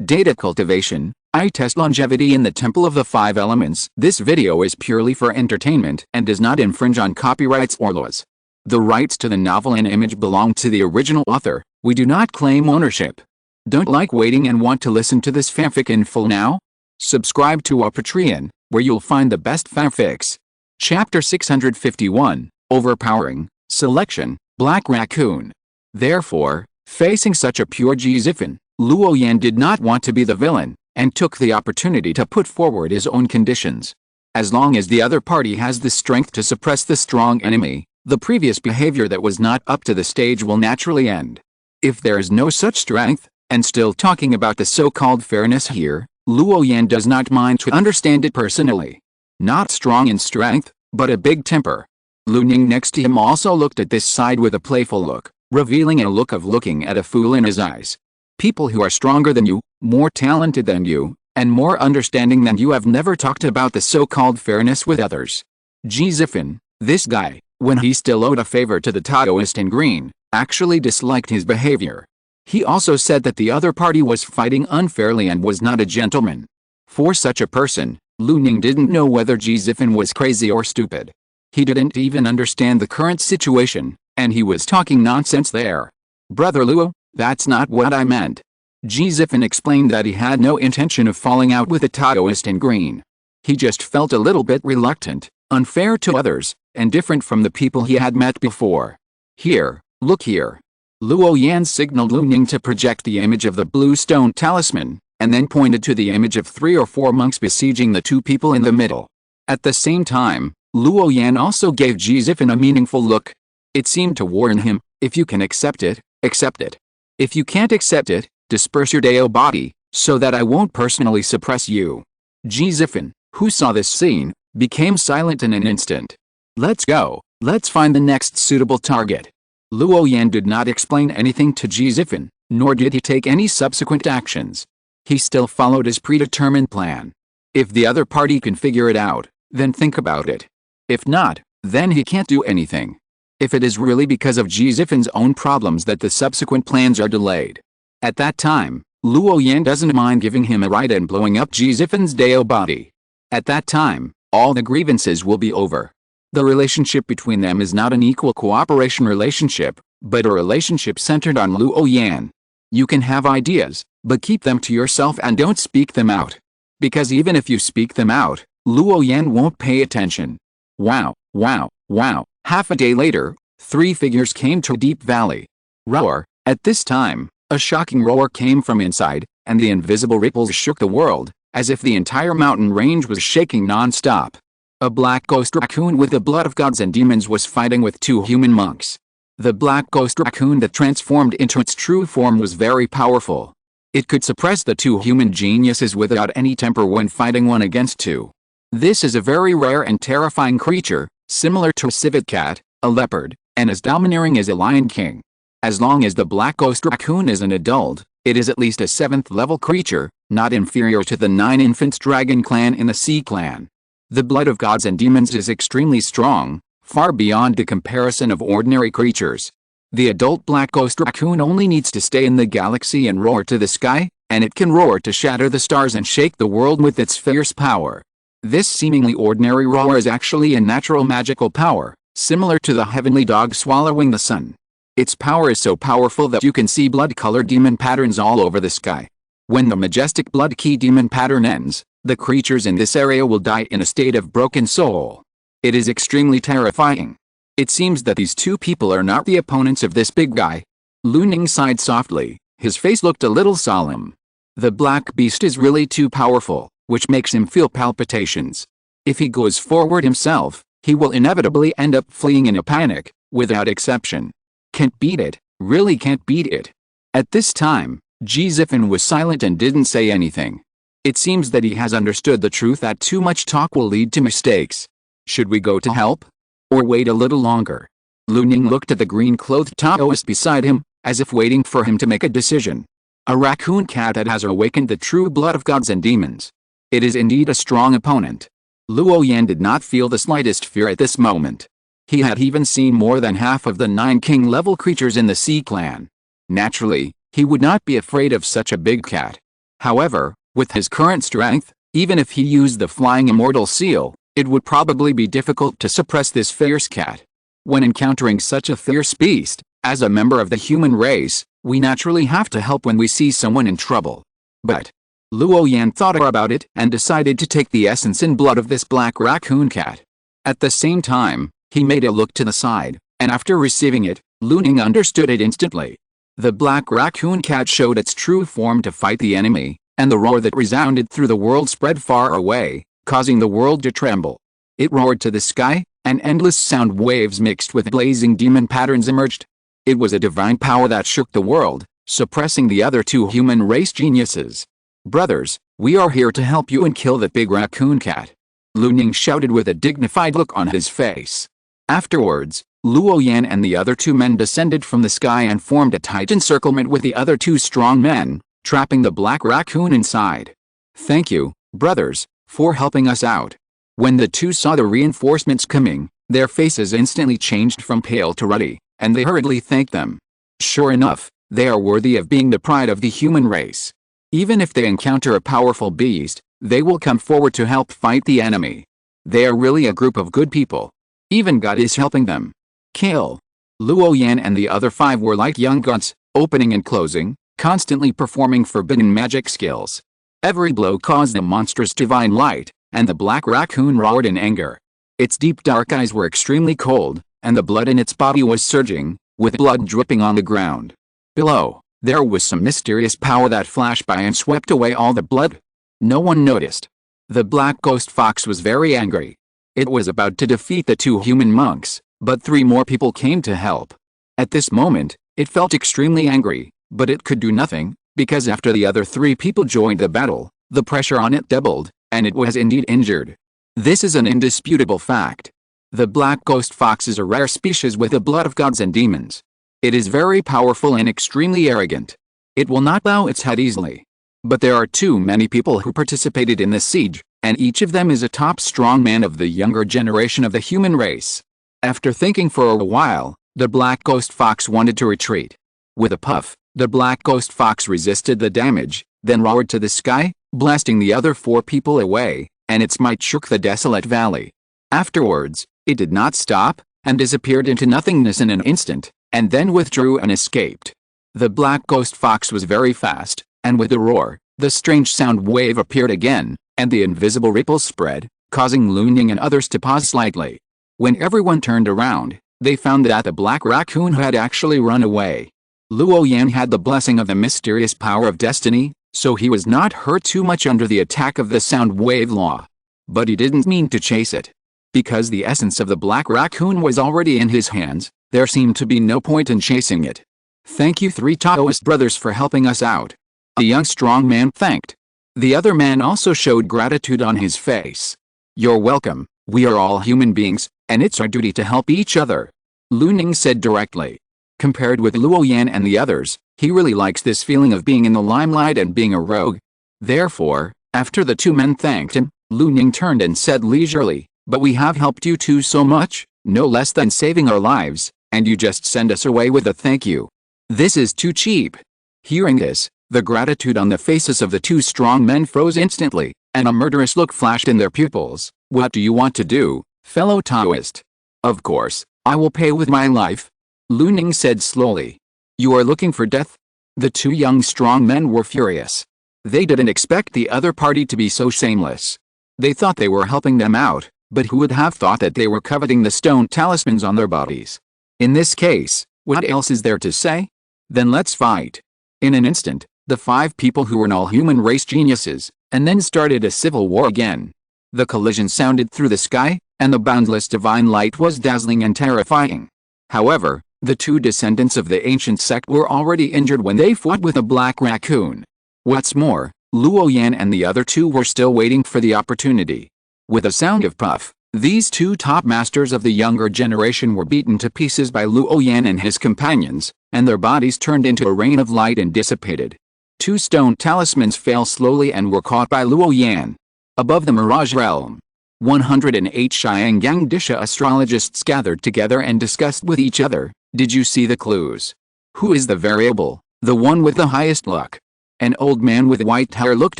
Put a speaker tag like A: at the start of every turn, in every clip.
A: Data cultivation. I test longevity in the Temple of the Five Elements. This video is purely for entertainment and does not infringe on copyrights or laws. The rights to the novel and image belong to the original author. We do not claim ownership. Don't like waiting and want to listen to this fanfic in full now? Subscribe to our Patreon, where you'll find the best fanfics. Chapter 651, Overpowering, Selection, Black Raccoon. Therefore, facing such a pure Xifen, Luo Yan did not want to be the villain, and took the opportunity to put forward his own conditions. As long as the other party has the strength to suppress the strong enemy, the previous behavior that was not up to the stage will naturally end. If there is no such strength, and still talking about the so-called fairness here, Luo Yan does not mind to understand it personally. Not strong in strength, but a big temper. Lu Ning next to him also looked at this side with a playful look, revealing a look of looking at a fool in his eyes. People who are stronger than you, more talented than you, and more understanding than you have never talked about the so-called fairness with others. Xifen, this guy, when he still owed a favor to the Taoist in green, actually disliked his behavior. He also said that the other party was fighting unfairly and was not a gentleman. For such a person, Lu Ning didn't know whether Xifen was crazy or stupid. He didn't even understand the current situation, and he was talking nonsense there. Brother Luo, that's not what I meant. Xifen explained that he had no intention of falling out with the Taoist in green. He just felt a little bit reluctant, unfair to others, and different from the people he had met before. Here, look here. Luo Yan signaled Lu Ning to project the image of the blue stone talisman, and then pointed to the image of 3 or 4 monks besieging the 2 people in the middle. At the same time, Luo Yan also gave Xifen a meaningful look. It seemed to warn him, if you can accept it, accept it. If you can't accept it, disperse your Dao body, so that I won't personally suppress you. Xifen, who saw this scene, became silent in an instant. Let's go, let's find the next suitable target. Luo Yan did not explain anything to Xifen, nor did he take any subsequent actions. He still followed his predetermined plan. If the other party can figure it out, then think about it. If not, then he can't do anything. If it is really because of Xifen's own problems that the subsequent plans are delayed. At that time, Luo Yan doesn't mind giving him a ride and blowing up Xifen's Dao body. At that time, all the grievances will be over. The relationship between them is not an equal cooperation relationship, but a relationship centered on Luo Yan. You can have ideas, but keep them to yourself and don't speak them out. Because even if you speak them out, Luo Yan won't pay attention. Wow, wow, wow. Half a day later, 3 figures came to Deep Valley. Roar. At this time, a shocking roar came from inside, and the invisible ripples shook the world, as if the entire mountain range was shaking non-stop. A black ghost raccoon with the blood of gods and demons was fighting with 2 human monks. The black ghost raccoon that transformed into its true form was very powerful. It could suppress the 2 human geniuses without any temper when fighting 1 against 2. This is a very rare and terrifying creature, similar to a civet cat, a leopard, and as domineering as a lion king. As long as the black ghost raccoon is an adult, it is at least a 7th level creature, not inferior to the 9 infants dragon clan in the Sea clan. The blood of gods and demons is extremely strong, far beyond the comparison of ordinary creatures. The adult black ghost raccoon only needs to stay in the galaxy and roar to the sky, and it can roar to shatter the stars and shake the world with its fierce power. This seemingly ordinary roar is actually a natural magical power, similar to the heavenly dog swallowing the sun. Its power is so powerful that you can see blood-colored demon patterns all over the sky. When the majestic blood key demon pattern ends, the creatures in this area will die in a state of broken soul. It is extremely terrifying. It seems that these 2 people are not the opponents of this big guy. Lu Ning sighed softly, his face looked a little solemn. The black beast is really too powerful, which makes him feel palpitations. If he goes forward himself, he will inevitably end up fleeing in a panic, without exception. Can't beat it, really can't beat it. At this time, Xifen was silent and didn't say anything. It seems that he has understood the truth that too much talk will lead to mistakes. Should we go to help? Or wait a little longer? Lu Ning looked at the green-clothed Taoist beside him, as if waiting for him to make a decision. A raccoon cat that has awakened the true blood of gods and demons. It is indeed a strong opponent. Luo Yan did not feel the slightest fear at this moment. He had even seen more than half of the 9 king-level creatures in the Sea clan. Naturally, he would not be afraid of such a big cat. However, with his current strength, even if he used the flying immortal seal, it would probably be difficult to suppress this fierce cat. When encountering such a fierce beast, as a member of the human race, we naturally have to help when we see someone in trouble. But Luo Yan thought about it and decided to take the essence and blood of this black raccoon cat. At the same time, he made a look to the side, and after receiving it, Luning understood it instantly. The black raccoon cat showed its true form to fight the enemy, and the roar that resounded through the world spread far away, causing the world to tremble. It roared to the sky, and endless sound waves mixed with blazing demon patterns emerged. It was a divine power that shook the world, suppressing the other two human race geniuses. "Brothers, we are here to help you and kill that big raccoon cat," Luning shouted with a dignified look on his face. Afterwards, Luo Yan and the other two men descended from the sky and formed a tight encirclement with the other two strong men, trapping the black raccoon inside. "Thank you, brothers, for helping us out." When the two saw the reinforcements coming, their faces instantly changed from pale to ruddy, and they hurriedly thanked them. Sure enough, they are worthy of being the pride of the human race. Even if they encounter a powerful beast, they will come forward to help fight the enemy. They are really a group of good people. Even God is helping them. Kill. Luo Yan and the other 5 were like young gods, opening and closing, constantly performing forbidden magic skills. Every blow caused a monstrous divine light, and the black raccoon roared in anger. Its deep dark eyes were extremely cold, and the blood in its body was surging, with blood dripping on the ground. Below, there was some mysterious power that flashed by and swept away all the blood. No one noticed. The black ghost fox was very angry. It was about to defeat the 2 human monks, but 3 more people came to help. At this moment, it felt extremely angry, but it could do nothing, because after the other 3 people joined the battle, the pressure on it doubled, and it was indeed injured. This is an indisputable fact. The black ghost fox is a rare species with the blood of gods and demons. It is very powerful and extremely arrogant. It will not bow its head easily. But there are too many people who participated in this siege, and each of them is a top strong man of the younger generation of the human race. After thinking for a while, the black ghost fox wanted to retreat. With a puff, the black ghost fox resisted the damage, then roared to the sky, blasting the other 4 people away, and its might shook the desolate valley. Afterwards, it did not stop, and disappeared into nothingness in an instant, and then withdrew and escaped. The black ghost fox was very fast, and with a roar, the strange sound wave appeared again, and the invisible ripple spread, causing Luning and others to pause slightly. When everyone turned around, they found that the black raccoon had actually run away. Luo Yan had the blessing of the mysterious power of destiny, so he was not hurt too much under the attack of the sound wave law. But he didn't mean to chase it. Because the essence of the black raccoon was already in his hands, there seemed to be no point in chasing it. "Thank you 3 Taoist brothers for helping us out," a young strong man thanked. The other man also showed gratitude on his face. "You're welcome, we are all human beings, and it's our duty to help each other," Luning said directly. Compared with Luo Yan and the others, he really likes this feeling of being in the limelight and being a rogue. Therefore, after the 2 men thanked him, Luning turned and said leisurely, "But we have helped you 2 so much, no less than saving our lives, and you just send us away with a thank you. This is too cheap." Hearing this, the gratitude on the faces of the 2 strong men froze instantly, and a murderous look flashed in their pupils. "What do you want to do, fellow Taoist?" "Of course, I will pay with my life," Luning said slowly. "You are looking for death?" The 2 young strong men were furious. They didn't expect the other party to be so shameless. They thought they were helping them out, but who would have thought that they were coveting the stone talismans on their bodies? In this case, what else is there to say? Then let's fight. In an instant, the 5 people who were all human race geniuses, and then started a civil war again. The collision sounded through the sky, and the boundless divine light was dazzling and terrifying. However, the 2 descendants of the ancient sect were already injured when they fought with a black raccoon. What's more, Luo Yan and the other 2 were still waiting for the opportunity. With a sound of puff, these 2 top masters of the younger generation were beaten to pieces by Luo Yan and his companions, and their bodies turned into a rain of light and dissipated. 2 stone talismans fell slowly and were caught by Luo Yan. Above the Mirage Realm, 108 Xiangang Disha astrologists gathered together and discussed with each other. "Did you see the clues? Who is the variable, the one with the highest luck?" An old man with white hair looked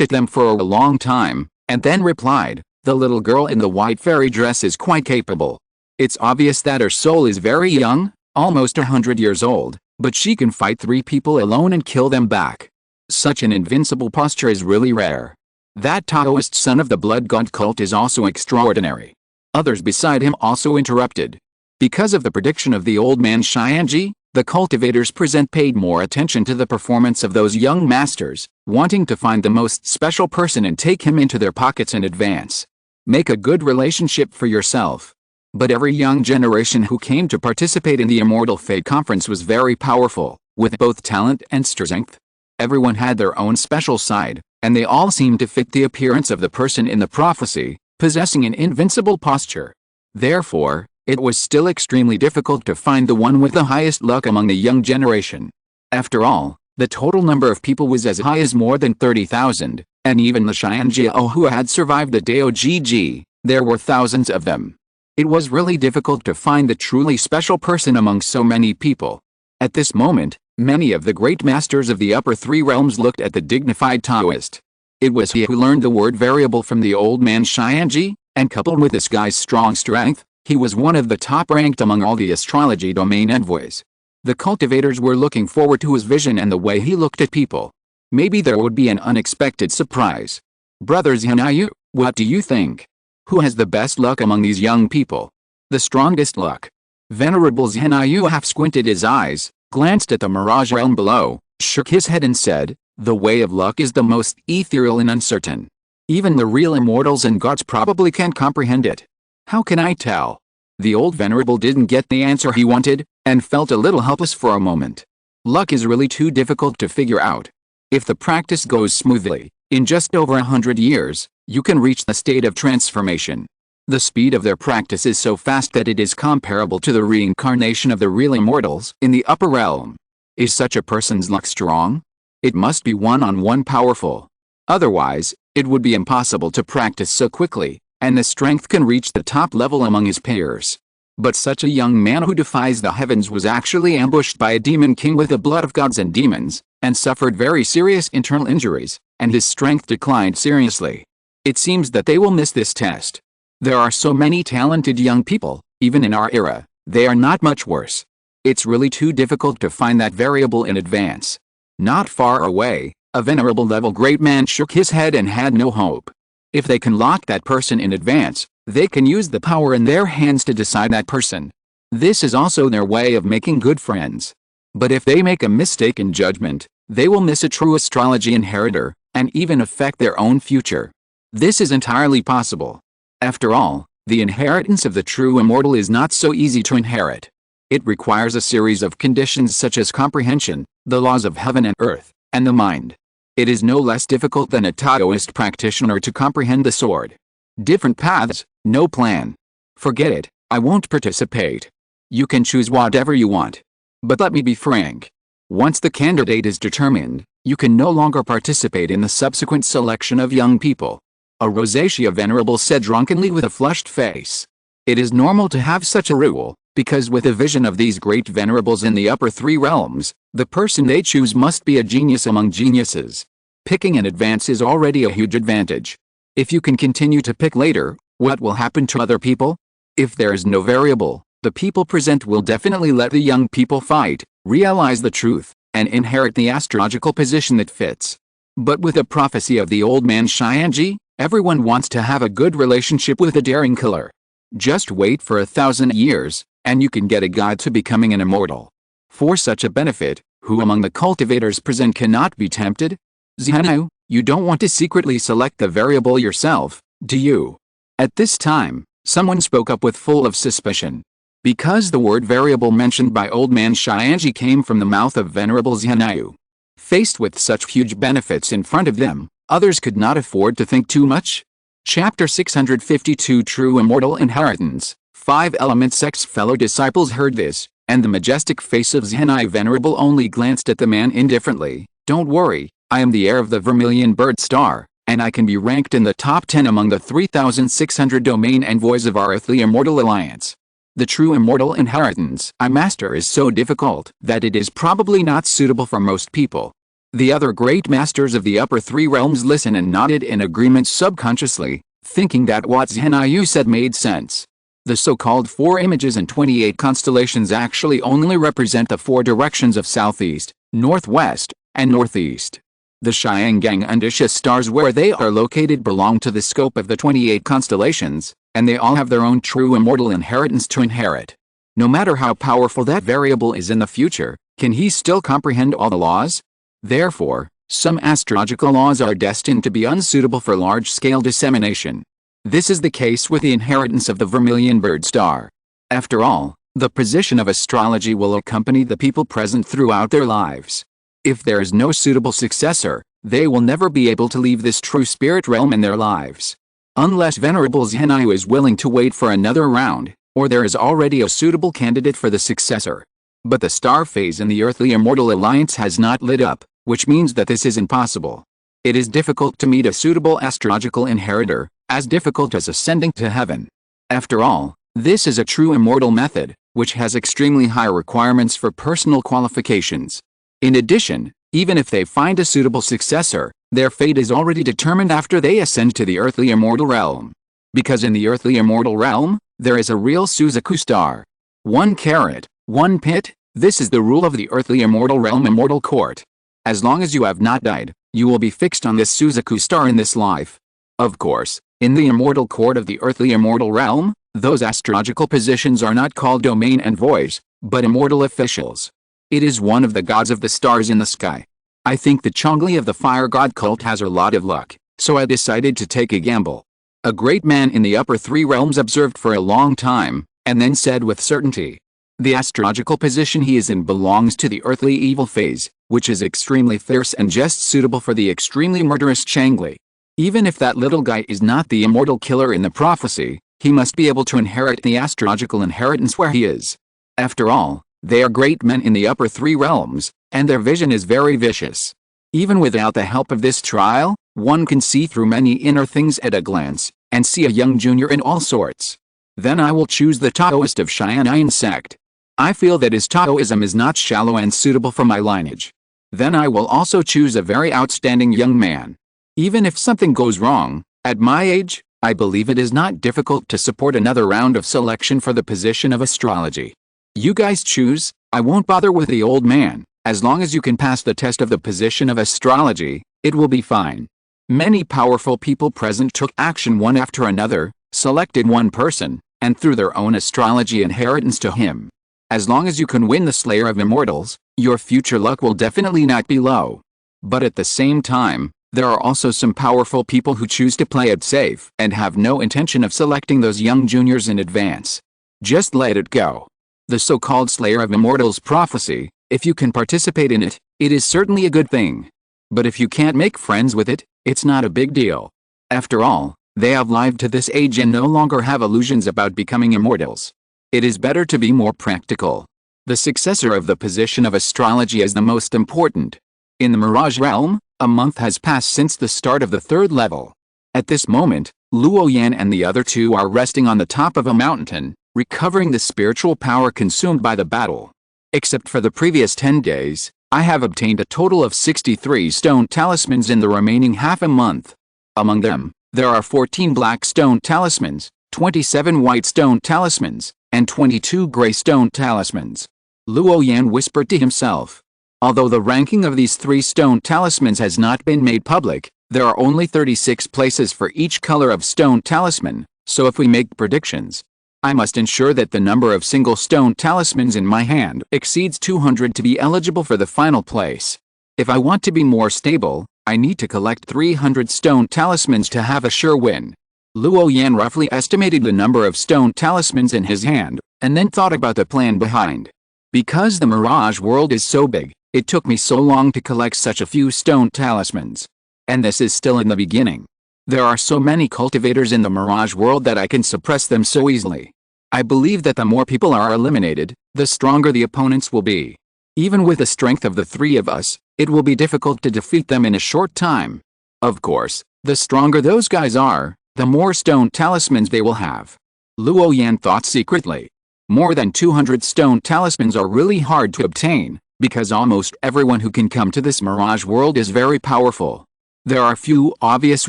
A: at them for a long time, and then replied, "The little girl in the white fairy dress is quite capable. It's obvious that her soul is very young, almost 100 years old, but she can fight 3 people alone and kill them back. Such an invincible posture is really rare. That Taoist son of the blood god cult is also extraordinary." Others beside him also interrupted. Because of the prediction of the old man Xianji, the cultivators present paid more attention to the performance of those young masters, wanting to find the most special person and take him into their pockets in advance. Make a good relationship for yourself. But every young generation who came to participate in the Immortal Fate Conference was very powerful, with both talent and strength. Everyone had their own special side, and they all seemed to fit the appearance of the person in the prophecy, possessing an invincible posture. Therefore, it was still extremely difficult to find the one with the highest luck among the young generation. After all, the total number of people was as high as more than 30,000, and even the Xianjiao who had survived the Dao Gg, there were thousands of them. It was really difficult to find the truly special person among so many people. At this moment, many of the great masters of the upper 3 realms looked at the dignified Taoist. It was he who learned the word variable from the old man Xianji, and coupled with this guy's strong strength, he was one of the top ranked among all the astrology domain envoys. The cultivators were looking forward to his vision and the way he looked at people. Maybe there would be an unexpected surprise. Brother Zhanayu, what do you think? Who has the best luck among these young people? The strongest luck. Venerable Zhanayu half squinted his eyes, glanced at the mirage realm below, shook his head and said, "The way of luck is the most ethereal and uncertain. Even the real immortals and gods probably can't comprehend it. How can I tell?" The old venerable didn't get the answer he wanted, and felt a little helpless for a moment. Luck is really too difficult to figure out. If the practice goes smoothly, in just over 100 years, you can reach the state of transformation. The speed of their practice is so fast that it is comparable to the reincarnation of the real immortals in the upper realm. Is such a person's luck strong? It must be one-on-one powerful. Otherwise, it would be impossible to practice so quickly, and the strength can reach the top level among his peers. But such a young man who defies the heavens was actually ambushed by a demon king with the blood of gods and demons, and suffered very serious internal injuries, and his strength declined seriously. It seems that they will miss this test. There are so many talented young people, even in our era, they are not much worse. It's really too difficult to find that variable in advance. Not far away, a venerable level great man shook his head and had no hope. If they can lock that person in advance, they can use the power in their hands to decide that person. This is also their way of making good friends. But if they make a mistake in judgment, they will miss a true astrology inheritor, and even affect their own future. This is entirely possible. After all, the inheritance of the true immortal is not so easy to inherit. It requires a series of conditions such as comprehension, the laws of heaven and earth, and the mind. It is no less difficult than a Taoist practitioner to comprehend the sword. Different paths, no plan. Forget it, I won't participate. You can choose whatever you want. But let me be frank. Once the candidate is determined, you can no longer participate in the subsequent selection of young people. A rosacea venerable said drunkenly with a flushed face. It is normal to have such a rule, because with a vision of these great venerables in the upper 3 realms, the person they choose must be a genius among geniuses. Picking in advance is already a huge advantage. If you can continue to pick later, what will happen to other people? If there is no variable, the people present will definitely let the young people fight, realize the truth, and inherit the astrological position that fits. But with the prophecy of the old man Xianji, everyone wants to have a good relationship with a daring killer. Just wait for 1,000 years, and you can get a guide to becoming an immortal. For such a benefit, who among the cultivators present cannot be tempted? Zhanu, you don't want to secretly select the variable yourself, do you? At this time, someone spoke up with full of suspicion. Because the word variable mentioned by old man Xianji came from the mouth of venerable Zhanu. Faced with such huge benefits in front of them, others could not afford to think too much. Chapter 652 True Immortal Inheritance. 5 Elements Sect's fellow disciples heard this, and the majestic face of Zhanu Venerable only glanced at the man indifferently. Don't worry, I am the heir of the Vermilion Bird Star, and I can be ranked in the top 10 among the 3,600 domain envoys of our earthly immortal alliance. The true immortal inheritance I master is so difficult that it is probably not suitable for most people. The other great masters of the upper three realms listened and nodded in agreement subconsciously, thinking that what Zhenyu said made sense. The so-called 4 images and 28 constellations actually only represent the 4 directions of southeast, northwest, and northeast. The Xiangang and Isha stars where they are located belong to the scope of the 28 constellations, and they all have their own true immortal inheritance to inherit. No matter how powerful that variable is in the future, can he still comprehend all the laws? Therefore, some astrological laws are destined to be unsuitable for large-scale dissemination. This is the case with the inheritance of the vermilion bird star. After all, the position of astrology will accompany the people present throughout their lives. If there is no suitable successor, they will never be able to leave this true spirit realm in their lives. Unless Venerable Zhenyu is willing to wait for another round, or there is already a suitable candidate for the successor. But the star phase in the earthly immortal alliance has not lit up, which means that this is impossible. It is difficult to meet a suitable astrological inheritor, as difficult as ascending to heaven. After all, this is a true immortal method, which has extremely high requirements for personal qualifications. In addition, even if they find a suitable successor, their fate is already determined after they ascend to the earthly immortal realm. Because in the earthly immortal realm, there is a real Suzaku star. 1 carat, 1 pit, this is the rule of the earthly immortal realm immortal court. As long as you have not died, you will be fixed on this Suzaku star in this life. Of course, in the immortal court of the earthly immortal realm, those astrological positions are not called domain envoys, but immortal officials. It is one of the gods of the stars in the sky. I think the Chongli of the fire god cult has a lot of luck, so I decided to take a gamble. A great man in the upper 3 realms observed for a long time, and then said with certainty. The astrological position he is in belongs to the earthly evil phase, which is extremely fierce and just suitable for the extremely murderous Changli. Even if that little guy is not the immortal killer in the prophecy, he must be able to inherit the astrological inheritance where he is. After all, they are great men in the upper 3 realms, and their vision is very vicious. Even without the help of this trial, one can see through many inner things at a glance, and see a young junior in all sorts. Then I will choose the Taoist of Xian'an sect. I feel that his Taoism is not shallow and suitable for my lineage. Then I will also choose a very outstanding young man. Even if something goes wrong, at my age, I believe it is not difficult to support another round of selection for the position of astrology. You guys choose, I won't bother with the old man, as long as you can pass the test of the position of astrology, it will be fine. Many powerful people present took action one after another, selected one person, and threw their own astrology inheritance to him. As long as you can win the Slayer of Immortals, your future luck will definitely not be low. But at the same time, there are also some powerful people who choose to play it safe and have no intention of selecting those young juniors in advance. Just let it go. The so-called Slayer of Immortals prophecy, if you can participate in it, it is certainly a good thing. But if you can't make friends with it, it's not a big deal. After all, they have lived to this age and no longer have illusions about becoming immortals. It is better to be more practical. The successor of the position of astrology is the most important. In the Mirage realm, a month has passed since the start of the 3rd level. At this moment, Luo Yan and the other 2 are resting on the top of a mountain, recovering the spiritual power consumed by the battle. Except for the previous 10 days, I have obtained a total of 63 stone talismans in the remaining half a month. Among them, there are 14 black stone talismans, 27 white stone talismans, and 22 gray stone talismans. Luo Yan whispered to himself. Although the ranking of these 3 stone talismans has not been made public, there are only 36 places for each color of stone talisman, so if we make predictions, I must ensure that the number of single stone talismans in my hand exceeds 200 to be eligible for the final place. If I want to be more stable, I need to collect 300 stone talismans to have a sure win. Luo Yan roughly estimated the number of stone talismans in his hand, and then thought about the plan behind. Because the Mirage world is so big, it took me so long to collect such a few stone talismans. And this is still in the beginning. There are so many cultivators in the Mirage world that I can suppress them so easily. I believe that the more people are eliminated, the stronger the opponents will be. Even with the strength of the 3 of us, it will be difficult to defeat them in a short time. Of course, the stronger those guys are, the more stone talismans they will have. Luo Yan thought secretly. More than 200 stone talismans are really hard to obtain, Because almost everyone who can come to this mirage world is very powerful. There are few obvious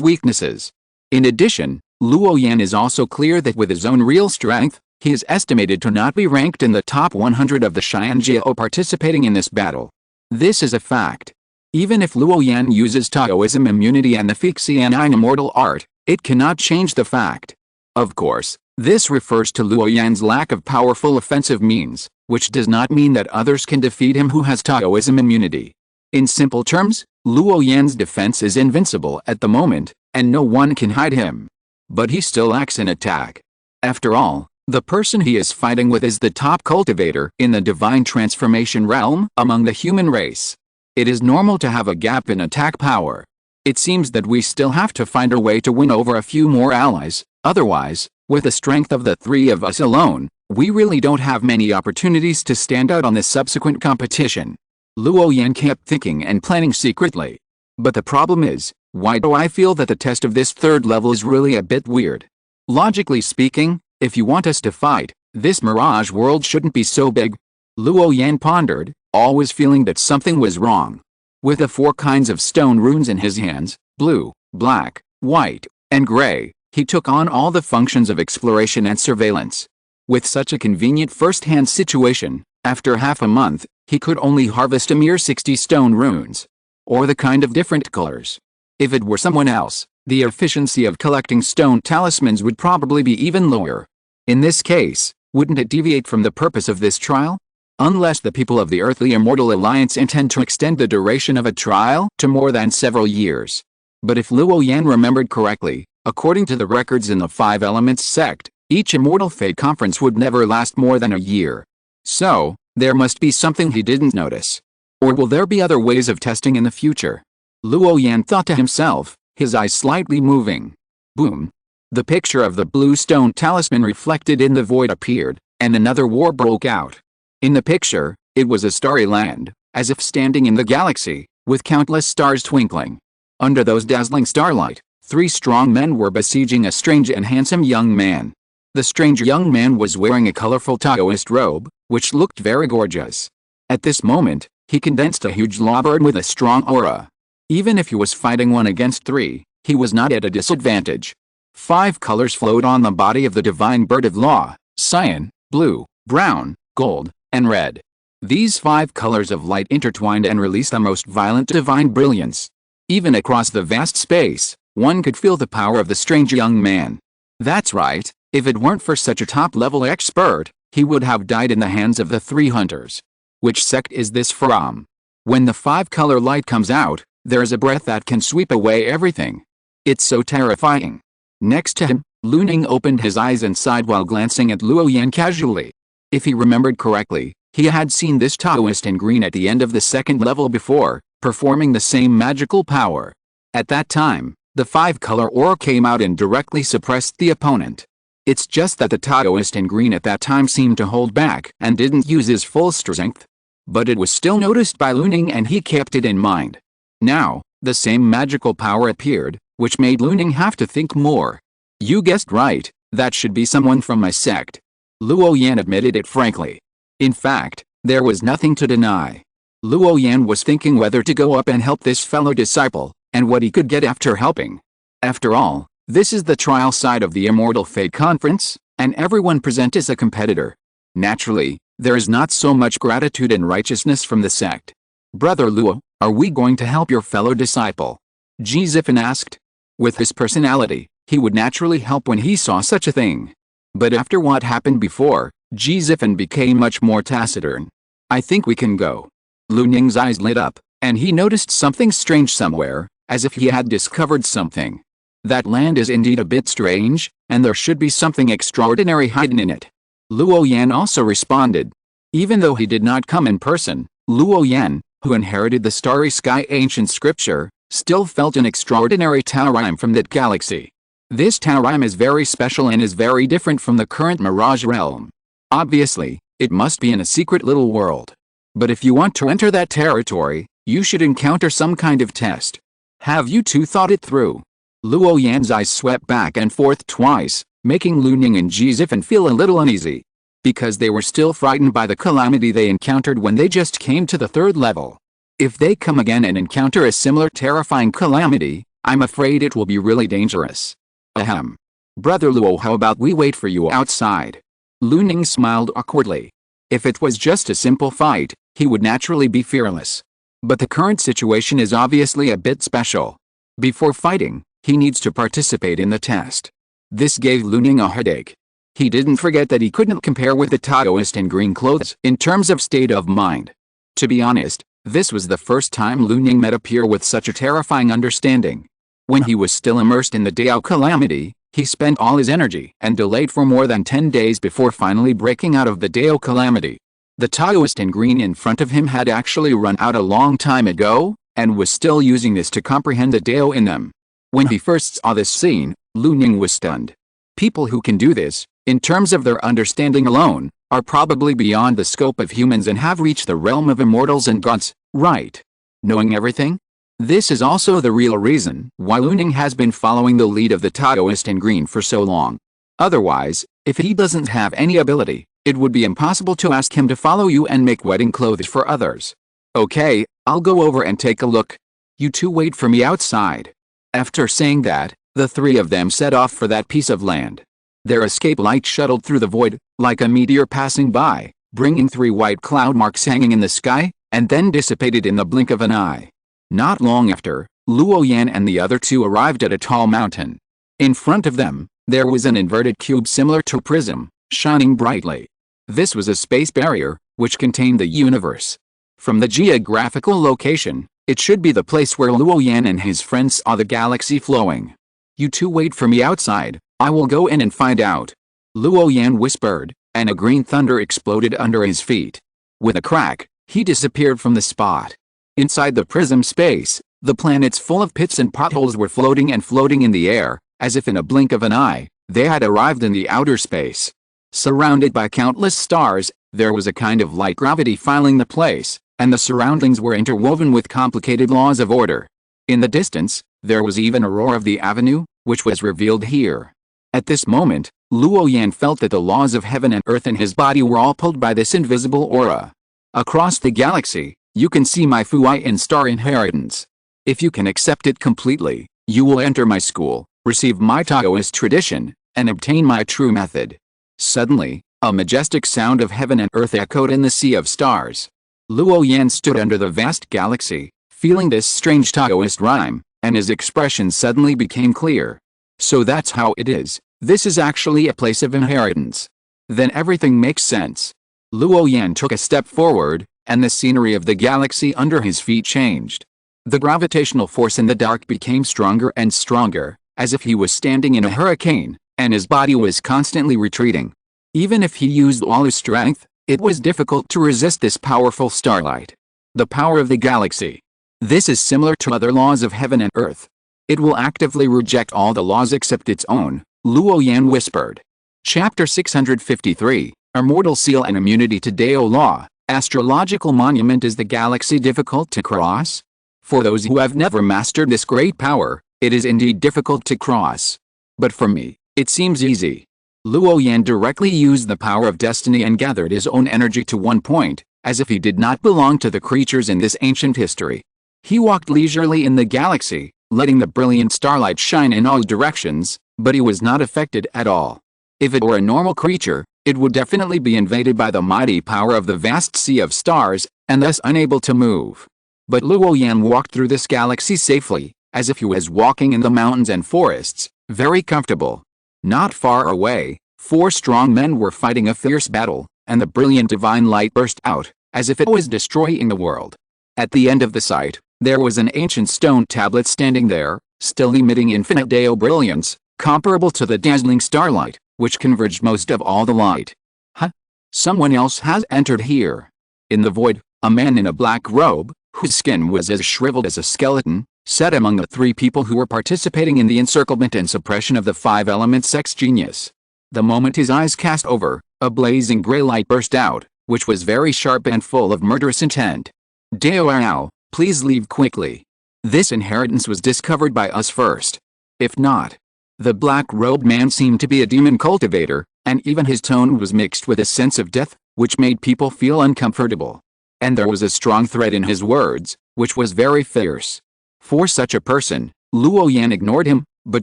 A: weaknesses. In addition, Luo Yan is also clear that with his own real strength, he is estimated to not be ranked in the top 100 of the Xianjiao participating in this battle. This is a fact. Even if Luo Yan uses Taoism immunity and the Fixian immortal art, it cannot change the fact. Of course, this refers to Luo Yan's lack of powerful offensive means, which does not mean that others can defeat him who has Taoism immunity. In simple terms, Luo Yan's defense is invincible at the moment, and no one can hide him. But he still lacks an attack. After all, the person he is fighting with is the top cultivator in the divine transformation realm among the human race. It is normal to have a gap in attack power. It seems that we still have to find a way to win over a few more allies, otherwise, with the strength of the three of us alone, we really don't have many opportunities to stand out on the subsequent competition. Luo Yan kept thinking and planning secretly. But the problem is, why do I feel that the test of this third level is really a bit weird? Logically speaking, if you want us to fight, this mirage world shouldn't be so big. Luo Yan pondered, always feeling that something was wrong. With the 4 kinds of stone runes in his hands, blue, black, white, and gray, he took on all the functions of exploration and surveillance. With such a convenient first-hand situation, after half a month, he could only harvest a mere 60 stone runes. Or the kind of different colors. If it were someone else, the efficiency of collecting stone talismans would probably be even lower. In this case, wouldn't it deviate from the purpose of this trial? Unless the people of the Earthly Immortal Alliance intend to extend the duration of a trial to more than several years. But if Luo Yan remembered correctly, according to the records in the 5 Elements sect, each Immortal Fate conference would never last more than a year. So, there must be something he didn't notice. Or will there be other ways of testing in the future? Luo Yan thought to himself, his eyes slightly moving. Boom! The picture of the blue stone talisman reflected in the void appeared, and another war broke out. In the picture, it was a starry land, as if standing in the galaxy, with countless stars twinkling. Under those dazzling starlight, 3 strong men were besieging a strange and handsome young man. The strange young man was wearing a colorful Taoist robe, which looked very gorgeous. At this moment, he condensed a huge lawbird with a strong aura. Even if he was fighting 1 against 3, he was not at a disadvantage. 5 colors flowed on the body of the divine bird of law: cyan, blue, brown, gold, and red. These 5 colors of light intertwined and released the most violent divine brilliance. Even across the vast space, one could feel the power of the strange young man. That's right, if it weren't for such a top-level expert, he would have died in the hands of the 3 hunters. Which sect is this from? When the 5-color light comes out, there's a breath that can sweep away everything. It's so terrifying. Next to him, Luning opened his eyes and sighed while glancing at Luo Yan casually. If he remembered correctly, he had seen this Taoist in green at the end of the 2nd level before, performing the same magical power. At that time, the 5-color aura came out and directly suppressed the opponent. It's just that the Taoist in green at that time seemed to hold back and didn't use his full strength. But it was still noticed by Luning and he kept it in mind. Now, the same magical power appeared, which made Luning have to think more. You guessed right, that should be someone from my sect. Luo Yan admitted it frankly. In fact, there was nothing to deny. Luo Yan was thinking whether to go up and help this fellow disciple, and what he could get after helping. After all, this is the trial side of the Immortal Fate Conference, and everyone present is a competitor. Naturally, there is not so much gratitude and righteousness from the sect. Brother Luo, are we going to help your fellow disciple? Ji Zifan asked. With his personality, he would naturally help when he saw such a thing. But after what happened before, Ji Zifan became much more taciturn. I think we can go. Lu Ning's eyes lit up, and he noticed something strange somewhere, as if he had discovered something. That land is indeed a bit strange, and there should be something extraordinary hidden in it. Luo Yan also responded. Even though he did not come in person, Luo Yan, who inherited the starry sky ancient scripture, still felt an extraordinary Taorim from that galaxy. This Taorim is very special and is very different from the current Mirage realm. Obviously, it must be in a secret little world. But if you want to enter that territory, you should encounter some kind of test. Have you two thought it through? Luo Yan's eyes swept back and forth twice, making Lu Ning and Ji Zifan feel a little uneasy. because they were still frightened by the calamity they encountered when they just came to the 3rd level. If they come again and encounter a similar terrifying calamity, I'm afraid it will be really dangerous. Ahem. Brother Luo, how about we wait for you outside? Lu Ning smiled awkwardly. If it was just a simple fight, he would naturally be fearless. But the current situation is obviously a bit special. Before fighting, he needs to participate in the test. This gave Lu Ning a headache. He didn't forget that he couldn't compare with the Taoist in green clothes in terms of state of mind. To be honest, this was the first time Lu Ning met a peer with such a terrifying understanding. When he was still immersed in the Dao calamity, he spent all his energy and delayed for more than 10 days before finally breaking out of the Dao calamity. The Taoist in green in front of him had actually run out a long time ago, and was still using this to comprehend the Dao in them. When he first saw this scene, Lu Ning was stunned. People who can do this, in terms of their understanding alone, are probably beyond the scope of humans and have reached the realm of immortals and gods, right? Knowing everything? This is also the real reason why Lu Ning has been following the lead of the Taoist in green for so long. Otherwise, if he doesn't have any ability, it would be impossible to ask him to follow you and make wedding clothes for others. Okay, I'll go over and take a look. You two wait for me outside. After saying that, the 3 of them set off for that piece of land. Their escape light shuttled through the void, like a meteor passing by, bringing 3 white cloud marks hanging in the sky, and then dissipated in the blink of an eye. Not long after, Luo Yan and the other 2 arrived at a tall mountain. In front of them, there was an inverted cube similar to a prism, shining brightly. This was a space barrier, which contained the universe. From the geographical location, it should be the place where Luo Yan and his friends saw the galaxy flowing. You two wait for me outside, I will go in and find out. Luo Yan whispered, and a green thunder exploded under his feet. With a crack, he disappeared from the spot. Inside the prism space, the planets full of pits and potholes were floating in the air, as if in a blink of an eye, they had arrived in the outer space. Surrounded by countless stars, there was a kind of light gravity filling the place, and the surroundings were interwoven with complicated laws of order. In the distance, there was even a roar of the avenue, which was revealed here. At this moment, Luo Yan felt that the laws of heaven and earth in his body were all pulled by this invisible aura. Across the galaxy, you can see my Fuai in star inheritance. If you can accept it completely, you will enter my school, receive my Taoist tradition, and obtain my true method. Suddenly, a majestic sound of heaven and earth echoed in the sea of stars. Luo Yan stood under the vast galaxy, feeling this strange Taoist rhyme, and his expression suddenly became clear. So that's how it is, this is actually a place of inheritance. Then everything makes sense. Luo Yan took a step forward, and the scenery of the galaxy under his feet changed. The gravitational force in the dark became stronger and stronger, as if he was standing in a hurricane, and his body was constantly retreating. Even if he used all his strength, it was difficult to resist this powerful starlight. The power of the galaxy. This is similar to other laws of heaven and earth. It will actively reject all the laws except its own, Luo Yan whispered. Chapter 653, Immortal Seal and Immunity to Dao Law. Astrological monument. Is the galaxy difficult to cross? For those who have never mastered this great power, it is indeed difficult to cross. But for me, it seems easy. Luo Yan directly used the power of destiny and gathered his own energy to one point, as if he did not belong to the creatures in this ancient history. He walked leisurely in the galaxy, letting the brilliant starlight shine in all directions, but he was not affected at all. If it were a normal creature, it would definitely be invaded by the mighty power of the vast sea of stars, and thus unable to move. But Luo Yan walked through this galaxy safely, as if he was walking in the mountains and forests, very comfortable. Not far away, 4 strong men were fighting a fierce battle, and the brilliant divine light burst out, as if it was destroying the world. At the end of the sight, there was an ancient stone tablet standing there, still emitting infinite Dao brilliance, comparable to the dazzling starlight, which converged most of all the light. Huh? Someone else has entered here. In the void, a man in a black robe, whose skin was as shriveled as a skeleton, sat among the 3 people who were participating in the encirclement and suppression of the 5 elements sect's genius. The moment his eyes cast over, a blazing gray light burst out, which was very sharp and full of murderous intent. Dao, please leave quickly. This inheritance was discovered by us first. If not. The black-robed man seemed to be a demon cultivator, and even his tone was mixed with a sense of death, which made people feel uncomfortable. And there was a strong threat in his words, which was very fierce. For such a person, Luo Yan ignored him, but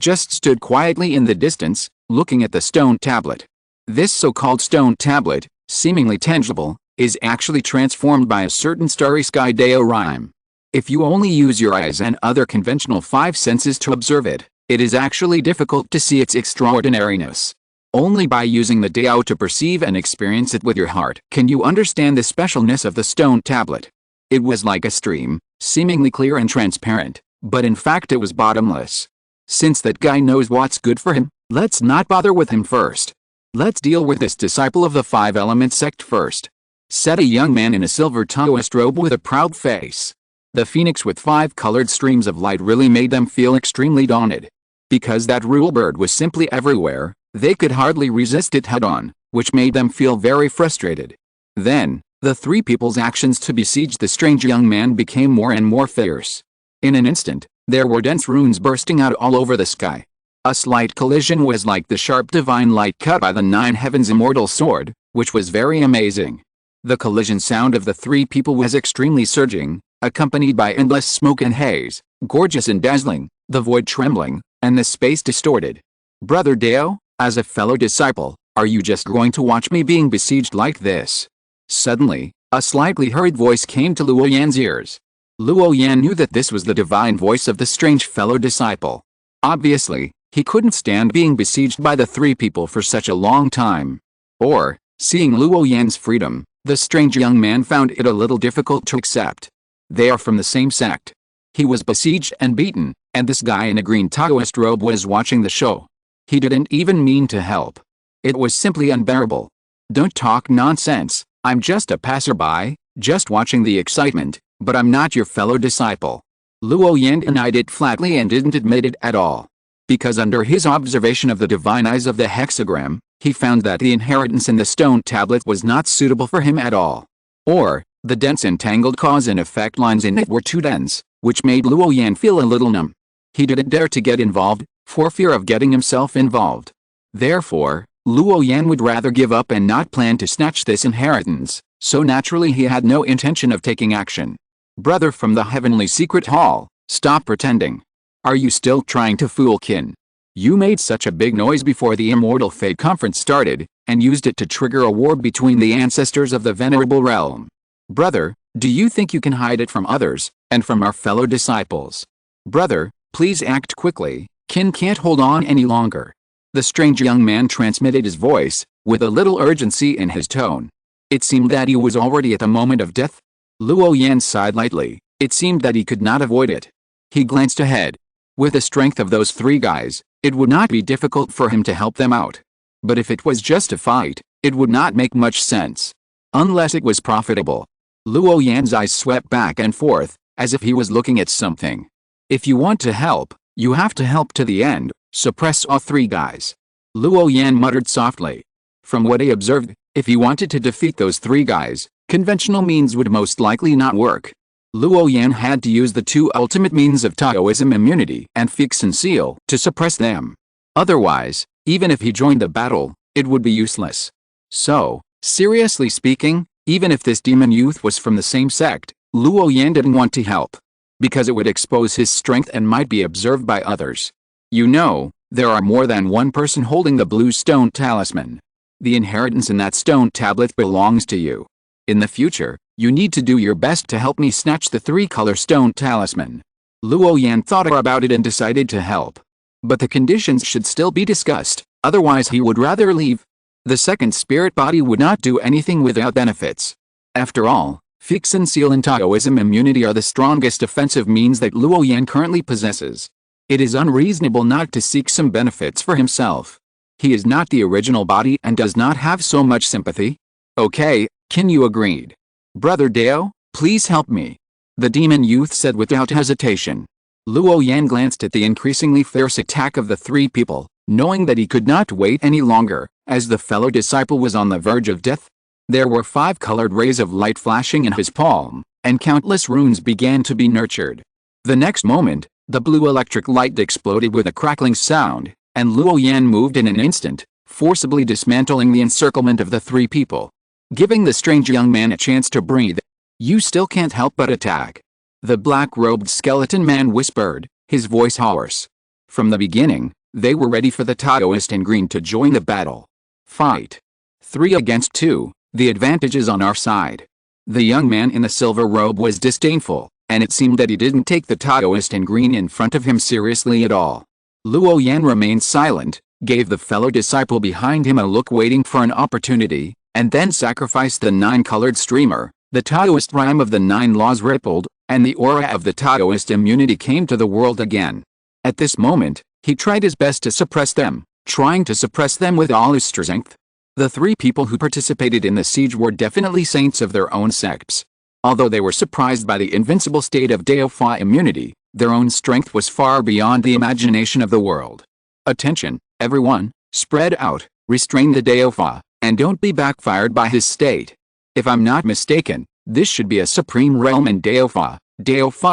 A: just stood quietly in the distance, looking at the stone tablet. This so-called stone tablet, seemingly tangible, is actually transformed by a certain starry sky Dao rhyme. If you only use your eyes and other conventional five senses to observe it, it is actually difficult to see its extraordinariness. Only by using the Dao to perceive and experience it with your heart can you understand the specialness of the stone tablet. It was like a stream, seemingly clear and transparent, but in fact it was bottomless. Since that guy knows what's good for him, let's not bother with him first. Let's deal with this disciple of the Five Elements sect first, said a young man in a silver Taoist robe with a proud face. The phoenix with 5 colored streams of light really made them feel extremely daunted. Because that rule bird was simply everywhere, they could hardly resist it head-on, which made them feel very frustrated. Then, the three people's actions to besiege the strange young man became more and more fierce. In an instant, there were dense runes bursting out all over the sky. A slight collision was like the sharp divine light cut by the 9 heavens' immortal sword, which was very amazing. The collision sound of the three people was extremely surging, accompanied by endless smoke and haze, gorgeous and dazzling, the void trembling, and the space distorted. Brother Dao, as a fellow disciple, are you just going to watch me being besieged like this? Suddenly, a slightly hurried voice came to Luo Yan's ears. Luo Yan knew that this was the divine voice of the strange fellow disciple. Obviously, he couldn't stand being besieged by the three people for such a long time. Or, seeing Luo Yan's freedom, the strange young man found it a little difficult to accept. They are from the same sect. He was besieged and beaten, and this guy in a green Taoist robe was watching the show. He didn't even mean to help. It was simply unbearable. Don't talk nonsense, I'm just a passerby, just watching the excitement, but I'm not your fellow disciple. Luo Yan denied it flatly and didn't admit it at all. Because under his observation of the divine eyes of the hexagram, he found that the inheritance in the stone tablet was not suitable for him at all. Or, the dense and tangled cause and effect lines in it were too dense, which made Luo Yan feel a little numb. He didn't dare to get involved, for fear of getting himself involved. Therefore, Luo Yan would rather give up and not plan to snatch this inheritance, so naturally he had no intention of taking action. Brother from the heavenly secret hall, stop pretending. Are you still trying to fool Qin? You made such a big noise before the Immortal Fate Conference started, and used it to trigger a war between the ancestors of the Venerable Realm. Brother, do you think you can hide it from others, and from our fellow disciples? Brother, please act quickly, Qin can't hold on any longer. The strange young man transmitted his voice, with a little urgency in his tone. It seemed that he was already at the moment of death. Luo Yan sighed lightly. It seemed that he could not avoid it. He glanced ahead. With the strength of those three guys, it would not be difficult for him to help them out. But if it was just a fight, it would not make much sense. Unless it was profitable. Luo Yan's eyes swept back and forth, as if he was looking at something. If you want to help, you have to help to the end, suppress all three guys. Luo Yan muttered softly. From what he observed, if he wanted to defeat those three guys, conventional means would most likely not work. Luo Yan had to use the two ultimate means of Taoism, immunity and fix and seal, to suppress them. Otherwise, even if he joined the battle, it would be useless. So, seriously speaking, even if this demon youth was from the same sect, Luo Yan didn't want to help. Because it would expose his strength and might be observed by others. You know, there are more than one person holding the blue stone talisman. The inheritance in that stone tablet belongs to you. In the future, you need to do your best to help me snatch the 3-color stone talisman. Luo Yan thought about it and decided to help. But the conditions should still be discussed, otherwise he would rather leave. The second spirit body would not do anything without benefits. After all, fix and seal and Taoism immunity are the strongest offensive means that Luo Yan currently possesses. It is unreasonable not to seek some benefits for himself. He is not the original body and does not have so much sympathy. Okay, Qin, you agreed. Brother Dao, please help me. The demon youth said without hesitation. Luo Yan glanced at the increasingly fierce attack of the three people, knowing that he could not wait any longer, as the fellow disciple was on the verge of death. There were 5 colored rays of light flashing in his palm, and countless runes began to be nurtured. The next moment, the blue electric light exploded with a crackling sound, and Luo Yan moved in an instant, forcibly dismantling the encirclement of the three people, giving the strange young man a chance to breathe. "You still can't help but attack," the black-robed skeleton man whispered, his voice hoarse. From the beginning, they were ready for the Taoist in green to join the battle. "Fight. 3 against 2, the advantage is on our side." The young man in the silver robe was disdainful, and it seemed that he didn't take the Taoist in green in front of him seriously at all. Luo Yan remained silent, gave the fellow disciple behind him a look waiting for an opportunity, and then sacrificed the 9-colored streamer. The Taoist rhyme of the 9 laws rippled, and the aura of the Taoist immunity came to the world again. At this moment, he tried his best to suppress them, trying to suppress them with all his strength. The 3 people who participated in the siege were definitely saints of their own sects. Although they were surprised by the invincible state of Daofa immunity, their own strength was far beyond the imagination of the world. "Attention, everyone, spread out, restrain the Daofa, and don't be backfired by his state. If I'm not mistaken, this should be a supreme realm in Daofa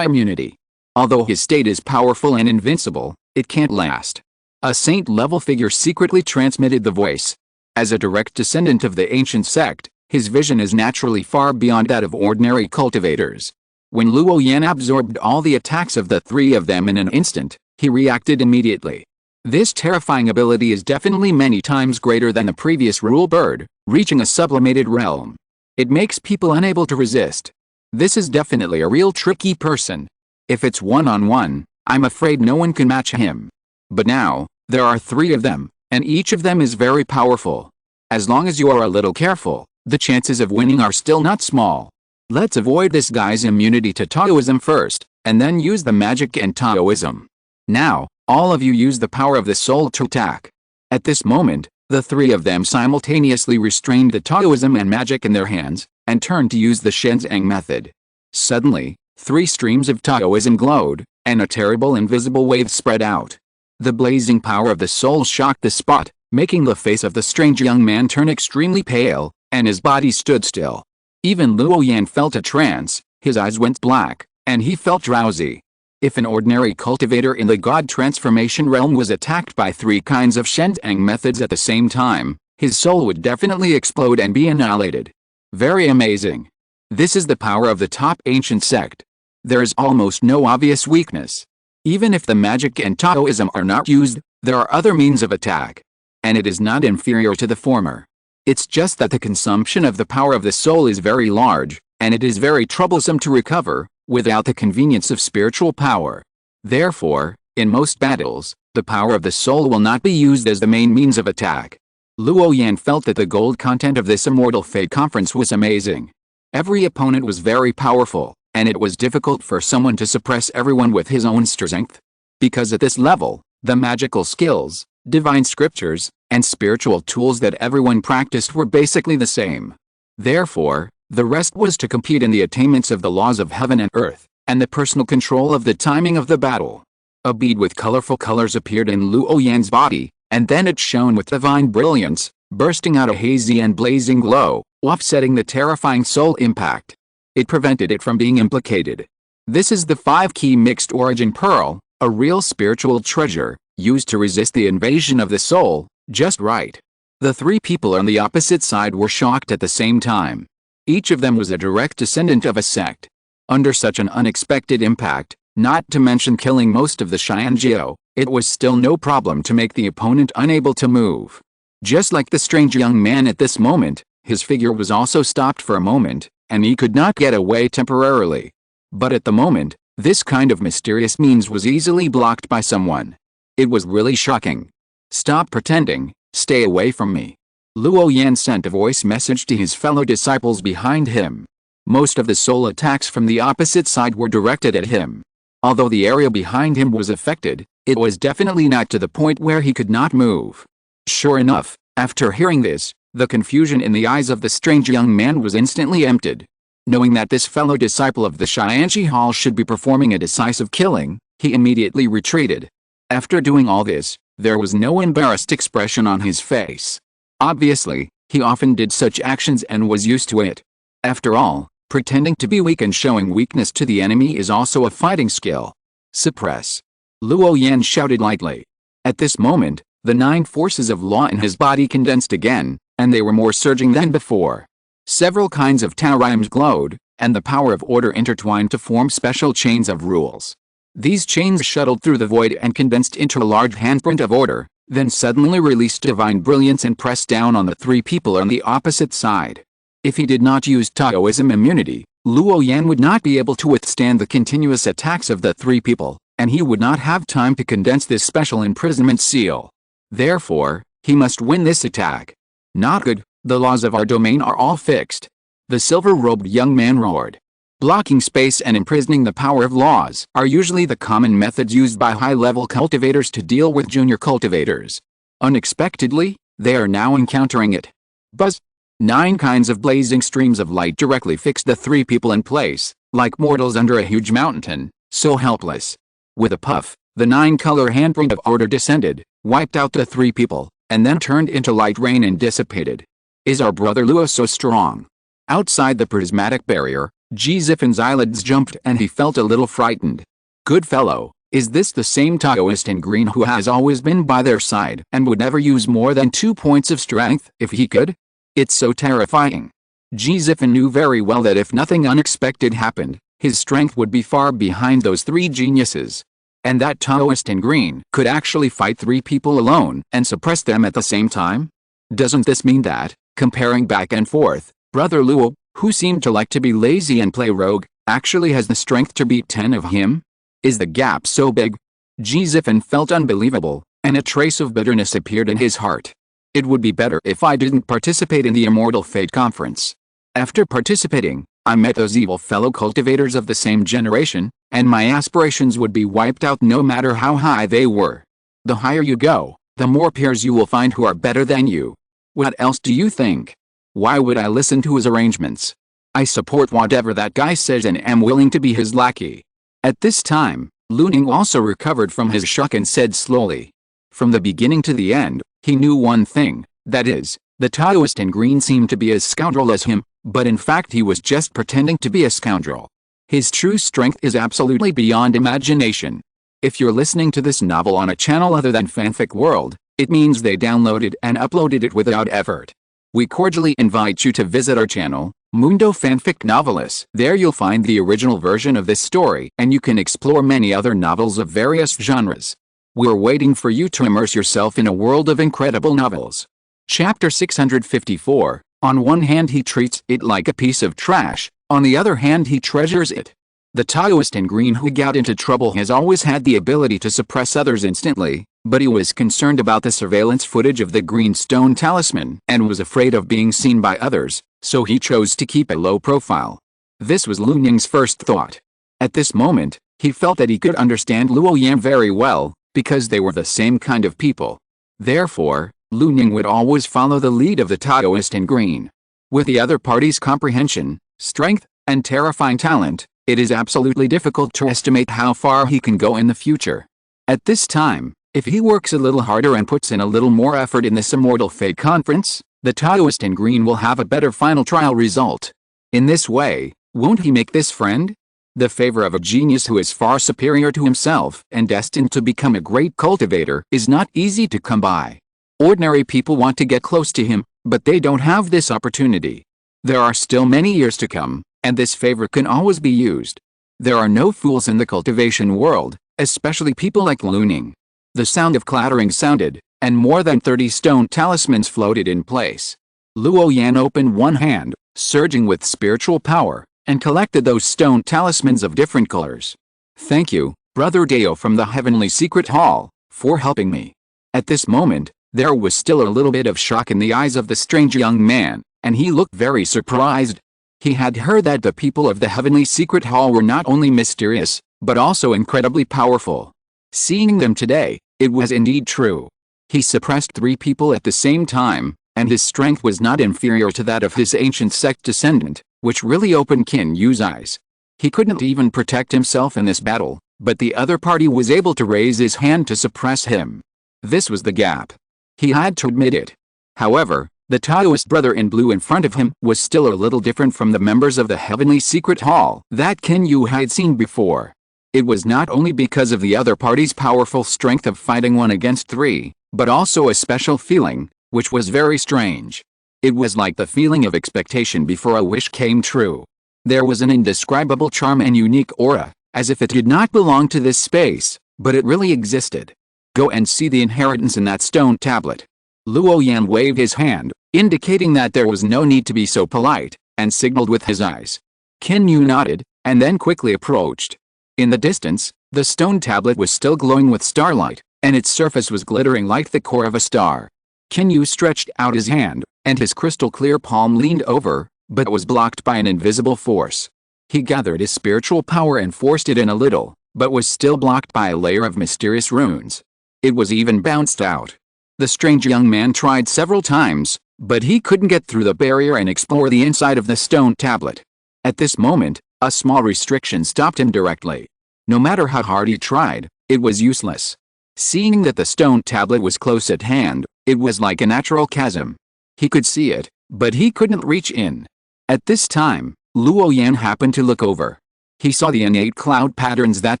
A: immunity. Although his state is powerful and invincible, it can't last." A saint-level figure secretly transmitted the voice. As a direct descendant of the ancient sect, his vision is naturally far beyond that of ordinary cultivators. When Luo Yan absorbed all the attacks of the 3 of them in an instant, he reacted immediately. This terrifying ability is definitely many times greater than the previous rule bird, reaching a sublimated realm. It makes people unable to resist. This is definitely a real tricky person. If it's one-on-one, I'm afraid no one can match him. But now, there are 3 of them, and each of them is very powerful. As long as you are a little careful, the chances of winning are still not small. Let's avoid this guy's immunity to Taoism first, and then use the magic and Taoism. Now, all of you use the power of the soul to attack. At this moment, the 3 of them simultaneously restrained the Taoism and magic in their hands, and turned to use the Shenzheng method. Suddenly, 3 streams of Taoism glowed, and a terrible invisible wave spread out. The blazing power of the soul shocked the spot, making the face of the strange young man turn extremely pale, and his body stood still. Even Luo Yan felt a trance, his eyes went black, and he felt drowsy. If an ordinary cultivator in the God transformation realm was attacked by 3 kinds of Shenzheng methods at the same time, his soul would definitely explode and be annihilated. Very amazing. This is the power of the top ancient sect. There is almost no obvious weakness. Even if the magic and Taoism are not used, there are other means of attack. And it is not inferior to the former. It's just that the consumption of the power of the soul is very large, and it is very troublesome to recover, without the convenience of spiritual power. Therefore, in most battles, the power of the soul will not be used as the main means of attack. Luo Yan felt that the gold content of this Immortal Fate conference was amazing. Every opponent was very powerful, and it was difficult for someone to suppress everyone with his own strength. Because at this level, the magical skills, divine scriptures, and spiritual tools that everyone practiced were basically the same. Therefore, the rest was to compete in the attainments of the laws of heaven and earth, and the personal control of the timing of the battle. A bead with colorful colors appeared in Luo Yan's body, and then it shone with divine brilliance, bursting out a hazy and blazing glow, offsetting the terrifying soul impact. It prevented it from being implicated. This is the 5-key mixed origin pearl, a real spiritual treasure, used to resist the invasion of the soul, just right. The 3 people on the opposite side were shocked at the same time. Each of them was a direct descendant of a sect. Under such an unexpected impact, not to mention killing most of the Xianjiao, it was still no problem to make the opponent unable to move. Just like the strange young man at this moment, his figure was also stopped for a moment, and he could not get away temporarily. But at the moment, this kind of mysterious means was easily blocked by someone. It was really shocking. "Stop pretending, stay away from me." Luo Yan sent a voice message to his fellow disciples behind him. Most of the soul attacks from the opposite side were directed at him. Although the area behind him was affected, it was definitely not to the point where he could not move. Sure enough, after hearing this, the confusion in the eyes of the strange young man was instantly emptied. Knowing that this fellow disciple of the Xianji Hall should be performing a decisive killing, he immediately retreated. After doing all this, there was no embarrassed expression on his face. Obviously, he often did such actions and was used to it. After all, pretending to be weak and showing weakness to the enemy is also a fighting skill. "Suppress!" Luo Yan shouted lightly. At this moment, The 9 forces of law in his body condensed again, and they were more surging than before. Several kinds of taurims glowed, and the power of order intertwined to form special chains of rules. These chains shuttled through the void and condensed into a large handprint of order, then suddenly released divine brilliance and pressed down on the 3 people on the opposite side. If he did not use Taoism immunity, Luo Yan would not be able to withstand the continuous attacks of the 3 people, and he would not have time to condense this special imprisonment seal. Therefore, he must win this attack. Not good, the laws of our domain are all fixed. The silver-robed young man roared. Blocking space and imprisoning the power of laws are usually the common methods used by high-level cultivators to deal with junior cultivators. Unexpectedly, they are now encountering it. Buzz! 9 kinds of blazing streams of light directly fixed the 3 people in place, like mortals under a huge mountain, so helpless. With a puff, the 9-color handprint of order descended, wiped out the 3 people, and then turned into light rain and dissipated. Is our brother Luo so strong? Outside the prismatic barrier, Zifin's eyelids jumped and he felt a little frightened. Good fellow, is this the same Taoist in green who has always been by their side and would never use more than 2 points of strength if he could? It's so terrifying. Zifin knew very well that if nothing unexpected happened, his strength would be far behind those 3 geniuses. And that Taoist in green could actually fight 3 people alone and suppress them at the same time? Doesn't this mean that, comparing back and forth, Brother Luo, who seemed to like to be lazy and play rogue, actually has the strength to beat 10 of him? Is the gap so big? Zifin felt unbelievable, and a trace of bitterness appeared in his heart. It would be better if I didn't participate in the Immortal Fate Conference. After participating, I met those evil fellow cultivators of the same generation, and my aspirations would be wiped out no matter how high they were. The higher you go, the more peers you will find who are better than you. What else do you think? Why would I listen to his arrangements? I support whatever that guy says and am willing to be his lackey. At this time, Luning also recovered from his shock and said slowly. From the beginning to the end, he knew one thing, that is, the Taoist in green seemed to be as scoundrel as him, but in fact he was just pretending to be a scoundrel. His true strength is absolutely beyond imagination. If you're listening to this novel on a channel other than Fanfic World, it means they downloaded and uploaded it without effort. We cordially invite you to visit our channel, Mundo Fanfic Novelis. There you'll find the original version of this story and you can explore many other novels of various genres. We're waiting for you to immerse yourself in a world of incredible novels. Chapter 654, on one hand he treats it like a piece of trash, on the other hand he treasures it. The Taoist in green who got into trouble has always had the ability to suppress others instantly, but he was concerned about the surveillance footage of the green stone talisman and was afraid of being seen by others, so he chose to keep a low profile. This was Lu Ning's first thought. At this moment, he felt that he could understand Luo Yan very well, because they were the same kind of people. Therefore, Lu Ning would always follow the lead of the Taoist in green. With the other party's comprehension, strength, and terrifying talent, it is absolutely difficult to estimate how far he can go in the future. At this time, if he works a little harder and puts in a little more effort in this Immortal Fate Conference, the Taoist in green will have a better final trial result. In this way, won't he make this friend? The favor of a genius who is far superior to himself and destined to become a great cultivator is not easy to come by. Ordinary people want to get close to him, but they don't have this opportunity. There are still many years to come, and this favor can always be used. There are no fools in the cultivation world, especially people like Lu Ning. The sound of clattering sounded, and more than 30 stone talismans floated in place. Luo Yan opened one hand, surging with spiritual power, and collected those stone talismans of different colors. Thank you, Brother Deo from the Heavenly Secret Hall, for helping me. At this moment, there was still a little bit of shock in the eyes of the strange young man, and he looked very surprised. He had heard that the people of the Heavenly Secret Hall were not only mysterious, but also incredibly powerful. Seeing them today, it was indeed true. He suppressed 3 people at the same time, and his strength was not inferior to that of his ancient sect descendant, which really opened Qin Yu's eyes. He couldn't even protect himself in this battle, but the other party was able to raise his hand to suppress him. This was the gap. He had to admit it. However, the Taoist brother in blue in front of him was still a little different from the members of the Heavenly Secret Hall that Qin Yu had seen before. It was not only because of the other party's powerful strength of fighting 1 against 3, but also a special feeling, which was very strange. It was like the feeling of expectation before a wish came true. There was an indescribable charm and unique aura, as if it did not belong to this space, but it really existed. Go and see the inheritance in that stone tablet. Luo Yan waved his hand, indicating that there was no need to be so polite, and signaled with his eyes. Qin Yu nodded, and then quickly approached. In the distance, the stone tablet was still glowing with starlight, and its surface was glittering like the core of a star. Qin Yu stretched out his hand, and his crystal-clear palm leaned over, but was blocked by an invisible force. He gathered his spiritual power and forced it in a little, but was still blocked by a layer of mysterious runes. It was even bounced out. The strange young man tried several times, but he couldn't get through the barrier and explore the inside of the stone tablet. At this moment, a small restriction stopped him directly. No matter how hard he tried, it was useless. Seeing that the stone tablet was close at hand, it was like a natural chasm. He could see it, but he couldn't reach in. At this time, Luo Yan happened to look over. He saw the innate cloud patterns that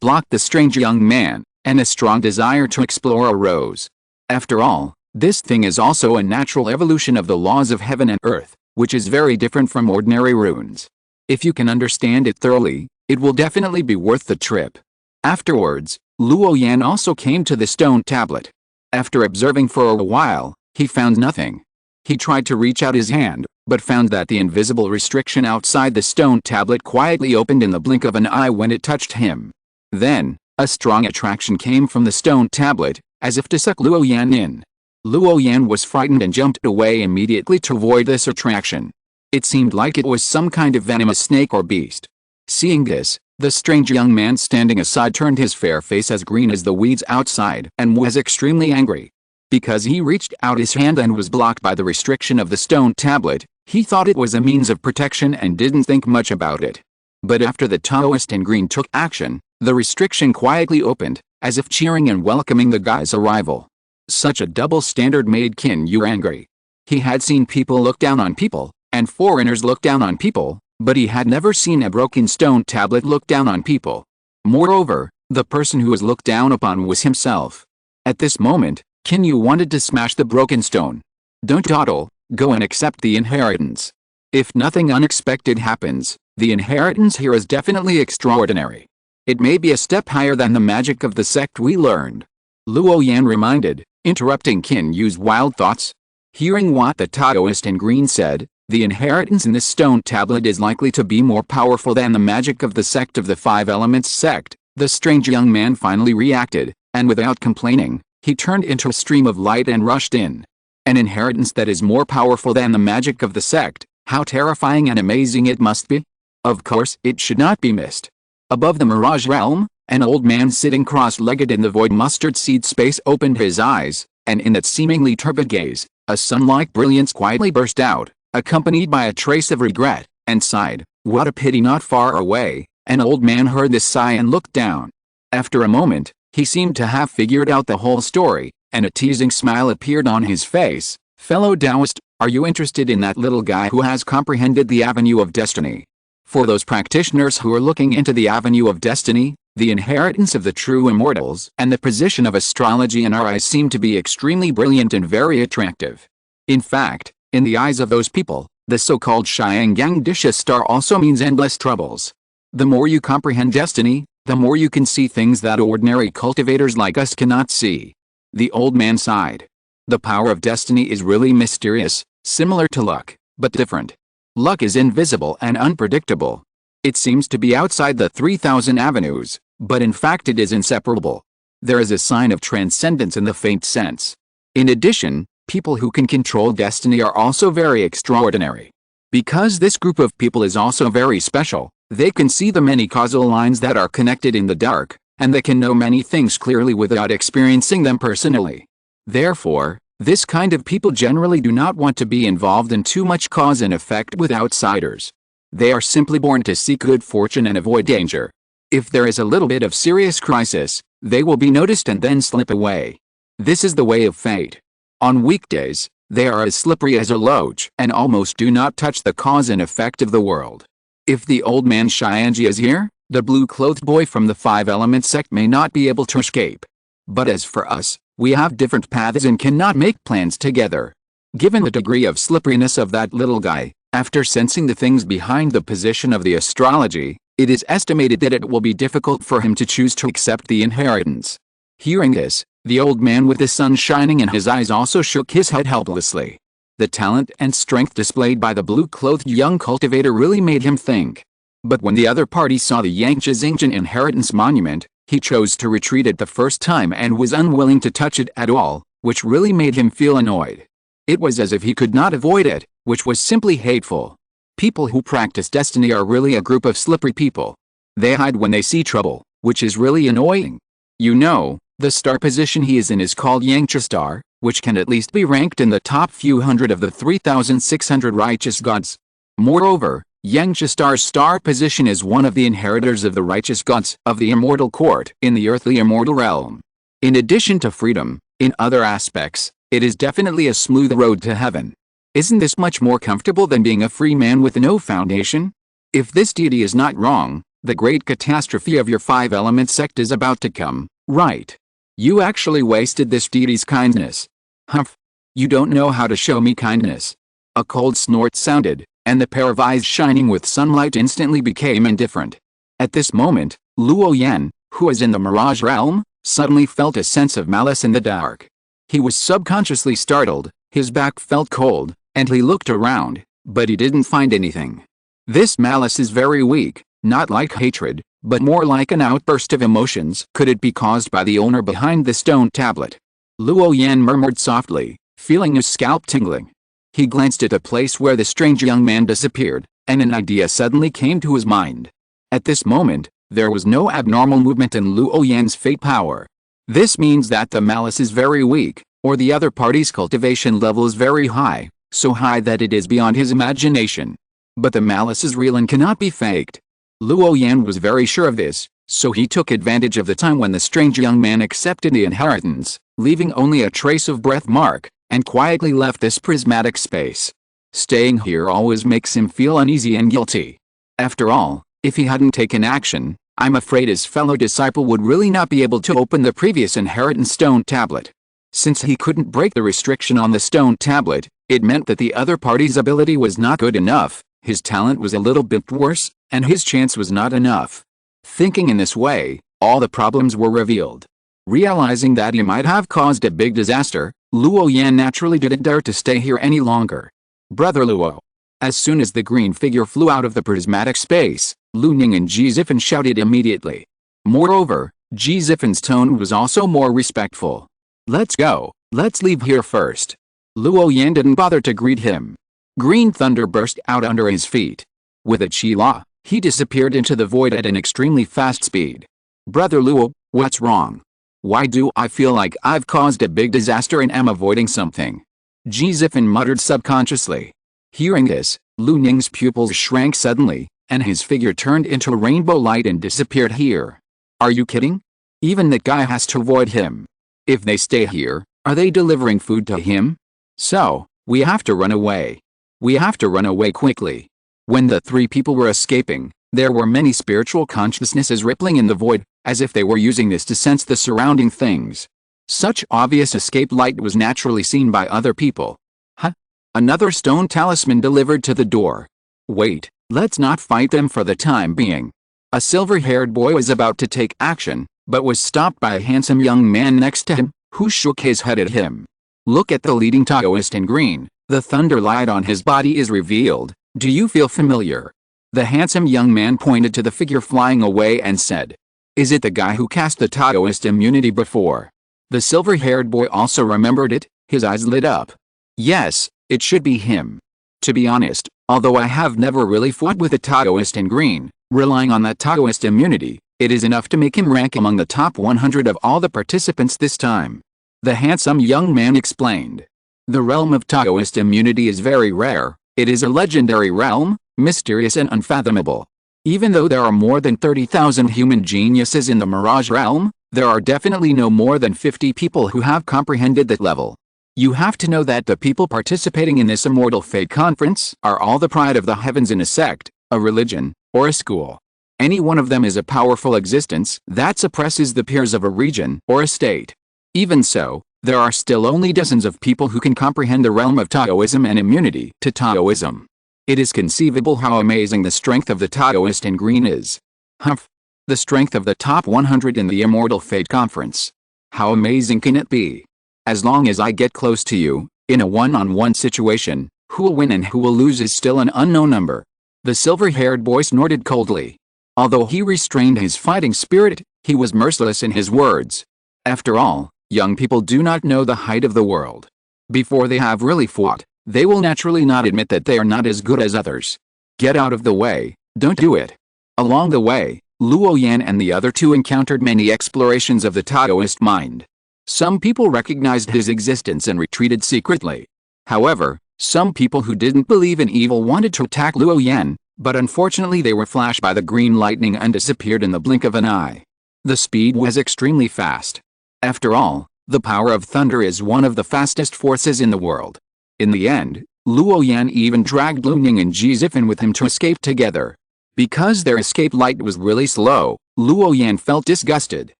A: blocked the strange young man, and a strong desire to explore arose. After all, this thing is also a natural evolution of the laws of heaven and earth, which is very different from ordinary runes. If you can understand it thoroughly, it will definitely be worth the trip. Afterwards, Luo Yan also came to the stone tablet. After observing for a while, he found nothing. He tried to reach out his hand, but found that the invisible restriction outside the stone tablet quietly opened in the blink of an eye when it touched him. Then, a strong attraction came from the stone tablet, as if to suck Luo Yan in. Luo Yan was frightened and jumped away immediately to avoid this attraction. It seemed like it was some kind of venomous snake or beast. Seeing this, the strange young man standing aside turned his fair face as green as the weeds outside and was extremely angry. Because he reached out his hand and was blocked by the restriction of the stone tablet, he thought it was a means of protection and didn't think much about it. But after the Taoist in green took action, the restriction quietly opened, as if cheering and welcoming the guy's arrival. Such a double standard made Qin Yu angry. He had seen people look down on people, and foreigners look down on people, but he had never seen a broken stone tablet look down on people. Moreover, the person who was looked down upon was himself. At this moment, Qin Yu wanted to smash the broken stone. Don't dawdle, go and accept the inheritance. If nothing unexpected happens, the inheritance here is definitely extraordinary. It may be a step higher than the magic of the sect we learned. Luo Yan reminded, interrupting Qin Yu's wild thoughts. Hearing what the Taoist in green said, the inheritance in this stone tablet is likely to be more powerful than the magic of the sect of the Five Elements sect. The strange young man finally reacted, and without complaining, he turned into a stream of light and rushed in. An inheritance that is more powerful than the magic of the sect, how terrifying and amazing it must be. Of course, it should not be missed. Above the Mirage Realm, an old man sitting cross-legged in the void mustard seed space opened his eyes, and in that seemingly turbid gaze, a sun-like brilliance quietly burst out, accompanied by a trace of regret, and sighed. What a pity. Not far away, an old man heard this sigh and looked down. After a moment, he seemed to have figured out the whole story, and a teasing smile appeared on his face. Fellow Taoist, are you interested in that little guy who has comprehended the avenue of destiny? For those practitioners who are looking into the avenue of destiny, the inheritance of the true immortals and the position of astrology in our eyes seem to be extremely brilliant and very attractive. In fact, in the eyes of those people, the so-called Xiangyang Disha star also means endless troubles. The more you comprehend destiny, the more you can see things that ordinary cultivators like us cannot see. The old man sighed. The power of destiny is really mysterious, similar to luck, but different. Luck is invisible and unpredictable. It seems to be outside the 3,000 avenues, but in fact it is inseparable. There is a sign of transcendence in the faint sense. In addition, people who can control destiny are also very extraordinary. Because this group of people is also very special, they can see the many causal lines that are connected in the dark, and they can know many things clearly without experiencing them personally. Therefore, this kind of people generally do not want to be involved in too much cause and effect with outsiders. They are simply born to seek good fortune and avoid danger. If there is a little bit of serious crisis, they will be noticed and then slip away. This is the way of fate. On weekdays, they are as slippery as a loach and almost do not touch the cause and effect of the world. If the old man Xianji is here, the blue-clothed boy from the Five Elements sect may not be able to escape. But as for us, We have different paths and cannot make plans together. Given the degree of slipperiness of that little guy, after sensing the things behind the position of the astrology, it is estimated that it will be difficult for him to choose to accept the inheritance. Hearing this, the old man with the sun shining in his eyes also shook his head helplessly. The talent and strength displayed by the blue-clothed young cultivator really made him think. But when the other party saw the Yangtze's ancient inheritance monument, he chose to retreat at the first time and was unwilling to touch it at all, which really made him feel annoyed. It was as if he could not avoid it, which was simply hateful. People who practice destiny are really a group of slippery people. They hide when they see trouble, which is really annoying. You know, the star position he is in is called Yangtze star, which can at least be ranked in the top few hundred of the 3,600 righteous gods. Moreover, Yangtze star's star position is one of the inheritors of the righteous gods of the immortal court in the earthly immortal realm. In addition to freedom, in other aspects, it is definitely a smooth road to heaven. Isn't this much more comfortable than being a free man with no foundation? If this deity is not wrong, the great catastrophe of your 5 elements sect is about to come, right? You actually wasted this deity's kindness. Humph. You don't know how to show me kindness. A cold snort sounded, and the pair of eyes shining with sunlight instantly became indifferent. At this moment, Luo Yan, who is in the mirage realm, suddenly felt a sense of malice in the dark. He was subconsciously startled, his back felt cold, and he looked around, but he didn't find anything. This malice is very weak, not like hatred, but more like an outburst of emotions. Could it be caused by the owner behind the stone tablet? Luo Yan murmured softly, feeling his scalp tingling. He glanced at a place where the strange young man disappeared, and an idea suddenly came to his mind. At this moment, there was no abnormal movement in Luo Yan's fate power. This means that the malice is very weak, or the other party's cultivation level is very high, so high that it is beyond his imagination. But the malice is real and cannot be faked. Luo Yan was very sure of this, so he took advantage of the time when the strange young man accepted the inheritance, leaving only a trace of breath mark, and quietly left this prismatic space. Staying here always makes him feel uneasy and guilty. After all, if he hadn't taken action, I'm afraid his fellow disciple would really not be able to open the previous inheritance stone tablet. Since he couldn't break the restriction on the stone tablet, it meant that the other party's ability was not good enough, his talent was a little bit worse, and his chance was not enough. Thinking in this way, all the problems were revealed. Realizing that he might have caused a big disaster, Luo Yan naturally didn't dare to stay here any longer. Brother Luo. As soon as the green figure flew out of the prismatic space, Lu Ning and Ji Zifan shouted immediately. Moreover, Ji Zifan's tone was also more respectful. Let's go, let's leave here first. Luo Yan didn't bother to greet him. Green thunder burst out under his feet. With a chi-la, he disappeared into the void at an extremely fast speed. Brother Luo, what's wrong? Why do I feel like I've caused a big disaster and am avoiding something? Ji Zifan muttered subconsciously. Hearing this, Lu Ning's pupils shrank suddenly, and his figure turned into rainbow light and disappeared here. Are you kidding? Even that guy has to avoid him. If they stay here, are they delivering food to him? So, we have to run away. We have to run away quickly. When the 3 people were escaping, there were many spiritual consciousnesses rippling in the void, as if they were using this to sense the surrounding things. Such obvious escape light was naturally seen by other people. Huh? Another stone talisman delivered to the door. Wait, let's not fight them for the time being. A silver-haired boy was about to take action, but was stopped by a handsome young man next to him, who shook his head at him. Look at the leading Taoist in green, the thunder light on his body is revealed. Do you feel familiar? The handsome young man pointed to the figure flying away and said. Is it the guy who cast the Taoist immunity before? The silver-haired boy also remembered it, his eyes lit up. Yes, it should be him. To be honest, although I have never really fought with a Taoist in green, relying on that Taoist immunity, it is enough to make him rank among the top 100 of all the participants this time. The handsome young man explained. The realm of Taoist immunity is very rare, it is a legendary realm, mysterious and unfathomable. Even though there are more than 30,000 human geniuses in the Mirage realm, there are definitely no more than 50 people who have comprehended that level. You have to know that the people participating in this Immortal Fate Conference are all the pride of the heavens in a sect, a religion, or a school. Any one of them is a powerful existence that suppresses the peers of a region or a state. Even so, There are still only dozens of people who can comprehend the realm of Taoism and immunity to Taoism. It is conceivable how amazing the strength of the Taoist in green is. Humph. The strength of the top 100 in the Immortal Fate Conference. How amazing can it be? As long as I get close to you, in a one-on-one situation, who will win and who will lose is still an unknown number. The silver-haired boy snorted coldly. Although he restrained his fighting spirit, he was merciless in his words. After all, young people do not know the height of the world. Before they have really fought, they will naturally not admit that they are not as good as others. Get out of the way, don't do it. Along the way, Luo Yan and the other two encountered many explorations of the Taoist mind. Some people recognized his existence and retreated secretly. However, some people who didn't believe in evil wanted to attack Luo Yan, but unfortunately they were flashed by the green lightning and disappeared in the blink of an eye. The speed was extremely fast. After all, the power of thunder is one of the fastest forces in the world. In the end, Luo Yan even dragged Luo Yan and Ji Zifan with him to escape together. Because their escape light was really slow, Luo Yan felt disgusted.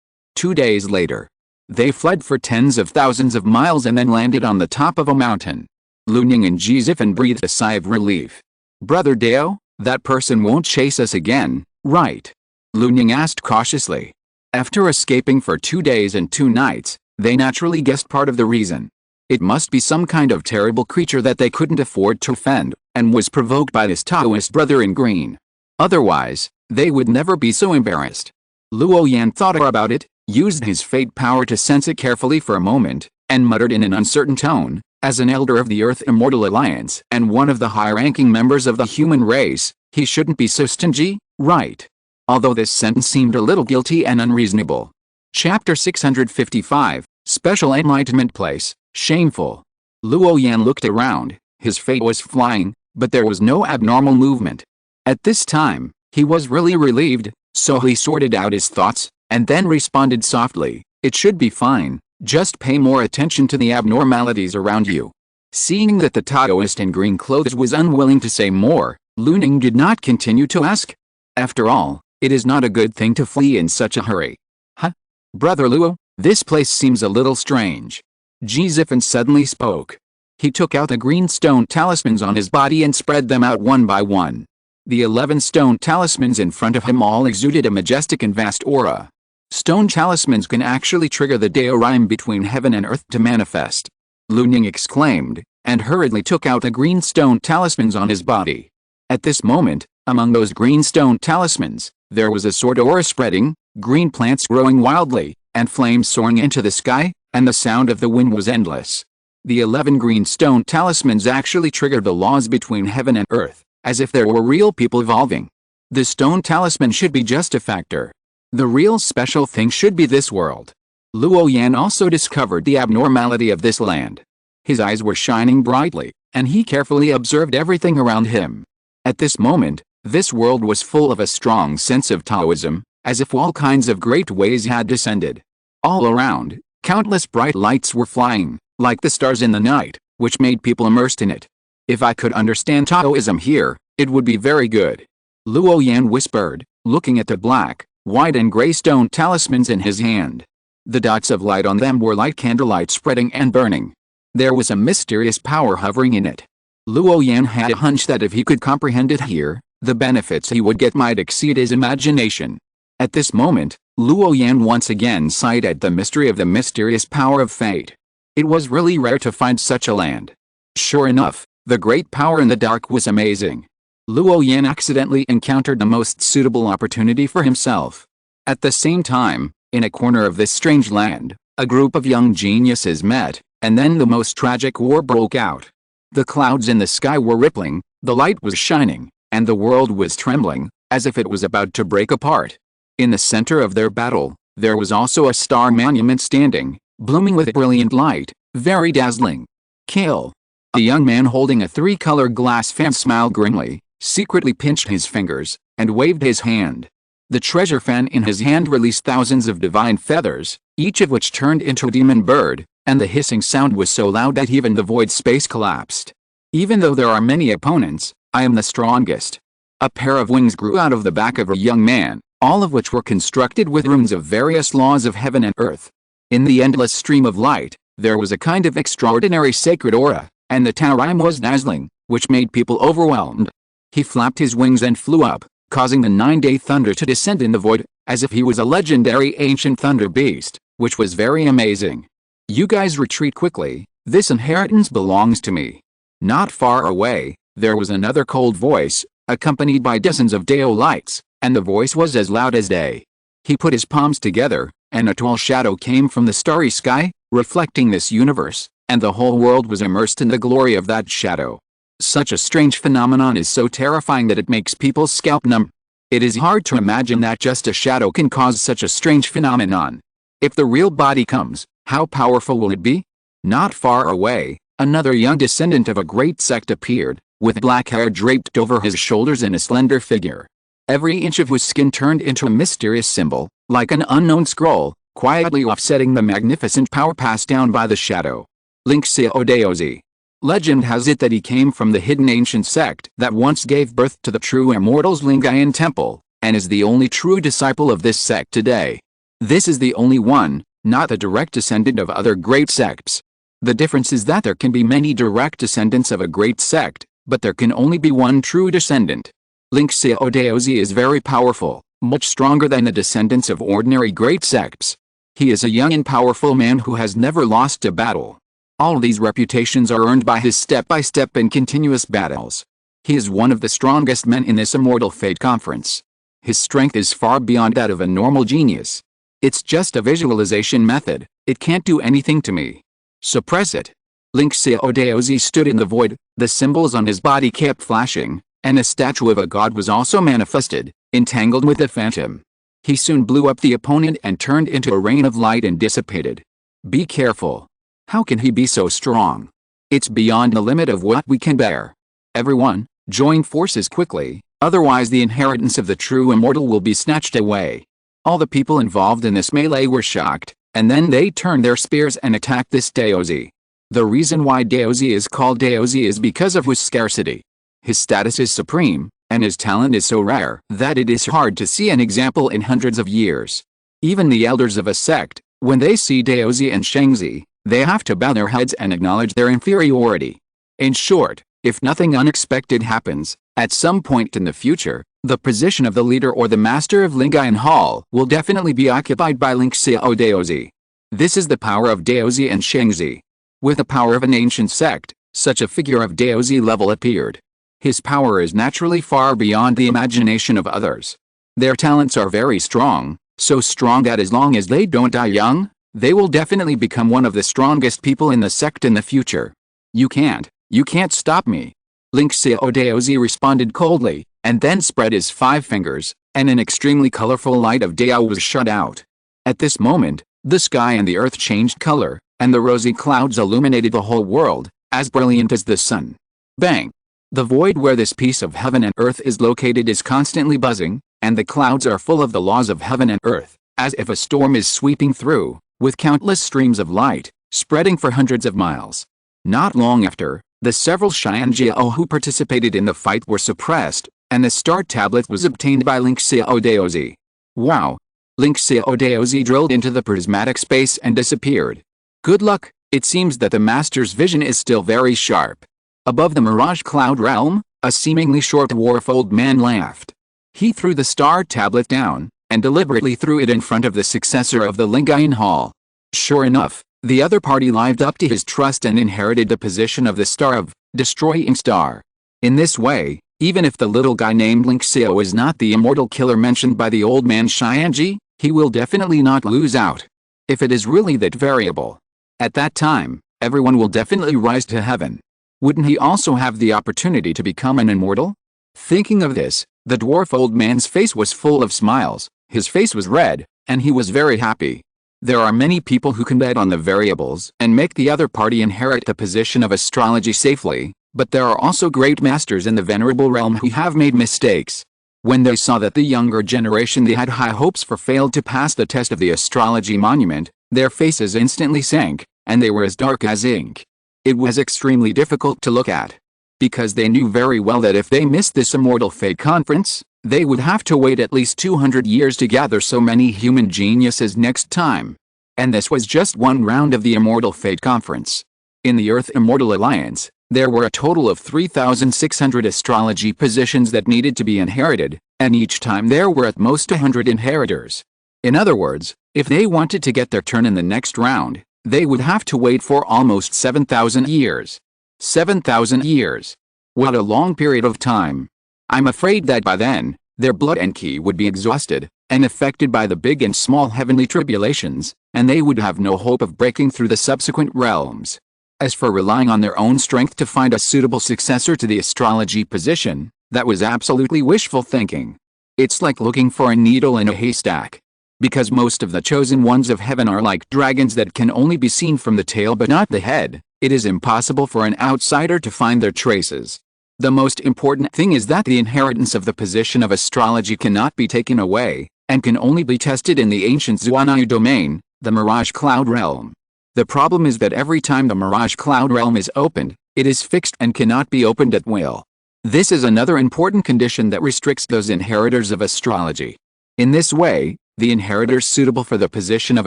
A: 2 days later, they fled for tens of thousands of miles and then landed on the top of a mountain. Luo Yan and Ji Zifan breathed a sigh of relief. Brother Dao, that person won't chase us again, right? Luo Yan asked cautiously. After escaping for 2 days and 2 nights, they naturally guessed part of the reason. It must be some kind of terrible creature that they couldn't afford to offend, and was provoked by this Taoist brother in green. Otherwise, they would never be so embarrassed. Luo Yan thought about it, used his fate power to sense it carefully for a moment, and muttered in an uncertain tone, as an elder of the Earth Immortal Alliance and one of the high-ranking members of the human race, he shouldn't be so stingy, right? Although this sentence seemed a little guilty and unreasonable. Chapter 655, Special Enlightenment Place, Shameful. Luo Yan looked around, his fate was flying, but there was no abnormal movement. At this time, he was really relieved, so he sorted out his thoughts, and then responded softly, it should be fine, just pay more attention to the abnormalities around you. Seeing that the Taoist in green clothes was unwilling to say more, Luo Yan did not continue to ask. After all, it is not a good thing to flee in such a hurry. Huh? Brother Luo, this place seems a little strange. Ji Zifan suddenly spoke. He took out the green stone talismans on his body and spread them out one by one. The 11 stone talismans in front of him all exuded a majestic and vast aura. Stone talismans can actually trigger the Dao rhyme between heaven and earth to manifest. Luo Yan exclaimed, and hurriedly took out the green stone talismans on his body. At this moment, among those green stone talismans, there was a sword aura spreading, green plants growing wildly, and flames soaring into the sky, and the sound of the wind was endless. The 11 green stone talismans actually triggered the laws between heaven and earth, as if there were real people evolving. The stone talisman should be just a factor. The real special thing should be this world. Luo Yan also discovered the abnormality of this land. His eyes were shining brightly, and he carefully observed everything around him. At this moment, this world was full of a strong sense of Taoism, as if all kinds of great ways had descended. All around, countless bright lights were flying, like the stars in the night, which made people immersed in it. If I could understand Taoism here, it would be very good. Luo Yan whispered, looking at the black, white and gray stone talismans in his hand. The dots of light on them were like candlelight spreading and burning. There was a mysterious power hovering in it. Luo Yan had a hunch that if he could comprehend it here, the benefits he would get might exceed his imagination. At this moment, Luo Yan once again sighed at the mystery of the mysterious power of fate. It was really rare to find such a land. Sure enough, the great power in the dark was amazing. Luo Yan accidentally encountered the most suitable opportunity for himself. At the same time, in a corner of this strange land, a group of young geniuses met, and then the most tragic war broke out. The clouds in the sky were rippling, the light was shining, and the world was trembling, as if it was about to break apart. In the center of their battle, there was also a star monument standing, blooming with brilliant light, very dazzling. Kill! A young man holding a 3-color glass fan smiled grimly, secretly pinched his fingers, and waved his hand. The treasure fan in his hand released thousands of divine feathers, each of which turned into a demon bird, and the hissing sound was so loud that even the void space collapsed. Even though there are many opponents, I am the strongest. A pair of wings grew out of the back of a young man, all of which were constructed with runes of various laws of heaven and earth. In the endless stream of light, There was a kind of extraordinary sacred aura, and the time was dazzling, which made people overwhelmed. He flapped his wings and flew up, causing the 9-day thunder to descend in the void, as if he was a legendary ancient thunder beast, which was very amazing. You guys retreat quickly, this inheritance belongs to me. Not far away, there was another cold voice, accompanied by dozens of Dao lights, and the voice was as loud as day. He put his palms together, and a tall shadow came from the starry sky, reflecting this universe, and the whole world was immersed in the glory of that shadow. Such a strange phenomenon is so terrifying that it makes people's scalp numb. It is hard to imagine that just a shadow can cause such a strange phenomenon. If the real body comes, how powerful will it be? Not far away, another young descendant of a great sect appeared, with black hair draped over his shoulders and a slender figure. Every inch of his skin turned into a mysterious symbol, like an unknown scroll, quietly offsetting the magnificent power passed down by the shadow. Link Xiaodaozi. Legend has it that he came from the hidden ancient sect that once gave birth to the true immortals Lingayan Temple, and is the only true disciple of this sect today. This is the only one, not the direct descendant of other great sects. The difference is that there can be many direct descendants of a great sect, but there can only be one true descendant. Link Xiaodaozi is very powerful, much stronger than the descendants of ordinary great sects. He is a young and powerful man who has never lost a battle. All these reputations are earned by his step-by-step and continuous battles. He is one of the strongest men in this Immortal Fate Conference. His strength is far beyond that of a normal genius. It's just a visualization method, it can't do anything to me. Suppress it. Link Xiaodaozi stood in the void, the symbols on his body kept flashing, and a statue of a god was also manifested, entangled with the phantom. He soon blew up the opponent and turned into a rain of light and dissipated. Be careful. How can he be so strong? It's beyond the limit of what we can bear. Everyone, join forces quickly, otherwise the inheritance of the true immortal will be snatched away. All the people involved in this melee were shocked, and then they turned their spears and attacked this Daozi. The reason why Daozi is called Daozi is because of his scarcity. His status is supreme, and his talent is so rare that it is hard to see an example in hundreds of years. Even the elders of a sect, when they see Daozi and Shengzi, they have to bow their heads and acknowledge their inferiority. In short, if nothing unexpected happens, at some point in the future, the position of the leader or the master of Lingayan Hall will definitely be occupied by Link Xiaodaozi. This is the power of Daozi and Shengzi. With the power of an ancient sect, such a figure of Daozi level appeared. His power is naturally far beyond the imagination of others. Their talents are very strong, so strong that as long as they don't die young, they will definitely become one of the strongest people in the sect in the future. You can't stop me. Link Xiaodaozi responded coldly, and then spread his 5 fingers, and an extremely colorful light of Dao was shot out. At this moment, the sky and the earth changed color, and the rosy clouds illuminated the whole world, as brilliant as the sun. Bang! The void where this piece of heaven and earth is located is constantly buzzing, and the clouds are full of the laws of heaven and earth, as if a storm is sweeping through, with countless streams of light, spreading for hundreds of miles. Not long after, the several Xianjiao who participated in the fight were suppressed, and the star tablet was obtained by Link Xiaodaozi. Wow! Link Xiaodaozi drilled into the prismatic space and disappeared. Good luck, it seems that the master's vision is still very sharp. Above the mirage cloud realm, a seemingly short dwarf old man laughed. He threw the star tablet down, and deliberately threw it in front of the successor of the Lingayan Hall. Sure enough, the other party lived up to his trust and inherited the position of the star of destroying star. In this way, even if the little guy named Link Xiao is not the immortal killer mentioned by the old man Xianji, he will definitely not lose out. If it is really that variable. At that time, everyone will definitely rise to heaven. Wouldn't he also have the opportunity to become an immortal? Thinking of this, the dwarf old man's face was full of smiles, his face was red, and he was very happy. There are many people who can bet on the variables and make the other party inherit the position of astrology safely, but there are also great masters in the venerable realm who have made mistakes. When they saw that the younger generation they had high hopes for failed to pass the test of the astrology monument, their faces instantly sank, and they were as dark as ink. It was extremely difficult to look at. Because they knew very well that if they missed this Immortal Fate Conference, they would have to wait at least 200 years to gather so many human geniuses next time. And this was just one round of the Immortal Fate Conference. In the Earth Immortal Alliance, there were a total of 3,600 astrology positions that needed to be inherited, and each time there were at most 100 inheritors. In other words, if they wanted to get their turn in the next round, they would have to wait for almost 7,000 years. 7,000 years. What a long period of time. I'm afraid that by then, their blood and ki would be exhausted, and affected by the big and small heavenly tribulations, and they would have no hope of breaking through the subsequent realms. As for relying on their own strength to find a suitable successor to the astrology position, that was absolutely wishful thinking. It's like looking for a needle in a haystack. Because most of the chosen ones of heaven are like dragons that can only be seen from the tail but not the head, it is impossible for an outsider to find their traces. The most important thing is that the inheritance of the position of astrology cannot be taken away, and can only be tested in the ancient Xuanyu domain, the Mirage Cloud Realm. The problem is that every time the Mirage Cloud Realm is opened, it is fixed and cannot be opened at will. This is another important condition that restricts those inheritors of astrology. In this way, the inheritors suitable for the position of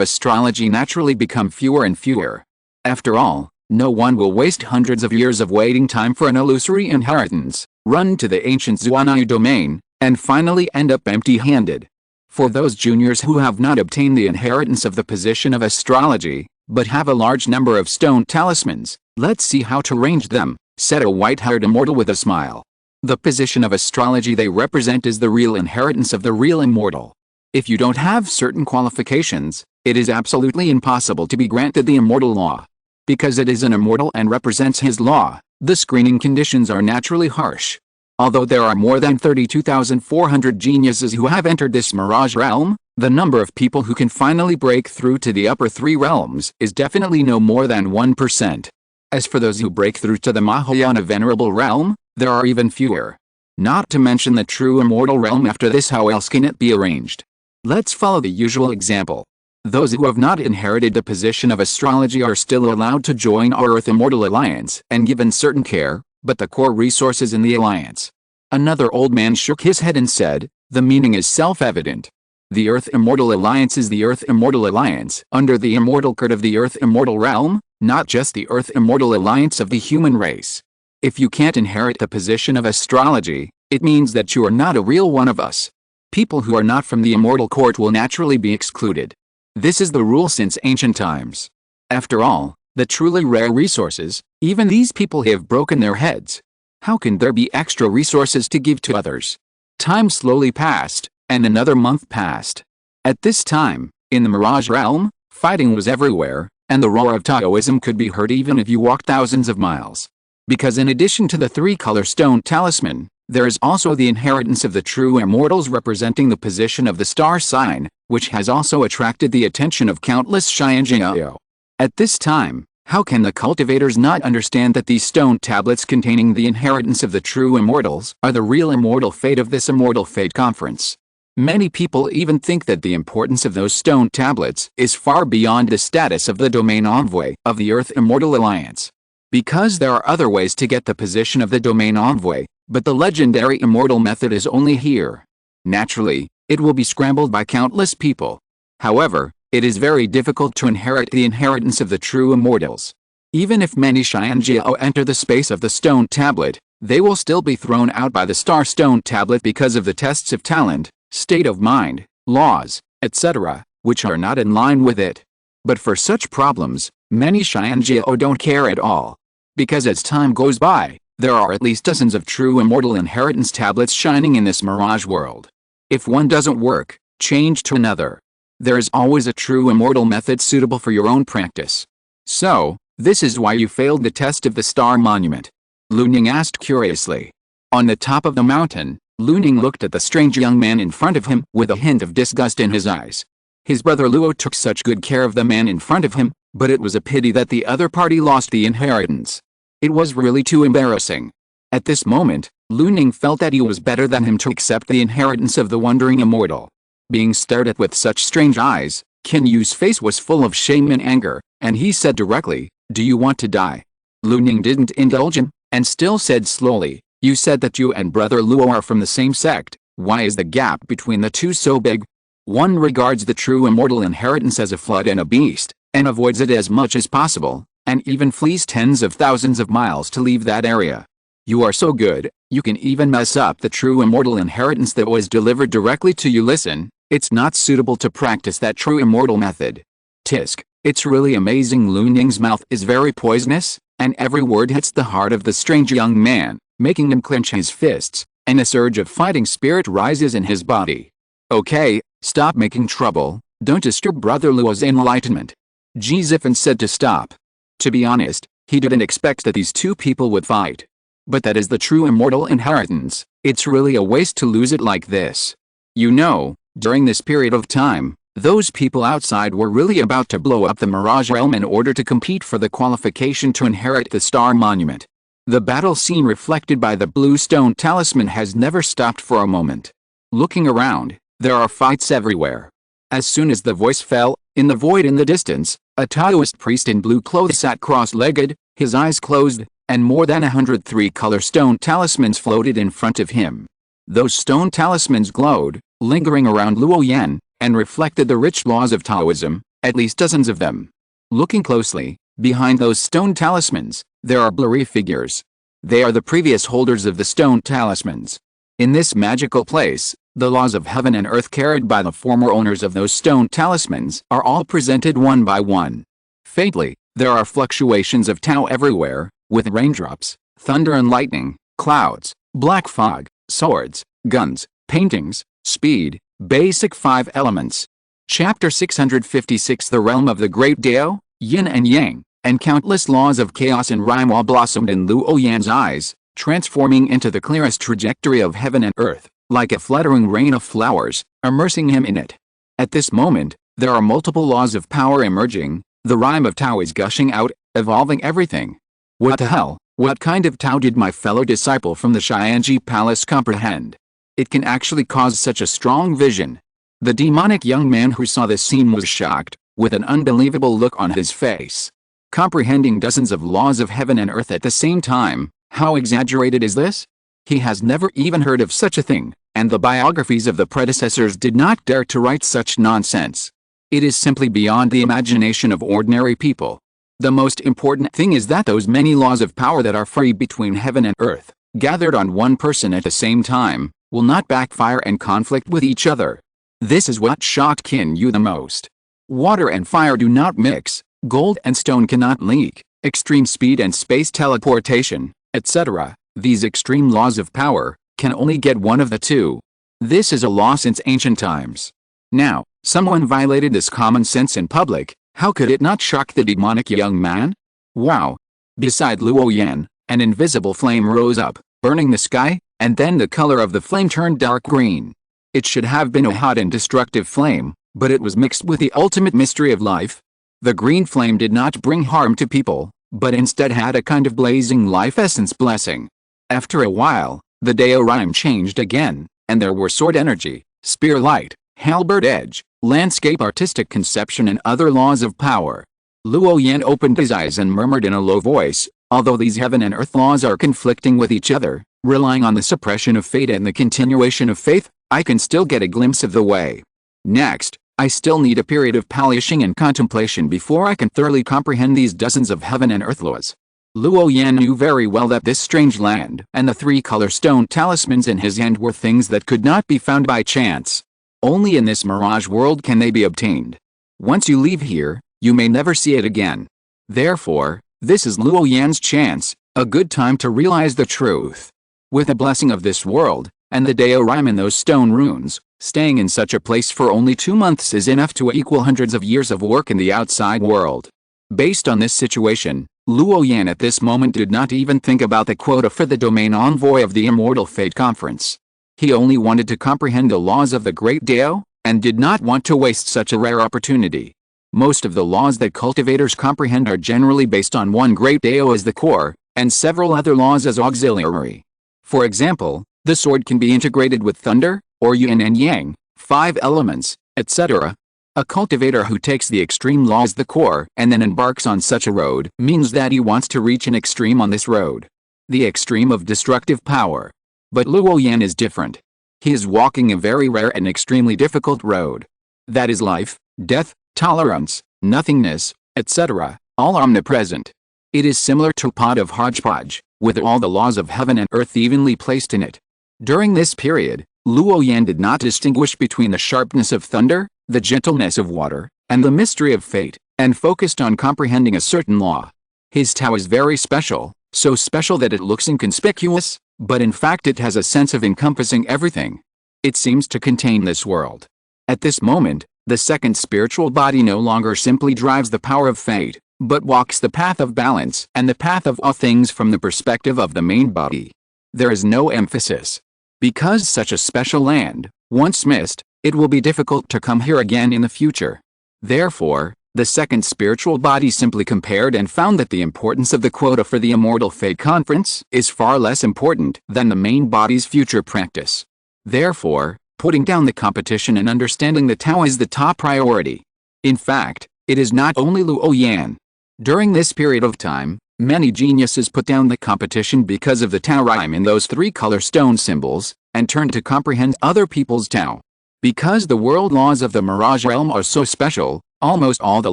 A: astrology naturally become fewer and fewer. After all, no one will waste hundreds of years of waiting time for an illusory inheritance, run to the ancient Xuanyu domain, and finally end up empty-handed. For those juniors who have not obtained the inheritance of the position of astrology, but have a large number of stone talismans, let's see how to arrange them, said a white-haired immortal with a smile. The position of astrology they represent is the real inheritance of the real immortal. If you don't have certain qualifications, it is absolutely impossible to be granted the immortal law. Because it is an immortal and represents his law, the screening conditions are naturally harsh. Although there are more than 32,400 geniuses who have entered this Mirage realm, the number of people who can finally break through to the upper three realms is definitely no more than 1%. As for those who break through to the Mahayana Venerable Realm, there are even fewer. Not to mention the true immortal realm after this, how else can it be arranged? Let's follow the usual example. Those who have not inherited the position of astrology are still allowed to join our Earth Immortal Alliance and given certain care, but the core resources in the alliance. Another old man shook his head and said, the meaning is self-evident. The Earth Immortal Alliance is the Earth Immortal Alliance under the immortal code of the Earth Immortal Realm, not just the Earth Immortal Alliance of the human race. If you can't inherit the position of astrology, it means that you are not a real one of us. People who are not from the immortal court will naturally be excluded. This is the rule since ancient times. After all, the truly rare resources, even these people have broken their heads. How can there be extra resources to give to others? Time slowly passed, and another month passed. At this time, in the Mirage Realm, fighting was everywhere, and the roar of Taoism could be heard even if you walked thousands of miles. Because in addition to the three-color stone talisman, there is also the inheritance of the true immortals representing the position of the star sign, which has also attracted the attention of countless Xianjiao. At this time, how can the cultivators not understand that these stone tablets containing the inheritance of the true immortals are the real immortal fate of this Immortal Fate Conference? Many people even think that the importance of those stone tablets is far beyond the status of the domain envoy of the Earth Immortal Alliance. Because there are other ways to get the position of the domain envoy, but the legendary immortal method is only here. Naturally, it will be scrambled by countless people. However, it is very difficult to inherit the inheritance of the true immortals. Even if many Xianjiao enter the space of the stone tablet, they will still be thrown out by the star stone tablet because of the tests of talent, state of mind, laws, etc., which are not in line with it. But for such problems, many Xianjiao don't care at all. Because as time goes by, there are at least dozens of true immortal inheritance tablets shining in this mirage world. If one doesn't work, change to another. There is always a true immortal method suitable for your own practice. So, this is why you failed the test of the star monument? Luning asked curiously. On the top of the mountain, Luning looked at the strange young man in front of him with a hint of disgust in his eyes. His brother Luo took such good care of the man in front of him, but it was a pity that the other party lost the inheritance. It was really too embarrassing. At this moment, Luning felt that he was better than him to accept the inheritance of the wandering immortal. Being stared at with such strange eyes, Qin Yu's face was full of shame and anger, and he said directly, "Do you want to die?" Luning didn't indulge him, and still said slowly, "You said that you and brother Luo are from the same sect. Why is the gap between the two so big?" One regards the true immortal inheritance as a flood and a beast, and avoids it as much as possible, and even flees tens of thousands of miles to leave that area. You are so good, you can even mess up the true immortal inheritance that was delivered directly to you. Listen, it's not suitable to practice that true immortal method. Tisk, it's really amazing. Luo Yan's mouth is very poisonous, and every word hits the heart of the strange young man, making him clench his fists, and a surge of fighting spirit rises in his body. Okay, stop making trouble, don't disturb Brother Luo's enlightenment. Ji Zifan said to stop. To be honest, he didn't expect that these two people would fight. But that is the true immortal inheritance, it's really a waste to lose it like this. You know, during this period of time, those people outside were really about to blow up the Mirage Realm in order to compete for the qualification to inherit the Star Monument. The battle scene reflected by the blue stone talisman has never stopped for a moment. Looking around, there are fights everywhere. As soon as the voice fell, in the void in the distance, a Taoist priest in blue clothes sat cross-legged, his eyes closed, and more than 103 color stone talismans floated in front of him. Those stone talismans glowed, lingering around Luo Yan, and reflected the rich laws of Taoism, at least dozens of them. Looking closely, behind those stone talismans, there are blurry figures. They are the previous holders of the stone talismans. In this magical place, the laws of heaven and earth carried by the former owners of those stone talismans are all presented one by one. Faintly, there are fluctuations of Tao everywhere, with raindrops, thunder and lightning, clouds, black fog, swords, guns, paintings, speed, basic 5 elements. Chapter 656. The realm of the great Dao, Yin and Yang, and countless laws of chaos and rhyme all blossomed in Luo Yan's eyes, transforming into the clearest trajectory of heaven and earth, like a fluttering rain of flowers, immersing him in it. At this moment, there are multiple laws of power emerging, the rhyme of Tao is gushing out, evolving everything. What the hell, what kind of Tao did my fellow disciple from the Xianji Palace comprehend? It can actually cause such a strong vision. The demonic young man who saw this scene was shocked, with an unbelievable look on his face. Comprehending dozens of laws of heaven and earth at the same time, how exaggerated is this? He has never even heard of such a thing, and the biographies of the predecessors did not dare to write such nonsense. It is simply beyond the imagination of ordinary people. The most important thing is that those many laws of power that are free between heaven and earth, gathered on one person at the same time, will not backfire and conflict with each other. This is what shocked Qin Yu the most. Water and fire do not mix, gold and stone cannot leak, extreme speed and space teleportation, etc. These extreme laws of power can only get one of the two. This is a law since ancient times. Now, someone violated this common sense in public. How could it not shock the demonic young man? Wow! Beside Luo Yan, an invisible flame rose up, burning the sky, and then the color of the flame turned dark green. It should have been a hot and destructive flame, but it was mixed with the ultimate mystery of life. The green flame did not bring harm to people, but instead had a kind of blazing life essence blessing. After a while, the Dao rhyme changed again, and there were sword energy, spear light, halberd edge, landscape artistic conception and other laws of power. Luo Yan opened his eyes and murmured in a low voice, although these heaven and earth laws are conflicting with each other, relying on the suppression of fate and the continuation of faith, I can still get a glimpse of the way. Next, I still need a period of polishing and contemplation before I can thoroughly comprehend these dozens of heaven and earth laws. Luo Yan knew very well that this strange land and the 3-color stone talismans in his hand were things that could not be found by chance. Only in this mirage world can they be obtained. Once you leave here, you may never see it again. Therefore, this is Luo Yan's chance, a good time to realize the truth. With the blessing of this world, and the Dao rhyme in those stone runes, staying in such a place for only 2 months is enough to equal hundreds of years of work in the outside world. Based on this situation, Luo Yan at this moment did not even think about the quota for the domain envoy of the Immortal Fate Conference. He only wanted to comprehend the laws of the Great Dao, and did not want to waste such a rare opportunity. Most of the laws that cultivators comprehend are generally based on one Great Dao as the core, and several other laws as auxiliary. For example, the sword can be integrated with thunder, or yin and yang, 5 elements, etc. A cultivator who takes the extreme law as the core and then embarks on such a road means that he wants to reach an extreme on this road. The extreme of destructive power. But Luo Yan is different. He is walking a very rare and extremely difficult road. That is life, death, tolerance, nothingness, etc., all omnipresent. It is similar to a pot of hodgepodge, with all the laws of heaven and earth evenly placed in it. During this period, Luo Yan did not distinguish between the sharpness of thunder, the gentleness of water, and the mystery of fate, and focused on comprehending a certain law. His Tao is very special, so special that it looks inconspicuous, but in fact it has a sense of encompassing everything. It seems to contain this world. At this moment, the second spiritual body no longer simply drives the power of fate, but walks the path of balance and the path of all things from the perspective of the main body. There is no emphasis. Because such a special land, once missed, it will be difficult to come here again in the future. Therefore, the second spiritual body simply compared and found that the importance of the quota for the Immortal Fate Conference is far less important than the main body's future practice. Therefore, putting down the competition and understanding the Tao is the top priority. In fact, it is not only Luo Yan. During this period of time, many geniuses put down the competition because of the Tao rhyme in those three color stone symbols, and turned to comprehend other people's Tao. Because the world laws of the Mirage realm are so special, almost all the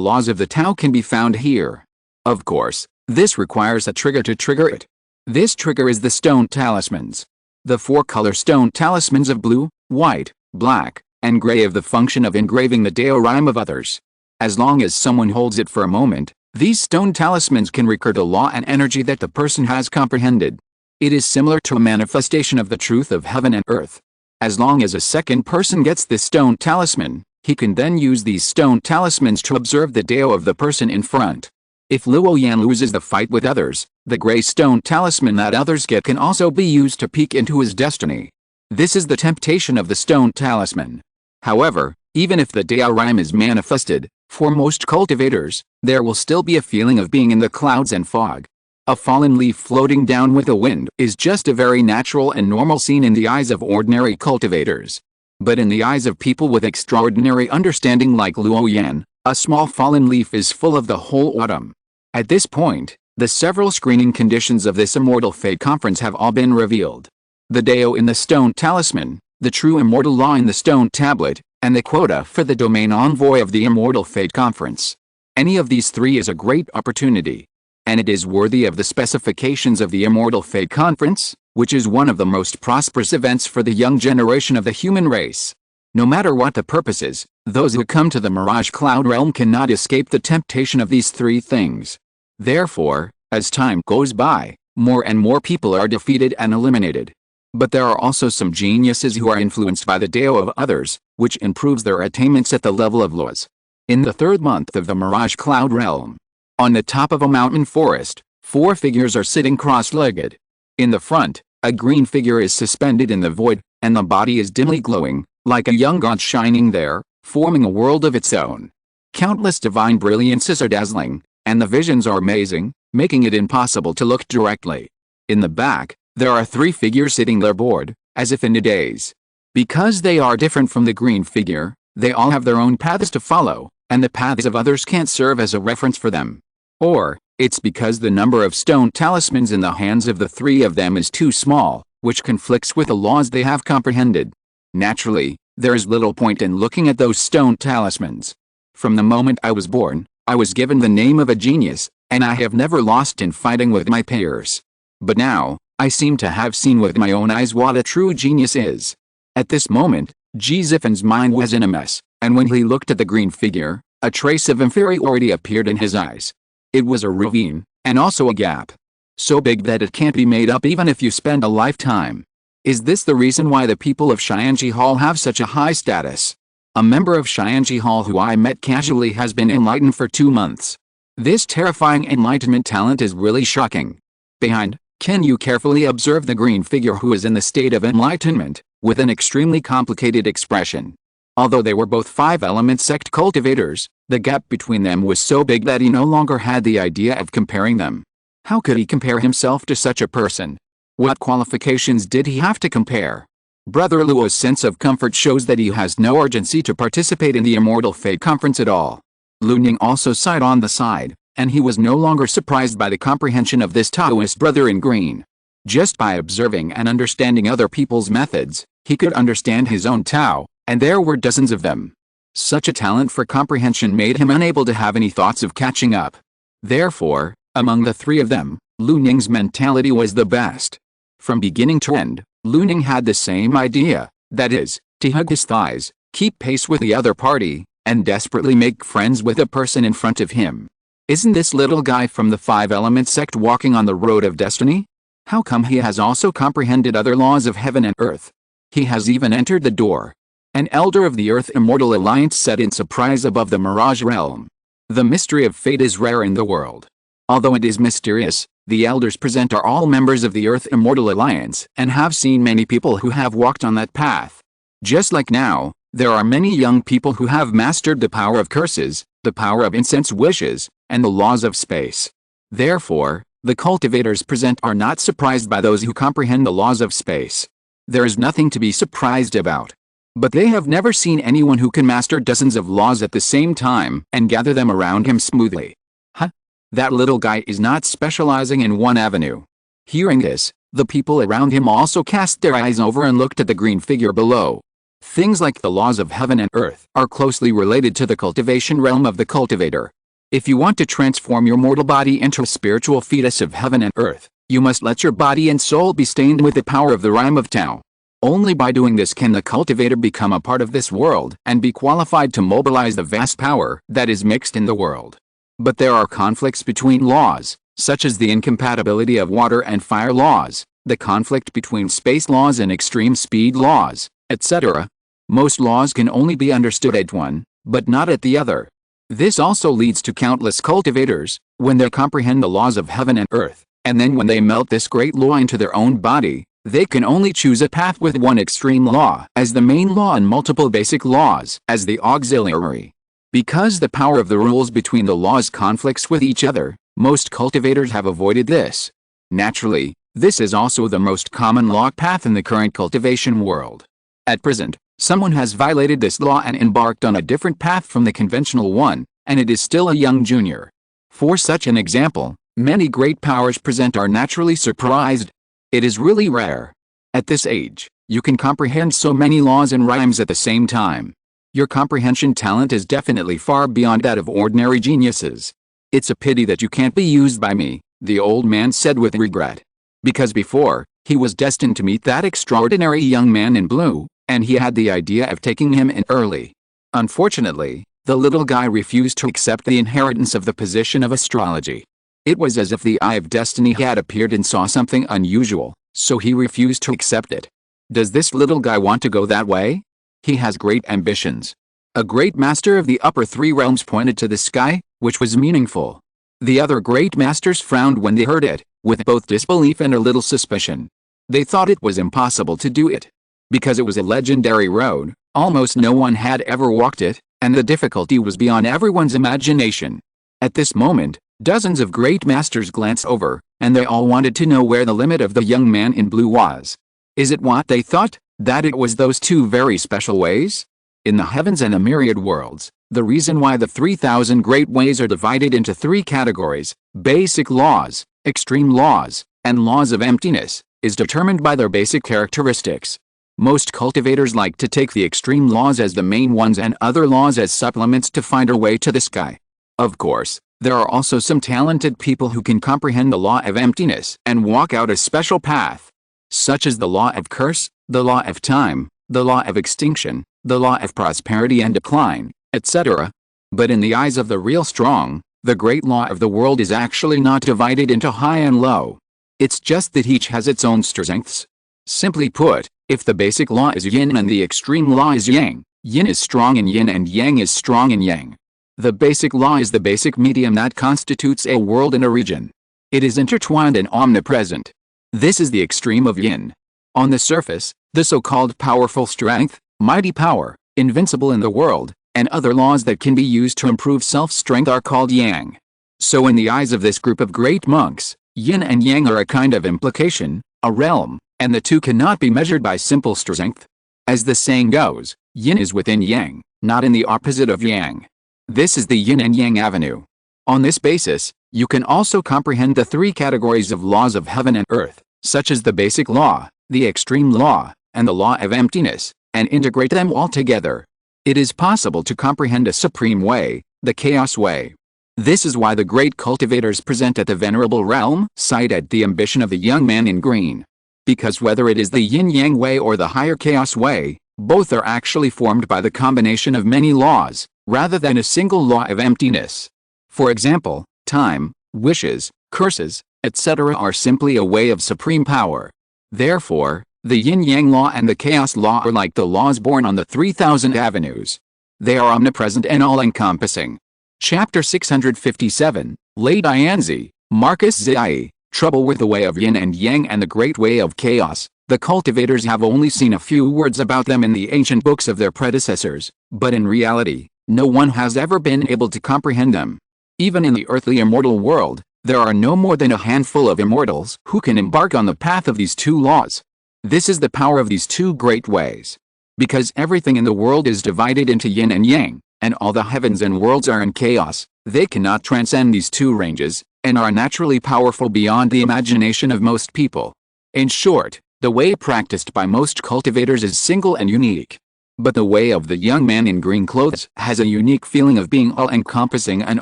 A: laws of the Tao can be found here. Of course, this requires a trigger to trigger it. This trigger is the stone talismans. The four-color stone talismans of blue, white, black, and gray have the function of engraving the Tao rhyme of others. As long as someone holds it for a moment, these stone talismans can record a law and energy that the person has comprehended. It is similar to a manifestation of the truth of heaven and earth. As long as a second person gets this stone talisman, he can then use these stone talismans to observe the Tao of the person in front. If Luo Yan loses the fight with others, the gray stone talisman that others get can also be used to peek into his destiny. This is the temptation of the stone talisman. However, even if the Tao rhyme is manifested, for most cultivators, there will still be a feeling of being in the clouds and fog. A fallen leaf floating down with the wind is just a very natural and normal scene in the eyes of ordinary cultivators. But in the eyes of people with extraordinary understanding like Luo Yan, a small fallen leaf is full of the whole autumn. At this point, the several screening conditions of this Immortal Fate Conference have all been revealed. The Tao in the stone talisman, the true immortal law in the stone tablet, and the quota for the domain envoy of the Immortal Fate Conference. Any of these three is a great opportunity. And it is worthy of the specifications of the Immortal Fate Conference, which is one of the most prosperous events for the young generation of the human race. No matter what the purpose is, those who come to the Mirage Cloud realm cannot escape the temptation of these three things. Therefore, as time goes by, more and more people are defeated and eliminated. But there are also some geniuses who are influenced by the Tao of others, which improves their attainments at the level of laws. In the third month of the Mirage Cloud realm, on the top of a mountain forest, 4 figures are sitting cross-legged. In the front, a green figure is suspended in the void, and the body is dimly glowing, like a young god shining there, forming a world of its own. Countless divine brilliances are dazzling, and the visions are amazing, making it impossible to look directly. In the back, there are 3 figures sitting there bored, as if in a daze. Because they are different from the green figure, they all have their own paths to follow, and the paths of others can't serve as a reference for them. Or, it's because the number of stone talismans in the hands of the 3 of them is too small, which conflicts with the laws they have comprehended. Naturally, there is little point in looking at those stone talismans. From the moment I was born, I was given the name of a genius, and I have never lost in fighting with my peers. But now, I seem to have seen with my own eyes what a true genius is. At this moment, Zifan's mind was in a mess, and when he looked at the green figure, a trace of inferiority appeared in his eyes. It was a ravine, and also a gap. So big that it can't be made up even if you spend a lifetime. Is this the reason why the people of Xianji Hall have such a high status? A member of Xianji Hall who I met casually has been enlightened for 2 months. This terrifying enlightenment talent is really shocking. Behind, can you carefully observe the green figure who is in the state of enlightenment, with an extremely complicated expression. Although they were both 5-element sect cultivators, the gap between them was so big that he no longer had the idea of comparing them. How could he compare himself to such a person? What qualifications did he have to compare? Brother Luo's sense of comfort shows that he has no urgency to participate in the Immortal Fate Conference at all. Lu Ning also sighed on the side, and he was no longer surprised by the comprehension of this Taoist brother in green. Just by observing and understanding other people's methods, he could understand his own Tao, and there were dozens of them. Such a talent for comprehension made him unable to have any thoughts of catching up. Therefore, among the three of them, Lu Ning's mentality was the best. From beginning to end, Lu Ning had the same idea, that is, to hug his thighs, keep pace with the other party, and desperately make friends with the person in front of him. Isn't this little guy from the Five Elements sect walking on the road of destiny? How come he has also comprehended other laws of heaven and earth? He has even entered the door. An elder of the Earth Immortal Alliance said in surprise above the Mirage realm. The mystery of fate is rare in the world. Although it is mysterious, the elders present are all members of the Earth Immortal Alliance and have seen many people who have walked on that path. Just like now, there are many young people who have mastered the power of curses, the power of incense wishes, and the laws of space. Therefore, the cultivators present are not surprised by those who comprehend the laws of space. There is nothing to be surprised about. But they have never seen anyone who can master dozens of laws at the same time and gather them around him smoothly. Huh? That little guy is not specializing in one avenue. Hearing this, the people around him also cast their eyes over and looked at the green figure below. Things like the laws of heaven and earth are closely related to the cultivation realm of the cultivator. If you want to transform your mortal body into a spiritual fetus of heaven and earth, you must let your body and soul be stained with the power of the rhyme of Tao. Only by doing this can the cultivator become a part of this world and be qualified to mobilize the vast power that is mixed in the world. But there are conflicts between laws, such as the incompatibility of water and fire laws, the conflict between space laws and extreme speed laws, etc. Most laws can only be understood at one, but not at the other. This also leads to countless cultivators, when they comprehend the laws of heaven and earth, and then when they melt this great law into their own body, they can only choose a path with one extreme law as the main law and multiple basic laws as the auxiliary. Because the power of the rules between the laws conflicts with each other, most cultivators have avoided this. Naturally, this is also the most common law path in the current cultivation world. At present, someone has violated this law and embarked on a different path from the conventional one, and it is still a young junior. For such an example, many great powers present are naturally surprised. It is really rare. At this age, you can comprehend so many laws and rhymes at the same time. Your comprehension talent is definitely far beyond that of ordinary geniuses. It's a pity that you can't be used by me, the old man said with regret. Because before, he was destined to meet that extraordinary young man in blue, and he had the idea of taking him in early. Unfortunately, the little guy refused to accept the inheritance of the position of astrology. It was as if the eye of destiny had appeared and saw something unusual, so he refused to accept it. Does this little guy want to go that way? He has great ambitions. A great master of the upper three realms pointed to the sky, which was meaningful. The other great masters frowned when they heard it, with both disbelief and a little suspicion. They thought it was impossible to do it. Because it was a legendary road, almost no one had ever walked it, and the difficulty was beyond everyone's imagination. At this moment, dozens of great masters glanced over, and they all wanted to know where the limit of the young man in blue was. Is it what they thought, that it was those two very special ways? In the heavens and the myriad worlds, the reason why the 3,000 great ways are divided into three categories, basic laws, extreme laws, and laws of emptiness, is determined by their basic characteristics. Most cultivators like to take the extreme laws as the main ones and other laws as supplements to find a way to the sky. Of course, there are also some talented people who can comprehend the law of emptiness and walk out a special path, such as the law of curse, the law of time, the law of extinction, the law of prosperity and decline, etc. But in the eyes of the real strong, the great law of the world is actually not divided into high and low. It's just that each has its own strengths. Simply put, if the basic law is yin and the extreme law is yang, yin is strong in yin and yang is strong in yang. The basic law is the basic medium that constitutes a world and a region. It is intertwined and omnipresent. This is the extreme of yin. On the surface, the so-called powerful strength, mighty power, invincible in the world, and other laws that can be used to improve self-strength are called yang. So in the eyes of this group of great monks, yin and yang are a kind of implication, a realm, and the two cannot be measured by simple strength. As the saying goes, yin is within yang, not in the opposite of yang. This is the yin and yang avenue. On this basis, you can also comprehend the three categories of laws of heaven and earth, such as the basic law, the extreme law, and the law of emptiness, and integrate them all together. It is possible to comprehend a supreme way, the chaos way. This is why the great cultivators present at the venerable realm site at the ambition of the young man in green. Because whether it is the yin-yang way or the higher chaos way, both are actually formed by the combination of many laws, rather than a single law of emptiness. For example, time, wishes, curses, etc. are simply a way of supreme power. Therefore, the yin-yang law and the chaos law are like the laws born on the 3,000 avenues. They are omnipresent and all-encompassing. Chapter 657, Lei Dianzi, Marcus Zai, Trouble with the Way of Yin and Yang and the Great Way of Chaos. The cultivators have only seen a few words about them in the ancient books of their predecessors, but in reality, no one has ever been able to comprehend them. Even in the earthly immortal world, there are no more than a handful of immortals who can embark on the path of these two laws. This is the power of these two great ways. Because everything in the world is divided into yin and yang, and all the heavens and worlds are in chaos, they cannot transcend these two ranges, and are naturally powerful beyond the imagination of most people. In short, the way practiced by most cultivators is single and unique. But the way of the young man in green clothes has a unique feeling of being all-encompassing and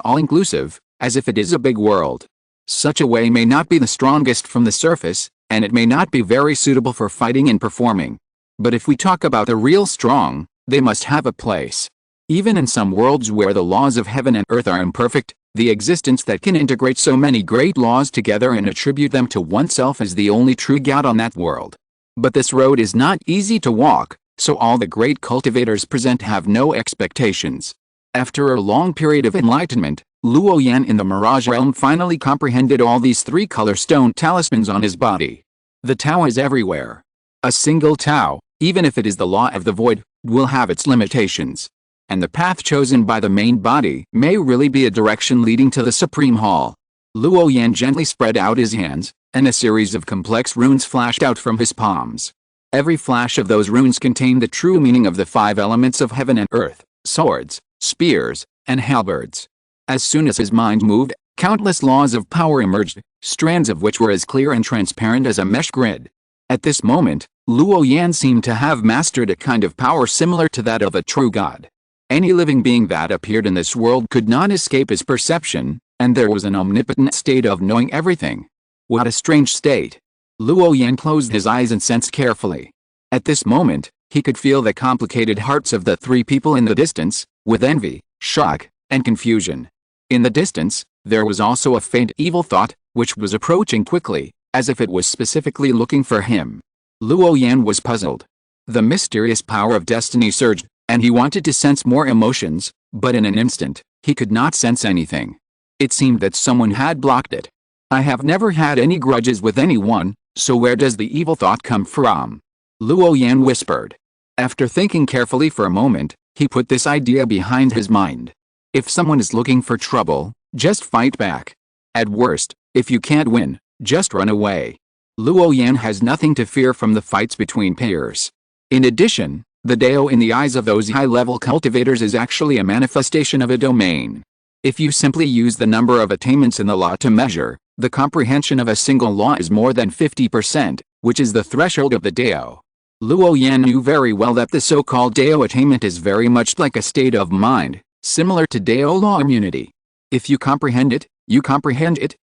A: all-inclusive, as if it is a big world. Such a way may not be the strongest from the surface, and it may not be very suitable for fighting and performing. But if we talk about the real strong, they must have a place. Even in some worlds where the laws of heaven and earth are imperfect, the existence that can integrate so many great laws together and attribute them to oneself is the only true God on that world. But this road is not easy to walk, so all the great cultivators present have no expectations. After a long period of enlightenment, Luo Yan in the Mirage realm finally comprehended all these three color stone talismans on his body. The Tao is everywhere. A single Tao, even if it is the law of the void, will have its limitations. And the path chosen by the main body may really be a direction leading to the Supreme Hall. Luo Yan gently spread out his hands, and a series of complex runes flashed out from his palms. Every flash of those runes contained the true meaning of the five elements of heaven and earth, swords, spears, and halberds. As soon as his mind moved, countless laws of power emerged, strands of which were as clear and transparent as a mesh grid. At this moment, Luo Yan seemed to have mastered a kind of power similar to that of a true god. Any living being that appeared in this world could not escape his perception, and there was an omnipotent state of knowing everything. What a strange state! Luo Yan closed his eyes and sensed carefully. At this moment, he could feel the complicated hearts of the three people in the distance, with envy, shock, and confusion. In the distance, there was also a faint evil thought, which was approaching quickly, as if it was specifically looking for him. Luo Yan was puzzled. The mysterious power of destiny surged, and he wanted to sense more emotions, but in an instant, he could not sense anything. It seemed that someone had blocked it. I have never had any grudges with anyone, so where does the evil thought come from? Luo Yan whispered. After thinking carefully for a moment, he put this idea behind his mind. If someone is looking for trouble, just fight back. At worst, if you can't win, just run away. Luo Yan has nothing to fear from the fights between peers. In addition, the Dao in the eyes of those high-level cultivators is actually a manifestation of a domain. If you simply use the number of attainments in the law to measure, the comprehension of a single law is more than 50%, which is the threshold of the Dao. Luo Yan knew very well that the so-called Dao attainment is very much like a state of mind, similar to Dao law immunity. If you comprehend it,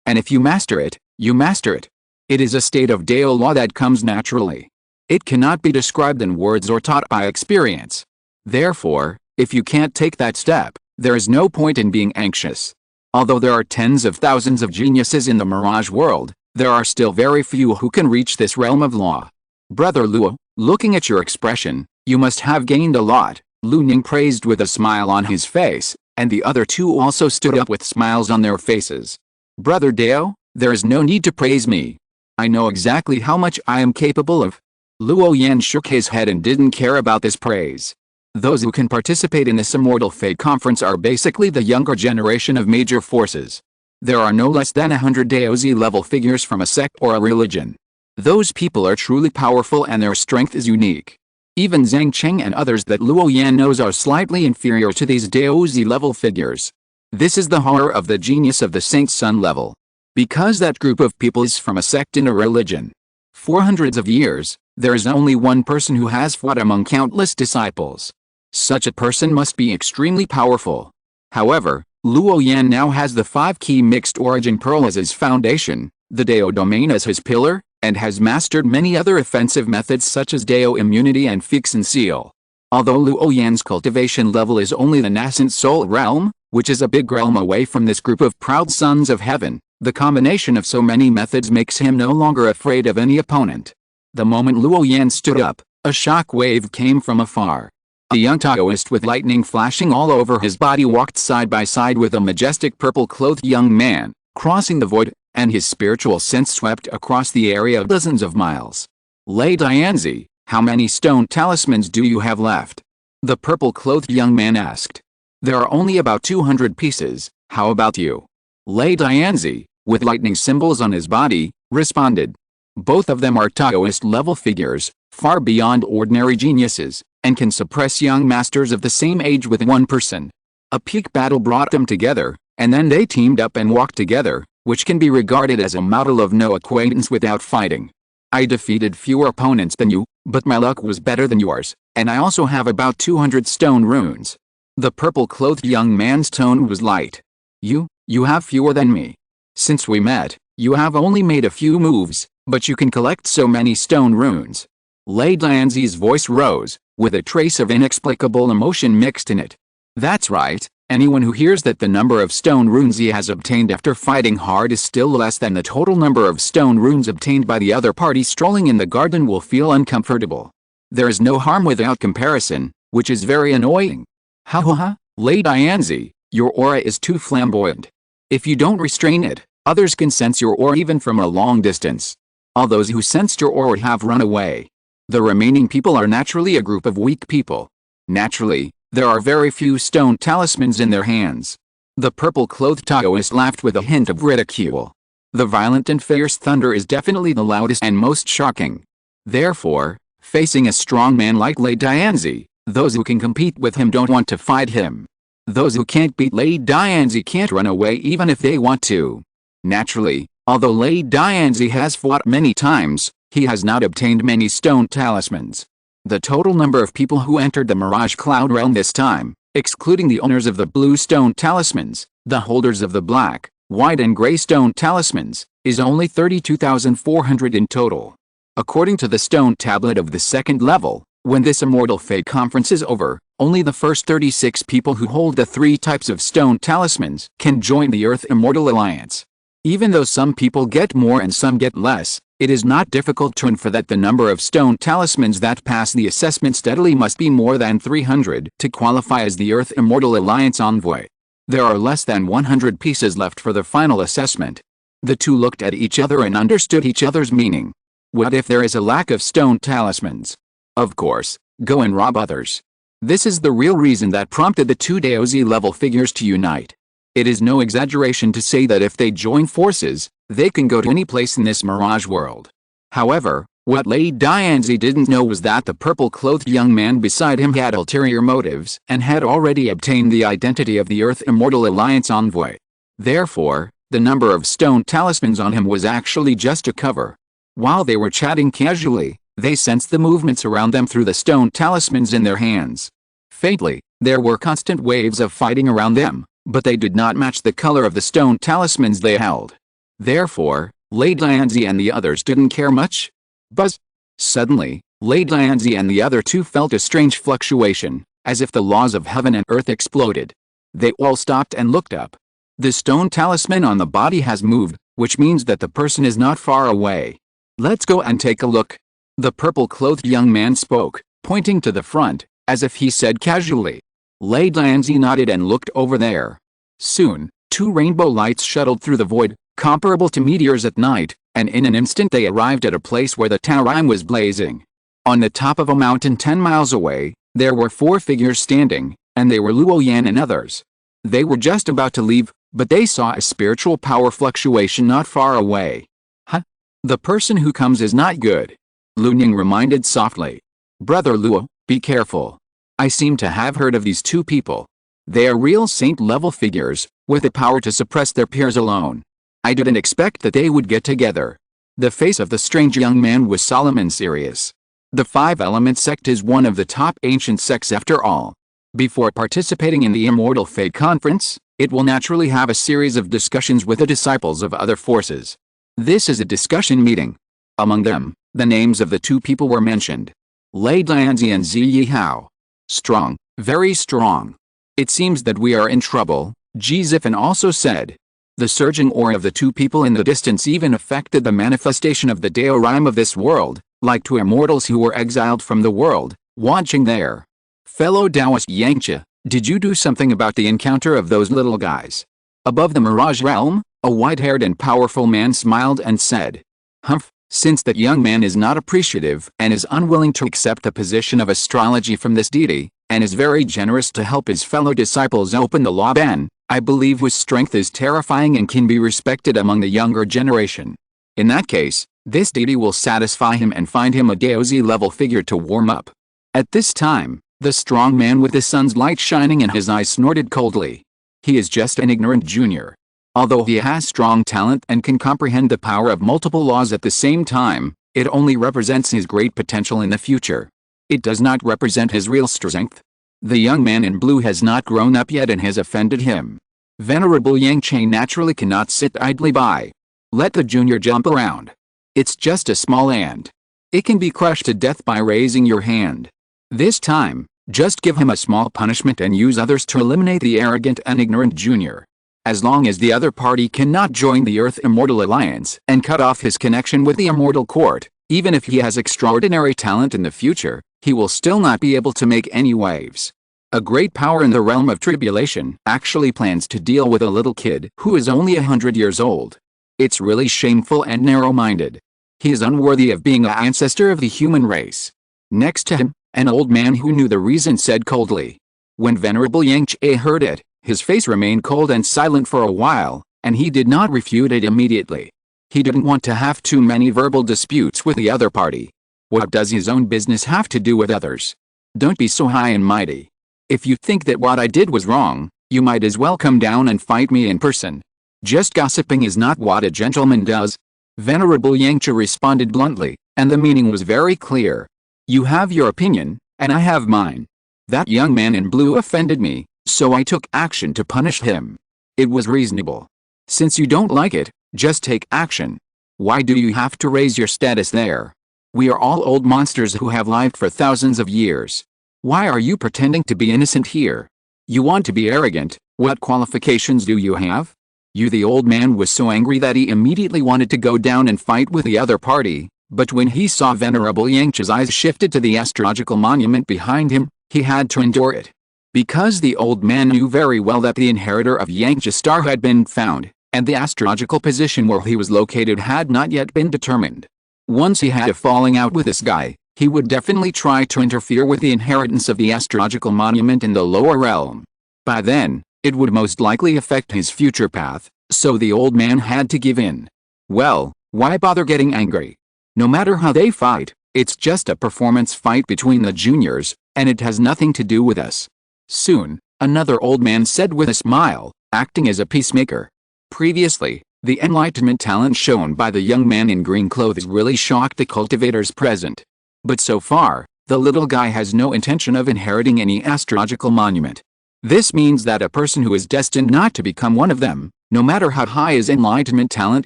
A: and if you master it, you master it. It is a state of Dao law that comes naturally. It cannot be described in words or taught by experience. Therefore, if you can't take that step, there is no point in being anxious. Although there are tens of thousands of geniuses in the Mirage world, there are still very few who can reach this realm of law. Brother Luo, looking at your expression, you must have gained a lot, Lu Ning praised with a smile on his face, and the other two also stood up with smiles on their faces. Brother Dao, there is no need to praise me. I know exactly how much I am capable of. Luo Yan shook his head and didn't care about this praise. Those who can participate in this Immortal Fate Conference are basically the younger generation of major forces. There are no less than 100 Daozi level figures from a sect or a religion. Those people are truly powerful and their strength is unique. Even Zhang Cheng and others that Luo Yan knows are slightly inferior to these Daozi level figures. This is the horror of the genius of the Saint Sun level. Because that group of people is from a sect and a religion. For hundreds of years, there is only one person who has fought among countless disciples. Such a person must be extremely powerful. However, Luo Yan now has the 5-key mixed origin pearl as his foundation, the Dao domain as his pillar, and has mastered many other offensive methods such as Dao immunity and fix and seal. Although Luo Yan's cultivation level is only the nascent soul realm, which is a big realm away from this group of proud sons of heaven, the combination of so many methods makes him no longer afraid of any opponent. The moment Luo Yan stood up, a shock wave came from afar. A young Taoist with lightning flashing all over his body walked side by side with a majestic purple-clothed young man, crossing the void, and his spiritual sense swept across the area dozens of miles. Lei Dianzi, how many stone talismans do you have left? The purple-clothed young man asked. There are only about 200 pieces, how about you? Lei Dianzi, with lightning symbols on his body, responded. Both of them are Taoist-level figures, far beyond ordinary geniuses, and can suppress young masters of the same age with one person. A peak battle brought them together, and then they teamed up and walked together, which can be regarded as a model of no acquaintance without fighting. I defeated fewer opponents than you, but my luck was better than yours, and I also have about 200 stone runes. The purple-clothed young man's tone was light. You have fewer than me. Since we met, you have only made a few moves, but you can collect so many stone runes. Lei Dianzi's voice rose, with a trace of inexplicable emotion mixed in it. That's right, anyone who hears that the number of stone runes he has obtained after fighting hard is still less than the total number of stone runes obtained by the other party strolling in the garden will feel uncomfortable. There is no harm without comparison, which is very annoying. Ha ha ha, Lei Dianzi, your aura is too flamboyant. If you don't restrain it, others can sense your aura even from a long distance. All those who sensed your aura have run away. The remaining people are naturally a group of weak people. Naturally, there are very few stone talismans in their hands. The purple-clothed Taoist laughed with a hint of ridicule. The violent and fierce thunder is definitely the loudest and most shocking. Therefore, facing a strong man like Lei Dianzi, those who can compete with him don't want to fight him. Those who can't beat Lei Dianzi can't run away even if they want to. Naturally, although Lei Dianzi has fought many times, he has not obtained many stone talismans. The total number of people who entered the Mirage Cloud realm this time, excluding the owners of the blue stone talismans, the holders of the black, white and gray stone talismans, is only 32,400 in total. According to the stone tablet of the second level, when this Immortal Fate conference is over, only the first 36 people who hold the 3 types of stone talismans can join the Earth Immortal Alliance. Even though some people get more and some get less, it is not difficult to infer that the number of stone talismans that pass the assessment steadily must be more than 300 to qualify as the Earth Immortal Alliance envoy. There are less than 100 pieces left for the final assessment. The two looked at each other and understood each other's meaning. What if there is a lack of stone talismans? Of course, go and rob others. This is the real reason that prompted the 2 Daozi level figures to unite. It is no exaggeration to say that if they join forces, they can go to any place in this mirage world. However, what Lei Dianzi didn't know was that the purple-clothed young man beside him had ulterior motives and had already obtained the identity of the Earth Immortal Alliance envoy. Therefore, the number of stone talismans on him was actually just a cover. While they were chatting casually, they sensed the movements around them through the stone talismans in their hands. Faintly, there were constant waves of fighting around them, but they did not match the color of the stone talismans they held. Therefore, Lei Dianzi and the others didn't care much. Buzz! Suddenly, Lei Dianzi and the other two felt a strange fluctuation, as if the laws of heaven and earth exploded. They all stopped and looked up. The stone talisman on the body has moved, which means that the person is not far away. Let's go and take a look. The purple-clothed young man spoke, pointing to the front, as if he said casually. Lei Dianzi nodded and looked over there. Soon, 2 rainbow lights shuttled through the void, comparable to meteors at night, and in an instant they arrived at a place where the Taorim was blazing. On the top of a mountain 10 miles away, there were 4 figures standing, and they were Luo Yan and others. They were just about to leave, but they saw a spiritual power fluctuation not far away. Huh? The person who comes is not good. Lunying reminded softly. Brother Luo, be careful. I seem to have heard of these 2 people. They are real saint-level figures, with the power to suppress their peers alone. I didn't expect that they would get together. The face of the strange young man was solemn and serious. The 5 Element sect is one of the top ancient sects after all, Before participating in the Immortal Fate Conference, it will naturally have a series of discussions with the disciples of other forces. This is a discussion meeting. Among them, the names of the two people were mentioned. Lei Dianzi and Zi Yihao. Strong, very strong. It seems that we are in trouble, Ji Zifan also said. The surging aura of the two people in the distance even affected the manifestation of the Dao Rime of this world, like two immortals who were exiled from the world, watching there. Fellow Taoist Yangche, did you do something about the encounter of those little guys? Above the Mirage Realm, a white-haired and powerful man smiled and said. Humph, since that young man is not appreciative and is unwilling to accept the position of astrology from this deity, and is very generous to help his fellow disciples open the law ban, I believe his strength is terrifying and can be respected among the younger generation. In that case, this deity will satisfy him and find him a Daozi level figure to warm up. At this time, the strong man with the sun's light shining in his eyes snorted coldly. He is just an ignorant junior. Although he has strong talent and can comprehend the power of multiple laws at the same time, it only represents his great potential in the future. It does not represent his real strength. The young man in blue has not grown up yet and has offended him. Venerable Yangche naturally cannot sit idly by. Let the junior jump around. It's just a small ant. It can be crushed to death by raising your hand. This time, just give him a small punishment and use others to eliminate the arrogant and ignorant junior. As long as the other party cannot join the Earth Immortal Alliance and cut off his connection with the Immortal Court, even if he has extraordinary talent in the future, he will still not be able to make any waves. A great power in the realm of tribulation actually plans to deal with a little kid who is only 100 years old. It's really shameful and narrow-minded. He is unworthy of being an ancestor of the human race. Next to him, an old man who knew the reason said coldly. When Venerable Yangche heard it, his face remained cold and silent for a while, and he did not refute it immediately. He didn't want to have too many verbal disputes with the other party. What does his own business have to do with others? Don't be so high and mighty. If you think that what I did was wrong, you might as well come down and fight me in person. Just gossiping is not what a gentleman does. Venerable Yangche responded bluntly, and the meaning was very clear. You have your opinion, and I have mine. That young man in blue offended me, so I took action to punish him. It was reasonable. Since you don't like it, just take action. Why do you have to raise your status there? We are all old monsters who have lived for thousands of years. Why are you pretending to be innocent here? You want to be arrogant. What qualifications do you have? The old man was so angry that he immediately wanted to go down and fight with the other party, but when he saw Venerable Yangche's eyes shifted to the astrological monument behind him, he had to endure it. Because the old man knew very well that the inheritor of Yangche's star had been found, and the astrological position where he was located had not yet been determined. Once he had a falling out with this guy, he would definitely try to interfere with the inheritance of the astrological monument in the lower realm. By then, it would most likely affect his future path, so the old man had to give in. Well, why bother getting angry? No matter how they fight, it's just a performance fight between the juniors, and it has nothing to do with us. Soon, another old man said with a smile, acting as a peacemaker. Previously, the enlightenment talent shown by the young man in green clothes really shocked the cultivators present. But so far, the little guy has no intention of inheriting any astrological monument. This means that a person who is destined not to become one of them, no matter how high his enlightenment talent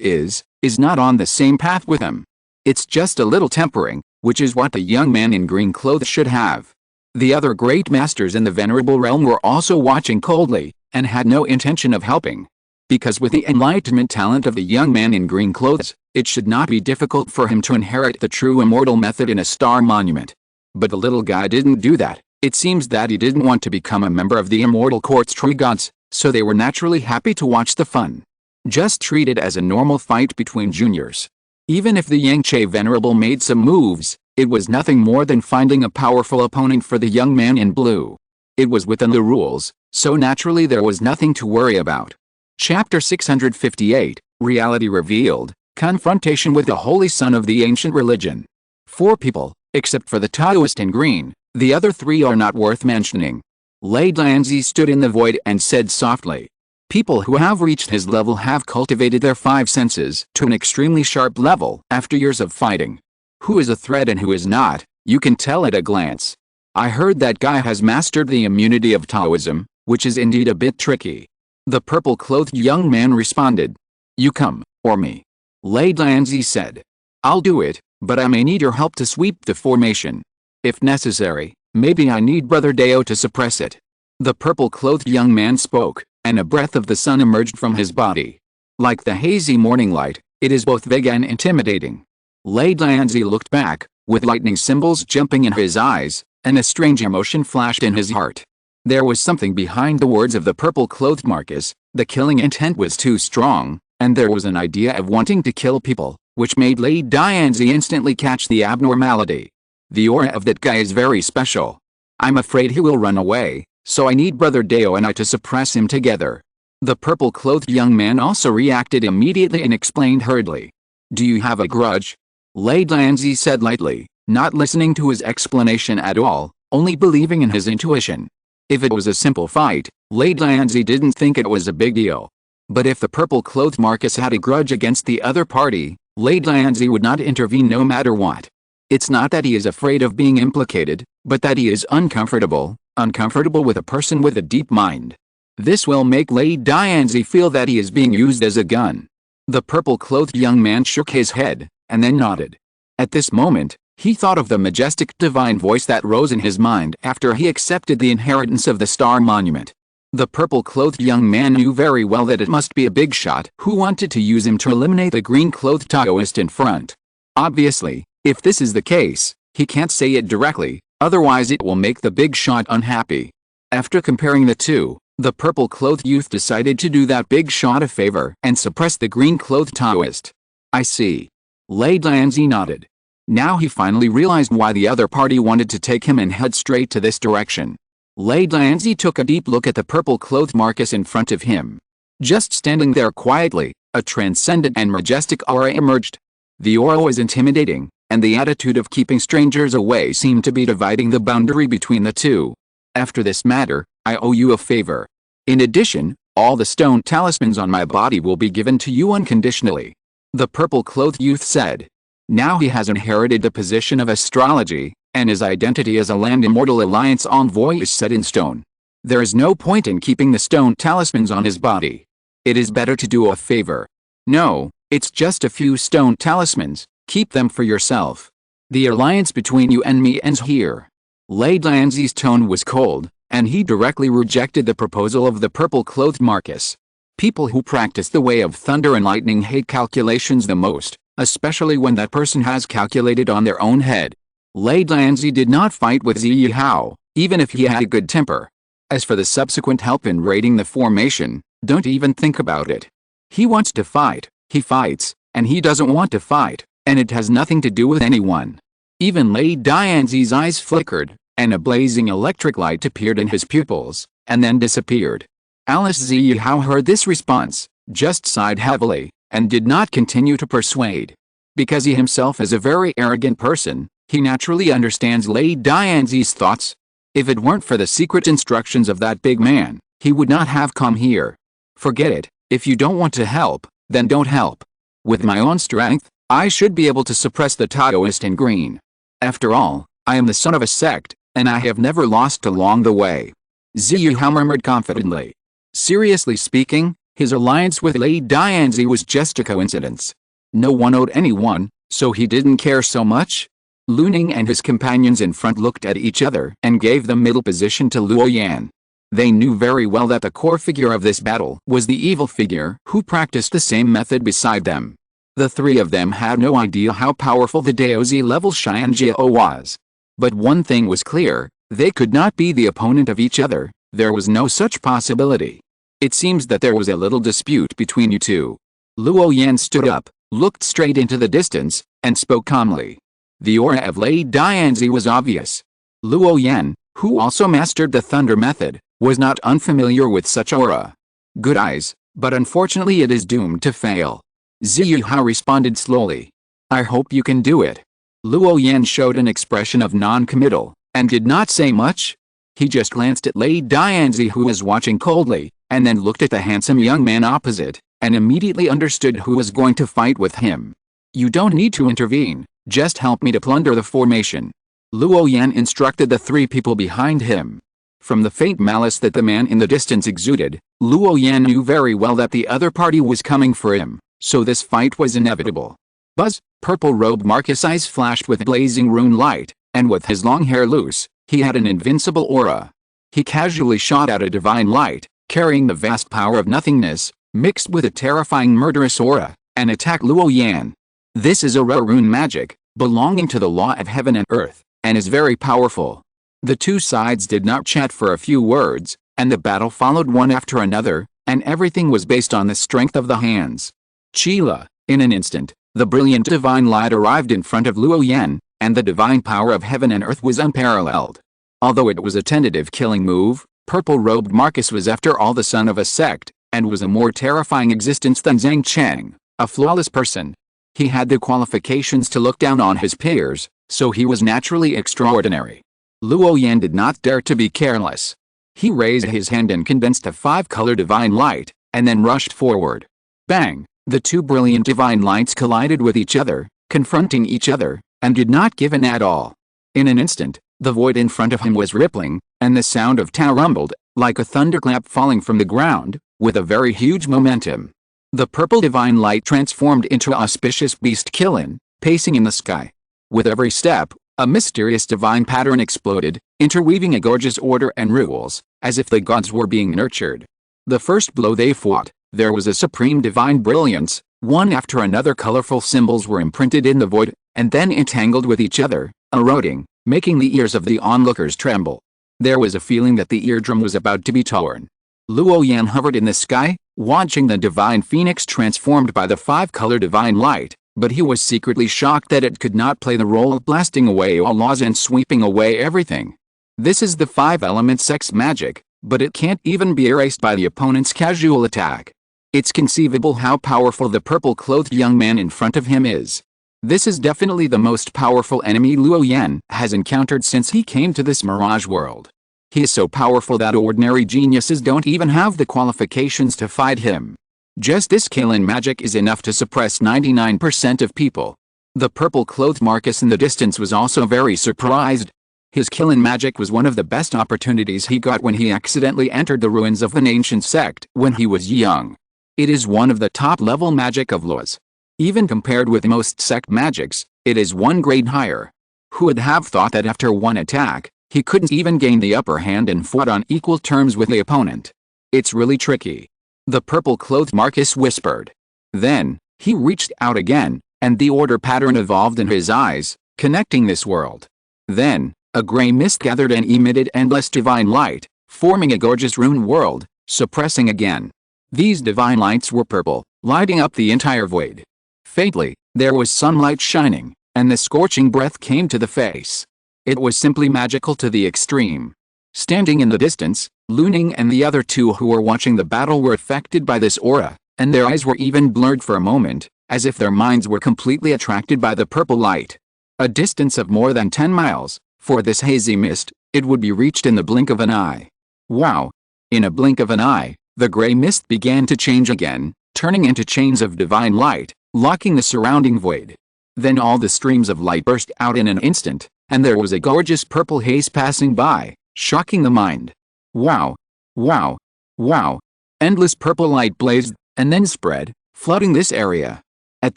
A: is not on the same path with him. It's just a little tempering, which is what the young man in green clothes should have. The other great masters in the venerable realm were also watching coldly, and had no intention of helping. Because with the enlightenment talent of the young man in green clothes, it should not be difficult for him to inherit the true immortal method in a star monument. But the little guy didn't do that. It seems that he didn't want to become a member of the immortal court's tree gods, so they were naturally happy to watch the fun. Just treat it as a normal fight between juniors. Even if the Yangche Venerable made some moves, it was nothing more than finding a powerful opponent for the young man in blue. It was within the rules, so naturally there was nothing to worry about. Chapter 658, Reality Revealed, Confrontation with the Holy Son of the Ancient Religion. 4 people, except for the Taoist in green, the other 3 are not worth mentioning. Lei Dianzi stood in the void and said softly. People who have reached his level have cultivated their 5 senses to an extremely sharp level after years of fighting. Who is a threat and who is not, you can tell at a glance. I heard that guy has mastered the immunity of Taoism, which is indeed a bit tricky. The purple-clothed young man responded. You come, or me? Lei Dianzi said. I'll do it, but I may need your help to sweep the formation. If necessary, maybe I need Brother Dao to suppress it. The purple-clothed young man spoke, and a breath of the sun emerged from his body. Like the hazy morning light, it is both vague and intimidating. Lei Dianzi looked back, with lightning symbols jumping in his eyes, and a strange emotion flashed in his heart. There was something behind the words of the purple-clothed Marcus. The killing intent was too strong, and there was an idea of wanting to kill people, which made Lei Dianzi instantly catch the abnormality. The aura of that guy is very special. I'm afraid he will run away, so I need Brother Dao and I to suppress him together. The purple-clothed young man also reacted immediately and explained hurriedly. Do you have a grudge? Lei Dianzi said lightly, not listening to his explanation at all, only believing in his intuition. If it was a simple fight, Lei Dianzi didn't think it was a big deal. But if the purple-clothed Marcus had a grudge against the other party, Lei Dianzi would not intervene no matter what. It's not that he is afraid of being implicated, but that he is uncomfortable with a person with a deep mind. This will make Lei Dianzi feel that he is being used as a gun. The purple-clothed young man shook his head, and then nodded. At this moment, he thought of the majestic divine voice that rose in his mind after he accepted the inheritance of the star monument. The purple-clothed young man knew very well that it must be a big shot who wanted to use him to eliminate the green-clothed Taoist in front. Obviously, if this is the case, he can't say it directly, otherwise it will make the big shot unhappy. After comparing the two, the purple-clothed youth decided to do that big shot a favor and suppress the green-clothed Taoist. I see. Lei Dianzi nodded. Now he finally realized why the other party wanted to take him and head straight to this direction. Lei Dianzi took a deep look at the purple-clothed Marcus in front of him. Just standing there quietly, a transcendent and majestic aura emerged. The aura was intimidating, and the attitude of keeping strangers away seemed to be dividing the boundary between the two. After this matter, I owe you a favor. In addition, all the stone talismans on my body will be given to you unconditionally. The purple-clothed youth said. Now he has inherited the position of astrology, and his identity as a Land Immortal Alliance envoy is set in stone. There is no point in keeping the stone talismans on his body. It is better to do a favor. No, it's just a few stone talismans, keep them for yourself. The alliance between you and me ends here. Lei Dianzi's tone was cold, and he directly rejected the proposal of the purple-clothed Marcus. People who practice the way of thunder and lightning hate calculations the most, especially when that person has calculated on their own head. Lei Dianzi did not fight with Ziyi Hao, even if he had a good temper. As for the subsequent help in raiding the formation, don't even think about it. He wants to fight, he fights, and he doesn't want to fight, and it has nothing to do with anyone. Even Lei Dianzi's eyes flickered, and a blazing electric light appeared in his pupils, and then disappeared. Alice Ziyi Hao heard this response, just sighed heavily, and did not continue to persuade. Because he himself is a very arrogant person, he naturally understands Lei Dianzi's thoughts. If it weren't for the secret instructions of that big man, he would not have come here. Forget it, if you don't want to help, then don't help. With my own strength, I should be able to suppress the Taoist in green. After all, I am the son of a sect, and I have never lost along the way. Ziyi Hao murmured confidently. Seriously speaking, his alliance with Lei Dianzi was just a coincidence. No one owed anyone, so he didn't care so much. Lu Ning and his companions in front looked at each other and gave the middle position to Luo Yan. They knew very well that the core figure of this battle was the evil figure who practiced the same method beside them. The three of them had no idea how powerful the Daozi level Xianjiao was. But one thing was clear, they could not be the opponent of each other, there was no such possibility. It seems that there was a little dispute between you two. Luo Yan stood up, looked straight into the distance, and spoke calmly. The aura of Lei Dianzi was obvious. Luo Yan, who also mastered the thunder method, was not unfamiliar with such aura. Good eyes, but unfortunately it is doomed to fail. Ziyi Hao responded slowly. I hope you can do it. Luo Yan showed an expression of non-committal, and did not say much. He just glanced at Lei Dianzi, who was watching coldly, and then looked at the handsome young man opposite, and immediately understood who was going to fight with him. You don't need to intervene, just help me to plunder the formation. Luo Yan instructed the three people behind him. From the faint malice that the man in the distance exuded, Luo Yan knew very well that the other party was coming for him, so this fight was inevitable. Buzz, purple-robed Marcus' eyes flashed with blazing rune light, and with his long hair loose, he had an invincible aura. He casually shot out a divine light, carrying the vast power of nothingness, mixed with a terrifying murderous aura, and attacked Luo Yan. This is a rare rune magic, belonging to the law of heaven and earth, and is very powerful. The two sides did not chat for a few words, and the battle followed one after another, and everything was based on the strength of the hands. Chila, in an instant, the brilliant divine light arrived in front of Luo Yan, and the divine power of heaven and earth was unparalleled. Although it was a tentative killing move, purple-robed Marcus was after all the son of a sect, and was a more terrifying existence than Zhang Cheng, a flawless person. He had the qualifications to look down on his peers, so he was naturally extraordinary. Luo Yan did not dare to be careless. He raised his hand and condensed a 5-color divine light, and then rushed forward. Bang! The two brilliant divine lights collided with each other, confronting each other, and did not give in at all. In an instant, the void in front of him was rippling, and the sound of Tao rumbled, like a thunderclap falling from the ground, with a very huge momentum. The purple divine light transformed into an auspicious beast Killin, pacing in the sky. With every step, a mysterious divine pattern exploded, interweaving a gorgeous order and rules, as if the gods were being nurtured. The first blow they fought, there was a supreme divine brilliance, one after another colorful symbols were imprinted in the void, and then entangled with each other, eroding, making the ears of the onlookers tremble. There was a feeling that the eardrum was about to be torn. Luo Yan hovered in the sky, watching the divine phoenix transformed by the 5-color divine light, but he was secretly shocked that it could not play the role of blasting away all laws and sweeping away everything. This is the 5-element sect's magic, but it can't even be erased by the opponent's casual attack. It's conceivable how powerful the purple-clothed young man in front of him is. This is definitely the most powerful enemy Luo Yan has encountered since he came to this mirage world. He is so powerful that ordinary geniuses don't even have the qualifications to fight him. Just this Killin magic is enough to suppress 99% of people. The purple-clothed Marcus in the distance was also very surprised. His Killin magic was one of the best opportunities he got when he accidentally entered the ruins of an ancient sect when he was young. It is one of the top-level magic of Luo's. Even compared with most sect magics, it is one grade higher. Who would have thought that after one attack, he couldn't even gain the upper hand and fought on equal terms with the opponent? It's really tricky. The purple-clothed Marcus whispered. Then, he reached out again, and the order pattern evolved in his eyes, connecting this world. Then, a gray mist gathered and emitted endless divine light, forming a gorgeous rune world, suppressing again. These divine lights were purple, lighting up the entire void. Faintly, there was sunlight shining, and the scorching breath came to the face. It was simply magical to the extreme. Standing in the distance, Lu Ning and the other two who were watching the battle were affected by this aura, and their eyes were even blurred for a moment, as if their minds were completely attracted by the purple light. A distance of more than 10 miles, for this hazy mist, it would be reached in the blink of an eye. Wow! In a blink of an eye, the gray mist began to change again, turning into chains of divine light, locking the surrounding void. Then all the streams of light burst out in an instant, and there was a gorgeous purple haze passing by, shocking the mind. Wow! Wow! Wow! Endless purple light blazed, and then spread, flooding this area. At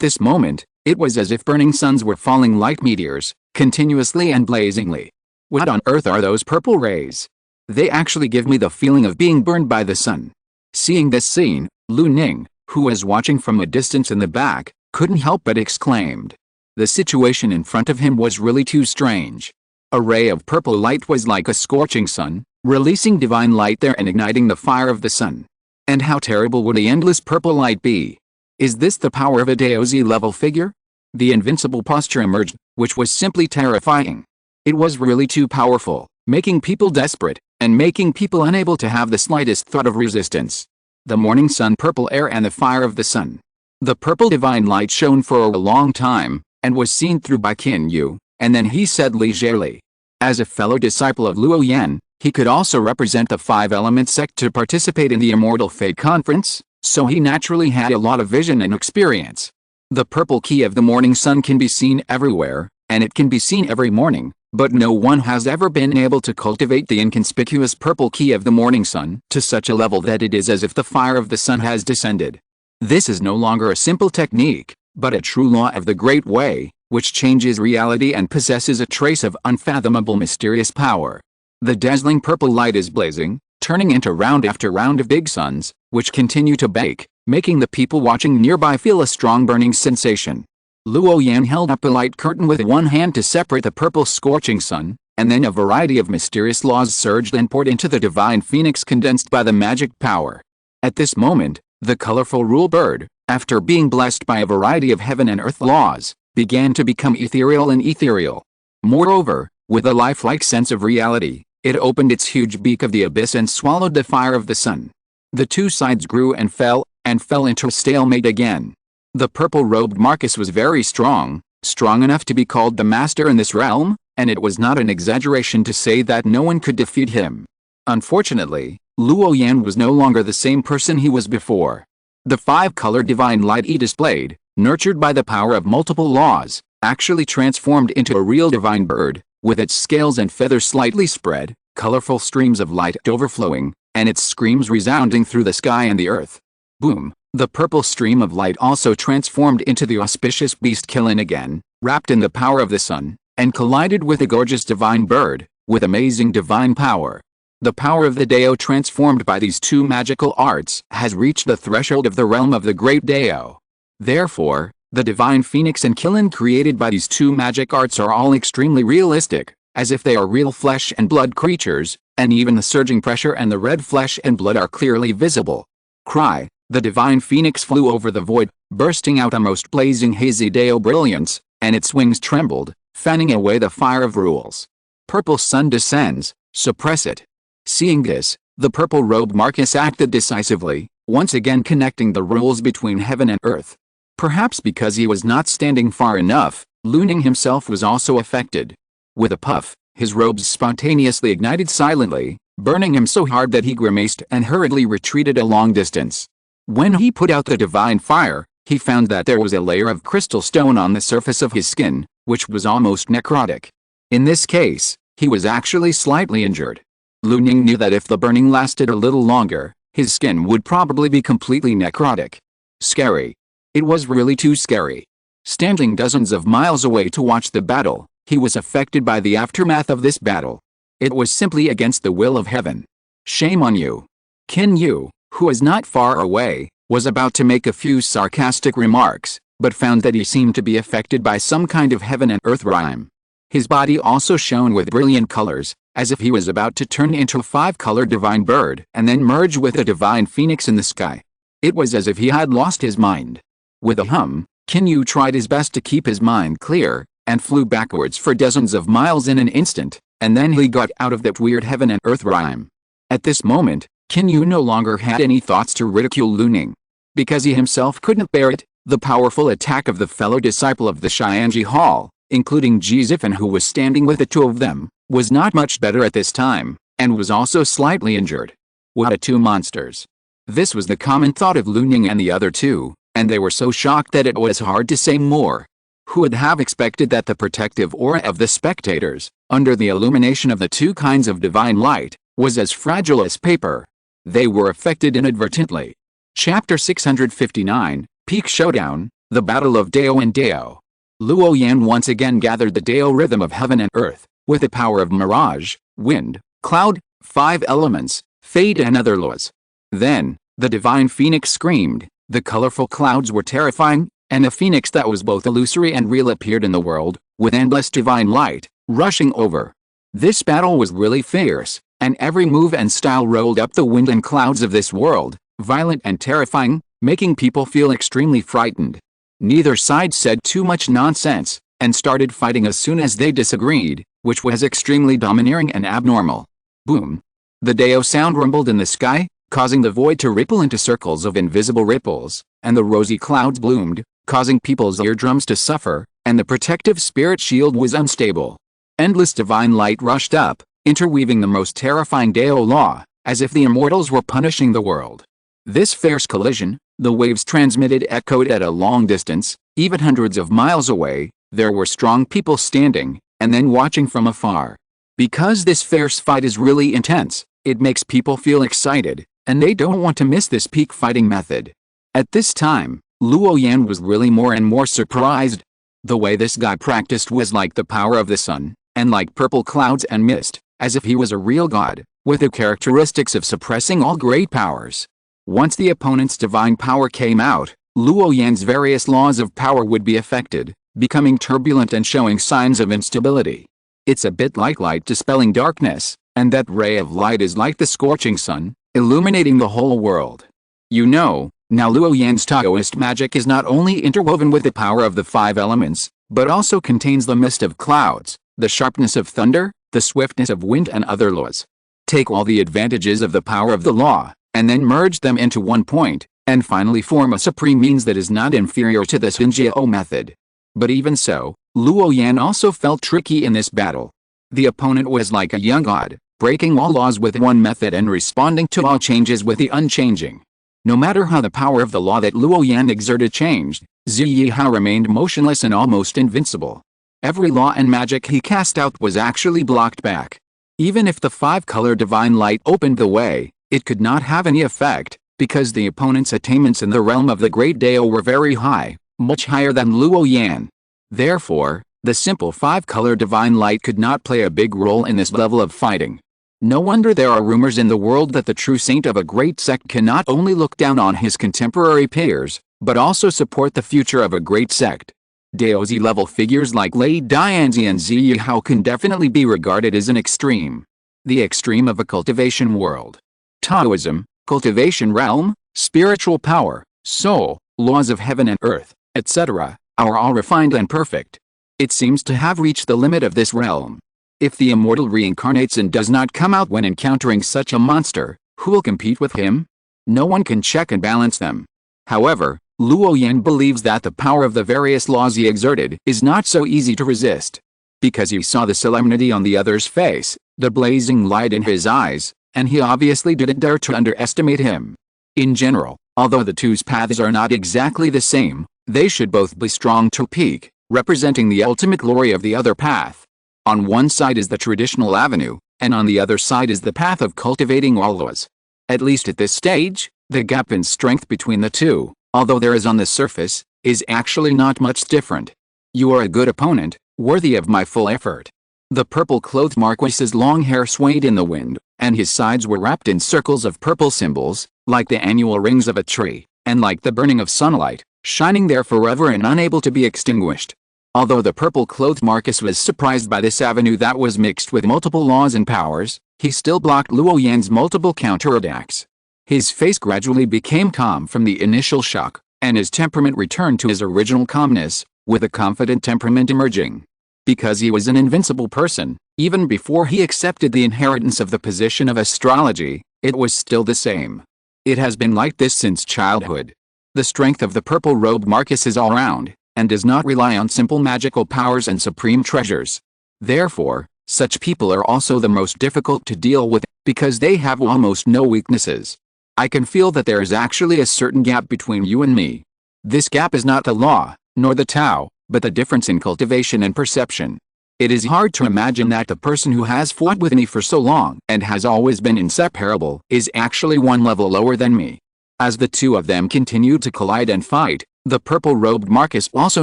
A: this moment, it was as if burning suns were falling like meteors, continuously and blazingly. What on earth are those purple rays? They actually give me the feeling of being burned by the sun. Seeing this scene, Lu Ning, who was watching from a distance in the back, couldn't help but exclaimed. The situation in front of him was really too strange. A ray of purple light was like a scorching sun, releasing divine light there and igniting the fire of the sun. And how terrible would the endless purple light be? Is this the power of a DOZ-level figure? The invincible posture emerged, which was simply terrifying. It was really too powerful, making people desperate, and making people unable to have the slightest thought of resistance. The morning sun, purple air and the fire of the sun. The purple divine light shone for a long time, and was seen through by Qin Yu, and then he said leisurely. As a fellow disciple of Luo Yan, he could also represent the 5-element sect to participate in the Immortal Fate Conference, so he naturally had a lot of vision and experience. The purple key of the morning sun can be seen everywhere, and it can be seen every morning, but no one has ever been able to cultivate the inconspicuous purple key of the morning sun to such a level that it is as if the fire of the sun has descended. This is no longer a simple technique, but a true law of the Great Way, which changes reality and possesses a trace of unfathomable mysterious power. The dazzling purple light is blazing, turning into round after round of big suns, which continue to bake, making the people watching nearby feel a strong burning sensation. Luo Yan held up a light curtain with one hand to separate the purple scorching sun, and then a variety of mysterious laws surged and poured into the divine phoenix condensed by the magic power. At this moment, the colorful rule bird, after being blessed by a variety of heaven and earth laws, began to become ethereal and ethereal. Moreover, with a lifelike sense of reality, it opened its huge beak of the abyss and swallowed the fire of the sun. The two sides grew and fell into a stalemate again. The purple-robed Marcus was very strong enough to be called the master in this realm, and it was not an exaggeration to say that no one could defeat him. Unfortunately, Luo Yan was no longer the same person he was before. The five-color divine light he displayed, nurtured by the power of multiple laws, actually transformed into a real divine bird, with its scales and feathers slightly spread, colorful streams of light overflowing, and its screams resounding through the sky and the earth. Boom! The purple stream of light also transformed into the auspicious beast Kilin again, wrapped in the power of the sun, and collided with a gorgeous divine bird, with amazing divine power. The power of the Dao transformed by these two magical arts has reached the threshold of the realm of the great Dao. Therefore, the divine phoenix and Kilin created by these two magic arts are all extremely realistic, as if they are real flesh and blood creatures, and even the surging pressure and the red flesh and blood are clearly visible. Cry! The divine phoenix flew over the void, bursting out a most blazing hazy Dao brilliance, and its wings trembled, fanning away the fire of rules. Purple sun descends, suppress it. Seeing this, the purple-robed Marcus acted decisively, once again connecting the rules between heaven and earth. Perhaps because he was not standing far enough, Luning himself was also affected. With a puff, his robes spontaneously ignited silently, burning him so hard that he grimaced and hurriedly retreated a long distance. When he put out the divine fire, he found that there was a layer of crystal stone on the surface of his skin, which was almost necrotic. In this case, he was actually slightly injured. Luning knew that if the burning lasted a little longer, his skin would probably be completely necrotic. Scary. It was really too scary. Standing dozens of miles away to watch the battle, he was affected by the aftermath of this battle. It was simply against the will of heaven. Shame on you. Qin Yu, who was not far away, was about to make a few sarcastic remarks, but found that he seemed to be affected by some kind of heaven and earth rhyme. His body also shone with brilliant colors, as if he was about to turn into a five-color divine bird and then merge with a divine phoenix in the sky. It was as if he had lost his mind. With a hum, Qin Yu tried his best to keep his mind clear, and flew backwards for dozens of miles in an instant, and then he got out of that weird heaven and earth rhyme. At this moment, Qin Yu no longer had any thoughts to ridicule Luning. Because he himself couldn't bear it, the powerful attack of the fellow disciple of the Xianji Hall, including Ji Zifan, who was standing with the two of them, was not much better at this time, and was also slightly injured. What a two monsters. This was the common thought of Luning and the other two, and they were so shocked that it was hard to say more. Who would have expected that the protective aura of the spectators, under the illumination of the two kinds of divine light, was as fragile as paper? They were affected inadvertently. Chapter 659, Peak Showdown, The Battle of Dao and Dao. Luo Yan once again gathered the Dao rhythm of heaven and earth, with the power of mirage, wind, cloud, five elements, fate and other laws. Then, the divine phoenix screamed, the colorful clouds were terrifying, and a phoenix that was both illusory and real appeared in the world, with endless divine light, rushing over. This battle was really fierce, and every move and style rolled up the wind and clouds of this world, violent and terrifying, making people feel extremely frightened. Neither side said too much nonsense, and started fighting as soon as they disagreed, which was extremely domineering and abnormal. Boom! The Dao sound rumbled in the sky, causing the void to ripple into circles of invisible ripples, and the rosy clouds bloomed, causing people's eardrums to suffer, and the protective spirit shield was unstable. Endless divine light rushed up, interweaving the most terrifying Dao law, as if the immortals were punishing the world. This fierce collision, the waves transmitted echoed at a long distance, even hundreds of miles away, There were strong people standing, and then watching from afar. Because this fierce fight is really intense, it makes people feel excited, and they don't want to miss this peak fighting method. At this time, Luo Yan was really more and more surprised. The way this guy practiced was like the power of the sun, and like purple clouds and mist, as if he was a real god, with the characteristics of suppressing all great powers. Once the opponent's divine power came out, Luo Yan's various laws of power would be affected, becoming turbulent and showing signs of instability. It's a bit like light dispelling darkness, and that ray of light is like the scorching sun, illuminating the whole world. You know, now Luo Yan's Taoist magic is not only interwoven with the power of the 5 elements, but also contains the mist of clouds, the sharpness of thunder, the swiftness of wind and other laws. Take all the advantages of the power of the law, and then merge them into one point, and finally form a supreme means that is not inferior to the Xingjiao method. But even so, Luo Yan also felt tricky in this battle. The opponent was like a young god, breaking all laws with one method and responding to all changes with the unchanging. No matter how the power of the law that Luo Yan exerted changed, Ziyihao remained motionless and almost invincible. Every law and magic he cast out was actually blocked back. Even if the 5-color divine light opened the way, it could not have any effect, because the opponent's attainments in the realm of the Great Dao were very high, much higher than Luo Yan. Therefore, the simple 5-color divine light could not play a big role in this level of fighting. No wonder there are rumors in the world that the true saint of a great sect can not only look down on his contemporary peers, but also support the future of a great sect. Daozi level figures like Lei Dianzi and Ziyihao can definitely be regarded as an extreme. The extreme of a cultivation world. Taoism, cultivation realm, spiritual power, soul, laws of heaven and earth, etc., are all refined and perfect. It seems to have reached the limit of this realm. If the immortal reincarnates and does not come out when encountering such a monster, who will compete with him? No one can check and balance them. However, Luo Yan believes that the power of the various laws he exerted is not so easy to resist. Because he saw the solemnity on the other's face, the blazing light in his eyes, and he obviously didn't dare to underestimate him. In general, although the two's paths are not exactly the same, they should both be strong to peak, representing the ultimate glory of the other path. On one side is the traditional avenue, and on the other side is the path of cultivating all laws. At least at this stage, the gap in strength between the two, although there is on the surface, is actually not much different. You are a good opponent, worthy of my full effort. The purple-clothed Marquis's long hair swayed in the wind, and his sides were wrapped in circles of purple symbols, like the annual rings of a tree, and like the burning of sunlight, shining there forever and unable to be extinguished. Although the purple-clothed Marquis was surprised by this avenue that was mixed with multiple laws and powers, he still blocked Luo Yan's multiple counterattacks. His face gradually became calm from the initial shock, and his temperament returned to his original calmness, with a confident temperament emerging. Because he was an invincible person, even before he accepted the inheritance of the position of astrology, it was still the same. It has been like this since childhood. The strength of the purple-robed Marquis is all round, and does not rely on simple magical powers and supreme treasures. Therefore, such people are also the most difficult to deal with, because they have almost no weaknesses. I can feel that there is actually a certain gap between you and me. This gap is not the law, nor the Tao, but the difference in cultivation and perception. It is hard to imagine that the person who has fought with me for so long and has always been inseparable is actually one level lower than me. As the two of them continued to collide and fight, the purple-robed Marquis also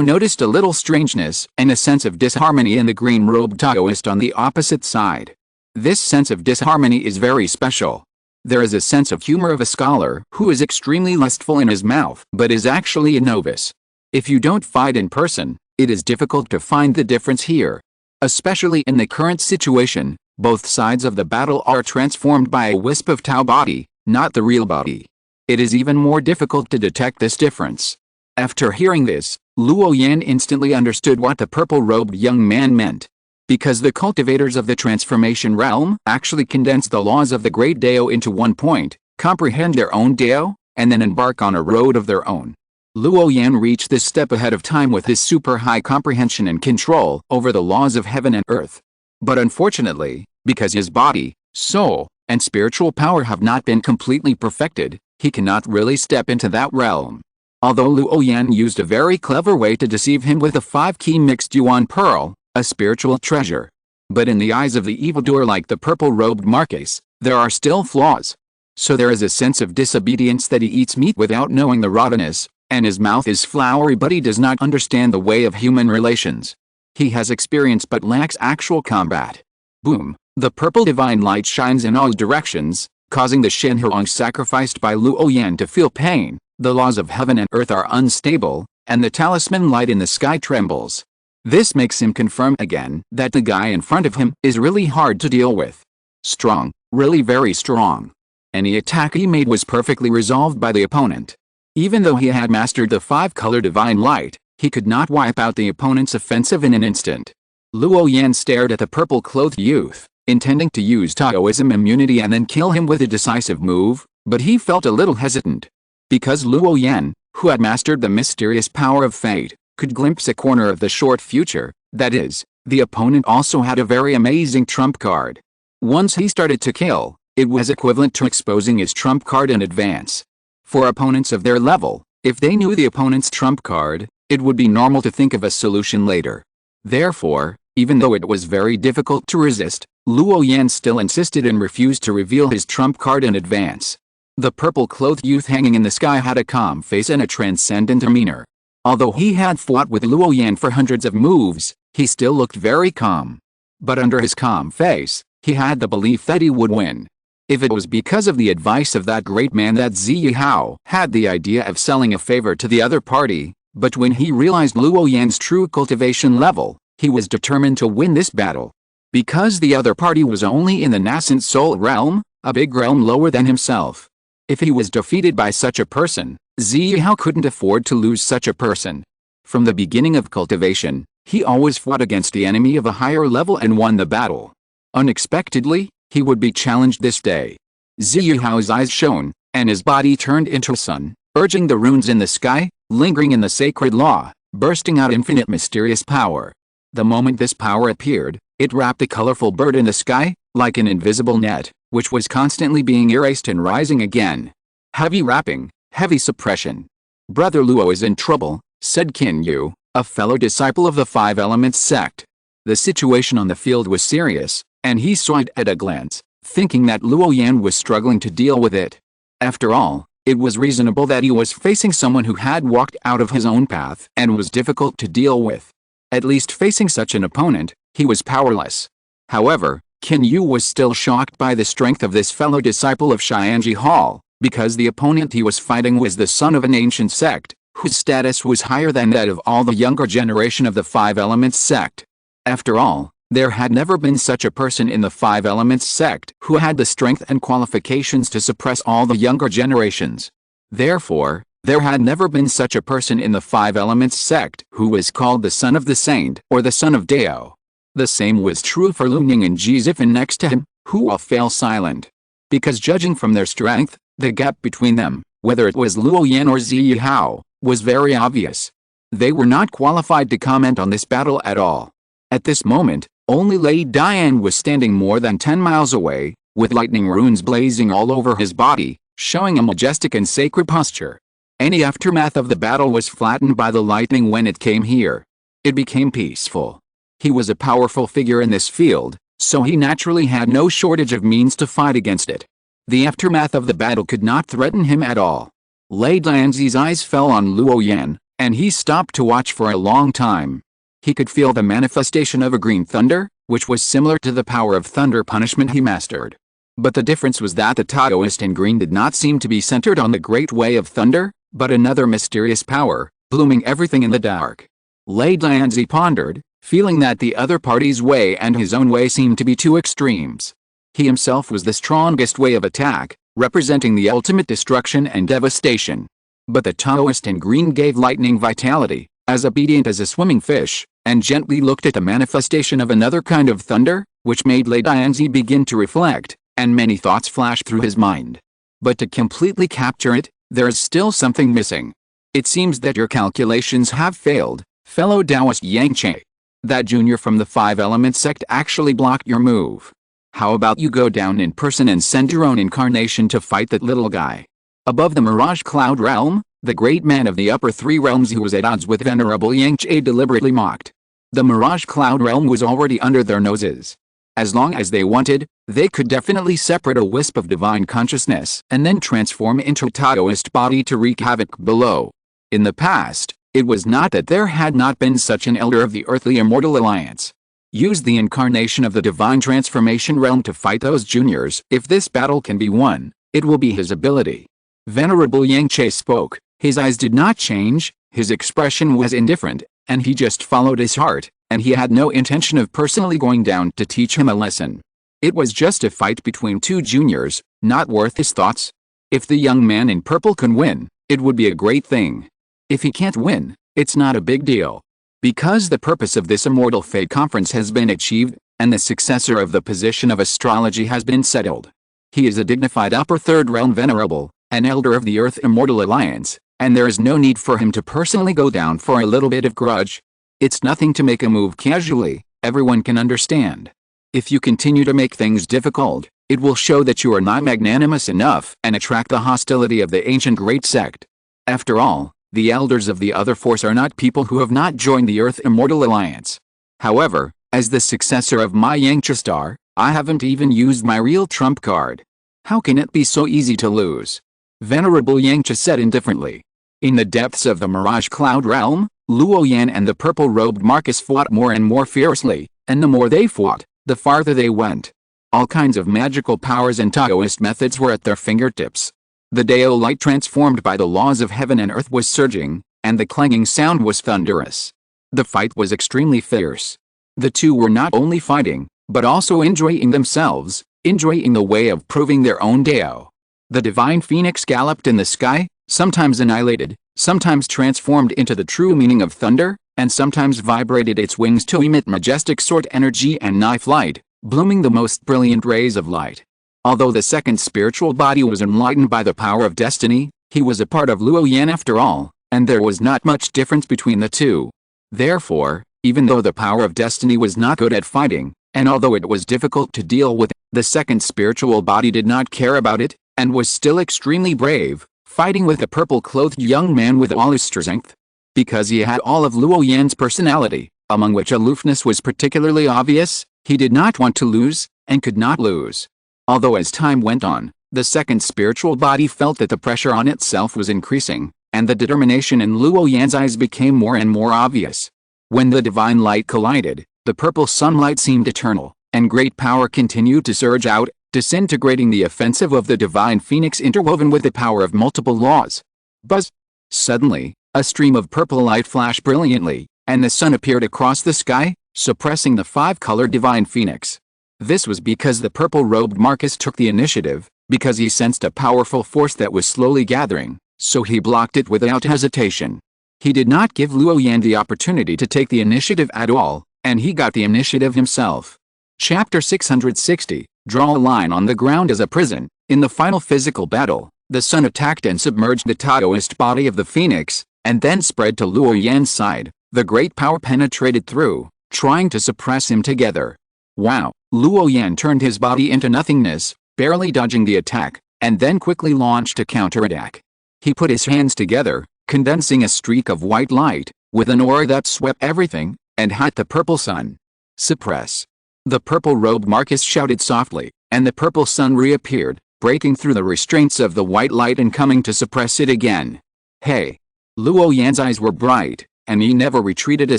A: noticed a little strangeness and a sense of disharmony in the green-robed Taoist on the opposite side. This sense of disharmony is very special. There is a sense of humor of a scholar who is extremely lustful in his mouth but is actually a novice. If you don't fight in person, it is difficult to find the difference here. Especially in the current situation, both sides of the battle are transformed by a wisp of Tao body, not the real body. It is even more difficult to detect this difference. After hearing this, Luo Yan instantly understood what the purple-robed young man meant. Because the cultivators of the transformation realm actually condense the laws of the great Dao into one point, comprehend their own Dao, and then embark on a road of their own. Luo Yan reached this step ahead of time with his super high comprehension and control over the laws of heaven and earth. But unfortunately, because his body, soul, and spiritual power have not been completely perfected, he cannot really step into that realm. Although Luo Yan used a very clever way to deceive him with a 5-key mixed yuan pearl, a spiritual treasure. But in the eyes of the evildoer like the purple-robed Marquis, there are still flaws. So there is a sense of disobedience that he eats meat without knowing the rottenness, and his mouth is floury but he does not understand the way of human relations. He has experience but lacks actual combat. Boom! The purple divine light shines in all directions, causing the Shenhuang sacrificed by Luo Yan to feel pain. The laws of heaven and earth are unstable, and the talisman light in the sky trembles. This makes him confirm again that the guy in front of him is really hard to deal with. Strong, really very strong. Any attack he made was perfectly resolved by the opponent. Even though he had mastered the 5-color divine light, he could not wipe out the opponent's offensive in an instant. Luo Yan stared at the purple-clothed youth, intending to use Taoism immunity and then kill him with a decisive move, but he felt a little hesitant. Because Luo Yan, who had mastered the mysterious power of fate, could glimpse a corner of the short future, that is, the opponent also had a very amazing trump card. Once he started to kill, it was equivalent to exposing his trump card in advance. For opponents of their level, if they knew the opponent's trump card, it would be normal to think of a solution later. Therefore, even though it was very difficult to resist, Luo Yan still insisted and refused to reveal his trump card in advance. The purple-clothed youth hanging in the sky had a calm face and a transcendent demeanor. Although he had fought with Luo Yan for hundreds of moves, he still looked very calm. But under his calm face, he had the belief that he would win. If it was because of the advice of that great man that Ziyihao had the idea of selling a favor to the other party, but when he realized Luo Yan's true cultivation level, he was determined to win this battle. Because the other party was only in the nascent soul realm, a big realm lower than himself. If he was defeated by such a person, Ziyihao couldn't afford to lose such a person. From the beginning of cultivation, he always fought against the enemy of a higher level and won the battle. Unexpectedly, he would be challenged this day. Ziyihao's eyes shone, and his body turned into a sun, urging the runes in the sky, lingering in the sacred law, bursting out infinite mysterious power. The moment this power appeared, it wrapped a colorful bird in the sky, like an invisible net, which was constantly being erased and rising again. Heavy wrapping, heavy suppression. Brother Luo is in trouble, said Qin Yu, a fellow disciple of the 5 Elements sect. The situation on the field was serious, and he saw it at a glance, thinking that Luo Yan was struggling to deal with it. After all, it was reasonable that he was facing someone who had walked out of his own path and was difficult to deal with. At least facing such an opponent, he was powerless. However, Qin Yu was still shocked by the strength of this fellow disciple of Xianji Hall, because the opponent he was fighting was the son of an ancient sect, whose status was higher than that of all the younger generation of the 5 Elements sect. After all, there had never been such a person in the 5 Elements sect who had the strength and qualifications to suppress all the younger generations. Therefore, there had never been such a person in the 5 Elements sect who was called the son of the saint or the son of Dao. The same was true for Luning and Jizifan next to him, who all fell silent. Because judging from their strength, the gap between them, whether it was Luo Yan or Ziyihao, was very obvious. They were not qualified to comment on this battle at all. At this moment, only Lei Dian was standing more than 10 miles away, with lightning runes blazing all over his body, showing a majestic and sacred posture. Any aftermath of the battle was flattened by the lightning when it came here. It became peaceful. He was a powerful figure in this field, so he naturally had no shortage of means to fight against it. The aftermath of the battle could not threaten him at all. Lei Dianzi's eyes fell on Luo Yan, and he stopped to watch for a long time. He could feel the manifestation of a green thunder, which was similar to the power of thunder punishment he mastered. But the difference was that the Taoist in green did not seem to be centered on the great way of thunder, but another mysterious power, blooming everything in the dark. Lei Dianzi pondered, feeling that the other party's way and his own way seemed to be two extremes. He himself was the strongest way of attack, representing the ultimate destruction and devastation. But the Taoist in green gave lightning vitality, as obedient as a swimming fish, and gently looked at the manifestation of another kind of thunder, which made Lei Dianzi begin to reflect, and many thoughts flashed through his mind. But to completely capture it, there is still something missing. It seems that your calculations have failed, fellow Taoist Yang Che. That junior from the 5 Elements sect actually blocked your move. How about you go down in person and send your own incarnation to fight that little guy? Above the mirage cloud realm, The great man of the upper three realms who was at odds with Venerable Yangche deliberately mocked. The mirage cloud realm was already under their noses. As long as they wanted, they could definitely separate a wisp of divine consciousness and then transform into a Taoist body to wreak havoc below. In the past, it was not that there had not been such an elder of the earthly immortal alliance. Use the incarnation of the divine transformation realm to fight those juniors. If this battle can be won, it will be his ability. Venerable Yangche spoke. His eyes did not change, his expression was indifferent, and he just followed his heart, and he had no intention of personally going down to teach him a lesson. It was just a fight between two juniors, not worth his thoughts. If the young man in purple can win, it would be a great thing. If he can't win, it's not a big deal. Because the purpose of this Immortal Fate Conference has been achieved, and the successor of the position of astrology has been settled. He is a dignified upper third realm venerable, an elder of the Earth Immortal Alliance, and there is no need for him to personally go down for a little bit of grudge. It's nothing to make a move casually, everyone can understand. If you continue to make things difficult, it will show that you are not magnanimous enough and attract the hostility of the ancient great sect. After all, the elders of the other force are not people who have not joined the Earth Immortal Alliance. However, as the successor of my Yangche star, I haven't even used my real trump card. How can it be so easy to lose? Venerable Yangche said indifferently. In the depths of the Mirage Cloud realm, Luo Yan and the purple-robed Marcus fought more and more fiercely, and the more they fought, the farther they went. All kinds of magical powers and Taoist methods were at their fingertips. The Dao light transformed by the laws of heaven and earth was surging, and the clanging sound was thunderous. The fight was extremely fierce. The two were not only fighting, but also enjoying themselves, enjoying the way of proving their own Dao. The divine phoenix galloped in the sky, sometimes annihilated, sometimes transformed into the true meaning of thunder, and sometimes vibrated its wings to emit majestic sword energy and knife light, blooming the most brilliant rays of light. Although the second spiritual body was enlightened by the power of destiny, he was a part of Luo Yan after all, and there was not much difference between the two. Therefore, even though the power of destiny was not good at fighting, and although it was difficult to deal with, the second spiritual body did not care about it, and was still extremely brave, fighting with a purple-clothed young man with all his strength. Because he had all of Luo Yan's personality, among which aloofness was particularly obvious, he did not want to lose, and could not lose. Although as time went on, the second spiritual body felt that the pressure on itself was increasing, and the determination in Luo Yan's eyes became more and more obvious. When the divine light collided, the purple sunlight seemed eternal, and great power continued to surge out, disintegrating the offensive of the divine phoenix interwoven with the power of multiple laws. Buzz! Suddenly, a stream of purple light flashed brilliantly, and the sun appeared across the sky, suppressing the five-colored divine phoenix. This was because the purple-robed Marcus took the initiative, because he sensed a powerful force that was slowly gathering, so he blocked it without hesitation. He did not give Luo Yan the opportunity to take the initiative at all, and he got the initiative himself. Chapter 660, Draw a line on the ground as a prison. In the final physical battle, the sun attacked and submerged the Taoist body of the phoenix, and then spread to Luo Yan's side. The great power penetrated through, trying to suppress him together. Wow! Luo Yan turned his body into nothingness, barely dodging the attack, and then quickly launched a counterattack. He put his hands together, condensing a streak of white light, with an aura that swept everything, and hit the purple sun. Suppress! The purple-robed Marcus shouted softly, and the purple sun reappeared, breaking through the restraints of the white light and coming to suppress it again. Hey! Luo Yan's eyes were bright, and he never retreated a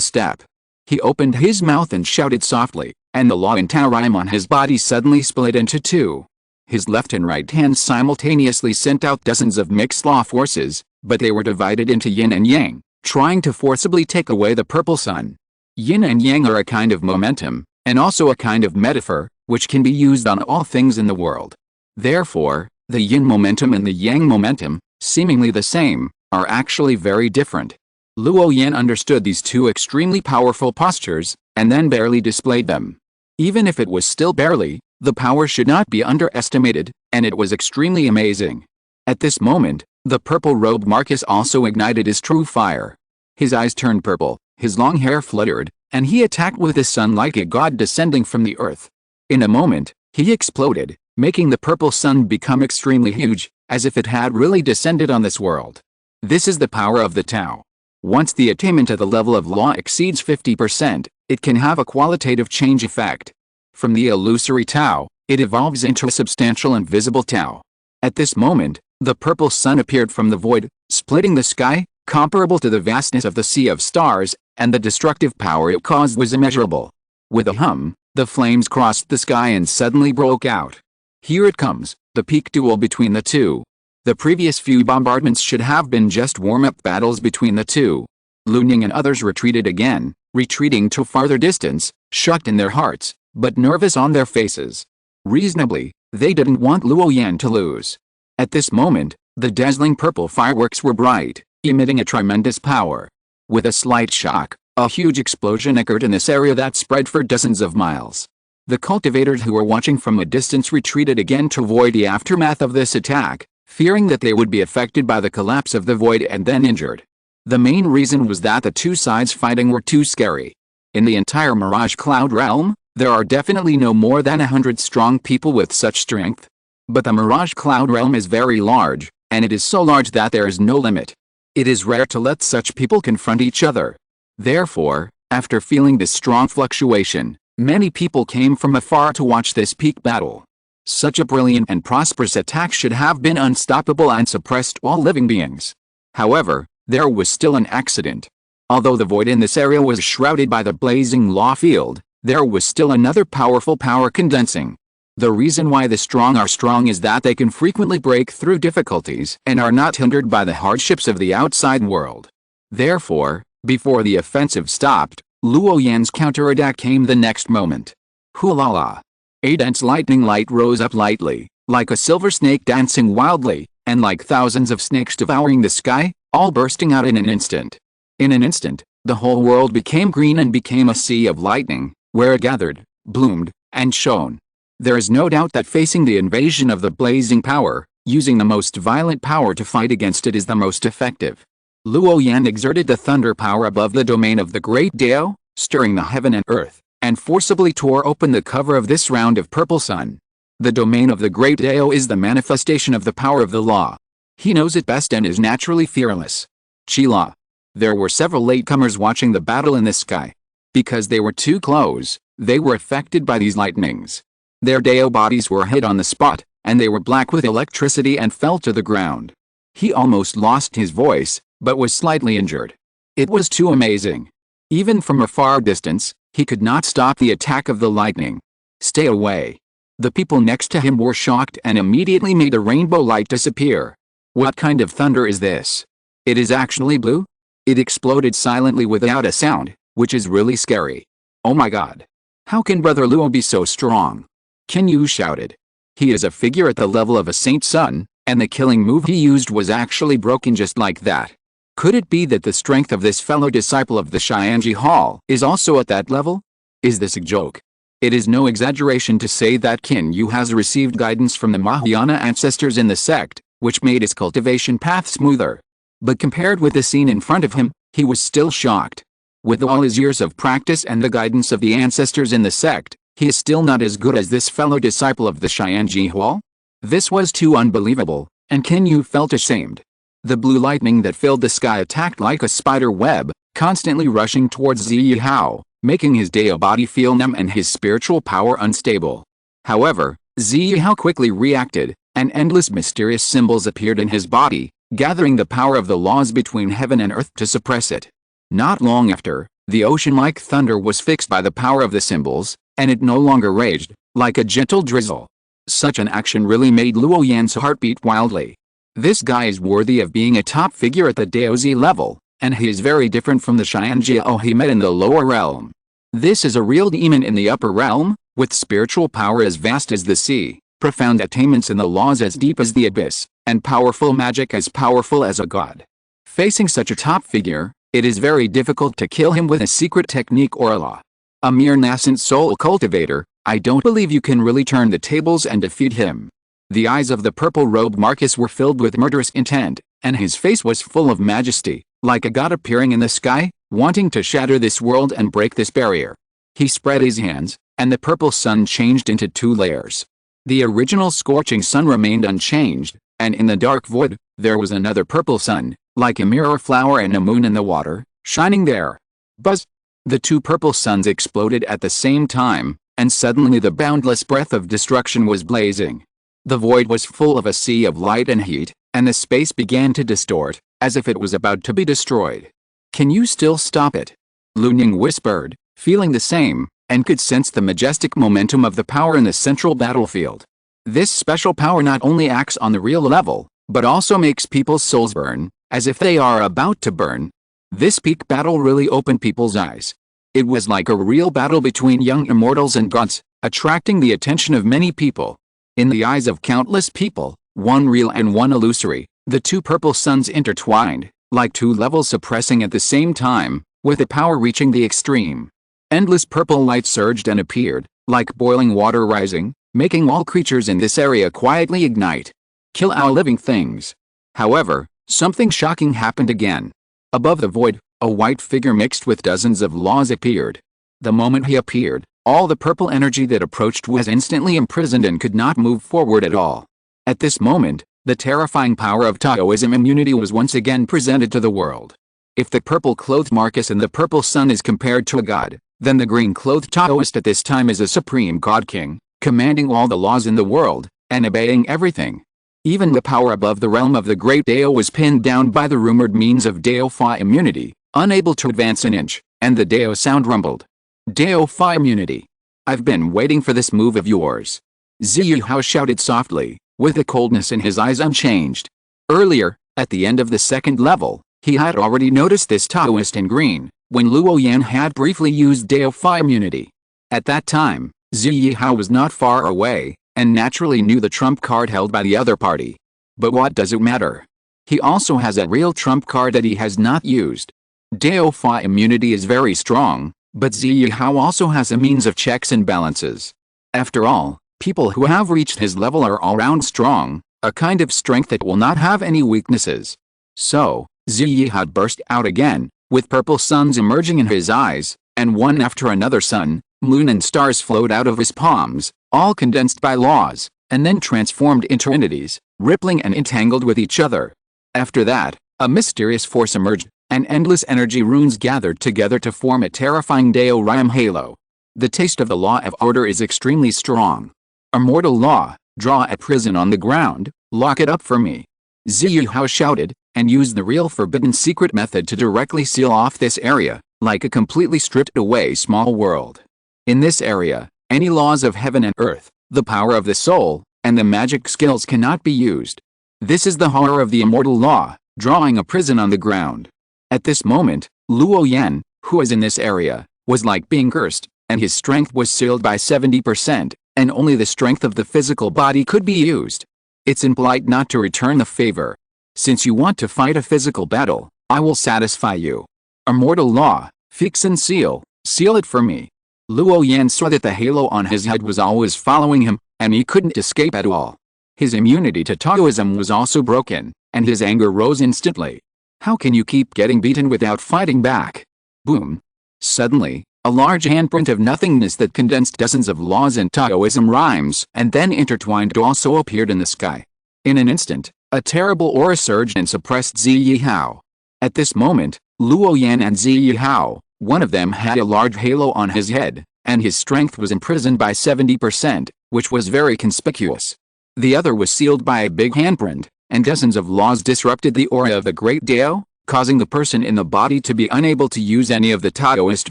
A: step. He opened his mouth and shouted softly, and the Luo Yan Taorim on his body suddenly split into two. His left and right hands simultaneously sent out dozens of mixed law forces, but they were divided into yin and yang, trying to forcibly take away the purple sun. Yin and yang are a kind of momentum, and also a kind of metaphor, which can be used on all things in the world. Therefore, the yin momentum and the yang momentum, seemingly the same, are actually very different. Luo Yan understood these two extremely powerful postures, and then barely displayed them. Even if it was still barely, the power should not be underestimated, and it was extremely amazing. At this moment, the purple-robed Marcus also ignited his true fire. His eyes turned purple, his long hair fluttered, and he attacked with the sun like a god descending from the earth. In a moment, he exploded, making the purple sun become extremely huge, as if it had really descended on this world. This is the power of the Tao. Once the attainment at the level of law exceeds 50%, it can have a qualitative change effect. From the illusory Tao, it evolves into a substantial and visible Tao. At this moment, the purple sun appeared from the void, splitting the sky, comparable to the vastness of the sea of stars, and the destructive power it caused was immeasurable. With a hum, the flames crossed the sky and suddenly broke out. Here it comes, the peak duel between the two. The previous few bombardments should have been just warm-up battles between the two. Luo Yan and others retreated again, retreating to farther distance, shocked in their hearts, but nervous on their faces. Reasonably, they didn't want Luo Yan to lose. At this moment, the dazzling purple fireworks were bright, emitting a tremendous power. With a slight shock, a huge explosion occurred in this area that spread for dozens of miles. The cultivators who were watching from a distance retreated again to avoid the aftermath of this attack, fearing that they would be affected by the collapse of the void and then injured. The main reason was that the two sides fighting were too scary. In the entire Mirage Cloud realm, there are definitely no more than 100 strong people with such strength. But the Mirage Cloud realm is very large, and it is so large that there is no limit. It is rare to let such people confront each other. Therefore, after feeling this strong fluctuation, many people came from afar to watch this peak battle. Such a brilliant and prosperous attack should have been unstoppable and suppressed all living beings. However, there was still an accident. Although the void in this area was shrouded by the blazing law field, there was still another powerful power condensing. The reason why the strong are strong is that they can frequently break through difficulties and are not hindered by the hardships of the outside world. Therefore, before the offensive stopped, Luo Yan's counterattack came the next moment. Hoo-la-la! A dense lightning light rose up lightly, like a silver snake dancing wildly, and like thousands of snakes devouring the sky, all bursting out in an instant. In an instant, the whole world became green and became a sea of lightning, where it gathered, bloomed, and shone. There is no doubt that facing the invasion of the blazing power, using the most violent power to fight against it is the most effective. Luo Yan exerted the thunder power above the domain of the great Dao, stirring the heaven and earth, and forcibly tore open the cover of this round of purple sun. The domain of the great Dao is the manifestation of the power of the law. He knows it best and is naturally fearless. Chila. There were several latecomers watching the battle in the sky. Because they were too close, they were affected by these lightnings. Their Dao bodies were hit on the spot, and they were black with electricity and fell to the ground. He almost lost his voice, but was slightly injured. It was too amazing. Even from a far distance, he could not stop the attack of the lightning. Stay away. The people next to him were shocked and immediately made the rainbow light disappear. What kind of thunder is this? It is actually blue? It exploded silently without a sound, which is really scary. Oh my god. How can Brother Luo be so strong? Kinyu shouted. He is a figure at the level of a saint son, and the killing move he used was actually broken just like that. Could it be that the strength of this fellow disciple of the Xianji Hall is also at that level? Is this a joke? It is no exaggeration to say that Kinyu has received guidance from the Mahayana ancestors in the sect, which made his cultivation path smoother. But compared with the scene in front of him, he was still shocked. With all his years of practice and the guidance of the ancestors in the sect, he is still not as good as this fellow disciple of the Xianji Hall? This was too unbelievable, and Kinyu felt ashamed. The blue lightning that filled the sky attacked like a spider web, constantly rushing towards Ziyihao, making his Dao body feel numb and his spiritual power unstable. However, Ziyihao quickly reacted, and endless mysterious symbols appeared in his body, gathering the power of the laws between heaven and earth to suppress it. Not long after, the ocean-like thunder was fixed by the power of the symbols, and it no longer raged, like a gentle drizzle. Such an action really made Luo Yan's heart beat wildly. This guy is worthy of being a top figure at the Daozi level, and he is very different from the Xianjiao he met in the lower realm. This is a real demon in the upper realm, with spiritual power as vast as the sea, profound attainments in the laws as deep as the abyss, and powerful magic as powerful as a god. Facing such a top figure, it is very difficult to kill him with a secret technique or a law. A mere nascent soul cultivator, I don't believe you can really turn the tables and defeat him. The eyes of the purple-robed Marcus were filled with murderous intent, and his face was full of majesty, like a god appearing in the sky, wanting to shatter this world and break this barrier. He spread his hands, and the purple sun changed into two layers. The original scorching sun remained unchanged, and in the dark void, there was another purple sun, like a mirror flower and a moon in the water, shining there. Buzz! The two purple suns exploded at the same time, and suddenly the boundless breath of destruction was blazing. The void was full of a sea of light and heat, and the space began to distort, as if it was about to be destroyed. "Can you still stop it?" Luo Yan whispered, feeling the same, and could sense the majestic momentum of the power in the central battlefield. This special power not only acts on the real level, but also makes people's souls burn, as if they are about to burn. This peak battle really opened people's eyes. It was like a real battle between young immortals and gods, attracting the attention of many people. In the eyes of countless people, one real and one illusory, the two purple suns intertwined, like two levels suppressing at the same time, with the power reaching the extreme. Endless purple light surged and appeared, like boiling water rising, making all creatures in this area quietly ignite. Kill all living things. However, something shocking happened again. Above the void, a white figure mixed with dozens of laws appeared. The moment he appeared, all the purple energy that approached was instantly imprisoned and could not move forward at all. At this moment, the terrifying power of Taoism immunity was once again presented to the world. If the purple-clothed Marcus in the purple sun is compared to a god, then the green-clothed Taoist at this time is a supreme god king, commanding all the laws in the world, and obeying everything. Even the power above the realm of the great Dao was pinned down by the rumored means of Dao Phi immunity, unable to advance an inch, and the Dao sound rumbled. Dao Phi immunity. I've been waiting for this move of yours. Ziyu Hao shouted softly, with the coldness in his eyes unchanged. Earlier, at the end of the second level, he had already noticed this Taoist in green, when Luo Yan had briefly used Dao Phi immunity. At that time, Ziyu Hao was not far away, and naturally knew the trump card held by the other party. But what does it matter? He also has a real trump card that he has not used. Dao Phi immunity is very strong, but Ziyu Hao also has a means of checks and balances. After all, people who have reached his level are all-round strong, a kind of strength that will not have any weaknesses. So, Ziyu Hao burst out again, with purple suns emerging in his eyes, and one after another sun, moon and stars flowed out of his palms, all condensed by laws, and then transformed into entities, rippling and entangled with each other. After that, a mysterious force emerged, and endless energy runes gathered together to form a terrifying Dao Rhyme halo. The taste of the law of order is extremely strong. Immortal law, draw a prison on the ground, lock it up for me. Ziyu Hao shouted, and used the real forbidden secret method to directly seal off this area, like a completely stripped away small world. In this area, any laws of heaven and earth, the power of the soul, and the magic skills cannot be used. This is the horror of the immortal law, drawing a prison on the ground. At this moment, Luo Yan, who was in this area, was like being cursed, and his strength was sealed by 70%, and only the strength of the physical body could be used. It's impolite not to return the favor. Since you want to fight a physical battle, I will satisfy you. Immortal law, fix and seal it for me. Luo Yan saw that the halo on his head was always following him, and he couldn't escape at all. His immunity to Taoism was also broken, and his anger rose instantly. How can you keep getting beaten without fighting back? Boom. Suddenly, a large handprint of nothingness that condensed dozens of laws and Taoism rhymes and then intertwined also appeared in the sky. In an instant, a terrible aura surged and suppressed Ziyu Hao. At this moment, Luo Yan and Ziyu Hao, one of them had a large halo on his head, and his strength was imprisoned by 70%, which was very conspicuous. The other was sealed by a big handprint, and dozens of laws disrupted the aura of the great Dao, causing the person in the body to be unable to use any of the Taoist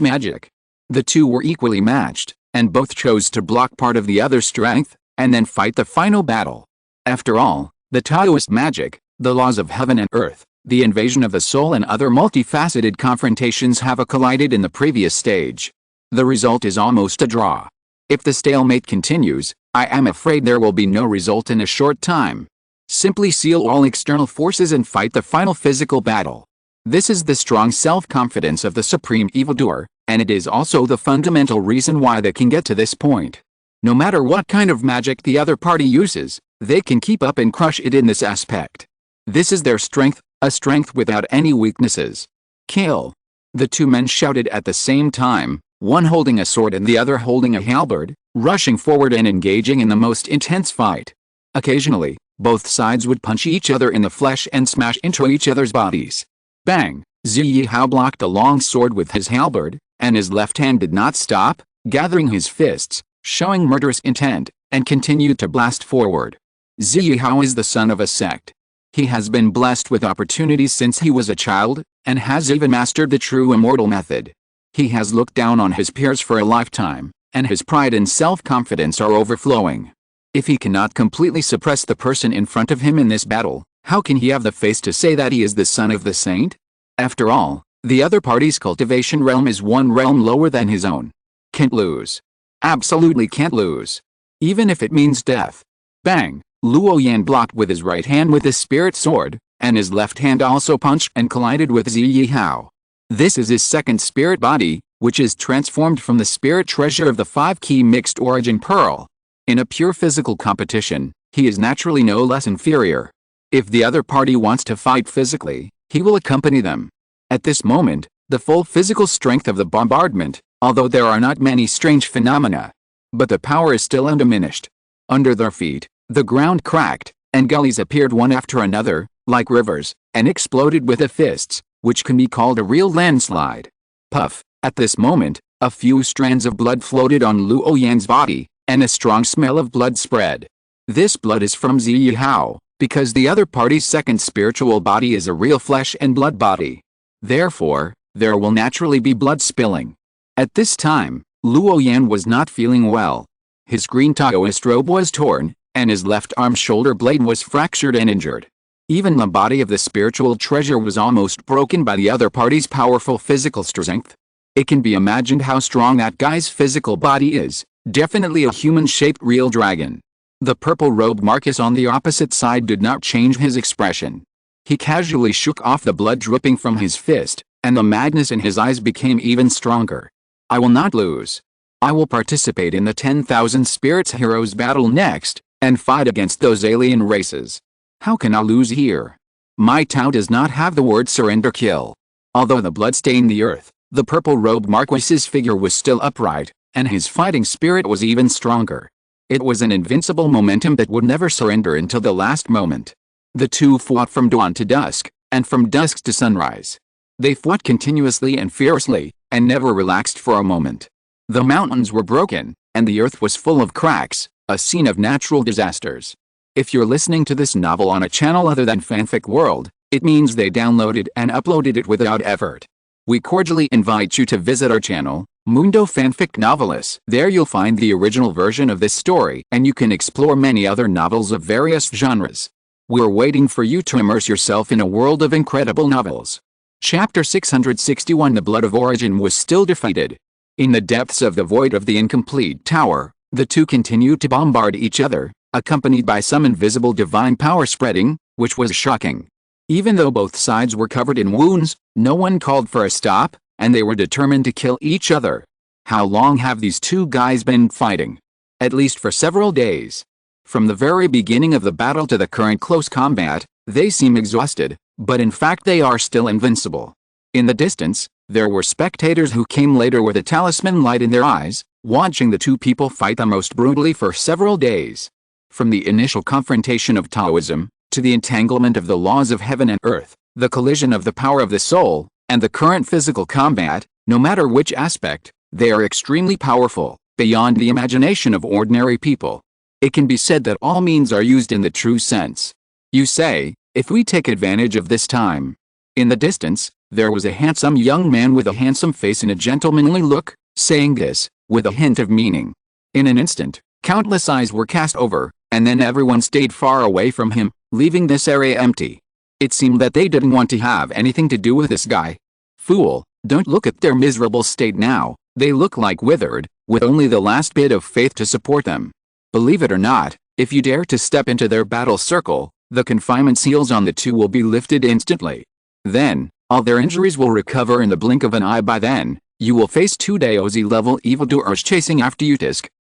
A: magic. The two were equally matched, and both chose to block part of the other's strength, and then fight the final battle. After all, the Taoist magic, the laws of heaven and earth, the invasion of the soul and other multifaceted confrontations have collided in the previous stage. The result is almost a draw. If the stalemate continues, I am afraid there will be no result in a short time. Simply seal all external forces and fight the final physical battle. This is the strong self-confidence of the supreme evildoer, and it is also the fundamental reason why they can get to this point. No matter what kind of magic the other party uses, they can keep up and crush it in this aspect. This is their strength, a strength without any weaknesses. Kill! The two men shouted at the same time, one holding a sword and the other holding a halberd, rushing forward and engaging in the most intense fight. Occasionally, Both sides would punch each other in the flesh and smash into each other's bodies. Bang! Zhi Hao blocked a long sword with his halberd, and his left hand did not stop, gathering his fists, showing murderous intent, and continued to blast forward. Zhi Hao is the son of a sect. He has been blessed with opportunities since he was a child, and has even mastered the true immortal method. He has looked down on his peers for a lifetime, and his pride and self-confidence are overflowing. If he cannot completely suppress the person in front of him in this battle, how can he have the face to say that he is the son of the saint? After all, the other party's cultivation realm is one realm lower than his own. Can't lose. Absolutely can't lose. Even if it means death. Bang! Luo Yan blocked with his right hand with his spirit sword, and his left hand also punched and collided with Zhi Hao. This is his second spirit body, which is transformed from the spirit treasure of the 5-key mixed origin pearl. In a pure physical competition, he is naturally no less inferior. If the other party wants to fight physically, he will accompany them. At this moment, the full physical strength of the bombardment, although there are not many strange phenomena, but the power is still undiminished. Under their feet, the ground cracked, and gullies appeared one after another, like rivers, and exploded with the fists, which can be called a real landslide. Puff! At this moment, a few strands of blood floated on Luo Yan's body, and a strong smell of blood spread. This blood is from Zhi Hao, because the other party's second spiritual body is a real flesh and blood body. Therefore, there will naturally be blood spilling. At this time, Luo Yan was not feeling well. His green Taoist robe was torn, and his left arm shoulder blade was fractured and injured. Even the body of the spiritual treasure was almost broken by the other party's powerful physical strength. It can be imagined how strong that guy's physical body is, definitely a human-shaped real dragon. The purple-robed Marcus on the opposite side did not change his expression. He casually shook off the blood dripping from his fist, and the madness in his eyes became even stronger. I will not lose. I will participate in the 10,000 Spirits Heroes battle next, and fight against those alien races. How can I lose here? My Tao does not have the word surrender kill. Although the blood stained the earth, the purple-robed Marquis's figure was still upright, and his fighting spirit was even stronger. It was an invincible momentum that would never surrender until the last moment. The two fought from dawn to dusk, and from dusk to sunrise. They fought continuously and fiercely, and never relaxed for a moment. The mountains were broken, and the earth was full of cracks, a scene of natural disasters. If you're listening to this novel on a channel other than Fanfic World, it means they downloaded and uploaded it without effort. We cordially invite you to visit our channel, Mundo Fanfic Novelis. There you'll find the original version of this story, and you can explore many other novels of various genres. We're waiting for you to immerse yourself in a world of incredible novels. Chapter 661 The Blood of Origin was still defeated. In the depths of the void of the incomplete tower, the two continued to bombard each other, accompanied by some invisible divine power spreading, which was shocking. Even though both sides were covered in wounds, no one called for a stop, and they were determined to kill each other. How long have these two guys been fighting? At least for several days. From the very beginning of the battle to the current close combat, they seem exhausted, but in fact they are still invincible. In the distance, there were spectators who came later with a talisman light in their eyes, watching the two people fight the most brutally for several days. From the initial confrontation of Taoism, to the entanglement of the laws of heaven and earth, the collision of the power of the soul, and the current physical combat, no matter which aspect, they are extremely powerful, beyond the imagination of ordinary people. It can be said that all means are used in the true sense. You say, if we take advantage of this time. In the distance, there was a handsome young man with a handsome face and a gentlemanly look, saying this, with a hint of meaning. In an instant, countless eyes were cast over, and then everyone stayed far away from him, leaving this area empty. It seemed that they didn't want to have anything to do with this guy. Fool, don't look at their miserable state now, they look like withered, with only the last bit of faith to support them. Believe it or not, if you dare to step into their battle circle, the confinement seals on the two will be lifted instantly. Then, all their injuries will recover in the blink of an eye. By then, you will face two DOZ-level evildoers chasing after you.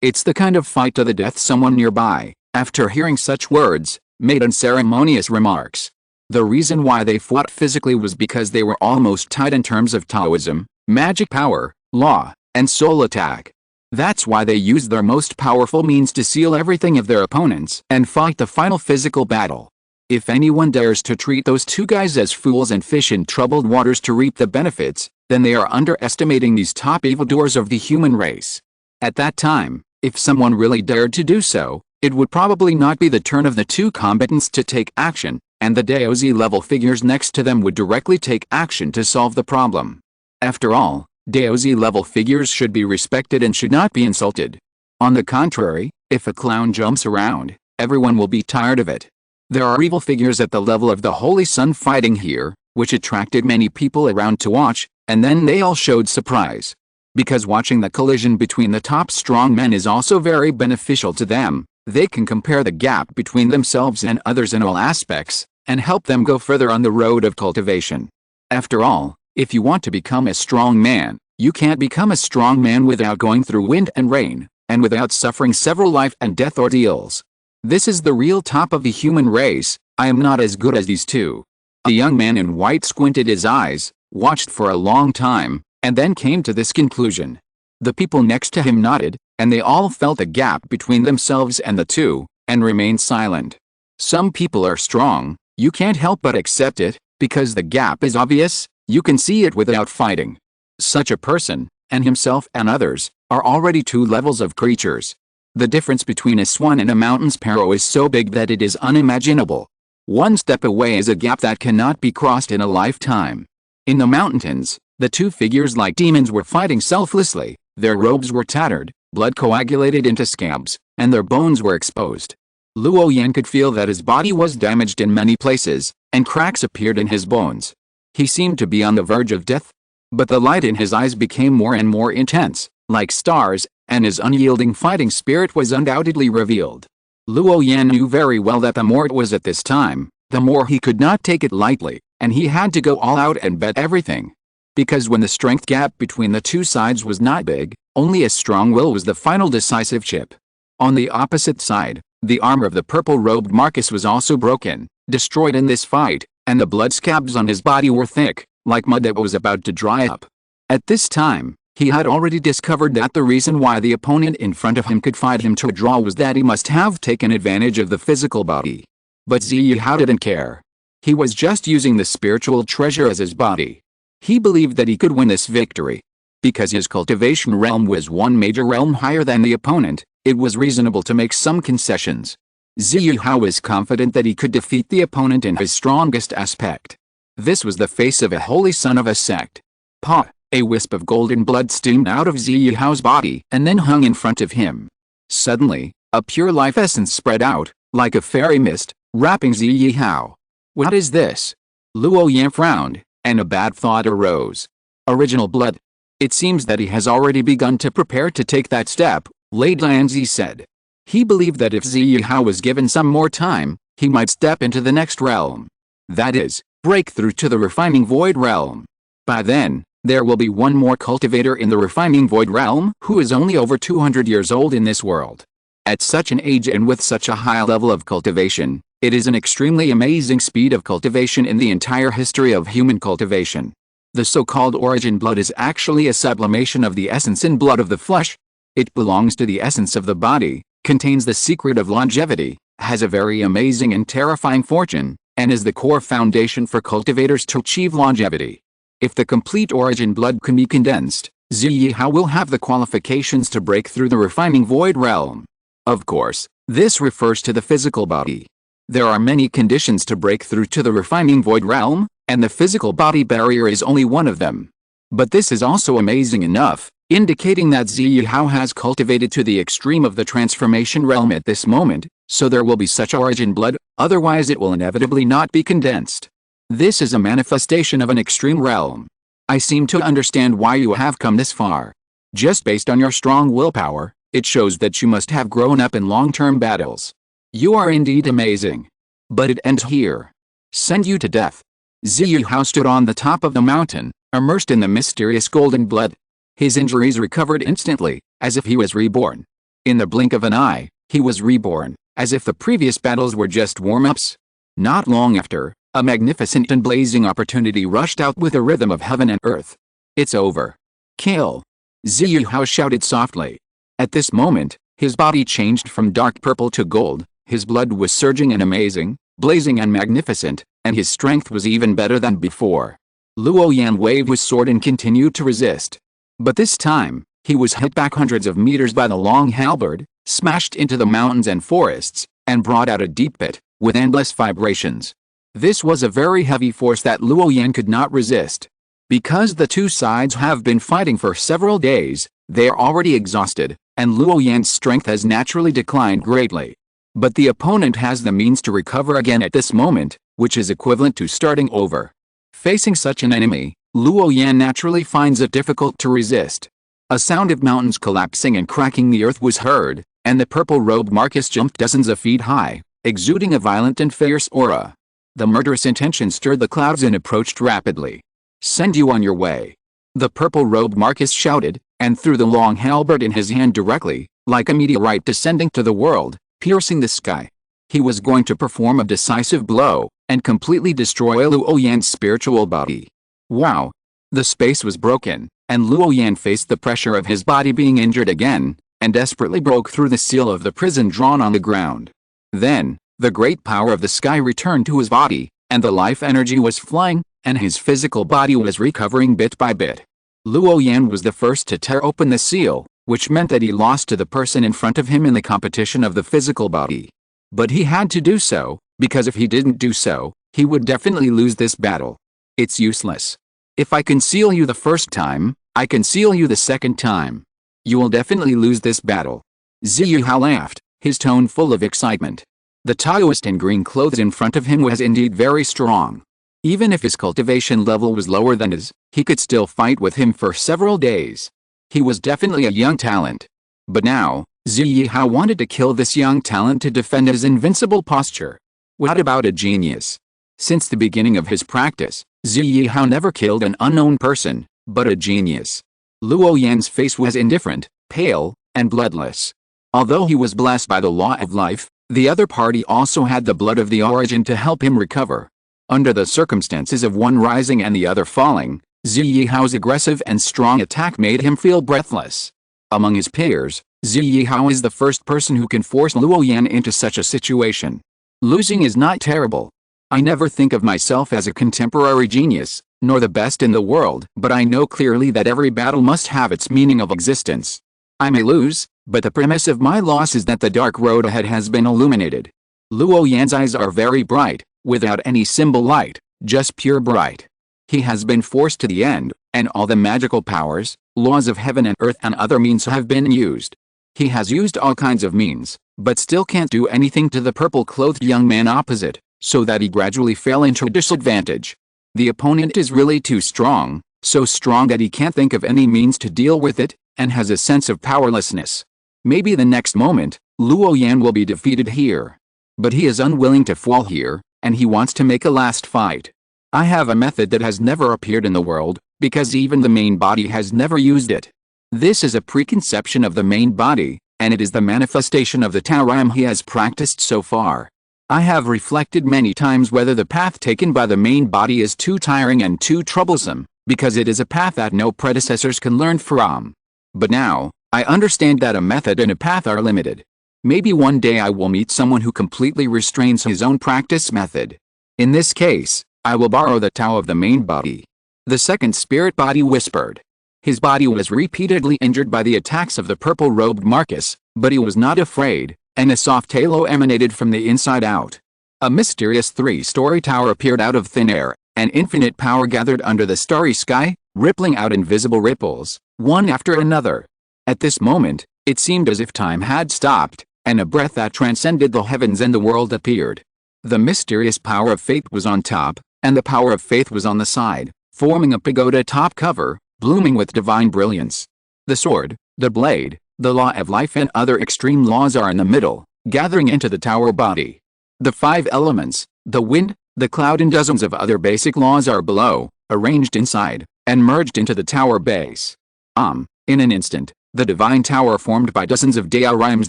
A: It's the kind of fight to the death. Someone nearby, after hearing such words, made unceremonious remarks. The reason why they fought physically was because they were almost tied in terms of Taoism, magic power, law, and soul attack. That's why they used their most powerful means to seal everything of their opponents and fight the final physical battle. If anyone dares to treat those two guys as fools and fish in troubled waters to reap the benefits, then they are underestimating these top evildoers of the human race. At that time, if someone really dared to do so, it would probably not be the turn of the two combatants to take action, and the DOZ level figures next to them would directly take action to solve the problem. After all, DOZ level figures should be respected and should not be insulted. On the contrary, if a clown jumps around, everyone will be tired of it. There are evil figures at the level of the Holy Sun fighting here, which attracted many people around to watch, and then they all showed surprise. Because watching the collision between the top strong men is also very beneficial to them, they can compare the gap between themselves and others in all aspects, and help them go further on the road of cultivation. After all, if you want to become a strong man, you can't become a strong man without going through wind and rain, and without suffering several life and death ordeals. This is the real top of the human race. I am not as good as these two. A young man in white squinted his eyes, watched for a long time, and then came to this conclusion. The people next to him nodded, and they all felt a gap between themselves and the two, and remained silent. Some people are strong, you can't help but accept it, because the gap is obvious, you can see it without fighting. Such a person, and himself and others, are already two levels of creatures. The difference between a swan and a mountain sparrow is so big that it is unimaginable. One step away is a gap that cannot be crossed in a lifetime. In the mountains, the two figures like demons were fighting selflessly, their robes were tattered, blood coagulated into scabs, and their bones were exposed. Luo Yan could feel that his body was damaged in many places, and cracks appeared in his bones. He seemed to be on the verge of death. But the light in his eyes became more and more intense, like stars, and his unyielding fighting spirit was undoubtedly revealed. Luo Yan knew very well that the more it was at this time, the more he could not take it lightly, and he had to go all out and bet everything. Because when the strength gap between the two sides was not big, only a strong will was the final decisive chip. On the opposite side, the armor of the purple-robed Marcus was also broken, destroyed in this fight, and the blood scabs on his body were thick, like mud that was about to dry up. At this time, he had already discovered that the reason why the opponent in front of him could fight him to a draw was that he must have taken advantage of the physical body. But Ziyuhao didn't care. He was just using the spiritual treasure as his body. He believed that he could win this victory. Because his cultivation realm was one major realm higher than the opponent, it was reasonable to make some concessions. Ziyuhao was confident that he could defeat the opponent in his strongest aspect. This was the face of a holy son of a sect. Pa! A wisp of golden blood steamed out of Ziyuhao's body and then hung in front of him. Suddenly, a pure life essence spread out, like a fairy mist, wrapping Ziyuhao. What is this? Luo Yan frowned, and a bad thought arose. Original blood. It seems that he has already begun to prepare to take that step, Lei Lanzi said. He believed that if Ziyuhao was given some more time, he might step into the next realm. That is, break through to the refining void realm. By then, there will be one more cultivator in the refining void realm who is only over 200 years old in this world. At such an age and with such a high level of cultivation, it is an extremely amazing speed of cultivation in the entire history of human cultivation. The so-called origin blood is actually a sublimation of the essence in blood of the flesh. It belongs to the essence of the body, contains the secret of longevity, has a very amazing and terrifying fortune, and is the core foundation for cultivators to achieve longevity. If the complete origin blood can be condensed, Ziyuhao will have the qualifications to break through the refining void realm. Of course, this refers to the physical body. There are many conditions to break through to the refining void realm, and the physical body barrier is only one of them. But this is also amazing enough, indicating that Ziyuhao has cultivated to the extreme of the transformation realm at this moment, so there will be such origin blood, otherwise it will inevitably not be condensed. This is a manifestation of an extreme realm. I seem to understand why you have come this far. Just based on your strong willpower, it shows that you must have grown up in long-term battles. You are indeed amazing. But it ends here. Send you to death. Ziyuhao stood on the top of the mountain, immersed in the mysterious golden blood. His injuries recovered instantly, as if he was reborn. In the blink of an eye, he was reborn, as if the previous battles were just warm-ups. Not long after, a magnificent and blazing opportunity rushed out with a rhythm of heaven and earth. It's over. Kill! Ziyuhao shouted softly. At this moment, his body changed from dark purple to gold, his blood was surging and amazing, blazing and magnificent, and his strength was even better than before. Luo Yan waved his sword and continued to resist. But this time, he was hit back hundreds of meters by the long halberd, smashed into the mountains and forests, and brought out a deep pit, with endless vibrations. This was a very heavy force that Luo Yan could not resist. Because the two sides have been fighting for several days, they are already exhausted, and Luo Yan's strength has naturally declined greatly. But the opponent has the means to recover again at this moment, which is equivalent to starting over. Facing such an enemy, Luo Yan naturally finds it difficult to resist. A sound of mountains collapsing and cracking the earth was heard, and the purple-robed Marcus jumped dozens of feet high, exuding a violent and fierce aura. The murderous intention stirred the clouds and approached rapidly. "Send you on your way," the purple-robed Marcus shouted, and threw the long halberd in his hand directly, like a meteorite descending to the world, piercing the sky. He was going to perform a decisive blow, and completely destroy Luo Yan's spiritual body. Wow! The space was broken, and Luo Yan faced the pressure of his body being injured again, and desperately broke through the seal of the prison drawn on the ground. Then, the great power of the sky returned to his body, and the life energy was flying, and his physical body was recovering bit by bit. Luo Yan was the first to tear open the seal, which meant that he lost to the person in front of him in the competition of the physical body. But he had to do so, because if he didn't do so, he would definitely lose this battle. It's useless. If I conceal you the first time, I conceal you the second time. You will definitely lose this battle. Ziyuhao laughed, his tone full of excitement. The Taoist in green clothes in front of him was indeed very strong. Even if his cultivation level was lower than his, he could still fight with him for several days. He was definitely a young talent. But now, Ziyuhao wanted to kill this young talent to defend his invincible posture. What about a genius? Since the beginning of his practice, Ziyuhao never killed an unknown person, but a genius. Luo Yan's face was indifferent, pale, and bloodless. Although he was blessed by the law of life, the other party also had the blood of the origin to help him recover. Under the circumstances of one rising and the other falling, Ziyuhao's aggressive and strong attack made him feel breathless. Among his peers, Ziyuhao is the first person who can force Luo Yan into such a situation. Losing is not terrible. I never think of myself as a contemporary genius, nor the best in the world, but I know clearly that every battle must have its meaning of existence. I may lose, but the premise of my loss is that the dark road ahead has been illuminated. Luo Yan's eyes are very bright, without any symbol light, just pure bright. He has been forced to the end, and all the magical powers, laws of heaven and earth and other means have been used. He has used all kinds of means, but still can't do anything to the purple-clothed young man opposite, so that he gradually fell into disadvantage. The opponent is really too strong, so strong that he can't think of any means to deal with it, and has a sense of powerlessness. Maybe the next moment, Luo Yan will be defeated here. But he is unwilling to fall here, and he wants to make a last fight. I have a method that has never appeared in the world, because even the main body has never used it. This is a preconception of the main body, and it is the manifestation of the Taoism he has practiced so far. I have reflected many times whether the path taken by the main body is too tiring and too troublesome, because it is a path that no predecessors can learn from. But now, I understand that a method and a path are limited. Maybe one day I will meet someone who completely restrains his own practice method. In this case, I will borrow the Tao of the main body. The second spirit body whispered. His body was repeatedly injured by the attacks of the purple-robed Marcus, but he was not afraid, and a soft halo emanated from the inside out. A mysterious three-story tower appeared out of thin air, and infinite power gathered under the starry sky, rippling out invisible ripples, one after another. At this moment, it seemed as if time had stopped, and a breath that transcended the heavens and the world appeared. The mysterious power of faith was on top, and the power of faith was on the side, forming a pagoda top cover, blooming with divine brilliance. The sword, the blade, the law of life and other extreme laws are in the middle, gathering into the tower body. The 5 elements, the wind, the cloud and dozens of other basic laws are below, arranged inside, and merged into the tower base. In an instant, the divine tower formed by dozens of Daoryms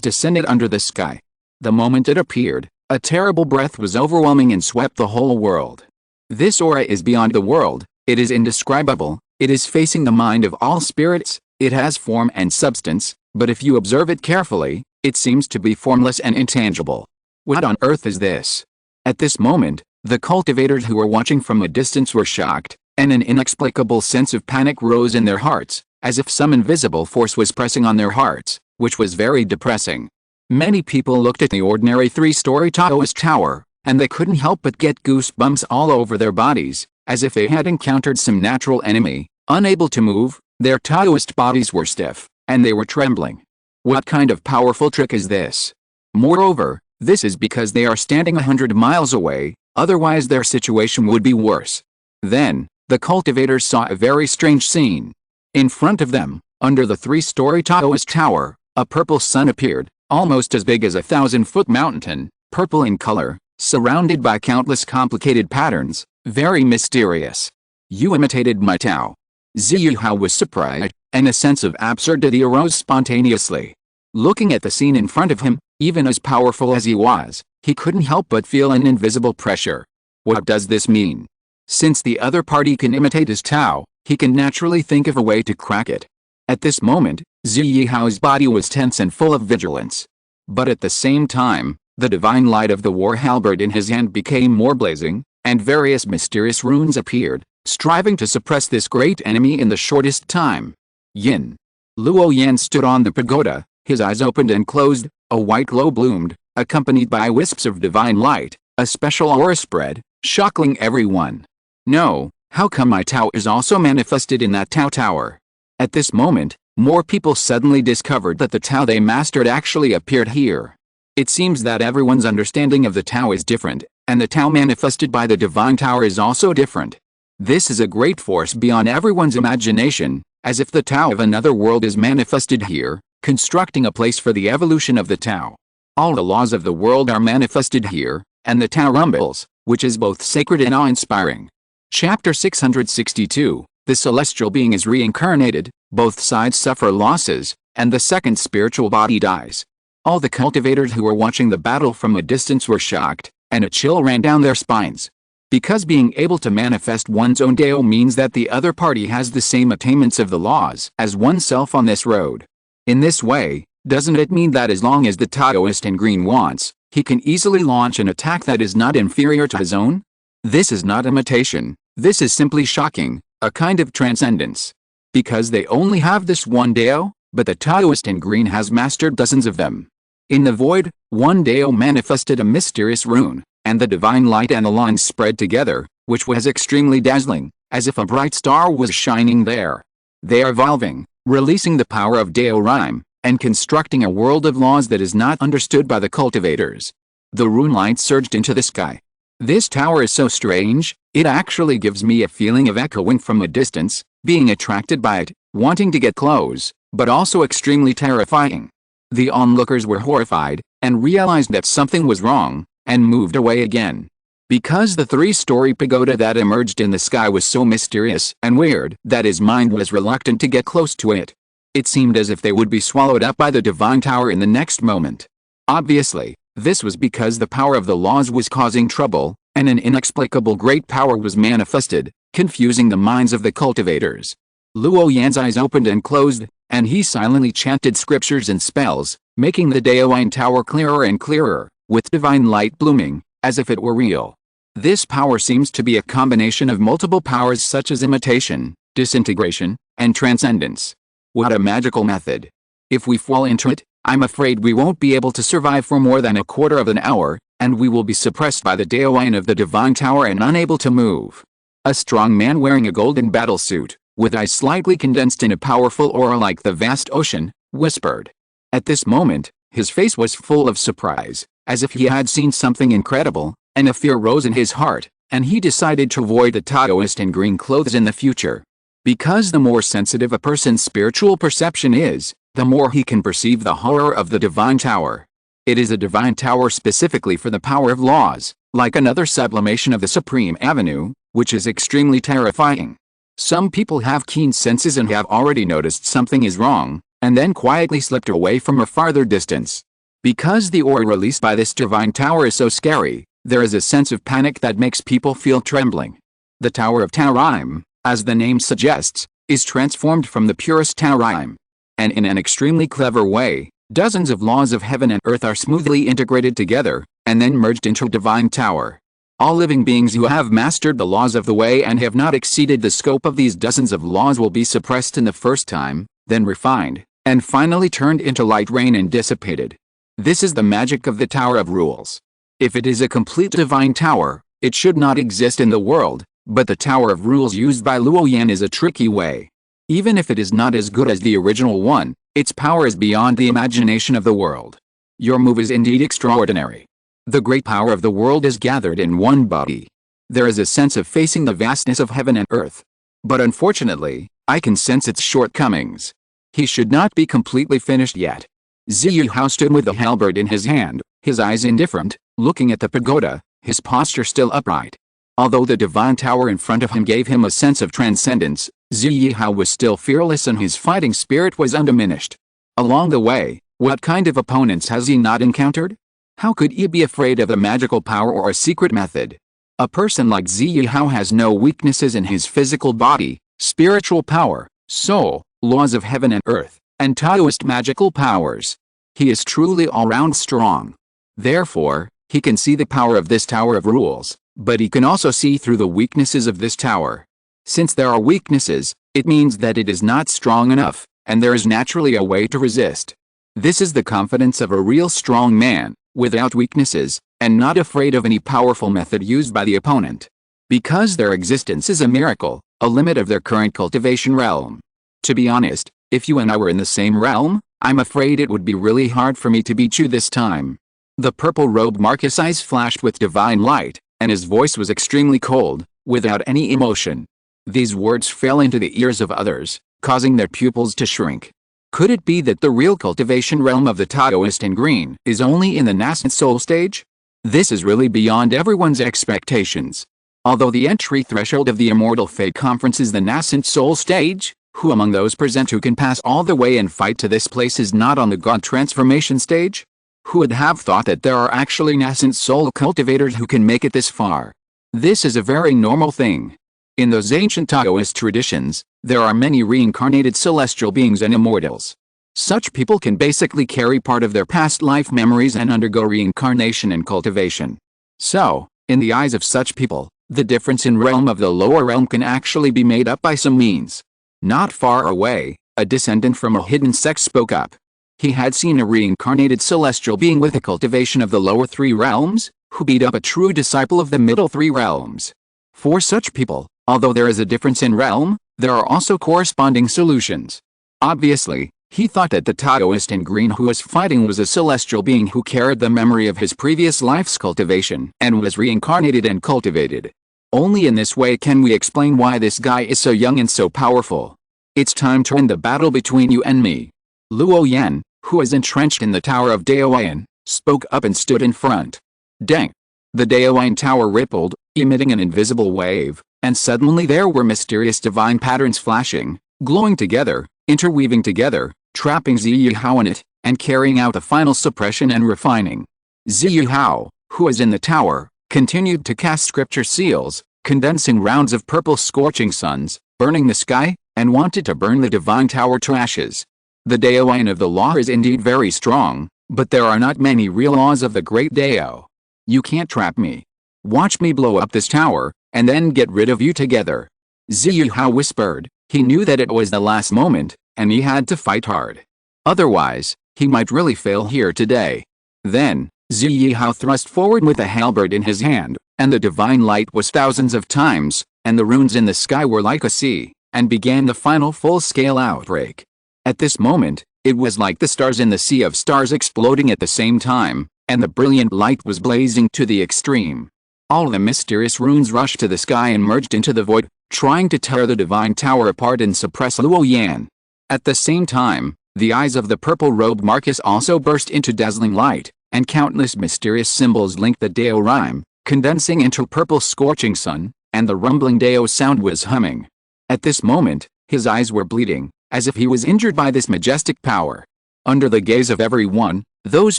A: descended under the sky. The moment it appeared, a terrible breath was overwhelming and swept the whole world. This aura is beyond the world, it is indescribable, it is facing the mind of all spirits, it has form and substance, But if you observe it carefully, it seems to be formless and intangible. What on earth is this? At this moment, the cultivators who were watching from a distance were shocked, and an inexplicable sense of panic rose in their hearts, as if some invisible force was pressing on their hearts, which was very depressing. Many people looked at the ordinary three-story Taoist tower, and they couldn't help but get goosebumps all over their bodies, as if they had encountered some natural enemy. Unable to move, their Taoist bodies were stiff, and they were trembling. What kind of powerful trick is this? Moreover, this is because they are standing 100 miles away, otherwise their situation would be worse. Then, the cultivators saw a very strange scene. In front of them, under the three-story Taoist tower, a purple sun appeared, almost as big as a 1,000-foot mountain, purple in color, surrounded by countless complicated patterns, very mysterious. You imitated my Tao. Ziyu Hao was surprised, and a sense of absurdity arose spontaneously. Looking at the scene in front of him, even as powerful as he was, he couldn't help but feel an invisible pressure. What does this mean? Since the other party can imitate his Tao, he can naturally think of a way to crack it. At this moment, Ziyu Hao's body was tense and full of vigilance. But at the same time, the divine light of the war halberd in his hand became more blazing, and various mysterious runes appeared, striving to suppress this great enemy in the shortest time. Yin. Luo Yan stood on the pagoda, his eyes opened and closed, a white glow bloomed, accompanied by wisps of divine light, a special aura spread, shocking everyone. No, how come my Tao is also manifested in that Tao tower? At this moment, more people suddenly discovered that the Tao they mastered actually appeared here. It seems that everyone's understanding of the Tao is different, and the Tao manifested by the divine tower is also different. This is a great force beyond everyone's imagination, as if the Tao of another world is manifested here, constructing a place for the evolution of the Tao. All the laws of the world are manifested here, and the Tao rumbles, which is both sacred and awe-inspiring. Chapter 662, the celestial being is reincarnated, both sides suffer losses, and the second spiritual body dies. All the cultivators who were watching the battle from a distance were shocked, and a chill ran down their spines. Because being able to manifest one's own Tao means that the other party has the same attainments of the laws as oneself on this road. In this way, doesn't it mean that as long as the Taoist in green wants, he can easily launch an attack that is not inferior to his own? This is not imitation, this is simply shocking, a kind of transcendence. Because they only have this one Tao, but the Taoist in green has mastered dozens of them. In the void, one Tao manifested a mysterious rune, and the divine light and the lines spread together, which was extremely dazzling, as if a bright star was shining there. They are evolving, releasing the power of Tao rhyme, and constructing a world of laws that is not understood by the cultivators. The rune light surged into the sky. This tower is so strange, it actually gives me a feeling of echoing from a distance, being attracted by it, wanting to get close, but also extremely terrifying. The onlookers were horrified, and realized that something was wrong, and moved away again. Because the three-story pagoda that emerged in the sky was so mysterious and weird that his mind was reluctant to get close to it. It seemed as if they would be swallowed up by the divine tower in the next moment. Obviously, this was because the power of the laws was causing trouble, and an inexplicable great power was manifested, confusing the minds of the cultivators. Luo Yan's eyes opened and closed, and he silently chanted scriptures and spells, making the Daoine tower clearer and clearer, with divine light blooming, as if it were real. This power seems to be a combination of multiple powers such as imitation, disintegration, and transcendence. What a magical method. If we fall into it, I'm afraid we won't be able to survive for more than a quarter of an hour, and we will be suppressed by the Daoine of the divine tower and unable to move. A strong man wearing a golden battle suit, with eyes slightly condensed in a powerful aura like the vast ocean, whispered. At this moment, his face was full of surprise, as if he had seen something incredible, and a fear rose in his heart, and he decided to avoid the Taoist in green clothes in the future. Because the more sensitive a person's spiritual perception is, the more he can perceive the horror of the divine tower. It is a divine tower specifically for the power of laws, like another sublimation of the Supreme Avenue, which is extremely terrifying. Some people have keen senses and have already noticed something is wrong, and then quietly slipped away from a farther distance. Because the aura released by this divine tower is so scary, there is a sense of panic that makes people feel trembling. The Tower of Taorim, as the name suggests, is transformed from the purest Taorim. and in an extremely clever way, dozens of laws of heaven and earth are smoothly integrated together, and then merged into a divine tower. All living beings who have mastered the laws of the way and have not exceeded the scope of these dozens of laws will be suppressed in the first time, then refined, and finally turned into light rain and dissipated. This is the magic of the Tower of Rules. If it is a complete divine tower, it should not exist in the world, but the Tower of Rules used by Luo Yan is a tricky way. Even if it is not as good as the original one, its power is beyond the imagination of the world. Your move is indeed extraordinary. The great power of the world is gathered in one body. There is a sense of facing the vastness of heaven and earth. But unfortunately, I can sense its shortcomings. He should not be completely finished yet. Ziyu Hao stood with the halberd in his hand, his eyes indifferent, looking at the pagoda, his posture still upright. Although the divine tower in front of him gave him a sense of transcendence, Ziyu Hao was still fearless and his fighting spirit was undiminished. Along the way, what kind of opponents has he not encountered? How could he be afraid of a magical power or a secret method? A person like Ziyu Hao has no weaknesses in his physical body, spiritual power, soul, laws of heaven and earth, and Taoist magical powers. He is truly all-round strong. Therefore, he can see the power of this Tower of Rules, but he can also see through the weaknesses of this tower. Since there are weaknesses, it means that it is not strong enough, and there is naturally a way to resist. This is the confidence of a real strong man, without weaknesses, and not afraid of any powerful method used by the opponent. Because their existence is a miracle, a limit of their current cultivation realm. To be honest, if you and I were in the same realm, I'm afraid it would be really hard for me to beat you this time. The purple-robed Marcus' eyes flashed with divine light, and his voice was extremely cold, without any emotion. These words fell into the ears of others, causing their pupils to shrink. Could it be that the real cultivation realm of the Taoist in green is only in the nascent soul stage? This is really beyond everyone's expectations. Although the entry threshold of the Immortal Fate Conference is the nascent soul stage, who among those present who can pass all the way and fight to this place is not on the God transformation stage? Who would have thought that there are actually nascent soul cultivators who can make it this far? This is a very normal thing. In those ancient Taoist traditions, there are many reincarnated celestial beings and immortals. Such people can basically carry part of their past life memories and undergo reincarnation and cultivation. So, in the eyes of such people, the difference in realm of the lower realm can actually be made up by some means. Not far away, a descendant from a hidden sect spoke up. He had seen a reincarnated celestial being with a cultivation of the lower three realms, who beat up a true disciple of the middle three realms. For such people, although there is a difference in realm, there are also corresponding solutions. Obviously, he thought that the Taoist in green who was fighting was a celestial being who carried the memory of his previous life's cultivation and was reincarnated and cultivated. Only in this way can we explain why this guy is so young and so powerful. It's time to end the battle between you and me. Luo Yan, who is entrenched in the Tower of Luo, spoke up and stood in front. Dang! The Luo tower rippled, emitting an invisible wave, and suddenly there were mysterious divine patterns flashing, glowing together, interweaving together, trapping Ziyu Hao in it, and carrying out the final suppression and refining. Ziyu Hao, who is in the tower, continued to cast scripture seals, condensing rounds of purple scorching suns, burning the sky, and wanted to burn the divine tower to ashes. The Luo of the law is indeed very strong, but there are not many real laws of the great Dao. You can't trap me. Watch me blow up this tower, and then get rid of you together. Ziyu Hao whispered. He knew that it was the last moment, and he had to fight hard. Otherwise, he might really fail here today. Then, Ziyu Hao thrust forward with a halberd in his hand, and the divine light was thousands of times, and the runes in the sky were like a sea, and began the final full-scale outbreak. At this moment, it was like the stars in the sea of stars exploding at the same time, and the brilliant light was blazing to the extreme. All the mysterious runes rushed to the sky and merged into the void, trying to tear the divine tower apart and suppress Luo Yan. At the same time, the eyes of the purple-robed Marcus also burst into dazzling light, and countless mysterious symbols linked the Dao rhyme, condensing into purple scorching sun, and the rumbling Dao sound was humming. At this moment, his eyes were bleeding, as if he was injured by this majestic power. Under the gaze of everyone, those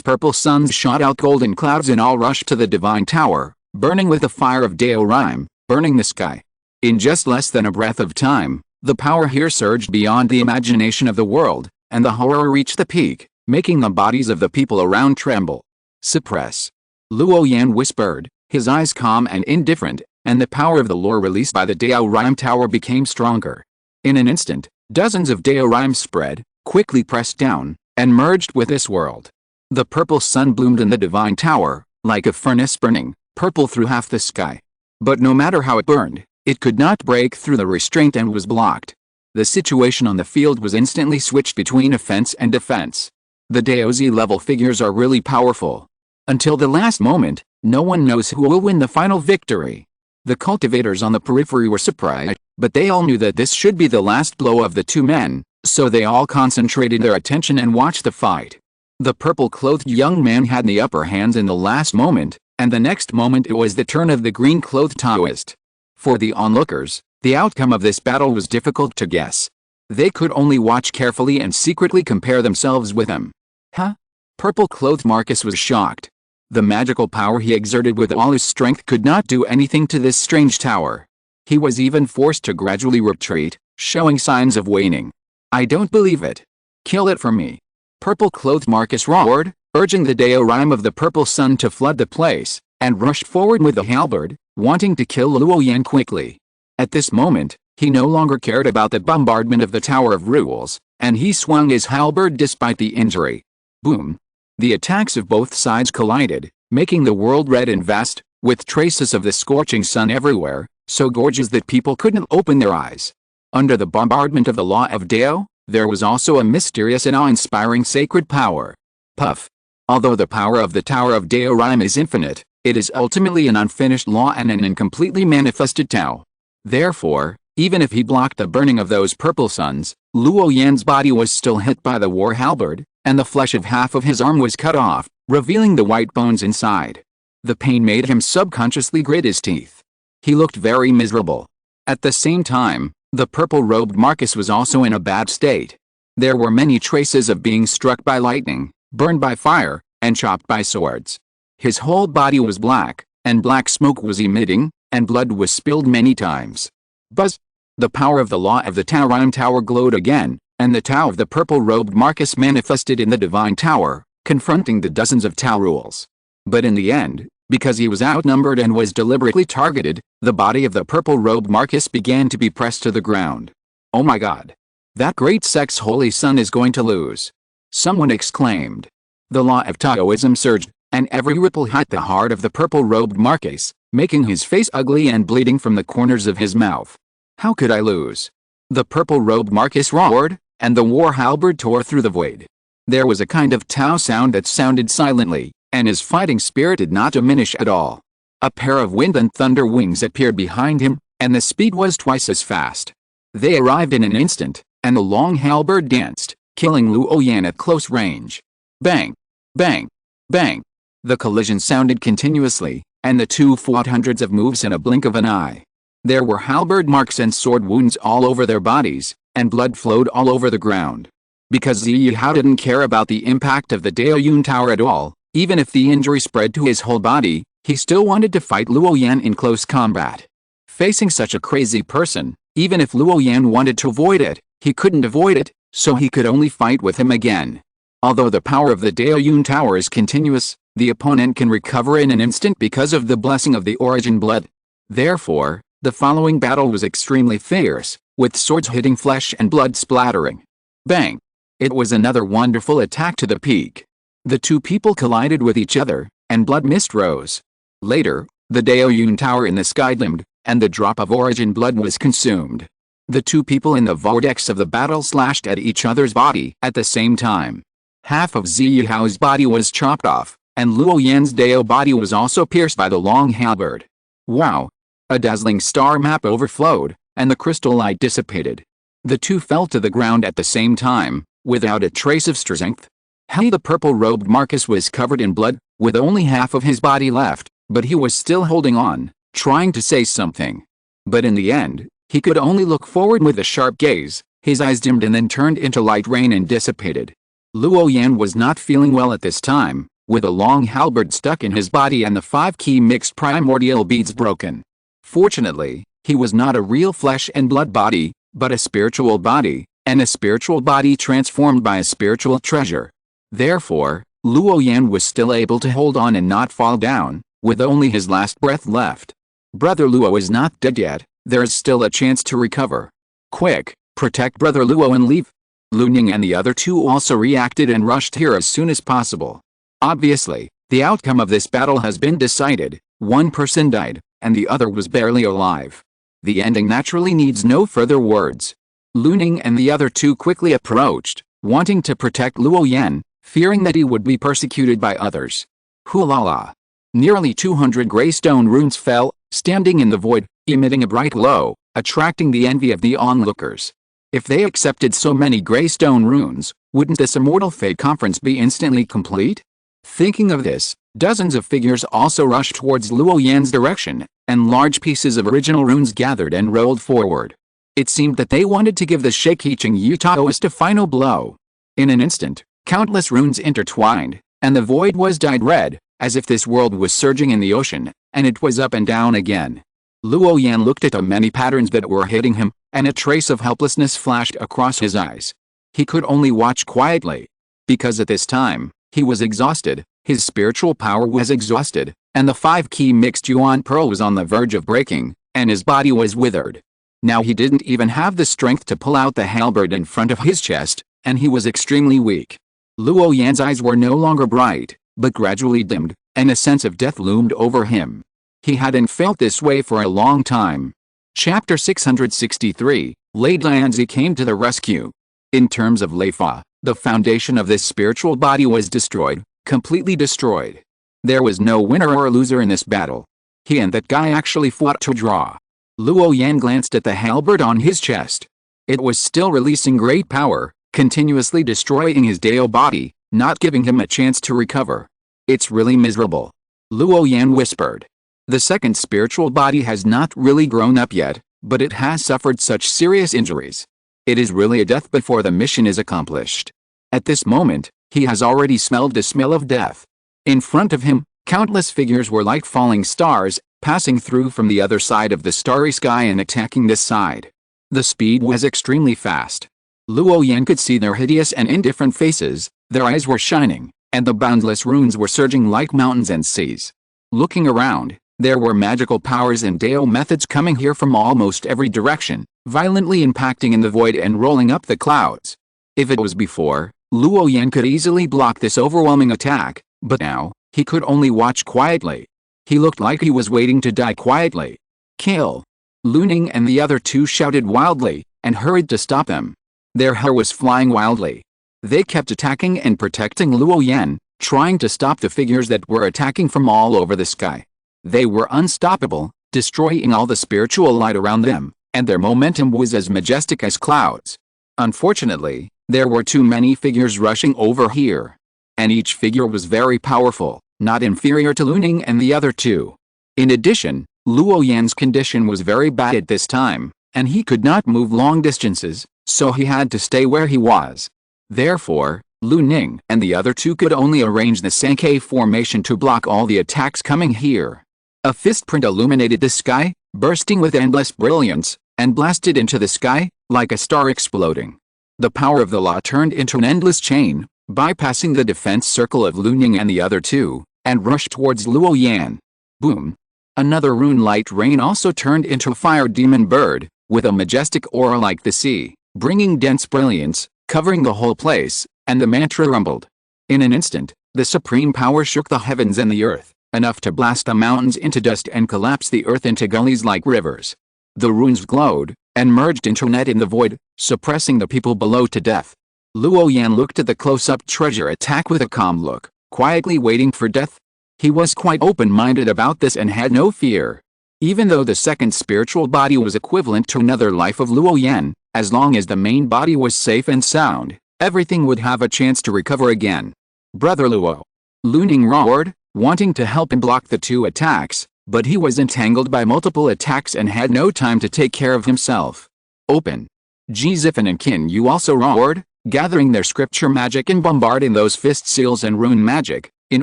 A: purple suns shot out golden clouds and all rushed to the divine tower, burning with the fire of Dao rhyme, burning the sky. In just less than a breath of time, the power here surged beyond the imagination of the world, and the horror reached the peak, making the bodies of the people around tremble. Suppress. Luo Yan whispered, his eyes calm and indifferent, and the power of the lore released by the Dao Rime Tower became stronger. In an instant, dozens of Dao Rimes spread, quickly pressed down, and merged with this world. The purple sun bloomed in the divine tower, like a furnace burning, purple through half the sky. But no matter how it burned, it could not break through the restraint and was blocked. The situation on the field was instantly switched between offense and defense. The Dao Z level figures are really powerful. Until the last moment, no one knows who will win the final victory. The cultivators on the periphery were surprised, but they all knew that this should be the last blow of the two men, so they all concentrated their attention and watched the fight. The purple-clothed young man had the upper hands in the last moment, and the next moment it was the turn of the green-clothed Taoist. For the onlookers, the outcome of this battle was difficult to guess. They could only watch carefully and secretly compare themselves with him. Huh? Purple-clothed Marcus was shocked. The magical power he exerted with all his strength could not do anything to this strange tower. He was even forced to gradually retreat, showing signs of waning. I don't believe it. Kill it for me. Purple-clothed Marcus roared, urging the Dao Rime of the Purple Sun to flood the place, and rushed forward with the halberd, wanting to kill Luo Yan quickly. At this moment, he no longer cared about the bombardment of the Tower of Rules, and he swung his halberd despite the injury. Boom! The attacks of both sides collided, making the world red and vast, with traces of the scorching sun everywhere, so gorgeous that people couldn't open their eyes. Under the bombardment of the law of Dao, there was also a mysterious and awe-inspiring sacred power. Puff. Although the power of the Tower of Dao Rime is infinite, it is ultimately an unfinished law and an incompletely manifested Tao. Therefore, even if he blocked the burning of those purple suns, Luo Yan's body was still hit by the war halberd, and the flesh of half of his arm was cut off, revealing the white bones inside. The pain made him subconsciously grit his teeth. He looked very miserable. At the same time, the purple-robed Marcus was also in a bad state. There were many traces of being struck by lightning, burned by fire, and chopped by swords. His whole body was black, and black smoke was emitting, and blood was spilled many times. Buzz! The power of the law of the Tao Rime Tower glowed again, and the Tao of the purple-robed Marcus manifested in the divine tower, confronting the dozens of Tao rules. But in the end, because he was outnumbered and was deliberately targeted, the body of the purple-robed Marcus began to be pressed to the ground. Oh my God! That great sect's holy son is going to lose! Someone exclaimed. The law of Taoism surged, and every ripple hit the heart of the purple-robed Marcus, making his face ugly and bleeding from the corners of his mouth. How could I lose? The purple-robed Marcus roared, and the war halberd tore through the void. There was a kind of Tao sound that sounded silently, and his fighting spirit did not diminish at all. A pair of wind and thunder wings appeared behind him, and the speed was twice as fast. They arrived in an instant, and the long halberd danced, killing Luo Yan at close range. Bang! Bang! Bang! The collision sounded continuously, and the two fought hundreds of moves in a blink of an eye. There were halberd marks and sword wounds all over their bodies, and blood flowed all over the ground. Because Ziyihao didn't care about the impact of the Dao Yun Tower at all, even if the injury spread to his whole body, he still wanted to fight Luo Yan in close combat. Facing such a crazy person, even if Luo Yan wanted to avoid it, he couldn't avoid it, so he could only fight with him again. Although the power of the Dao Yun Tower is continuous, the opponent can recover in an instant because of the blessing of the origin blood. Therefore, the following battle was extremely fierce, with swords hitting flesh and blood splattering. Bang! It was another wonderful attack to the peak. The two people collided with each other, and blood mist rose. Later, the Dao Yun Tower in the sky glimmed, and the drop of origin blood was consumed. The two people in the vortex of the battle slashed at each other's body at the same time. Half of Ziyihao's body was chopped off, and Luo Yan's Dao body was also pierced by the long halberd. Wow! A dazzling star map overflowed, and the crystal light dissipated. The two fell to the ground at the same time, without a trace of strength. The purple-robed Marcus was covered in blood, with only half of his body left, but he was still holding on, trying to say something. But in the end, he could only look forward with a sharp gaze, his eyes dimmed and then turned into light rain and dissipated. Luo Yan was not feeling well at this time, with a long halberd stuck in his body and the 5 key mixed primordial beads broken. Fortunately, he was not a real flesh and blood body, but a spiritual body, and a spiritual body transformed by a spiritual treasure. Therefore, Luo Yan was still able to hold on and not fall down, with only his last breath left. Brother Luo is not dead yet, there is still a chance to recover. Quick, protect Brother Luo and leave. Lu Ning and the other two also reacted and rushed here as soon as possible. Obviously, the outcome of this battle has been decided. One person died, and the other was barely alive. The ending naturally needs no further words. Lu Ning and the other two quickly approached, wanting to protect Luo Yan, fearing that he would be persecuted by others. Hulala! Nearly 200 gray stone runes fell, standing in the void, emitting a bright glow, attracting the envy of the onlookers. If they accepted so many gray stone runes, wouldn't this immortal fate conference be instantly complete? Thinking of this, dozens of figures also rushed towards Luo Yan's direction, and large pieces of original runes gathered and rolled forward. It seemed that they wanted to give the Sheikiching Yu Taoist a final blow. In an instant, countless runes intertwined, and the void was dyed red, as if this world was surging in the ocean, and it was up and down again. Luo Yan looked at the many patterns that were hitting him, and a trace of helplessness flashed across his eyes. He could only watch quietly. Because at this time, he was exhausted, his spiritual power was exhausted, and the 5-key mixed yuan pearl was on the verge of breaking, and his body was withered. Now he didn't even have the strength to pull out the halberd in front of his chest, and he was extremely weak. Luo Yan's eyes were no longer bright, but gradually dimmed, and a sense of death loomed over him. He hadn't felt this way for a long time. Chapter 663, Lei Dianzi came to the rescue. In terms of Lei Fa, the foundation of this spiritual body was destroyed, completely destroyed. There was no winner or loser in this battle. He and that guy actually fought to draw. Luo Yan glanced at the halberd on his chest. It was still releasing great power, continuously destroying his Dao body, not giving him a chance to recover. It's really miserable. Luo Yan whispered. The second spiritual body has not really grown up yet, but it has suffered such serious injuries. It is really a death before the mission is accomplished. At this moment, he has already smelled the smell of death. In front of him, countless figures were like falling stars, passing through from the other side of the starry sky and attacking this side. The speed was extremely fast. Luo Yan could see their hideous and indifferent faces, their eyes were shining, and the boundless runes were surging like mountains and seas. Looking around, there were magical powers and Dao methods coming here from almost every direction, violently impacting in the void and rolling up the clouds. If it was before, Luo Yan could easily block this overwhelming attack, but now, he could only watch quietly. He looked like he was waiting to die quietly. Kill! Lu Ning and the other two shouted wildly, and hurried to stop them. Their hair was flying wildly. They kept attacking and protecting Luo Yan, trying to stop the figures that were attacking from all over the sky. They were unstoppable, destroying all the spiritual light around them, and their momentum was as majestic as clouds. Unfortunately, there were too many figures rushing over here. And each figure was very powerful, not inferior to Lu Ning and the other two. In addition, Luo Yan's condition was very bad at this time, and he could not move long distances, so he had to stay where he was. Therefore, Lu Ning and the other two could only arrange the Sankei formation to block all the attacks coming here. A fist print illuminated the sky, bursting with endless brilliance, and blasted into the sky, like a star exploding. The power of the law turned into an endless chain, bypassing the defense circle of Lu Ning and the other two, and rushed towards Luo Yan. Boom! Another rune light rain also turned into a fire demon bird, with a majestic aura like the sea, bringing dense brilliance, covering the whole place, and the mantra rumbled. In an instant, the supreme power shook the heavens and the earth, enough to blast the mountains into dust and collapse the earth into gullies like rivers. The runes glowed, and merged into a net in the void, suppressing the people below to death. Luo Yan looked at the close-up treasure attack with a calm look, quietly waiting for death. He was quite open-minded about this and had no fear. Even though the second spiritual body was equivalent to another life of Luo Yan, as long as the main body was safe and sound, everything would have a chance to recover again. Brother Luo! Lu Ning roared, wanting to help him block the two attacks, but he was entangled by multiple attacks and had no time to take care of himself. Open! Jizifan and Qin Yu also roared, gathering their scripture magic and bombarding those fist seals and rune magic, in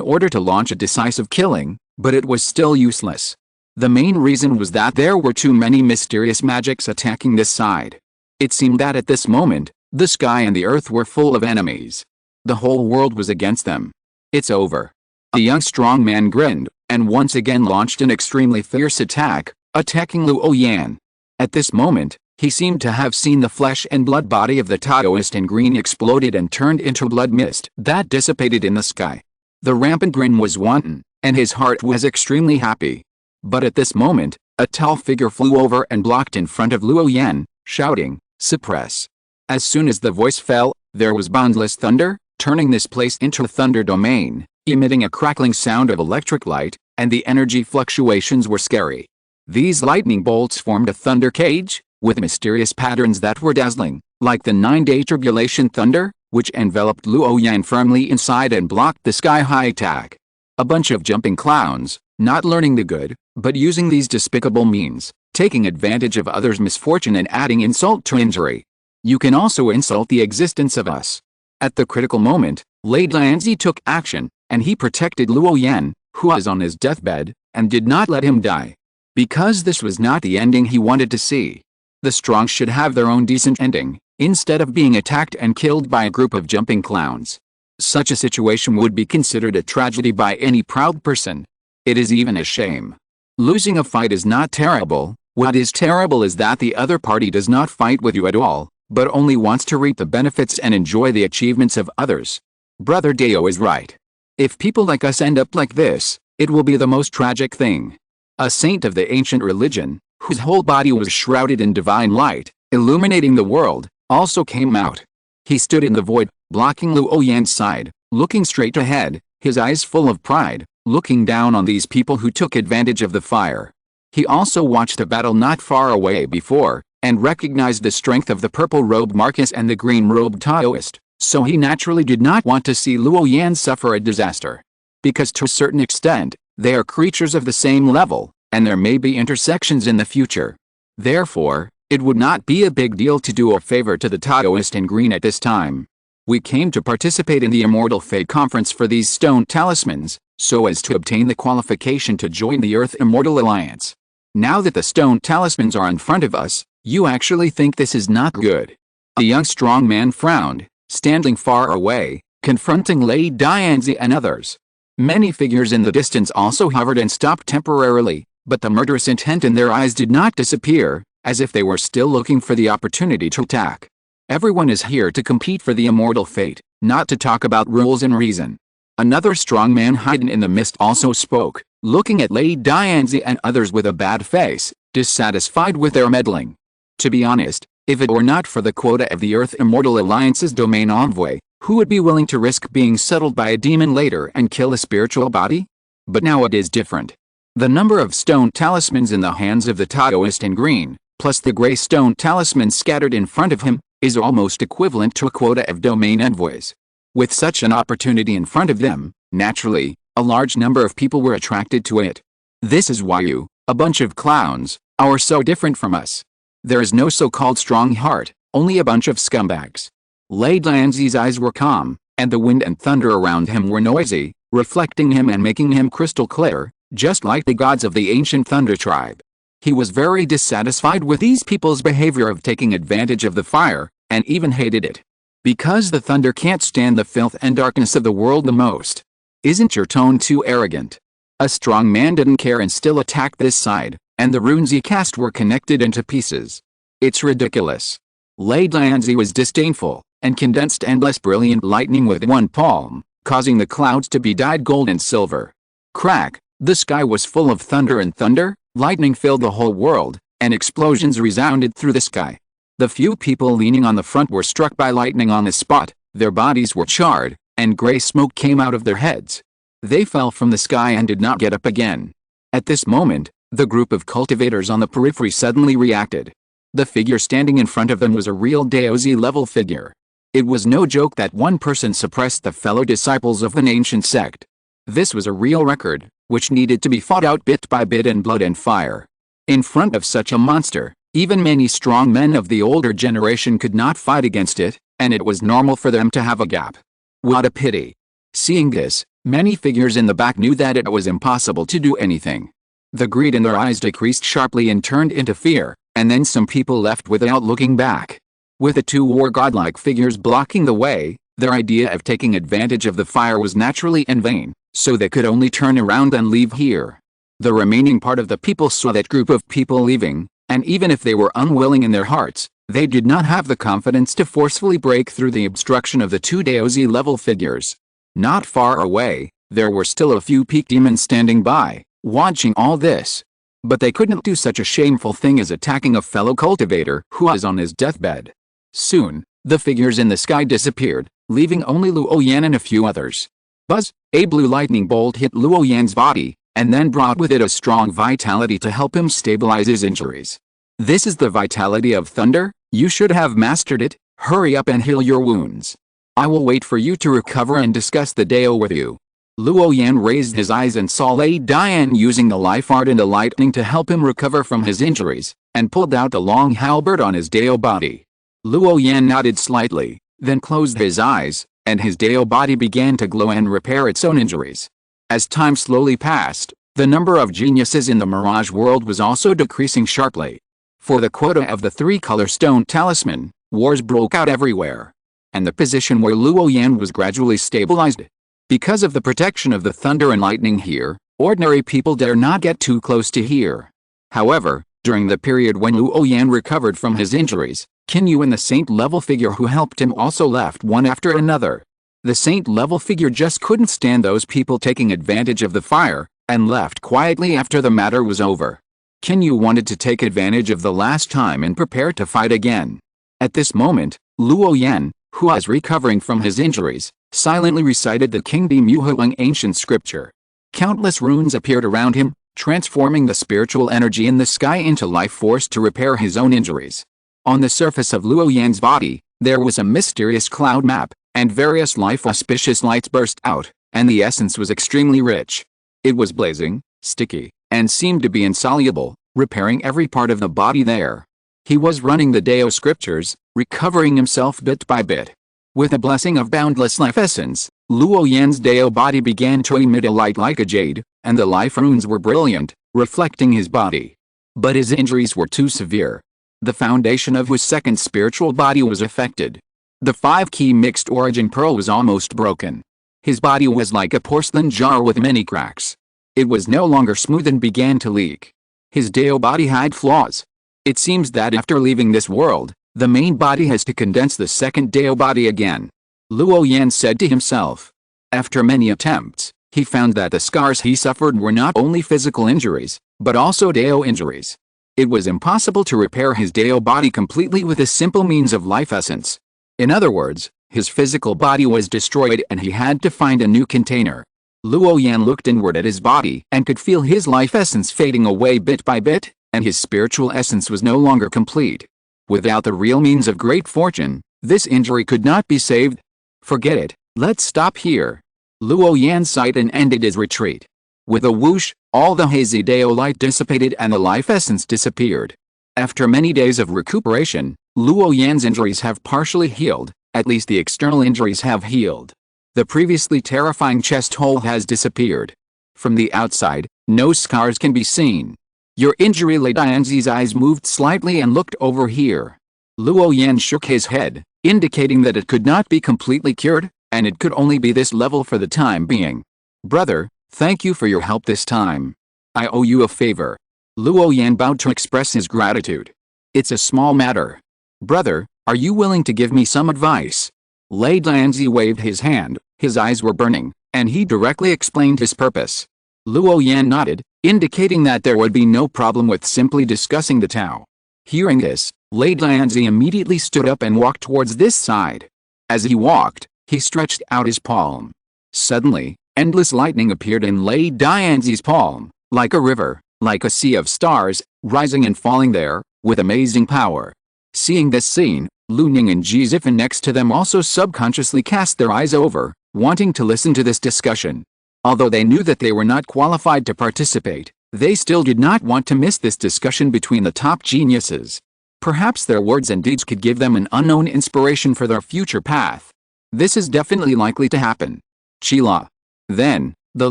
A: order to launch a decisive killing, but it was still useless. The main reason was that there were too many mysterious magics attacking this side. It seemed that at this moment, The sky and the earth were full of enemies. The whole world was against them. It's over. The young strong man grinned, and once again launched an extremely fierce attack, attacking Luo Yan. At this moment, he seemed to have seen the flesh and blood body of the Taoist in green exploded and turned into blood mist that dissipated in the sky. The rampant grin was wanton, and his heart was extremely happy. But at this moment, a tall figure flew over and blocked in front of Luo Yan, shouting, "Suppress." As soon as the voice fell, there was boundless thunder, turning this place into a thunder domain, emitting a crackling sound of electric light, and the energy fluctuations were scary. These lightning bolts formed a thunder cage, with mysterious patterns that were dazzling, like the 9-day tribulation thunder, which enveloped Luo Yan firmly inside and blocked the sky-high attack. A bunch of jumping clowns, not learning the good, but using these despicable means, taking advantage of others' misfortune and adding insult to injury. You can also insult the existence of us. At the critical moment, Lei Dianzi took action, and he protected Luo Yan, who was on his deathbed, and did not let him die. Because this was not the ending he wanted to see. The strong should have their own decent ending, instead of being attacked and killed by a group of jumping clowns. Such a situation would be considered a tragedy by any proud person. It is even a shame. Losing a fight is not terrible. What is terrible is that the other party does not fight with you at all, but only wants to reap the benefits and enjoy the achievements of others. Brother Deo is right. If people like us end up like this, it will be the most tragic thing. A saint of the ancient religion, whose whole body was shrouded in divine light, illuminating the world, also came out. He stood in the void, blocking Luo Yan's side, looking straight ahead, his eyes full of pride, looking down on these people who took advantage of the fire. He also watched a battle not far away before, and recognized the strength of the purple-robed Marcus and the green-robed Taoist, so he naturally did not want to see Luo Yan suffer a disaster. Because to a certain extent, they are creatures of the same level, and there may be intersections in the future. Therefore, it would not be a big deal to do a favor to the Taoist in green at this time. We came to participate in the Immortal Fate Conference for these stone talismans, so as to obtain the qualification to join the Earth Immortal Alliance. Now that the stone talismans are in front of us, you actually think this is not good. The young strong man frowned, standing far away, confronting Lei Dianzi and others. Many figures in the distance also hovered and stopped temporarily, but the murderous intent in their eyes did not disappear, as if they were still looking for the opportunity to attack. Everyone is here to compete for the immortal fate, not to talk about rules and reason. Another strong man hidden in the mist also spoke, looking at Lei Dianzi and others with a bad face, dissatisfied with their meddling. To be honest, if it were not for the quota of the Earth Immortal Alliance's domain envoy, who would be willing to risk being settled by a demon later and kill a spiritual body? But now it is different. The number of stone talismans in the hands of the Taoist in green, plus the gray stone talismans scattered in front of him, is almost equivalent to a quota of domain envoys. With such an opportunity in front of them, naturally, a large number of people were attracted to it. This is why you, a bunch of clowns, are so different from us. There is no so-called strong heart, only a bunch of scumbags. Lei Dianzi's eyes were calm, and the wind and thunder around him were noisy, reflecting him and making him crystal clear, just like the gods of the ancient thunder tribe. He was very dissatisfied with these people's behavior of taking advantage of the fire, and even hated it. Because the thunder can't stand the filth and darkness of the world the most. Isn't your tone too arrogant? A strong man didn't care and still attacked this side, and the runes he cast were connected into pieces. It's ridiculous. Lei Dianzi was disdainful, and condensed endless brilliant lightning with one palm, causing the clouds to be dyed gold and silver. Crack, the sky was full of thunder and thunder, lightning filled the whole world, and explosions resounded through the sky. The few people leaning on the front were struck by lightning on the spot, their bodies were charred, and gray smoke came out of their heads. They fell from the sky and did not get up again. At this moment, the group of cultivators on the periphery suddenly reacted. The figure standing in front of them was a real Daozi-level figure. It was no joke that one person suppressed the fellow disciples of an ancient sect. This was a real record, which needed to be fought out bit by bit in blood and fire. In front of such a monster, even many strong men of the older generation could not fight against it, and it was normal for them to have a gap. What a pity. Seeing this, many figures in the back knew that it was impossible to do anything. The greed in their eyes decreased sharply and turned into fear, and then some people left without looking back. With the two war godlike figures blocking the way, their idea of taking advantage of the fire was naturally in vain, so they could only turn around and leave here. The remaining part of the people saw that group of people leaving, and even if they were unwilling in their hearts, they did not have the confidence to forcefully break through the obstruction of the two Daozi-level figures. Not far away, there were still a few peak demons standing by, watching all this. But they couldn't do such a shameful thing as attacking a fellow cultivator who was on his deathbed. Soon, the figures in the sky disappeared, leaving only Luo Yan and a few others. Buzz! A blue lightning bolt hit Luo Yan's body, and then brought with it a strong vitality to help him stabilize his injuries. This is the vitality of thunder? You should have mastered it. Hurry up and heal your wounds. I will wait for you to recover and discuss the Dao with you. Luo Yan raised his eyes and saw Lei Dian using the life art and the lightning to help him recover from his injuries, and pulled out the long halberd on his Dao body. Luo Yan nodded slightly, then closed his eyes, and his Dao body began to glow and repair its own injuries. As time slowly passed, the number of geniuses in the Mirage world was also decreasing sharply. For the quota of the three-color stone talisman, wars broke out everywhere. And the position where Luo Yan was gradually stabilized. Because of the protection of the thunder and lightning here, ordinary people dare not get too close to here. However, during the period when Luo Yan recovered from his injuries, Qin Yu and the saint-level figure who helped him also left one after another. The saint-level figure just couldn't stand those people taking advantage of the fire, and left quietly after the matter was over. Qin Yu wanted to take advantage of the last time and prepare to fight again. At this moment, Luo Yan, who was recovering from his injuries, silently recited the Kingdi Muhuang ancient scripture. Countless runes appeared around him, transforming the spiritual energy in the sky into life force to repair his own injuries. On the surface of Luo Yan's body, there was a mysterious cloud map, and various life-auspicious lights burst out, and the essence was extremely rich. It was blazing, sticky, and seemed to be insoluble, repairing every part of the body there. He was running the Dao scriptures, recovering himself bit by bit. With a blessing of boundless life essence, Luo Yan's Dao body began to emit a light like a jade, and the life runes were brilliant, reflecting his body. But his injuries were too severe. The foundation of his second spiritual body was affected. The 5-key mixed origin pearl was almost broken. His body was like a porcelain jar with many cracks. It was no longer smooth and began to leak. His Dao body had flaws. It seems that after leaving this world, the main body has to condense the second Dao body again. Luo Yan said to himself. After many attempts, he found that the scars he suffered were not only physical injuries, but also Dao injuries. It was impossible to repair his Dao body completely with a simple means of life essence. In other words, his physical body was destroyed and he had to find a new container. Luo Yan looked inward at his body and could feel his life essence fading away bit by bit, and his spiritual essence was no longer complete. Without the real means of great fortune, this injury could not be saved. Forget it, let's stop here. Luo Yan sighed and ended his retreat. With a whoosh, all the hazy Dao light dissipated and the life essence disappeared. After many days of recuperation, Luo Yan's injuries have partially healed, at least the external injuries have healed. The previously terrifying chest hole has disappeared. From the outside, no scars can be seen. Your injury. Lei Dianzi's eyes moved slightly and looked over here. Luo Yan shook his head, indicating that it could not be completely cured, and it could only be this level for the time being. Brother, thank you for your help this time. I owe you a favor. Luo Yan bowed to express his gratitude. It's a small matter. Brother, are you willing to give me some advice? Lei Dianzi waved his hand, his eyes were burning, and he directly explained his purpose. Luo Yan nodded, indicating that there would be no problem with simply discussing the Tao. Hearing this, Lei Dianzi immediately stood up and walked towards this side. As he walked, he stretched out his palm. Suddenly, endless lightning appeared in Lei Dianzi's palm, like a river, like a sea of stars, rising and falling there, with amazing power. Seeing this scene, Lu Ning and Ji Zifan next to them also subconsciously cast their eyes over, wanting to listen to this discussion. Although they knew that they were not qualified to participate, they still did not want to miss this discussion between the top geniuses. Perhaps their words and deeds could give them an unknown inspiration for their future path. This is definitely likely to happen. Chila. Then, the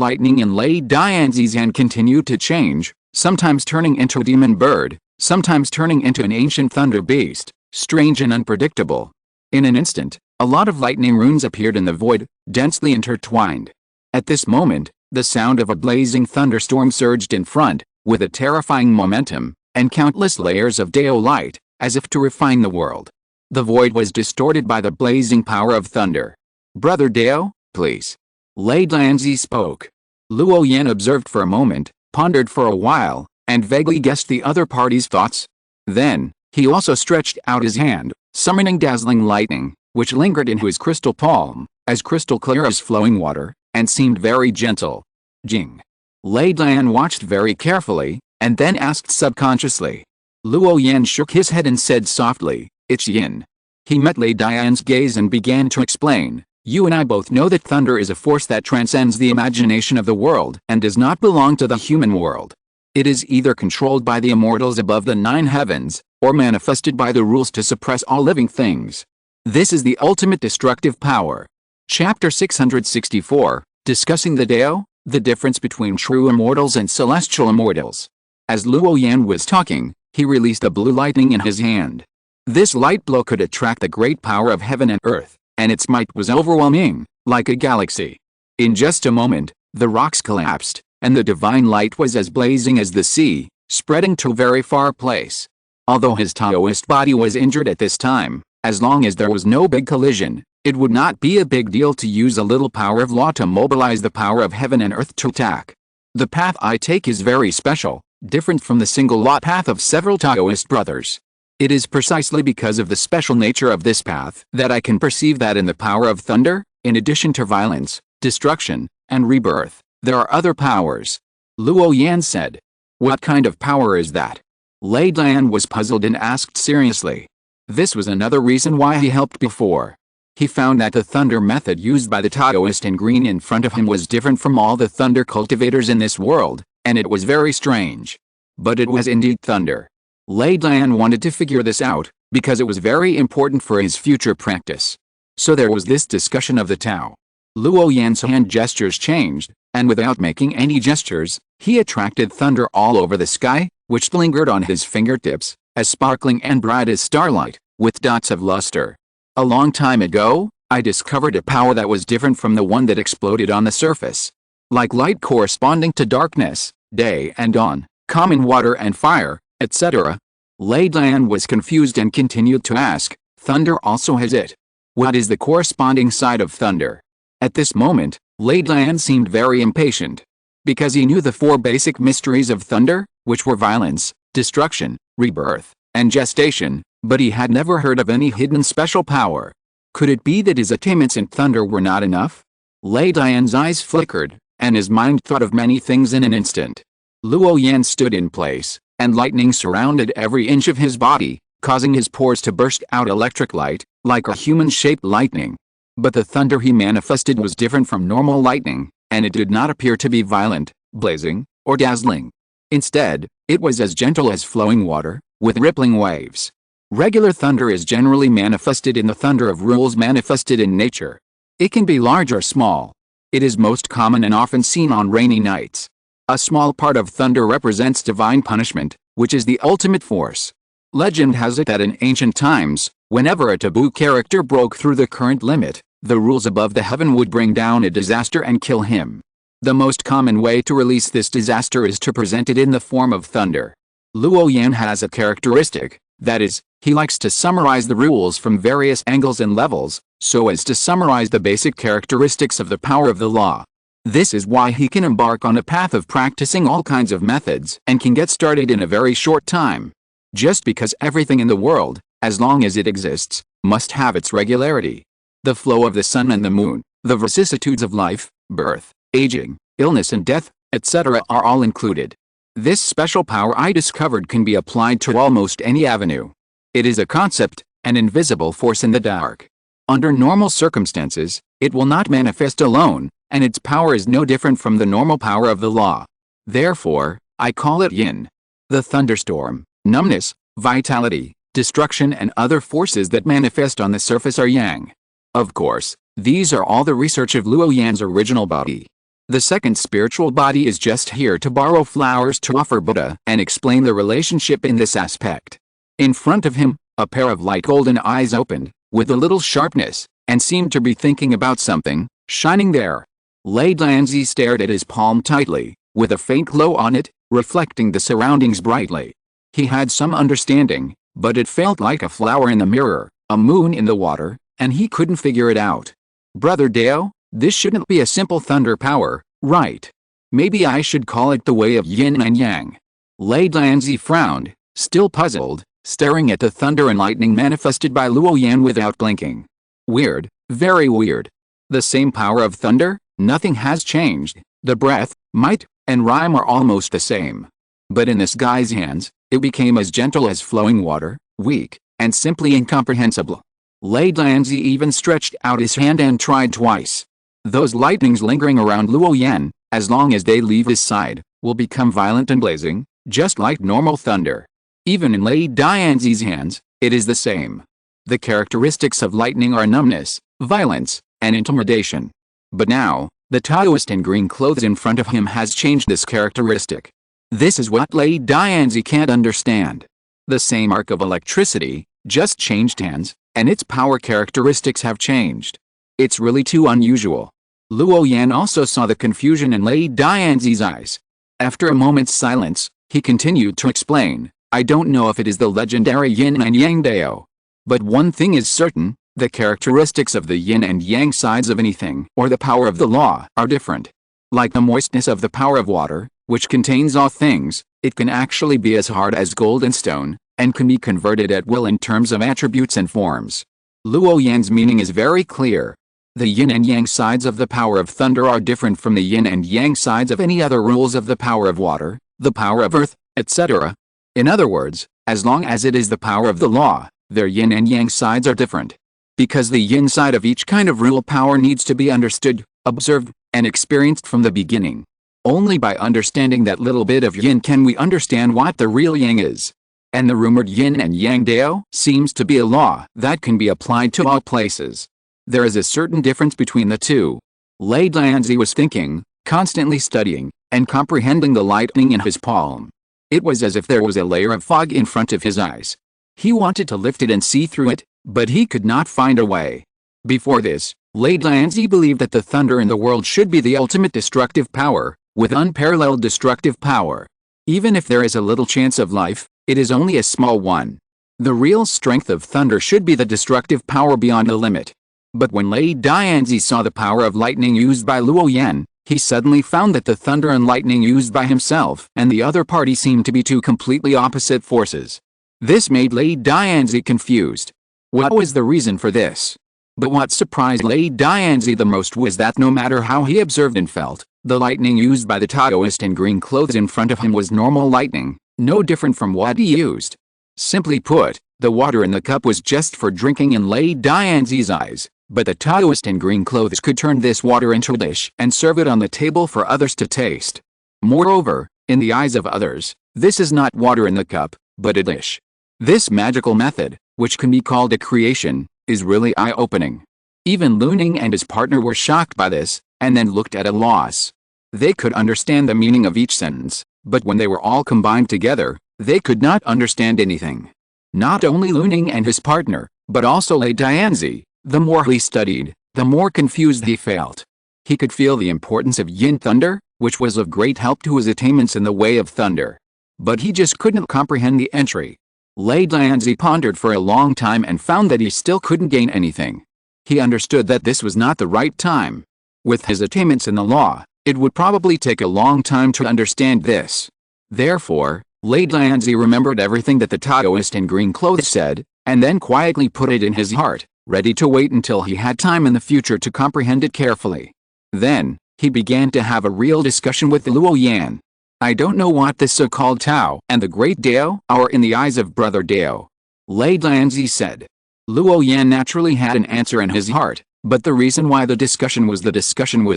A: lightning in Lei Dianzi's hand continued to change, sometimes turning into a demon bird, sometimes turning into an ancient thunder beast, strange and unpredictable. In an instant, a lot of lightning runes appeared in the void, densely intertwined. At this moment, the sound of a blazing thunderstorm surged in front, with a terrifying momentum, and countless layers of Dao light, as if to refine the world. The void was distorted by the blazing power of thunder. "Brother Dao, please." Lei Danzi spoke. Luo Yan observed for a moment, pondered for a while, and vaguely guessed the other party's thoughts. Then, he also stretched out his hand, summoning dazzling lightning, which lingered in his crystal palm, as crystal clear as flowing water, and seemed very gentle. Jing. Lei Dan watched very carefully, and then asked subconsciously. Luo Yan shook his head and said softly, "It's yin." He met Lei Dian's gaze and began to explain, "You and I both know that thunder is a force that transcends the imagination of the world and does not belong to the human world. It is either controlled by the immortals above the 9 heavens, or manifested by the rules to suppress all living things. This is the ultimate destructive power." Chapter 664, Discussing the Dao, the difference between true immortals and celestial immortals. As Luo Yan was talking, he released a blue lightning in his hand. This light blow could attract the great power of heaven and earth, and its might was overwhelming, like a galaxy. In just a moment, the rocks collapsed, and the divine light was as blazing as the sea, spreading to a very far place. Although his Taoist body was injured at this time, as long as there was no big collision, it would not be a big deal to use a little power of law to mobilize the power of heaven and earth to attack. The path I take is very special, different from the single law path of several Taoist brothers. It is precisely because of the special nature of this path that I can perceive that in the power of thunder, in addition to violence, destruction, and rebirth, there are other powers. Luo Yan said. What kind of power is that? Lei Dan was puzzled and asked seriously. This was another reason why he helped before. He found that the thunder method used by the Taoist in green in front of him was different from all the thunder cultivators in this world, and it was very strange. But it was indeed thunder. Lei Dan wanted to figure this out, because it was very important for his future practice. So there was this discussion of the Tao. Luo Yan's hand gestures changed, and without making any gestures, he attracted thunder all over the sky, which lingered on his fingertips, as sparkling and bright as starlight, with dots of luster. A long time ago, I discovered a power that was different from the one that exploded on the surface. Like light corresponding to darkness, day and dawn, common water and fire, etc. Lei Dan was confused and continued to ask, thunder also has it. What is the corresponding side of thunder? At this moment, Lei Dan seemed very impatient. Because he knew the 4 basic mysteries of thunder, which were violence, destruction, rebirth, and gestation, but he had never heard of any hidden special power. Could it be that his attainments in thunder were not enough? Lei Dan's eyes flickered, and his mind thought of many things in an instant. Luo Yan stood in place, and lightning surrounded every inch of his body, causing his pores to burst out electric light, like a human-shaped lightning. But the thunder he manifested was different from normal lightning, and it did not appear to be violent, blazing, or dazzling. Instead, it was as gentle as flowing water, with rippling waves. Regular thunder is generally manifested in the thunder of rules manifested in nature. It can be large or small. It is most common and often seen on rainy nights. A small part of thunder represents divine punishment, which is the ultimate force. Legend has it that in ancient times, whenever a taboo character broke through the current limit, the rules above the heaven would bring down a disaster and kill him. The most common way to release this disaster is to present it in the form of thunder. Luo Yan has a characteristic, that is, he likes to summarize the rules from various angles and levels, so as to summarize the basic characteristics of the power of the law. This is why he can embark on a path of practicing all kinds of methods and can get started in a very short time. Just because everything in the world, as long as it exists, must have its regularity. The flow of the sun and the moon, the vicissitudes of life, birth, aging, illness and death, etc. are all included. This special power I discovered can be applied to almost any avenue. It is a concept, an invisible force in the dark. Under normal circumstances, it will not manifest alone, and its power is no different from the normal power of the law. Therefore, I call it yin. The thunderstorm, numbness, vitality, destruction and other forces that manifest on the surface are yang. Of course, these are all the research of Luo Yan's original body. The second spiritual body is just here to borrow flowers to offer Buddha and explain the relationship in this aspect. In front of him, A pair of light golden eyes opened, with a little sharpness, and seemed to be thinking about something, shining there. Lei Dianzi stared at his palm tightly, with a faint glow on it, reflecting the surroundings brightly. He had some understanding, but it felt like a flower in the mirror, a moon in the water, and he couldn't figure it out. Brother Dao, this shouldn't be a simple thunder power, right? Maybe I should call it the way of yin and yang. Lei Dianzi frowned, still puzzled, staring at the thunder and lightning manifested by Luo Yan without blinking. Weird, very weird. The same power of thunder, nothing has changed. The breath, might, and rhyme are almost the same. But in this guy's hands, it became as gentle as flowing water, weak, and simply incomprehensible. Lei Dianzi even stretched out his hand and tried twice. Those lightnings lingering around Luo Yan, as long as they leave his side, will become violent and blazing, just like normal thunder. Even in Lei Dianzi's hands, it is the same. The characteristics of lightning are numbness, violence, and intimidation. But now, the Taoist in green clothes in front of him has changed this characteristic. This is what Lei Dianzi can't understand. The same arc of electricity, just changed hands, and its power characteristics have changed. It's really too unusual. Luo Yan also saw the confusion in Lei Dianzi's eyes. After a moment's silence, he continued to explain, I don't know if it is the legendary yin and yang Dao. But one thing is certain, the characteristics of the yin and yang sides of anything, or the power of the law, are different. Like the moistness of the power of water, which contains all things, it can actually be as hard as gold and stone, and can be converted at will in terms of attributes and forms. Luo Yan's meaning is very clear. The yin and yang sides of the power of thunder are different from the yin and yang sides of any other rules of the power of water, the power of earth, etc. In other words, as long as it is the power of the law, their yin and yang sides are different. Because the yin side of each kind of rule power needs to be understood, observed, and experienced from the beginning. Only by understanding that little bit of yin can we understand what the real yang is. And the rumored yin and yang Dao seems to be a law that can be applied to all places. There is a certain difference between the two. Lei Dianzi was thinking, constantly studying, and comprehending the lightning in his palm. It was as if there was a layer of fog in front of his eyes. He wanted to lift it and see through it, but he could not find a way. Before this, Lei Dianzi believed that the thunder in the world should be the ultimate destructive power, with unparalleled destructive power. Even if there is a little chance of life, it is only a small one. The real strength of thunder should be the destructive power beyond a limit. But when Lei Dianzi saw the power of lightning used by Luo Yan, he suddenly found that the thunder and lightning used by himself and the other party seemed to be two completely opposite forces. This made Lei Dianzi confused. What was the reason for this? But what surprised Lei Dianzi the most was that no matter how he observed and felt, the lightning used by the Taoist in green clothes in front of him was normal lightning, no different from what he used. Simply put, the water in the cup was just for drinking in Lei Dianzi's eyes, but the Taoist in green clothes could turn this water into a dish and serve it on the table for others to taste. Moreover, in the eyes of others, this is not water in the cup, but a dish. This magical method, which can be called a creation, is really eye-opening. Even Luo Yan and his partner were shocked by this, and then looked at a loss. They could understand the meaning of each sentence, but when they were all combined together, they could not understand anything. Not only Luo Yan and his partner, but also Lei Dianzi, the more he studied, the more confused he felt. He could feel the importance of yin thunder, which was of great help to his attainments in the way of thunder. But he just couldn't comprehend the entry. Lei Dianzi pondered for a long time and found that he still couldn't gain anything. He understood that this was not the right time. With his attainments in the law, it would probably take a long time to understand this. Therefore, Lei Dianzi remembered everything that the Taoist in green clothes said, and then quietly put it in his heart, ready to wait until he had time in the future to comprehend it carefully. Then, he began to have a real discussion with Luo Yan. I don't know what this so-called Tao and the great Dao are in the eyes of Brother Dao. Lei Dianzi said. Luo Yan naturally had an answer in his heart, but the reason why the discussion was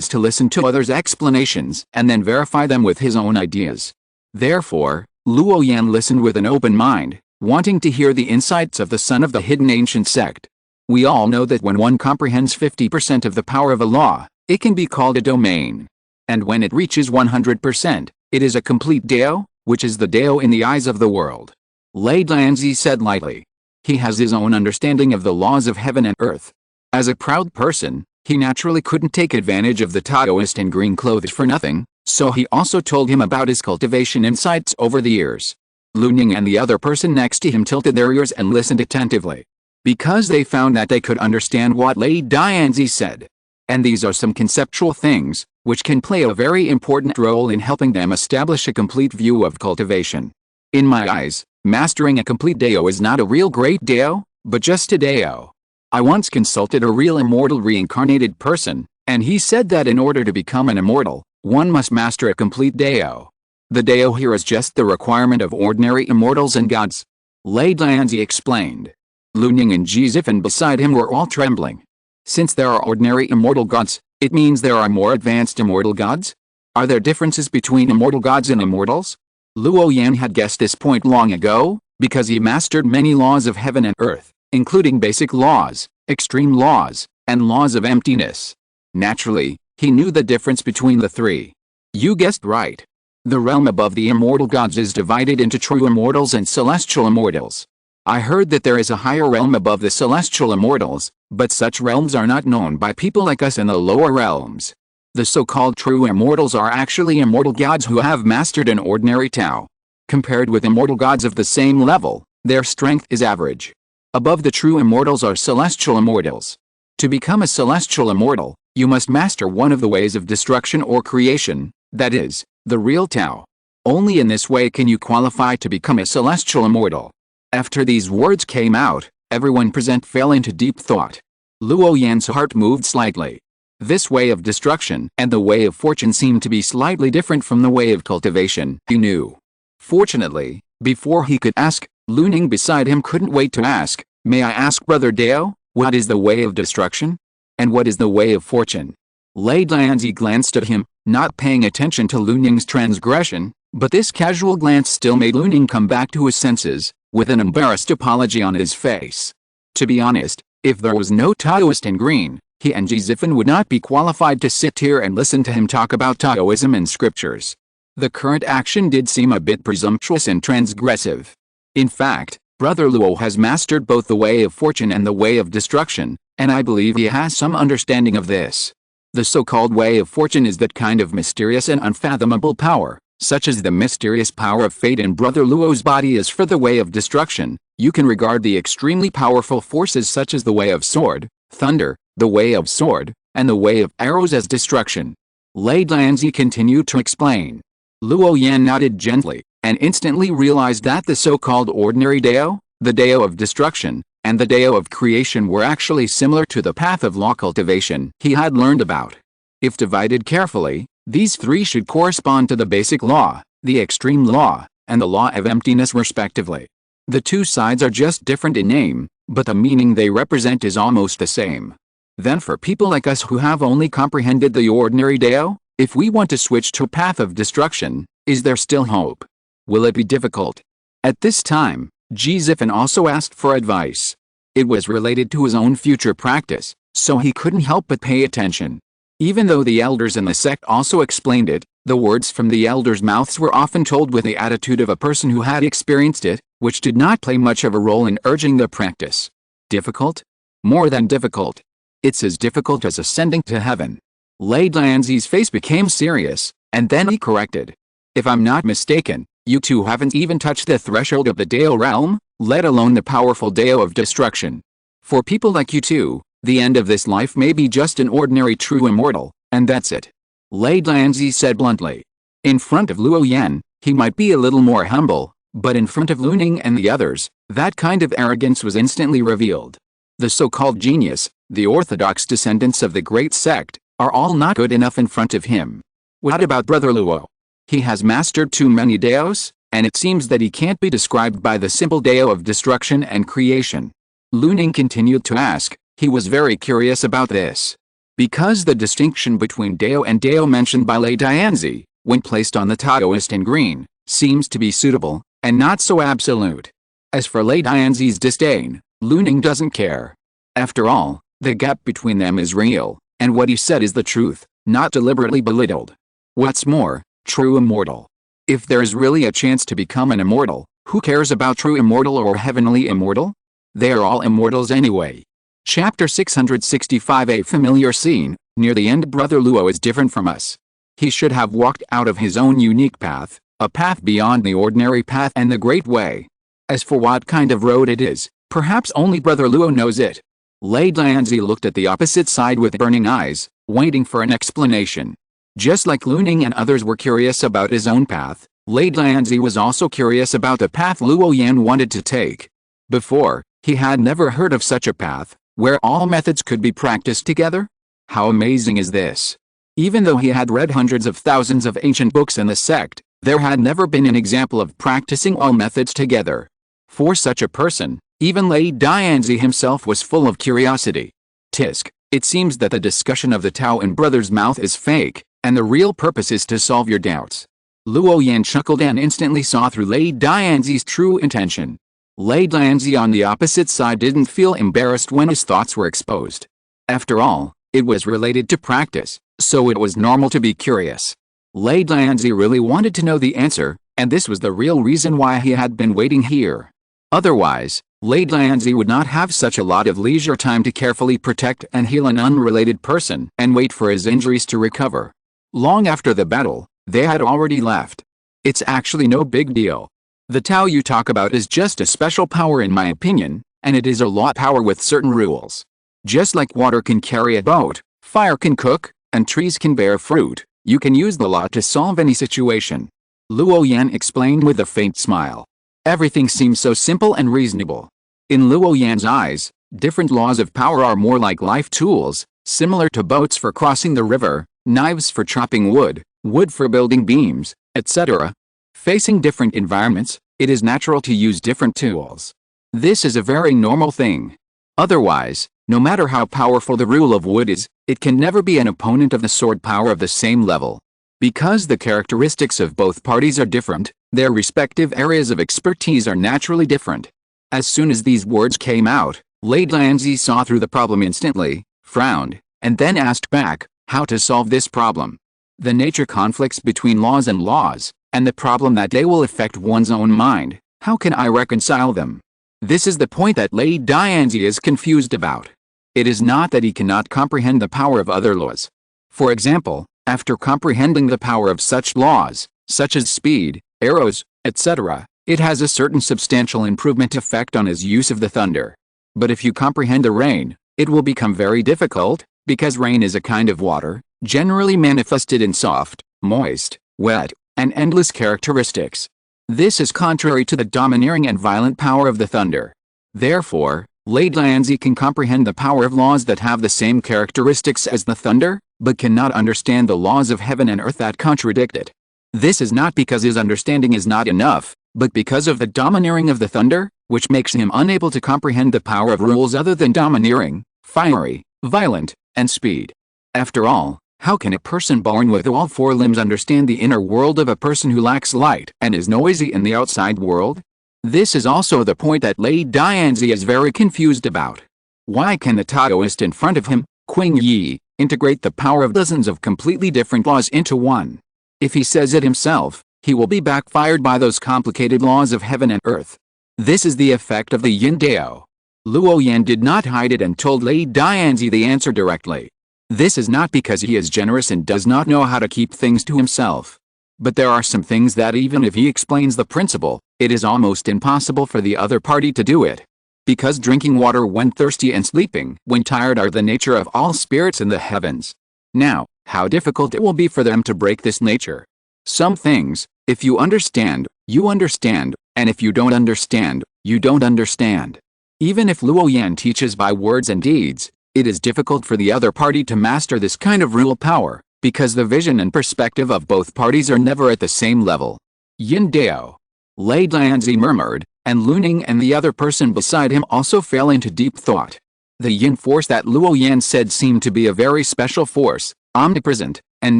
A: to listen to others' explanations and then verify them with his own ideas. Therefore, Luo Yan listened with an open mind, wanting to hear the insights of the son of the hidden ancient sect. We all know that when one comprehends 50% of the power of a law, it can be called a domain. And when it reaches 100%, it is a complete Dao, which is the Dao in the eyes of the world. Lei Dianzi said lightly. He has his own understanding of the laws of heaven and earth. As a proud person, he naturally couldn't take advantage of the Taoist in green clothes for nothing, so he also told him about his cultivation insights over the years. Luo Yan and the other person next to him tilted their ears and listened attentively, because they found that they could understand what Lei Dianzi said. And these are some conceptual things, which can play a very important role in helping them establish a complete view of cultivation. In my eyes, mastering a complete Dao is not a real great Dao, but just a Dao. I once consulted a real immortal reincarnated person, and he said that in order to become an immortal, one must master a complete Dao. The Dao here is just the requirement of ordinary immortals and gods. Lei Dianzi explained. Luo Yan and Jizifan beside him were all trembling. Since there are ordinary immortal gods, it means there are more advanced immortal gods? Are there differences between immortal gods and immortals? Luo Yan had guessed this point long ago, because he mastered many laws of heaven and earth, including basic laws, extreme laws, and laws of emptiness. Naturally, he knew the difference between the three. You guessed right. The realm above the immortal gods is divided into true immortals and celestial immortals. I heard that there is a higher realm above the celestial immortals, but such realms are not known by people like us in the lower realms. The so-called true immortals are actually immortal gods who have mastered an ordinary Tao. Compared with immortal gods of the same level, their strength is average. Above the true immortals are celestial immortals. To become a celestial immortal, you must master one of the ways of destruction or creation, that is, the real Tao. Only in this way can you qualify to become a celestial immortal. After these words came out, everyone present fell into deep thought. Luo Yan's heart moved slightly. This way of destruction and the way of fortune seemed to be slightly different from the way of cultivation, he knew. Fortunately, before he could ask, Luo Yan beside him couldn't wait to ask, "May I ask Brother Dao, what is the way of destruction? And what is the way of fortune?" Lei Dianzi glanced at him, not paying attention to Luo Yan's transgression, but this casual glance still made Luo Yan come back to his senses, with an embarrassed apology on his face. To be honest, if there was no Taoist in green, he and Jizifan would not be qualified to sit here and listen to him talk about Taoism and scriptures. The current action did seem a bit presumptuous and transgressive. In fact, Brother Luo has mastered both the way of fortune and the way of destruction, and I believe he has some understanding of this. The so-called way of fortune is that kind of mysterious and unfathomable power, such as the mysterious power of fate in Brother Luo's body. As for the way of destruction, you can regard the extremely powerful forces such as the way of sword, thunder, the way of sword, and the way of arrows as destruction. Lei Dianzi continued to explain. Luo Yan nodded gently, and instantly realized that the so-called ordinary Dao, the Dao of destruction, and the Dao of creation were actually similar to the path of law cultivation he had learned about. If divided carefully, these three should correspond to the basic law, the extreme law, and the law of emptiness respectively. The two sides are just different in name, but the meaning they represent is almost the same. Then for people like us who have only comprehended the ordinary Dao, if we want to switch to a path of destruction, is there still hope? Will it be difficult? At this time, Jizifan also asked for advice. It was related to his own future practice, so he couldn't help but pay attention. Even though the elders in the sect also explained it, the words from the elders' mouths were often told with the attitude of a person who had experienced it, which did not play much of a role in urging the practice. Difficult? More than difficult. It's as difficult as ascending to heaven. Lei Dianzi's face became serious, and then he corrected. If I'm not mistaken, you two haven't even touched the threshold of the Dao realm, let alone the powerful Dao of destruction. For people like you two, the end of this life may be just an ordinary true immortal, and that's it. Lei Dianzi said bluntly. In front of Luo Yan, he might be a little more humble, but in front of Luo Yan and the others, that kind of arrogance was instantly revealed. The so-called genius, the orthodox descendants of the great sect, are all not good enough in front of him. What about Brother Luo? He has mastered too many Daos, and it seems that he can't be described by the simple Dao of destruction and creation. Luo Yan continued to ask. He was very curious about this. Because the distinction between Dao and Dao mentioned by Lei Dianzi, when placed on the Taoist in green, seems to be suitable, and not so absolute. As for Lei Dianzi's disdain, Luo Yan doesn't care. After all, the gap between them is real, and what he said is the truth, not deliberately belittled. What's more, true immortal. If there is really a chance to become an immortal, who cares about true immortal or heavenly immortal? They are all immortals anyway. Chapter 665. A familiar scene. Near the end, Brother Luo is different from us. He should have walked out of his own unique path, a path beyond the ordinary path and the great way. As for what kind of road it is, perhaps only Brother Luo knows it. Lei Dianzi looked at the opposite side with burning eyes, waiting for an explanation. Just like Luning and others were curious about his own path, Lei Dianzi was also curious about the path Luo Yan wanted to take. Before, he had never heard of such a path, where all methods could be practiced together. How amazing is this? Even though he had read hundreds of thousands of ancient books in the sect, there had never been an example of practicing all methods together. For such a person, even Lei Dianzi himself was full of curiosity. Tisk, it seems that the discussion of the Tao in Brother's mouth is fake, and the real purpose is to solve your doubts. Luo Yan chuckled and instantly saw through Lei Dianzi's true intention. Lei Dianzi on the opposite side didn't feel embarrassed when his thoughts were exposed. After all, it was related to practice, so it was normal to be curious. Lei Dianzi really wanted to know the answer, and this was the real reason why he had been waiting here. Otherwise, Lei Dianzi would not have such a lot of leisure time to carefully protect and heal an unrelated person and wait for his injuries to recover. Long after the battle, they had already left. It's actually no big deal. The Tao you talk about is just a special power in my opinion, and it is a law power with certain rules. Just like water can carry a boat, fire can cook, and trees can bear fruit, you can use the law to solve any situation. Luo Yan explained with a faint smile. Everything seems so simple and reasonable. In Luo Yan's eyes, different laws of power are more like life tools, similar to boats for crossing the river, knives for chopping wood, wood for building beams, etc. Facing different environments, it is natural to use different tools. This is a very normal thing. Otherwise, no matter how powerful the rule of wood is, it can never be an opponent of the sword power of the same level. Because the characteristics of both parties are different, their respective areas of expertise are naturally different. As soon as these words came out, Lei Dianzi saw through the problem instantly, frowned, and then asked back, how to solve this problem. The nature conflicts between laws and laws, and the problem that they will affect one's own mind, how can I reconcile them? This is the point that Lei Dianzi is confused about. It is not that he cannot comprehend the power of other laws. For example, after comprehending the power of such laws, such as speed, arrows, etc., it has a certain substantial improvement effect on his use of the thunder. But if you comprehend the rain, it will become very difficult, because rain is a kind of water, generally manifested in soft, moist, wet, and endless characteristics. This is contrary to the domineering and violent power of the thunder. Therefore, Lei Dianzi can comprehend the power of laws that have the same characteristics as the thunder, but cannot understand the laws of heaven and earth that contradict it. This is not because his understanding is not enough, but because of the domineering of the thunder, which makes him unable to comprehend the power of rules other than domineering, fiery, violent, and speed. After all, how can a person born with all four limbs understand the inner world of a person who lacks light and is noisy in the outside world? This is also the point that Lei Dianzi is very confused about. Why can the Taoist in front of him, Qing Yi, integrate the power of dozens of completely different laws into one? If he says it himself, he will be backfired by those complicated laws of heaven and earth. This is the effect of the Yin Dao. Luo Yan did not hide it and told Lei Dianzi the answer directly. This is not because he is generous and does not know how to keep things to himself. But there are some things that even if he explains the principle, it is almost impossible for the other party to do it. Because drinking water when thirsty and sleeping when tired are the nature of all spirits in the heavens. Now, how difficult it will be for them to break this nature. Some things, if you understand, and if you don't understand, you don't understand. Even if Luo Yan teaches by words and deeds, it is difficult for the other party to master this kind of rule power, because the vision and perspective of both parties are never at the same level. Yin Dao. Lei Dianzi murmured, and Luning and the other person beside him also fell into deep thought. The yin force that Luo Yan said seemed to be a very special force, omnipresent, and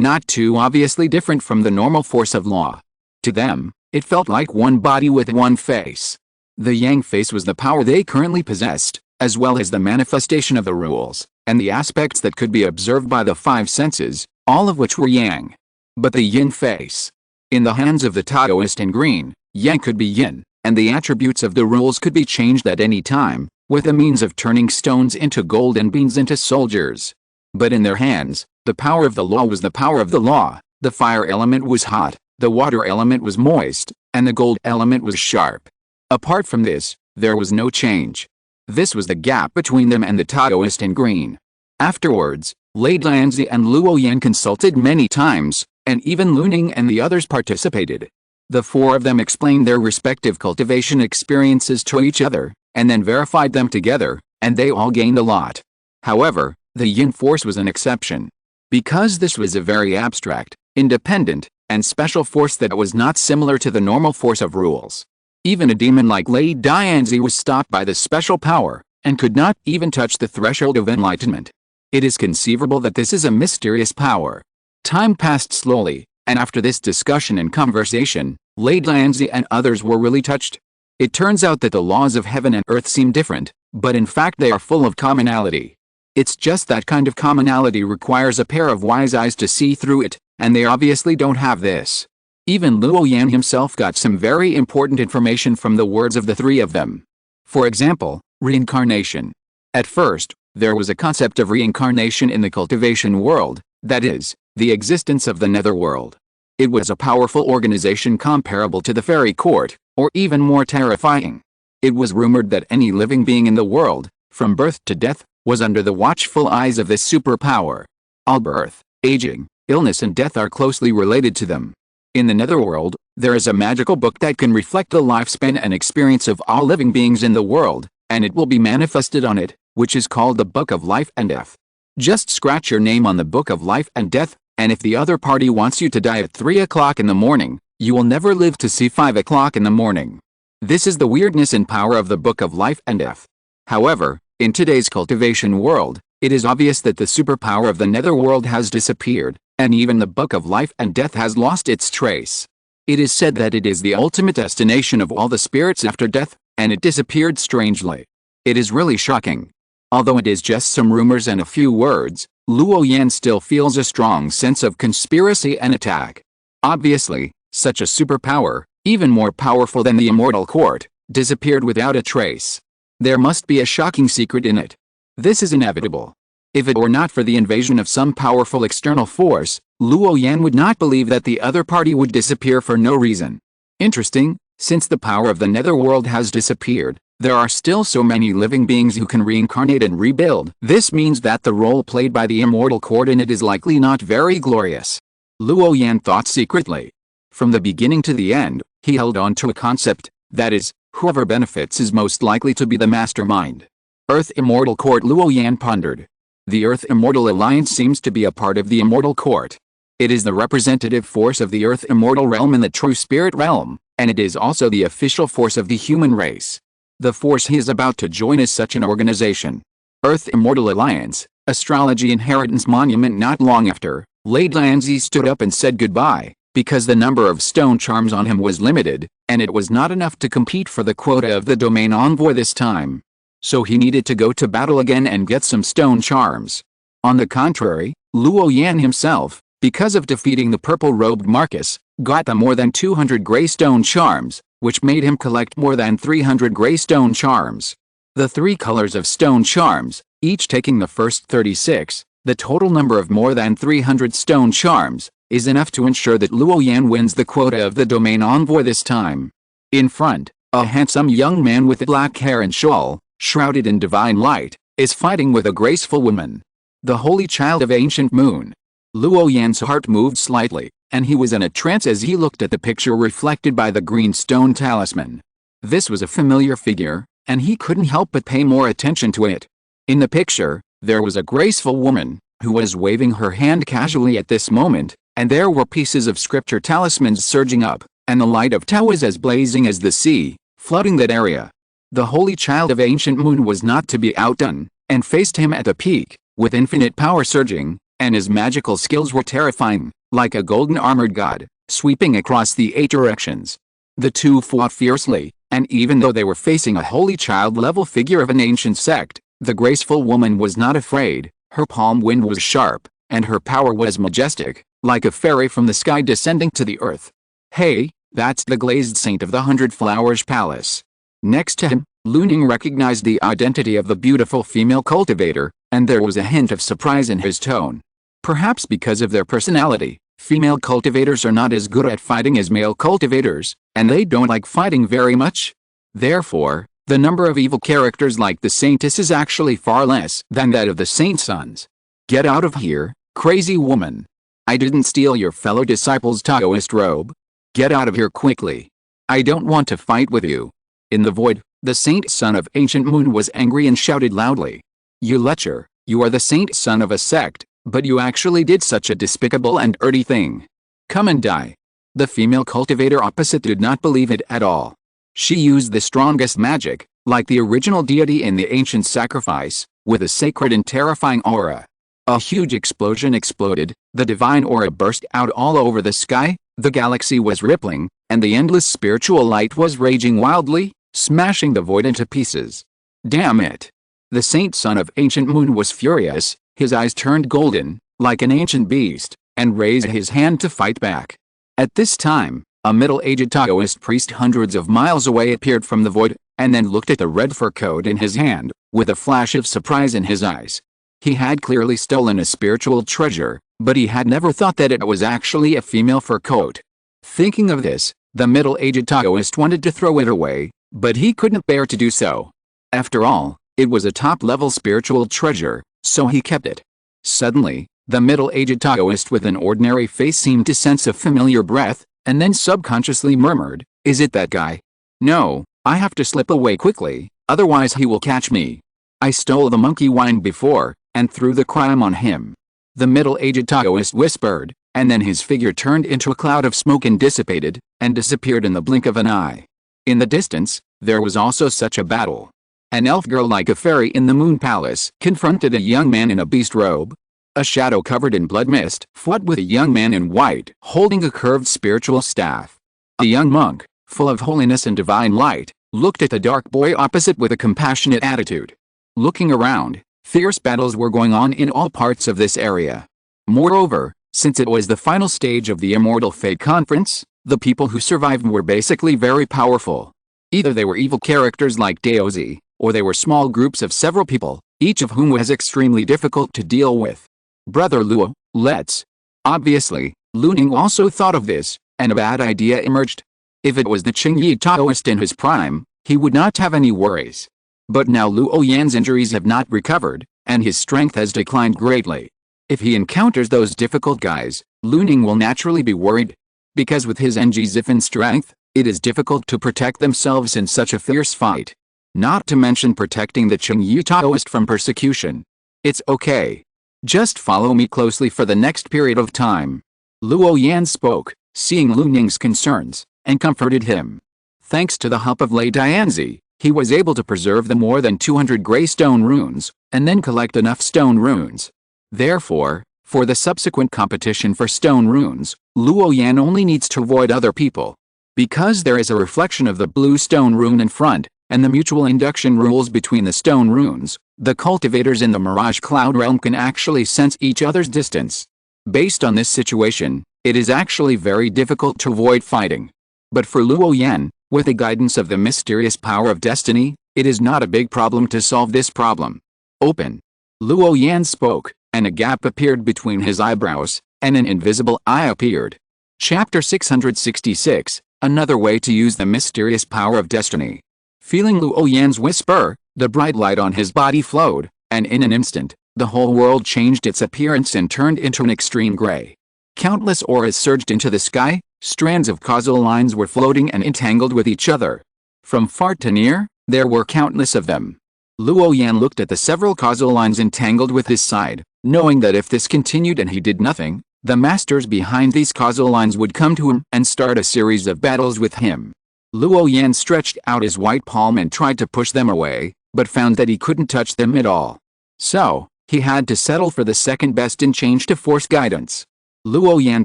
A: not too obviously different from the normal force of law. To them, it felt like one body with one face. The yang face was the power they currently possessed, as well as the manifestation of the rules, and the aspects that could be observed by the five senses, all of which were yang. But the yin face. In the hands of the Taoist in green, yang could be yin, and the attributes of the rules could be changed at any time, with the means of turning stones into gold and beans into soldiers. But in their hands, the power of the law was the power of the law. The fire element was hot, the water element was moist, and the gold element was sharp. Apart from this, there was no change. This was the gap between them and the Taoist in green. Afterwards, Lei Dianzi and Luo Yan consulted many times, and even Lu Ning and the others participated. The four of them explained their respective cultivation experiences to each other, and then verified them together, and they all gained a lot. However, the yin force was an exception. Because this was a very abstract, independent, and special force that was not similar to the normal force of rules. Even a demon like Lei Dianzi was stopped by this special power, and could not even touch the threshold of enlightenment. It is conceivable that this is a mysterious power. Time passed slowly, and after this discussion and conversation, Lei Dianzi and others were really touched. It turns out that the laws of heaven and earth seem different, but in fact they are full of commonality. It's just that kind of commonality requires a pair of wise eyes to see through it, and they obviously don't have this. Even Luo Yan himself got some very important information from the words of the three of them. For example, reincarnation. At first, there was a concept of reincarnation in the cultivation world, that is, the existence of the netherworld. It was a powerful organization comparable to the fairy court, or even more terrifying. It was rumored that any living being in the world, from birth to death, was under the watchful eyes of this superpower. All birth, aging, illness and death are closely related to them. In the netherworld, there is a magical book that can reflect the lifespan and experience of all living beings in the world, and it will be manifested on it, which is called the Book of Life and Death. Just scratch your name on the Book of Life and Death, and if the other party wants you to die at 3 o'clock in the morning, you will never live to see 5 o'clock in the morning. This is the weirdness and power of the Book of Life and Death. However, in today's cultivation world, it is obvious that the superpower of the netherworld has disappeared, and even the Book of Life and Death has lost its trace. It is said that it is the ultimate destination of all the spirits after death, and it disappeared strangely. It is really shocking. Although it is just some rumors and a few words, Luo Yan still feels a strong sense of conspiracy and attack. Obviously, such a superpower, even more powerful than the immortal court, disappeared without a trace. There must be a shocking secret in it. This is inevitable. If it were not for the invasion of some powerful external force, Luo Yan would not believe that the other party would disappear for no reason. Interesting, since the power of the netherworld has disappeared, there are still so many living beings who can reincarnate and rebuild. This means that the role played by the immortal court in it is likely not very glorious. Luo Yan thought secretly. From the beginning to the end, he held on to a concept, that is, whoever benefits is most likely to be the mastermind. Earth Immortal Court. Luo Yan pondered. The Earth Immortal Alliance seems to be a part of the Immortal Court. It is the representative force of the Earth Immortal Realm and the True Spirit Realm, and it is also the official force of the human race. The force he is about to join is such an organization. Earth Immortal Alliance, Astrology Inheritance Monument. Not long after, Lei Dianzi stood up and said goodbye, because the number of stone charms on him was limited, and it was not enough to compete for the quota of the domain envoy this time. So he needed to go to battle again and get some stone charms. On the contrary, Luo Yan himself, because of defeating the purple-robed Marcus, got the more than 200 gray stone charms, which made him collect more than 300 gray stone charms. The 3 colors of stone charms, each taking the first 36, the total number of more than 300 stone charms, is enough to ensure that Luo Yan wins the quota of the domain envoy this time. In front, a handsome young man with black hair and shawl, shrouded in divine light, is fighting with a graceful woman. The holy child of ancient moon. Luo Yan's heart moved slightly, and he was in a trance as he looked at the picture reflected by the green stone talisman. This was a familiar figure, and he couldn't help but pay more attention to it. In the picture, there was a graceful woman, who was waving her hand casually at this moment, and there were pieces of scripture talismans surging up, and the light of Tao was as blazing as the sea, flooding that area. The holy child of ancient moon was not to be outdone, and faced him at the peak, with infinite power surging, and his magical skills were terrifying, like a golden armored god, sweeping across the 8 directions. The two fought fiercely, and even though they were facing a holy child-level figure of an ancient sect, the graceful woman was not afraid. Her palm wind was sharp, and her power was majestic, like a fairy from the sky descending to the earth. Hey, that's the glazed saint of the 100 Flowers Palace. Next to him, Luning recognized the identity of the beautiful female cultivator, and there was a hint of surprise in his tone. Perhaps because of their personality, female cultivators are not as good at fighting as male cultivators, and they don't like fighting very much. Therefore, the number of evil characters like the Saintess is actually far less than that of the Saint Sons. Get out of here, crazy woman. I didn't steal your fellow disciples' Taoist robe. Get out of here quickly. I don't want to fight with you. In the void, the Saint Son of Ancient Moon was angry and shouted loudly. You lecher, you are the Saint Son of a sect, but you actually did such a despicable and dirty thing. Come and die. The female cultivator opposite did not believe it at all. She used the strongest magic, like the original deity in the ancient sacrifice, with a sacred and terrifying aura. A huge explosion exploded, the divine aura burst out all over the sky, the galaxy was rippling, and the endless spiritual light was raging wildly, smashing the void into pieces. Damn it! The Saint Son of Ancient Moon was furious, his eyes turned golden, like an ancient beast, and raised his hand to fight back. At this time, a middle-aged Taoist priest hundreds of miles away appeared from the void, and then looked at the red fur coat in his hand, with a flash of surprise in his eyes. He had clearly stolen a spiritual treasure, but he had never thought that it was actually a female fur coat. Thinking of this, the middle-aged Taoist wanted to throw it away, but he couldn't bear to do so. After all, it was a top-level spiritual treasure, so he kept it. Suddenly, the middle-aged Taoist with an ordinary face seemed to sense a familiar breath, and then subconsciously murmured, "Is it that guy? No, I have to slip away quickly, otherwise he will catch me. I stole the monkey wine before, and threw the crime on him." The middle-aged Taoist whispered, and then his figure turned into a cloud of smoke and dissipated, and disappeared in the blink of an eye. In the distance, there was also such a battle. An elf girl like a fairy in the Moon Palace confronted a young man in a beast robe. A shadow covered in blood mist fought with a young man in white, holding a curved spiritual staff. A young monk, full of holiness and divine light, looked at the dark boy opposite with a compassionate attitude. Looking around, fierce battles were going on in all parts of this area. Moreover, since it was the final stage of the Immortal Fate Conference, the people who survived were basically very powerful. Either they were evil characters like Daozi, or they were small groups of several people, each of whom was extremely difficult to deal with. Brother Luo, let's. Obviously, Luning also thought of this, and a bad idea emerged. If it was the Qingyi Taoist in his prime, he would not have any worries. But now Luo Yan's injuries have not recovered, and his strength has declined greatly. If he encounters those difficult guys, Luning will naturally be worried. Because with his Zifen strength, it is difficult to protect themselves in such a fierce fight. Not to mention protecting the Qingyi Taoist from persecution. It's okay. Just follow me closely for the next period of time. Luo Yan spoke, seeing Luning's concerns, and comforted him. Thanks to the help of Lei Dianzi, he was able to preserve the more than 200 gray stone runes, and then collect enough stone runes. Therefore, for the subsequent competition for stone runes, Luo Yan only needs to avoid other people. Because there is a reflection of the blue stone rune in front, and the mutual induction rules between the stone runes, the cultivators in the Mirage Cloud realm can actually sense each other's distance. Based on this situation, it is actually very difficult to avoid fighting. But for Luo Yan, with the guidance of the mysterious power of destiny, it is not a big problem to solve this problem. Open. Luo Yan spoke, and a gap appeared between his eyebrows, and an invisible eye appeared. Chapter 666, Another Way to Use the Mysterious Power of Destiny. Feeling Luo Yan's whisper, the bright light on his body flowed, and in an instant, the whole world changed its appearance and turned into an extreme gray. Countless auras surged into the sky, strands of causal lines were floating and entangled with each other. From far to near, there were countless of them. Luo Yan looked at the several causal lines entangled with his side, knowing that if this continued and he did nothing, the masters behind these causal lines would come to him and start a series of battles with him. Luo Yan stretched out his white palm and tried to push them away, but found that he couldn't touch them at all. So, he had to settle for the second best and change to force guidance. Luo Yan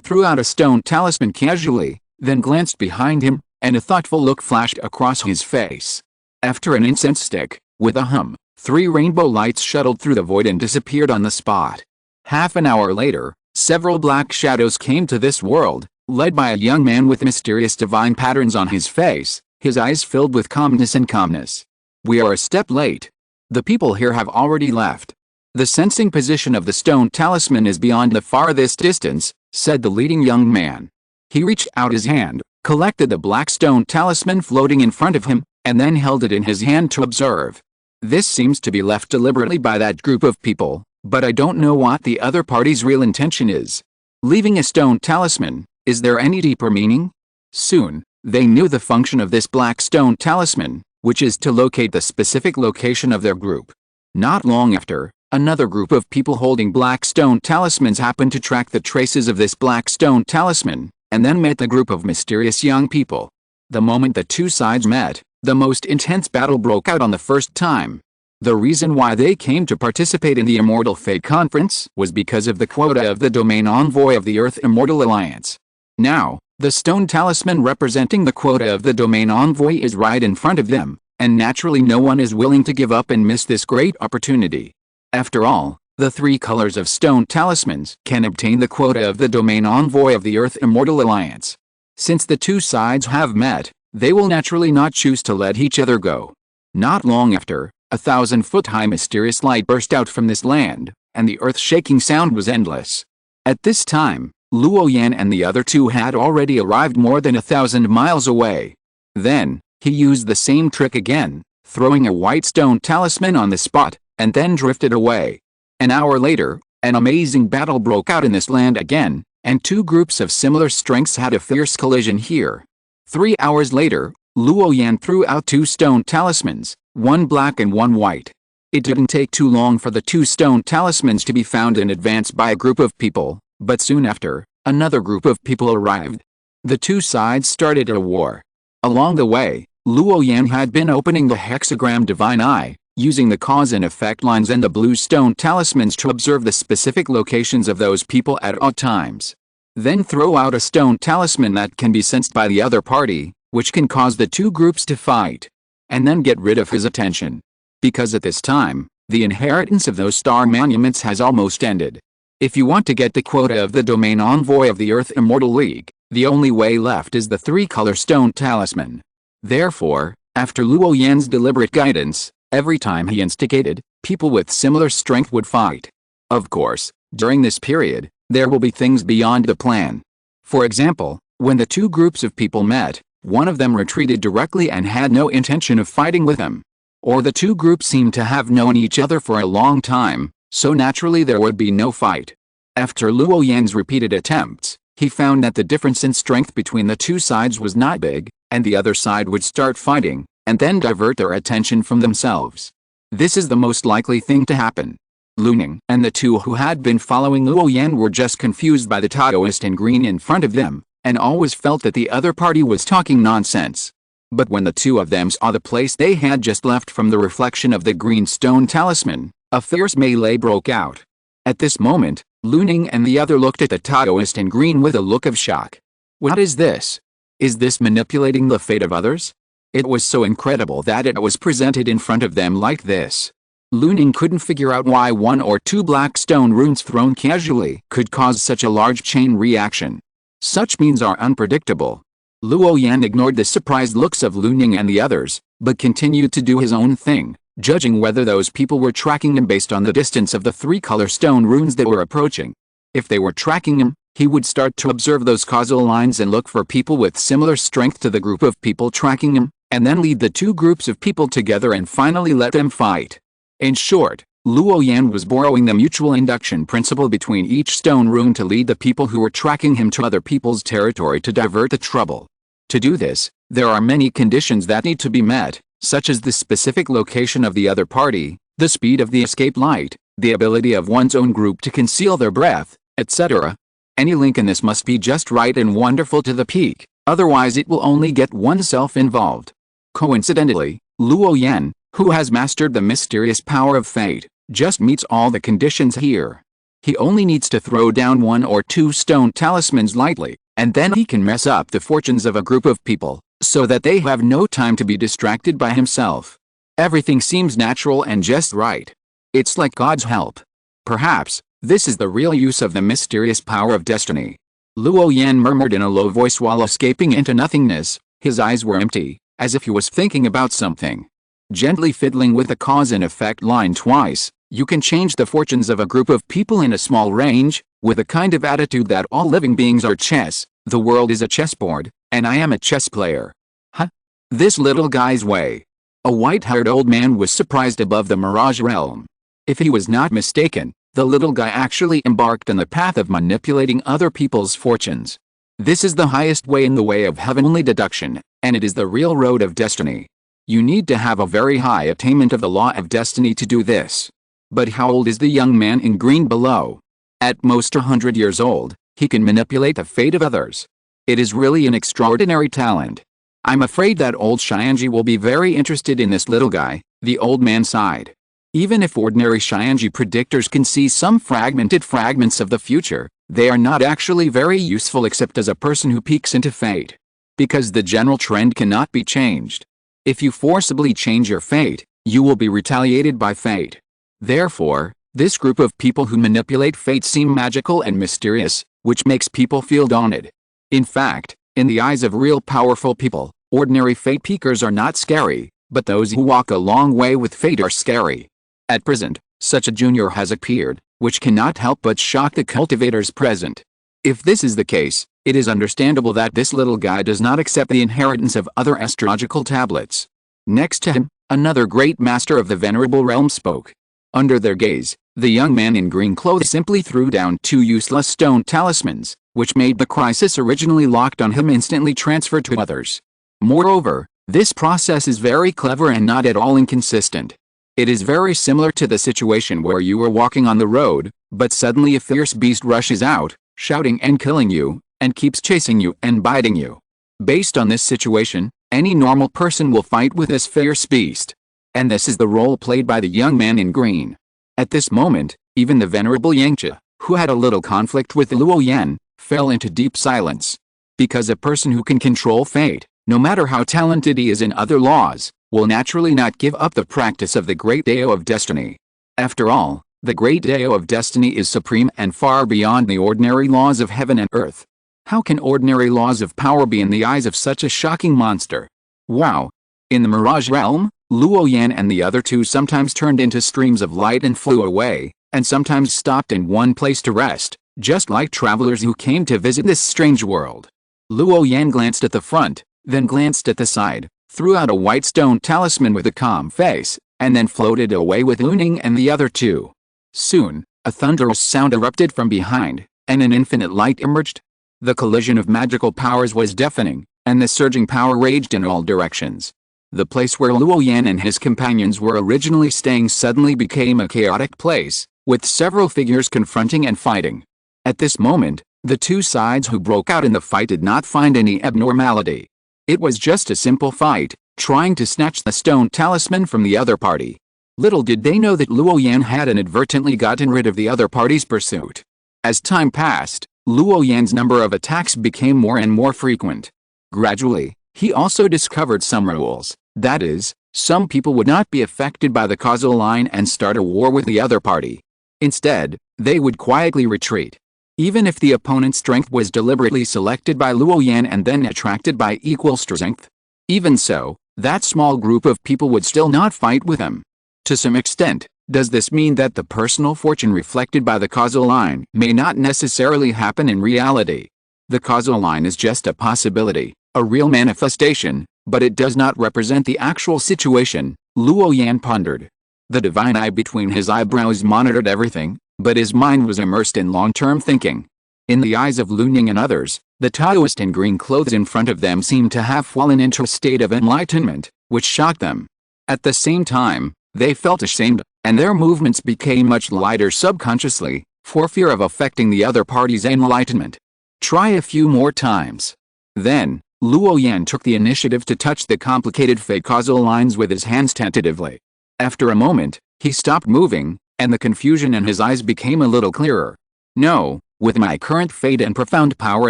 A: threw out a stone talisman casually, then glanced behind him, and a thoughtful look flashed across his face. After an incense stick, with a hum, 3 rainbow lights shuttled through the void and disappeared on the spot. Half an hour later, several black shadows came to this world, led by a young man with mysterious divine patterns on his face, his eyes filled with calmness. We are a step late. The people here have already left. The sensing position of the stone talisman is beyond the farthest distance, said the leading young man. He reached out his hand, collected the black stone talisman floating in front of him, and then held it in his hand to observe. This seems to be left deliberately by that group of people, but I don't know what the other party's real intention is. Leaving a stone talisman, is there any deeper meaning? Soon, they knew the function of this black stone talisman, which is to locate the specific location of their group. Not long after, another group of people holding black stone talismans happened to track the traces of this black stone talisman, and then met the group of mysterious young people. The moment the two sides met, the most intense battle broke out on the first time. The reason why they came to participate in the Immortal Fate Conference was because of the quota of the domain envoy of the Earth Immortal Alliance. Now, the stone talisman representing the quota of the domain envoy is right in front of them, and naturally no one is willing to give up and miss this great opportunity. After all, the three colors of stone talismans can obtain the quota of the domain envoy of the Earth Immortal Alliance. Since the two sides have met, they will naturally not choose to let each other go. Not long after, 1,000-foot-high mysterious light burst out from this land, and the earth-shaking sound was endless. At this time, Luo Yan and the other two had already arrived more than 1,000 miles away. Then, he used the same trick again, throwing a white stone talisman on the spot, and then drifted away. An hour later, an amazing battle broke out in this land again, and two groups of similar strengths had a fierce collision here. 3 hours later, Luo Yan threw out two stone talismans, one black and one white. It didn't take too long for the two stone talismans to be found in advance by a group of people, but soon after, another group of people arrived. The two sides started a war. Along the way, Luo Yan had been opening the hexagram Divine Eye, using the cause and effect lines and the blue stone talismans to observe the specific locations of those people at all times. Then throw out a stone talisman that can be sensed by the other party, which can cause the two groups to fight. And then get rid of his attention. Because at this time, the inheritance of those star monuments has almost ended. If you want to get the quota of the domain envoy of the Earth Immortal League, the only way left is the three-color stone talisman. Therefore, after Luo Yan's deliberate guidance, every time he instigated, people with similar strength would fight. Of course, during this period, there will be things beyond the plan. For example, when the two groups of people met, one of them retreated directly and had no intention of fighting with him. Or the two groups seemed to have known each other for a long time, so naturally there would be no fight. After Luo Yan's repeated attempts, he found that the difference in strength between the two sides was not big, and the other side would start fighting, and then divert their attention from themselves. This is the most likely thing to happen. Luning and the two who had been following Luo Yan were just confused by the Taoist in green in front of them, and always felt that the other party was talking nonsense. But when the two of them saw the place they had just left from the reflection of the green stone talisman, a fierce melee broke out. At this moment, Luning and the other looked at the Taoist in green with a look of shock. What is this? Is this manipulating the fate of others? It was so incredible that it was presented in front of them like this. Luning couldn't figure out why one or two black stone runes thrown casually could cause such a large chain reaction. Such means are unpredictable. Luo Yan ignored the surprised looks of Luning and the others, but continued to do his own thing, judging whether those people were tracking him based on the distance of the three-color stone runes that were approaching. If they were tracking him, he would start to observe those causal lines and look for people with similar strength to the group of people tracking him, and then lead the two groups of people together and finally let them fight. In short, Luo Yan was borrowing the mutual induction principle between each stone rune to lead the people who were tracking him to other people's territory to divert the trouble. To do this, there are many conditions that need to be met, such as the specific location of the other party, the speed of the escape light, the ability of one's own group to conceal their breath, etc. Any link in this must be just right and wonderful to the peak, otherwise it will only get oneself involved. Coincidentally, Luo Yan, who has mastered the mysterious power of fate, just meets all the conditions here. He only needs to throw down one or two stone talismans lightly, and then he can mess up the fortunes of a group of people, so that they have no time to be distracted by himself. Everything seems natural and just right. It's like God's help. Perhaps, this is the real use of the mysterious power of destiny. Luo Yan murmured in a low voice while escaping into nothingness. His eyes were empty, as if he was thinking about something. Gently fiddling with the cause and effect line twice, you can change the fortunes of a group of people in a small range, with a kind of attitude that all living beings are chess, the world is a chessboard, and I am a chess player. Huh? This little guy's way. A white-haired old man was surprised above the mirage realm. If he was not mistaken, the little guy actually embarked on the path of manipulating other people's fortunes. This is the highest way in the way of heavenly deduction, and it is the real road of destiny. You need to have a very high attainment of the law of destiny to do this. But how old is the young man in green below? At most 100 years old, he can manipulate the fate of others. It is really an extraordinary talent. I'm afraid that old Xianji will be very interested in this little guy, the old man sighed. Even if ordinary Xianji predictors can see some fragmented fragments of the future, they are not actually very useful except as a person who peeks into fate. Because the general trend cannot be changed. If you forcibly change your fate, you will be retaliated by fate. Therefore, this group of people who manipulate fate seem magical and mysterious, which makes people feel daunted. In fact, in the eyes of real powerful people, ordinary fate peekers are not scary, but those who walk a long way with fate are scary. At present, such a junior has appeared, which cannot help but shock the cultivators present. If this is the case, it is understandable that this little guy does not accept the inheritance of other astrological tablets. Next to him, another great master of the venerable realm spoke. Under their gaze, the young man in green clothes simply threw down 2 useless stone talismans, which made the crisis originally locked on him instantly transferred to others. Moreover, this process is very clever and not at all inconsistent. It is very similar to the situation where you are walking on the road, but suddenly a fierce beast rushes out, shouting and killing you, and keeps chasing you and biting you. Based on this situation, any normal person will fight with this fierce beast. And this is the role played by the young man in green. At this moment, even the venerable Yangtze, who had a little conflict with Luo Yan, fell into deep silence. Because a person who can control fate, no matter how talented he is in other laws, will naturally not give up the practice of the great Dao of destiny. After all, the great Dao of destiny is supreme and far beyond the ordinary laws of heaven and earth. How can ordinary laws of power be in the eyes of such a shocking monster? Wow! In the mirage realm, Luo Yan and the other 2 sometimes turned into streams of light and flew away, and sometimes stopped in one place to rest, just like travelers who came to visit this strange world. Luo Yan glanced at the front, then glanced at the side, threw out a white stone talisman with a calm face, and then floated away with Luning and the other 2. Soon, a thunderous sound erupted from behind, and an infinite light emerged. The collision of magical powers was deafening, and the surging power raged in all directions. The place where Luo Yan and his companions were originally staying suddenly became a chaotic place, with several figures confronting and fighting. At this moment, the 2 sides who broke out in the fight did not find any abnormality. It was just a simple fight, trying to snatch the stone talisman from the other party. Little did they know that Luo Yan had inadvertently gotten rid of the other party's pursuit. As time passed, Luo Yan's number of attacks became more and more frequent. Gradually, he also discovered some rules. That is, some people would not be affected by the causal line and start a war with the other party. Instead, they would quietly retreat. Even if the opponent's strength was deliberately selected by Luo Yan and then attracted by equal strength. Even so, that small group of people would still not fight with him. To some extent, does this mean that the personal fortune reflected by the causal line may not necessarily happen in reality? The causal line is just a possibility, a real manifestation, but it does not represent the actual situation, Luo Yan pondered. The divine eye between his eyebrows monitored everything, but his mind was immersed in long-term thinking. In the eyes of Luning and others, the Taoist in green clothes in front of them seemed to have fallen into a state of enlightenment, which shocked them. At the same time, they felt ashamed, and their movements became much lighter subconsciously, for fear of affecting the other party's enlightenment. Try a few more times. Then, Luo Yan took the initiative to touch the complicated fake causal lines with his hands tentatively. After a moment, he stopped moving, and the confusion in his eyes became a little clearer. No, with my current fate and profound power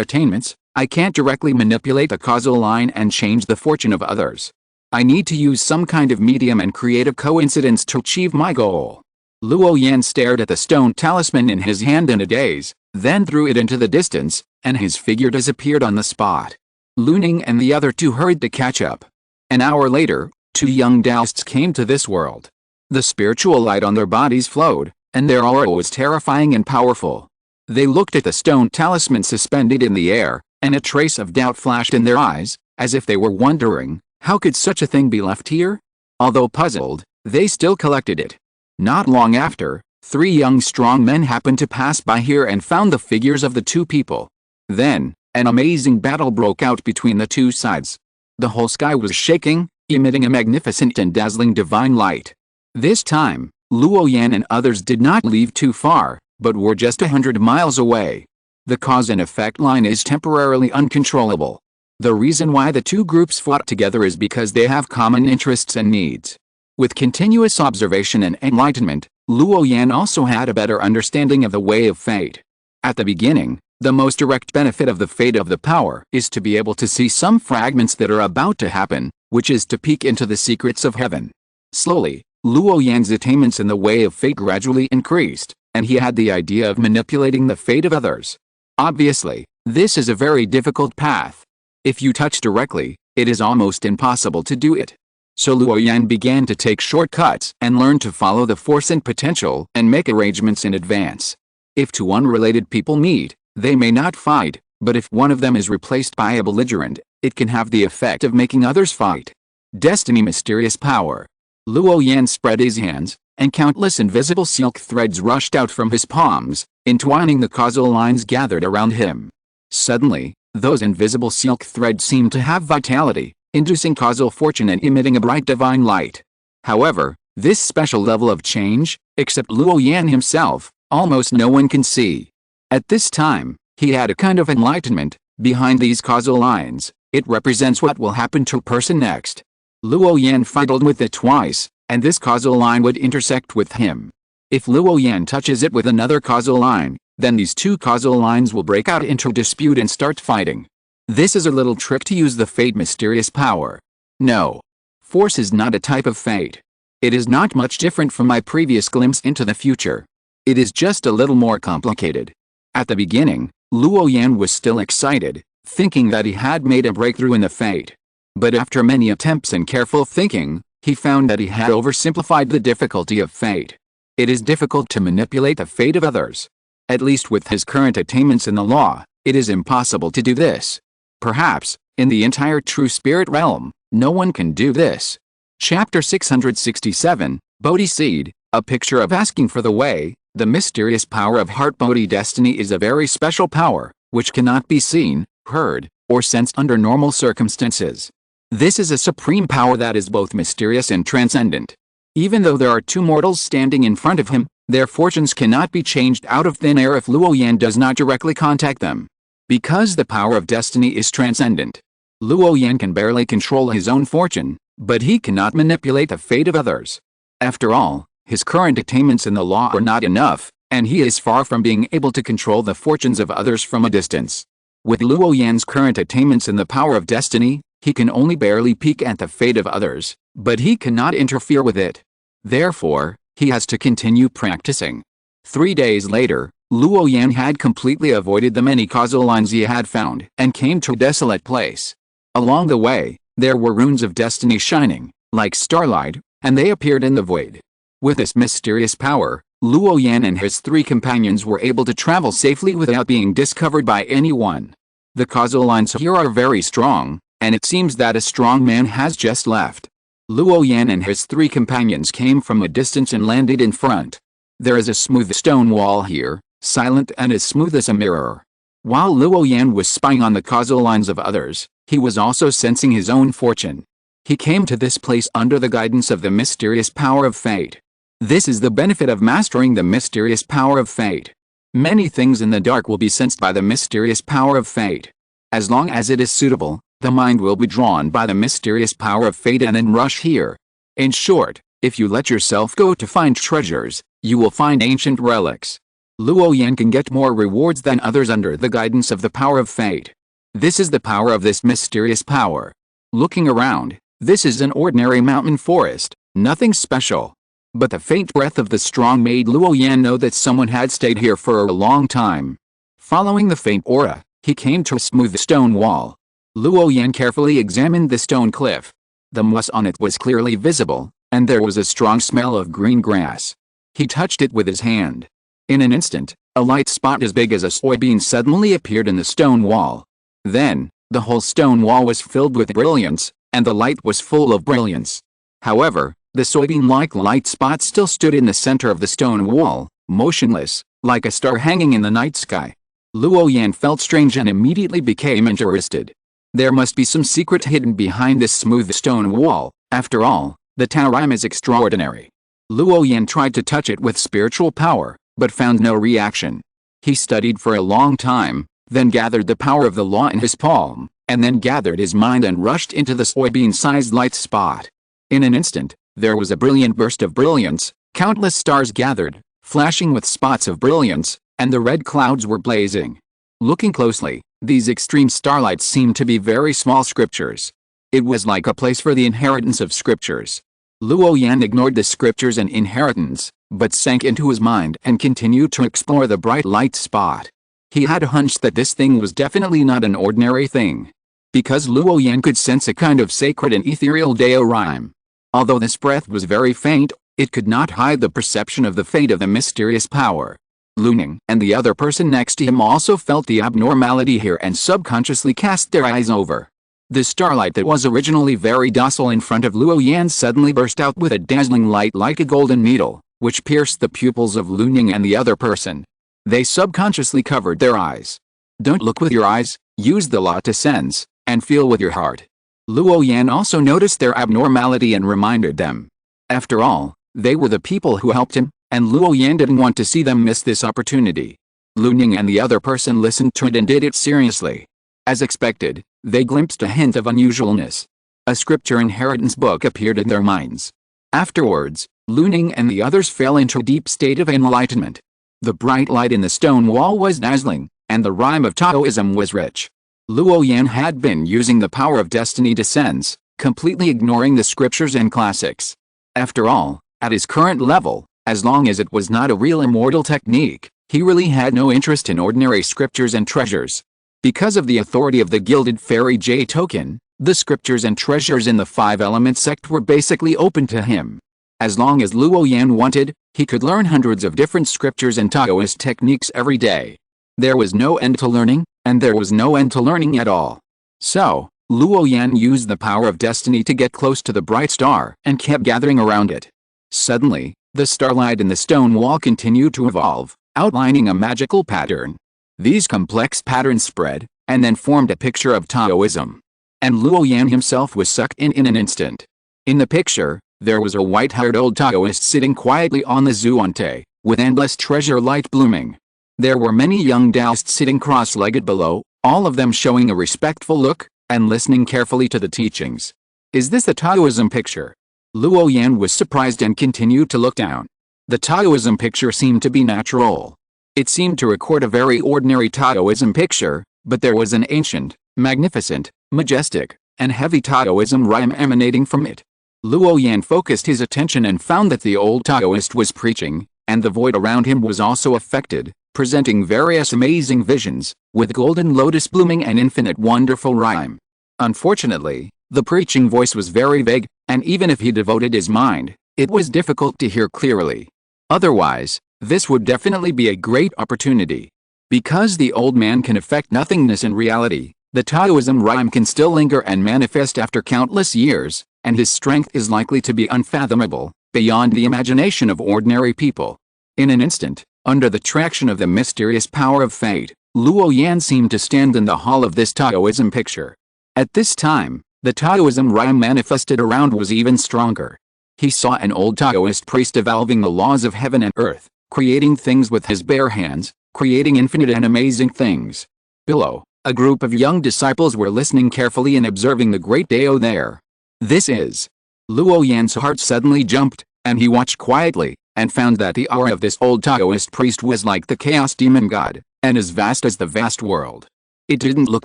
A: attainments, I can't directly manipulate the causal line and change the fortune of others. I need to use some kind of medium and creative coincidence to achieve my goal. Luo Yan stared at the stone talisman in his hand in a daze, then threw it into the distance, and his figure disappeared on the spot. Luning and the other 2 hurried to catch up. An hour later, Two young Taoists came to this world. The spiritual light on their bodies flowed, and their aura was terrifying and powerful. They looked at the stone talisman suspended in the air, and a trace of doubt flashed in their eyes, as if they were wondering, how could such a thing be left here? Although puzzled, they still collected it. Not long after, three young strong men happened to pass by here and found the figures of the two people. Then, an amazing battle broke out between the two sides. The whole sky was shaking, emitting a magnificent and dazzling divine light. This time, Luo Yan and others did not leave too far, but were just 100 miles away. The cause and effect line is temporarily uncontrollable. The reason why the two groups fought together is because they have common interests and needs. With continuous observation and enlightenment, Luo Yan also had a better understanding of the way of fate. At the beginning, the most direct benefit of the fate of the power is to be able to see some fragments that are about to happen, which is to peek into the secrets of heaven. Slowly, Luo Yan's attainments in the way of fate gradually increased, and he had the idea of manipulating the fate of others. Obviously, this is a very difficult path. If you touch directly, it is almost impossible to do it. So Luo Yan began to take shortcuts and learn to follow the force and potential and make arrangements in advance. If two unrelated people meet, they may not fight, but if one of them is replaced by a belligerent, it can have the effect of making others fight. Destiny mysterious power. Luo Yan spread his hands, and countless invisible silk threads rushed out from his palms, entwining the causal lines gathered around him. Suddenly, those invisible silk threads seemed to have vitality, inducing causal fortune and emitting a bright divine light. However, this special level of change, except Luo Yan himself, almost no one can see. At this time, he had a kind of enlightenment. Behind these causal lines, it represents what will happen to a person next. Luo Yan fiddled with it twice, and this causal line would intersect with him. If Luo Yan touches it with another causal line, then these two causal lines will break out into dispute and start fighting. This is a little trick to use the fate mysterious power. No. Force is not a type of fate. It is not much different from my previous glimpse into the future. It is just a little more complicated. At the beginning, Luo Yan was still excited, thinking that he had made a breakthrough in the fate. But after many attempts and careful thinking, he found that he had oversimplified the difficulty of fate. It is difficult to manipulate the fate of others. At least with his current attainments in the law, it is impossible to do this. Perhaps, in the entire true spirit realm, no one can do this. Chapter 667, Bodhi Seed, a picture of asking for the way. The mysterious power of heart Bodhi destiny is a very special power, which cannot be seen, heard, or sensed under normal circumstances. This is a supreme power that is both mysterious and transcendent. Even though there are two mortals standing in front of him, their fortunes cannot be changed out of thin air if Luo Yan does not directly contact them. Because the power of destiny is transcendent, Luo Yan can barely control his own fortune, but he cannot manipulate the fate of others. After all, his current attainments in the law are not enough, and he is far from being able to control the fortunes of others from a distance. With Luo Yan's current attainments in the power of destiny, he can only barely peek at the fate of others, but he cannot interfere with it. Therefore, he has to continue practicing. 3 days later, Luo Yan had completely avoided the many causal lines he had found and came to a desolate place. Along the way, there were runes of destiny shining, like starlight, and they appeared in the void. With this mysterious power, Luo Yan and his 3 companions were able to travel safely without being discovered by anyone. The causal lines here are very strong, and it seems that a strong man has just left. Luo Yan and his 3 companions came from a distance and landed in front. There is a smooth stone wall here, silent and as smooth as a mirror. While Luo Yan was spying on the causal lines of others, he was also sensing his own fortune. He came to this place under the guidance of the mysterious power of fate. This is the benefit of mastering the mysterious power of fate. Many things in the dark will be sensed by the mysterious power of fate. As long as it is suitable, the mind will be drawn by the mysterious power of fate and then rush here. In short, if you let yourself go to find treasures, you will find ancient relics. Luo Yan can get more rewards than others under the guidance of the power of fate. This is the power of this mysterious power. Looking around, this is an ordinary mountain forest, nothing special. But the faint breath of the strong made Luo Yan know that someone had stayed here for a long time. Following the faint aura, he came to a smooth stone wall. Luo Yan carefully examined the stone cliff. The moss on it was clearly visible, and there was a strong smell of green grass. He touched it with his hand. In an instant, a light spot as big as a soybean suddenly appeared in the stone wall. Then, the whole stone wall was filled with brilliance, and the light was full of brilliance. However, the soybean-like light spot still stood in the center of the stone wall, motionless, like a star hanging in the night sky. Luo Yan felt strange and immediately became interested. There must be some secret hidden behind this smooth stone wall. After all, the Taorim is extraordinary. Luo Yan tried to touch it with spiritual power, but found no reaction. He studied for a long time, then gathered the power of the law in his palm, and then gathered his mind and rushed into the soybean-sized light spot. In an instant, there was a brilliant burst of brilliance, countless stars gathered, flashing with spots of brilliance, and the red clouds were blazing. Looking closely, these extreme starlights seemed to be very small scriptures. It was like a place for the inheritance of scriptures. Luo Yan ignored the scriptures and inheritance, but sank into his mind and continued to explore the bright light spot. He had a hunch that this thing was definitely not an ordinary thing. Because Luo Yan could sense a kind of sacred and ethereal Taorim. Although this breath was very faint, it could not hide the perception of the fate of the mysterious power. Luning and the other person next to him also felt the abnormality here and subconsciously cast their eyes over. The starlight that was originally very docile in front of Luo Yan suddenly burst out with a dazzling light like a golden needle, which pierced the pupils of Luning and the other person. They subconsciously covered their eyes. Don't look with your eyes, use the law to sense, and feel with your heart. Luo Yan also noticed their abnormality and reminded them. After all, they were the people who helped him, and Luo Yan didn't want to see them miss this opportunity. Luning and the other person listened to it and did it seriously. As expected, they glimpsed a hint of unusualness. A scripture inheritance book appeared in their minds. Afterwards, Luning and the others fell into a deep state of enlightenment. The bright light in the stone wall was dazzling, and the rhyme of Taoism was rich. Luo Yan had been using the power of destiny to sense, completely ignoring the scriptures and classics. After all, at his current level, as long as it was not a real immortal technique, he really had no interest in ordinary scriptures and treasures. Because of the authority of the Gilded Fairy J token, the scriptures and treasures in the Five-Element sect were basically open to him. As long as Luo Yan wanted, he could learn hundreds of different scriptures and Taoist techniques every day. There was no end to learning, and there was no end to learning at all. So, Luo Yan used the power of destiny to get close to the bright star and kept gathering around it. Suddenly, the starlight in the stone wall continued to evolve, outlining a magical pattern. These complex patterns spread, and then formed a picture of Taoism. And Luo Yan himself was sucked in an instant. In the picture, there was a white-haired old Taoist sitting quietly on the Zhuante, with endless treasure light blooming. There were many young Taoists sitting cross-legged below, all of them showing a respectful look, and listening carefully to the teachings. Is this a Taoism picture? Luo Yan was surprised and continued to look down. The Taoism picture seemed to be natural. It seemed to record a very ordinary Taoism picture, but there was an ancient, magnificent, majestic, and heavy Taoism rhyme emanating from it. Luo Yan focused his attention and found that the old Taoist was preaching, and the void around him was also affected, presenting various amazing visions, with golden lotus blooming and infinite wonderful rhyme. Unfortunately, the preaching voice was very vague, and even if he devoted his mind, it was difficult to hear clearly. Otherwise, this would definitely be a great opportunity. Because the old man can affect nothingness in reality, the Taoism rhyme can still linger and manifest after countless years, and his strength is likely to be unfathomable, beyond the imagination of ordinary people. In an instant, under the traction of the mysterious power of fate, Luo Yan seemed to stand in the hall of this Taoism picture. At this time, the Taoism rhyme manifested around was even stronger. He saw an old Taoist priest evolving the laws of heaven and earth, creating things with his bare hands, creating infinite and amazing things. Below, a group of young disciples were listening carefully and observing the great Tao there. This is. Luo Yan's heart suddenly jumped, and he watched quietly, and found that the aura of this old Taoist priest was like the chaos demon god, and as vast as the vast world. It didn't look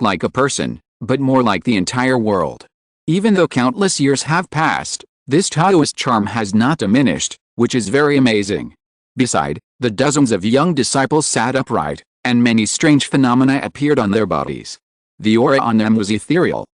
A: like a person, but more like the entire world. Even though countless years have passed, this Taoist charm has not diminished, which is very amazing. Beside, the dozens of young disciples sat upright, and many strange phenomena appeared on their bodies. The aura on them was ethereal,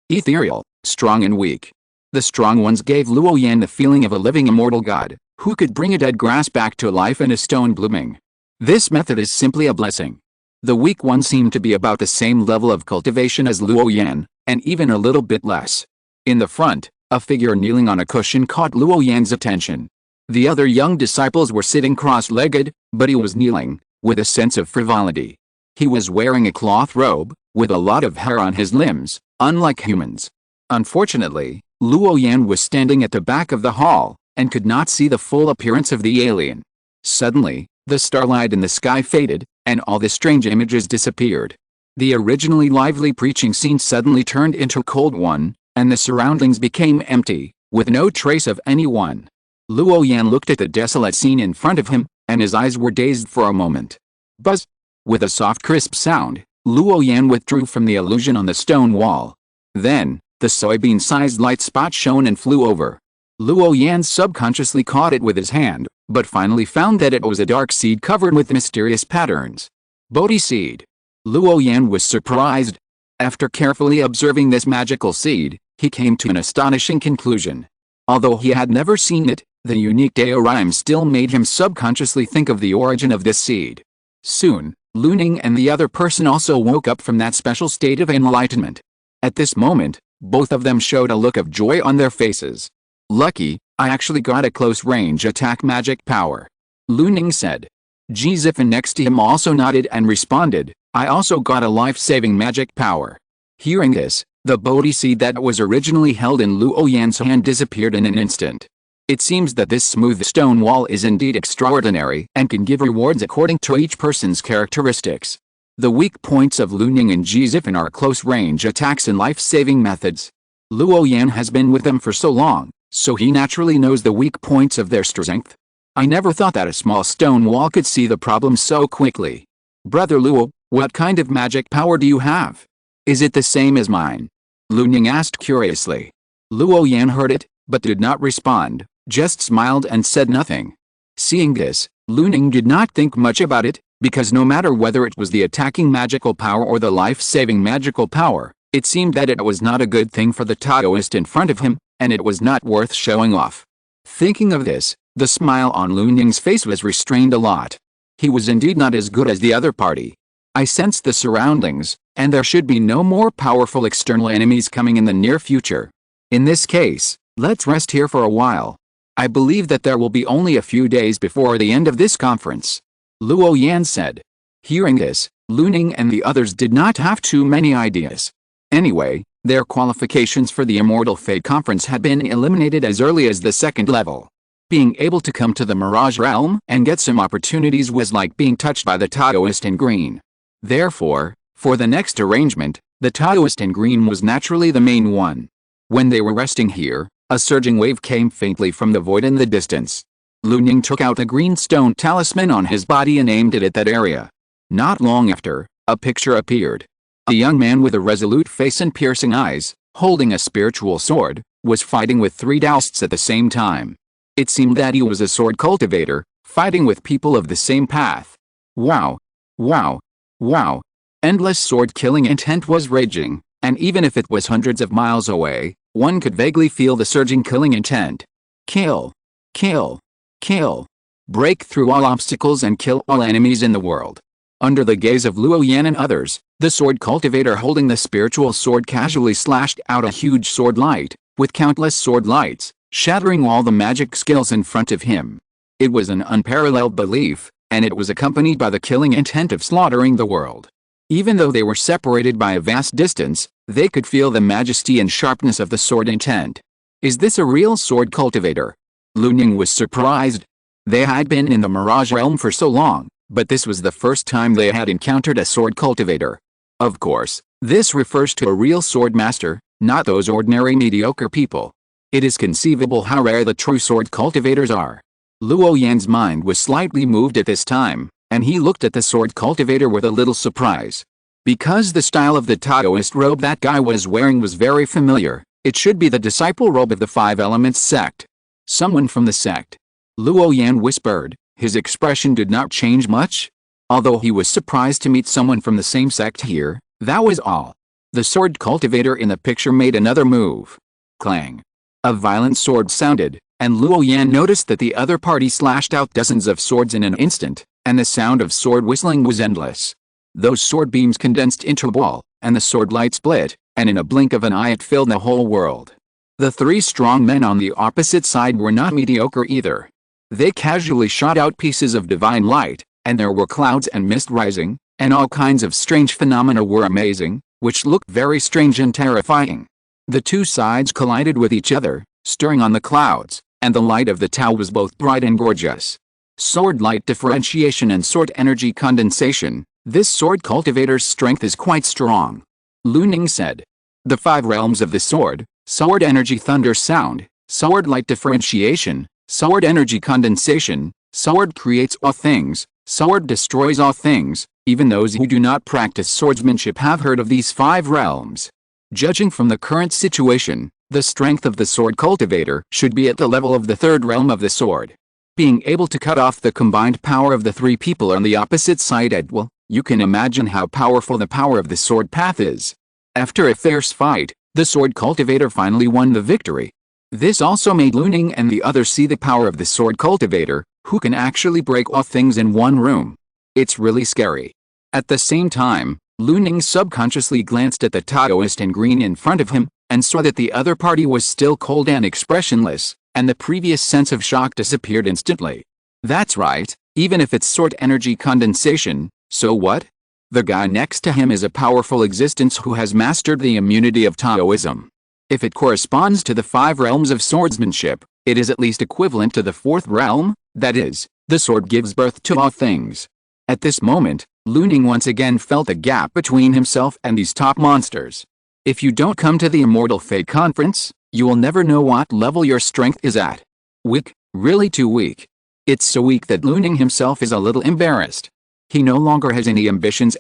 A: strong and weak. The strong ones gave Luo Yan the feeling of a living immortal god, who could bring a dead grass back to life and a stone blooming. This method is simply a blessing. The weak ones seemed to be about the same level of cultivation as Luo Yan, and even a little bit less. In the front, a figure kneeling on a cushion caught Luo Yan's attention. The other young disciples were sitting cross-legged, but he was kneeling, with a sense of frivolity. He was wearing a cloth robe, with a lot of hair on his limbs, unlike humans. Unfortunately, Luo Yan was standing at the back of the hall, and could not see the full appearance of the alien. Suddenly, the starlight in the sky faded, and all the strange images disappeared. The originally lively preaching scene suddenly turned into a cold one, and the surroundings became empty, with no trace of anyone. Luo Yan looked at the desolate scene in front of him, and his eyes were dazed for a moment. Buzz! With a soft crisp sound, Luo Yan withdrew from the illusion on the stone wall. Then, the soybean-sized light spot shone and flew over. Luo Yan subconsciously caught it with his hand, but finally found that it was a dark seed covered with mysterious patterns. Bodhi seed. Luo Yan was surprised. After carefully observing this magical seed, he came to an astonishing conclusion. Although he had never seen it, the unique diorime still made him subconsciously think of the origin of this seed. Soon, Luning and the other person also woke up from that special state of enlightenment. At this moment, both of them showed a look of joy on their faces. Lucky, I actually got a close-range attack magic power. Luning said. Jizifan next to him also nodded and responded, I also got a life-saving magic power. Hearing this, the Bodhi seed that was originally held in Luo Yan's hand disappeared in an instant. It seems that this smooth stone wall is indeed extraordinary and can give rewards according to each person's characteristics. The weak points of Luning and Jizifan are close-range attacks and life-saving methods. Luo Yan has been with them for so long, so he naturally knows the weak points of their strength. I never thought that a small stone wall could see the problem so quickly. Brother Luo, what kind of magic power do you have? Is it the same as mine? Luning asked curiously. Luo Yan heard it, but did not respond, just smiled and said nothing. Seeing this, Luning did not think much about it, because no matter whether it was the attacking magical power or the life-saving magical power, it seemed that it was not a good thing for the Taoist in front of him, and it was not worth showing off. Thinking of this, the smile on Luning's face was restrained a lot. He was indeed not as good as the other party. I sensed the surroundings, and there should be no more powerful external enemies coming in the near future. In this case, let's rest here for a while. I believe that there will be only a few days before the end of this conference. Luo Yan said. Hearing this, Luning and the others did not have too many ideas. Anyway, their qualifications for the Immortal Fate Conference had been eliminated as early as the second level. Being able to come to the Mirage Realm and get some opportunities was like being touched by the Taoist in green. Therefore, for the next arrangement, the Taoist in green was naturally the main one. When they were resting here, a surging wave came faintly from the void in the distance. Luning took out a green stone talisman on his body and aimed it at that area. Not long after, a picture appeared. A young man with a resolute face and piercing eyes, holding a spiritual sword, was fighting with three Taoists at the same time. It seemed that he was a sword cultivator, fighting with people of the same path. Wow! Wow! Wow! Endless sword-killing intent was raging, and even if it was hundreds of miles away, one could vaguely feel the surging killing intent. Kill! Kill! Kill! Break through all obstacles and kill all enemies in the world. Under the gaze of Luo Yan and others, the sword cultivator holding the spiritual sword casually slashed out a huge sword light, with countless sword lights, shattering all the magic skills in front of him. It was an unparalleled belief, and it was accompanied by the killing intent of slaughtering the world. Even though they were separated by a vast distance, they could feel the majesty and sharpness of the sword intent. Is this a real sword cultivator? Luning was surprised. They had been in the Mirage Realm for so long, but this was the first time they had encountered a sword cultivator. Of course, this refers to a real sword master, not those ordinary mediocre people. It is conceivable how rare the true sword cultivators are. Luo Yan's mind was slightly moved at this time, and he looked at the sword cultivator with a little surprise. Because the style of the Taoist robe that guy was wearing was very familiar, it should be the disciple robe of the Five Elements sect. Someone from the sect. Luo Yan whispered. His expression did not change much. Although he was surprised to meet someone from the same sect here, that was all. The sword cultivator in the picture made another move. Clang. A violent sword sounded, and Luo Yan noticed that the other party slashed out dozens of swords in an instant, and the sound of sword whistling was endless. Those sword beams condensed into a ball, and the sword light split, and in a blink of an eye it filled the whole world. The three strong men on the opposite side were not mediocre either. They casually shot out pieces of divine light, and there were clouds and mist rising, and all kinds of strange phenomena were amazing, which looked very strange and terrifying. The two sides collided with each other, stirring on the clouds, and the light of the Tao was both bright and gorgeous. Sword light differentiation and sword energy condensation. This sword cultivator's strength is quite strong. Lu Ning said. The five realms of the sword: sword energy thunder sound, sword light differentiation, sword energy condensation, sword creates all things, sword destroys all things. Even those who do not practice swordsmanship have heard of these five realms. Judging from the current situation, the strength of the sword cultivator should be at the level of the third realm of the sword. Being able to cut off the combined power of the three people on the opposite side at will, you can imagine how powerful the power of the sword path is. After a fierce fight, the sword cultivator finally won the victory. This also made Lu Ning and the others see the power of the sword cultivator, who can actually break all things in one room. It's really scary. At the same time, Lu Ning subconsciously glanced at the Taoist in green in front of him, and saw that the other party was still cold and expressionless, and the previous sense of shock disappeared instantly. That's right, even if it's sword energy condensation, so what? The guy next to him is a powerful existence who has mastered the immunity of Taoism. If it corresponds to the five realms of swordsmanship, it is at least equivalent to the fourth realm, that is, the sword gives birth to all things. At this moment, Lu Ning once again felt a gap between himself and these top monsters. If you don't come to the Immortal Fate Conference, you will never know what level your strength is at. Weak, really too weak. It's so weak that Lu Ning himself is a little embarrassed. He no longer has any ambitions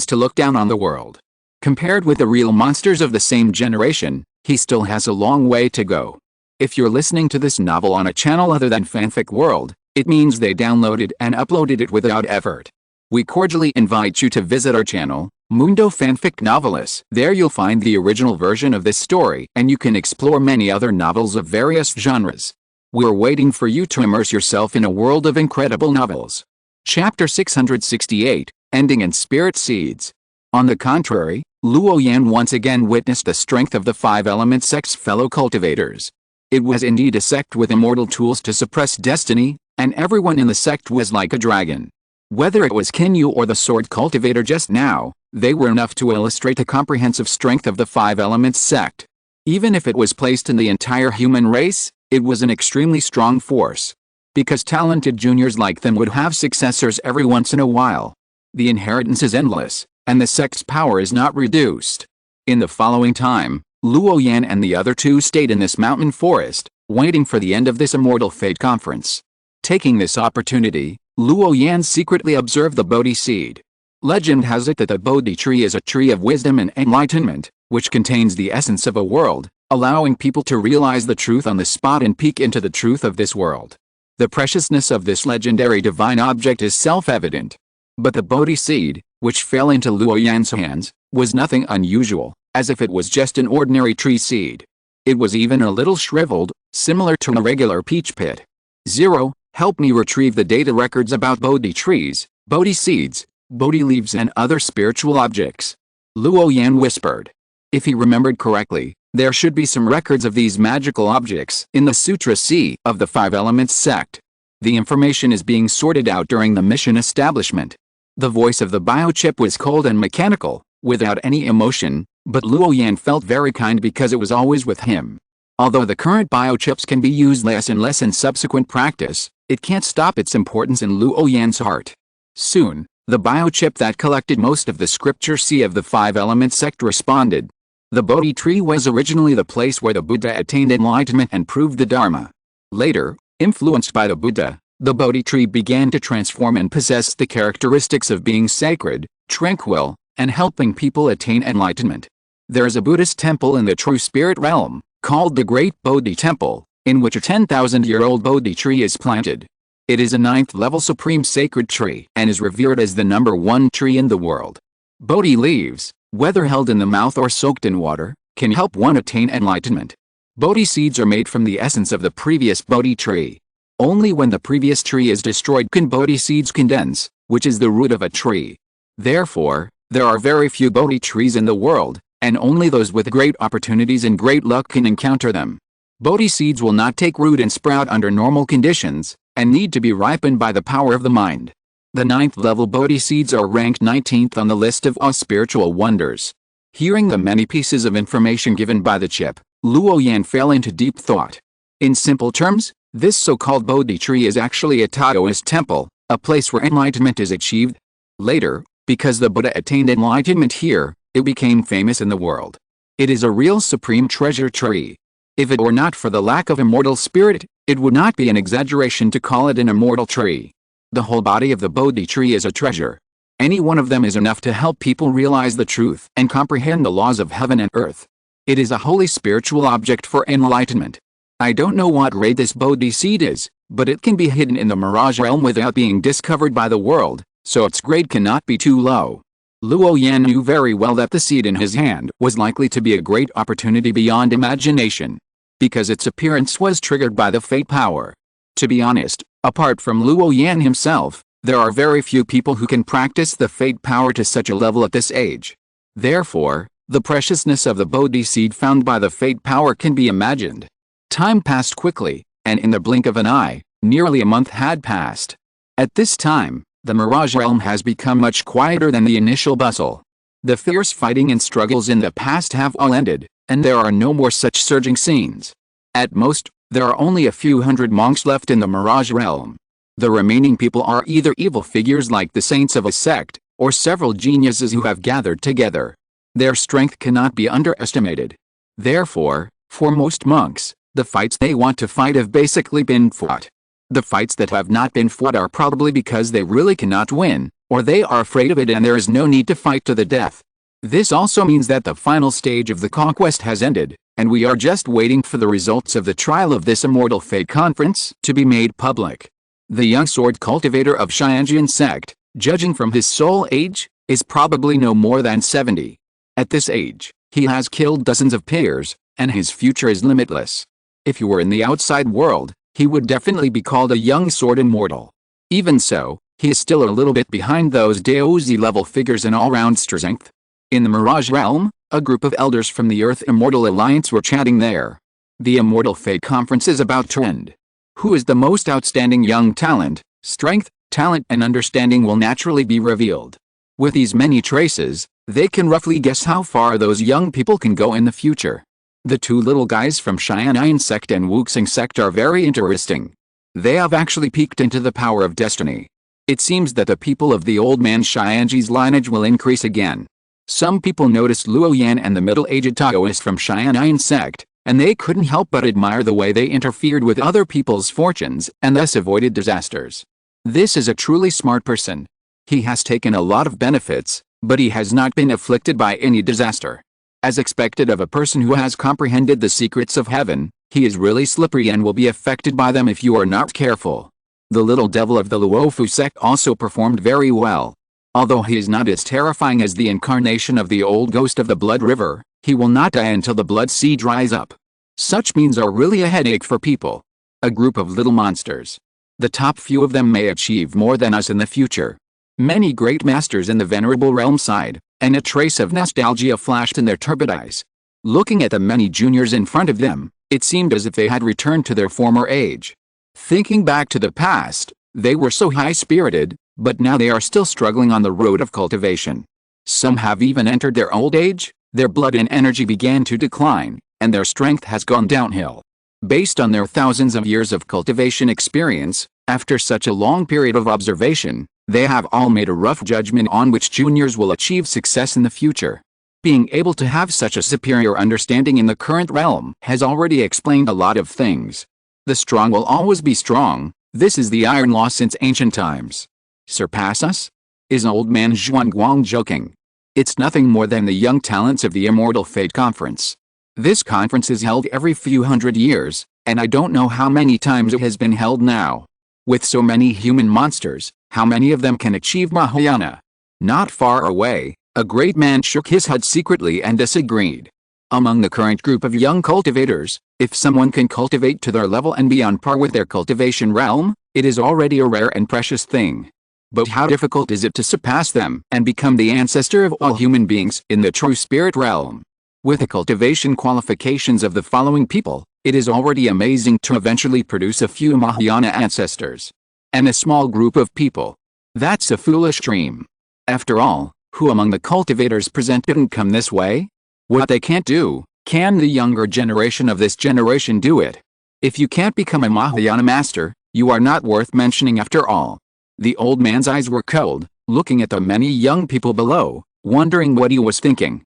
A: to look down on the world. Compared with the real monsters of the same generation, he still has a long way to go. If you're listening to this novel on a channel other than Fanfic World, it means they downloaded and uploaded it without effort. We cordially invite you to visit our channel, Mundo Fanfic Novelis. There you'll find the original version of this story, and you can explore many other novels of various genres. We're waiting for you to immerse yourself in a world of incredible novels. Chapter 668, Ending in Spirit Seeds. On the contrary, Luo Yan once again witnessed the strength of the five-element sect's fellow cultivators. It was indeed a sect with immortal tools to suppress destiny, and everyone in the sect was like a dragon. Whether it was Kinyu or the sword cultivator just now, they were enough to illustrate the comprehensive strength of the five-element sect. Even if it was placed in the entire human race, it was an extremely strong force. Because talented juniors like them would have successors every once in a while. The inheritance is endless, and the sect's power is not reduced. In the following time, Luo Yan and the other two stayed in this mountain forest, waiting for the end of this Immortal Fate Conference. Taking this opportunity, Luo Yan secretly observed the Bodhi seed. Legend has it that the Bodhi tree is a tree of wisdom and enlightenment, which contains the essence of a world, allowing people to realize the truth on the spot and peek into the truth of this world. The preciousness of this legendary divine object is self-evident. But the Bodhi seed, which fell into Luo Yan's hands, was nothing unusual, as if it was just an ordinary tree seed. It was even a little shriveled, similar to a regular peach pit. 0. Help me retrieve the data records about Bodhi trees, Bodhi seeds, Bodhi leaves and other spiritual objects. Luo Yan whispered. If he remembered correctly, there should be some records of these magical objects in the Sutra C of the Five Elements sect. The information is being sorted out during the mission establishment. The voice of the biochip was cold and mechanical, without any emotion, but Luo Yan felt very kind because it was always with him. Although the current biochips can be used less and less in subsequent practice, it can't stop its importance in Luo Yan's heart. Soon, the biochip that collected most of the scripture C of the Five Elements sect responded. The Bodhi tree was originally the place where the Buddha attained enlightenment and proved the Dharma. Later, influenced by the Buddha, the Bodhi tree began to transform and possess the characteristics of being sacred, tranquil, and helping people attain enlightenment. There is a Buddhist temple in the true spirit realm, called the Great Bodhi Temple, in which a 10,000-year-old Bodhi tree is planted. It is a 9th-level supreme sacred tree and is revered as the #1 tree in the world. Bodhi leaves, whether held in the mouth or soaked in water, can help one attain enlightenment. Bodhi seeds are made from the essence of the previous Bodhi tree. Only when the previous tree is destroyed can Bodhi seeds condense, which is the root of a tree. Therefore, there are very few Bodhi trees in the world, and only those with great opportunities and great luck can encounter them. Bodhi seeds will not take root and sprout under normal conditions, and need to be ripened by the power of the mind. The 9th level Bodhi seeds are ranked 19th on the list of all spiritual wonders. Hearing the many pieces of information given by the chip, Luo Yan fell into deep thought. In simple terms, this so-called Bodhi tree is actually a Taoist temple, a place where enlightenment is achieved. Later, because the Buddha attained enlightenment here, it became famous in the world. It is a real supreme treasure tree. If it were not for the lack of immortal spirit, it would not be an exaggeration to call it an immortal tree. The whole body of the Bodhi tree is a treasure. Any one of them is enough to help people realize the truth and comprehend the laws of heaven and earth. It is a holy spiritual object for enlightenment. I don't know what grade this Bodhi seed is, but it can be hidden in the mirage realm without being discovered by the world, so its grade cannot be too low. Luo Yan knew very well that the seed in his hand was likely to be a great opportunity beyond imagination, because its appearance was triggered by the fate power. To be honest, apart from Luo Yan himself, there are very few people who can practice the fate power to such a level at this age. Therefore, the preciousness of the Bodhi seed found by the fate power can be imagined. Time passed quickly, and in the blink of an eye, nearly a month had passed. At this time, the Mirage realm has become much quieter than the initial bustle. The fierce fighting and struggles in the past have all ended, and there are no more such surging scenes. At most, there are only a few hundred monks left in the Mirage realm. The remaining people are either evil figures like the saints of a sect, or several geniuses who have gathered together. Their strength cannot be underestimated. Therefore, for most monks, the fights they want to fight have basically been fought. The fights that have not been fought are probably because they really cannot win, or they are afraid of it and there is no need to fight to the death. This also means that the final stage of the conquest has ended, and we are just waiting for the results of the trial of this immortal fate conference to be made public. The young sword cultivator of Xianjian sect, judging from his soul age, is probably no more than 70. At this age, he has killed dozens of peers, and his future is limitless. If he were in the outside world, he would definitely be called a young sword immortal. Even so, he is still a little bit behind those Daozi level figures in all-round strength. In the Mirage realm, a group of elders from the Earth Immortal Alliance were chatting there. The Immortal Fate Conference is about to end. Who is the most outstanding young talent? Strength, talent and understanding will naturally be revealed. With these many traces, they can roughly guess how far those young people can go in the future. The two little guys from Xianjian sect and Wuxing sect are very interesting. They have actually peeked into the power of destiny. It seems that the people of the old man Xianji's lineage will increase again. Some people noticed Luo Yan and the middle-aged Taoist from Xianjian sect, and they couldn't help but admire the way they interfered with other people's fortunes and thus avoided disasters. This is a truly smart person. He has taken a lot of benefits, but he has not been afflicted by any disaster. As expected of a person who has comprehended the secrets of heaven, he is really slippery and will be affected by them if you are not careful. The little devil of the Luofu sect also performed very well. Although he is not as terrifying as the incarnation of the old ghost of the blood river, he will not die until the blood sea dries up. Such means are really a headache for people. A group of little monsters. The top few of them may achieve more than us in the future. Many great masters in the venerable realm sighed, and a trace of nostalgia flashed in their turbid eyes. Looking at the many juniors in front of them, it seemed as if they had returned to their former age. Thinking back to the past, they were so high-spirited, but now they are still struggling on the road of cultivation. Some have even entered their old age, their blood and energy began to decline, and their strength has gone downhill. Based on their thousands of years of cultivation experience, after such a long period of observation, they have all made a rough judgment on which juniors will achieve success in the future. Being able to have such a superior understanding in the current realm has already explained a lot of things. The strong will always be strong, this is the iron law since ancient times. Surpass us? Is old man Zhuangguang joking? It's nothing more than the young talents of the Immortal Fate Conference. This conference is held every few hundred years, and I don't know how many times it has been held now. With so many human monsters, how many of them can achieve Mahayana? Not far away, a great man shook his head secretly and disagreed. Among the current group of young cultivators, If someone can cultivate to their level and be on par with their cultivation realm, it is already a rare and precious thing. But how difficult is it to surpass them and become the ancestor of all human beings in the true spirit realm? With the cultivation qualifications of the following people, it is already amazing to eventually produce a few Mahayana ancestors. And a small group of people. That's a foolish dream. After all, who among the cultivators present didn't come this way? What they can't do, can the younger generation of this generation do it? If you can't become a Mahayana master, you are not worth mentioning after all. The old man's eyes were cold, looking at the many young people below, wondering what he was thinking.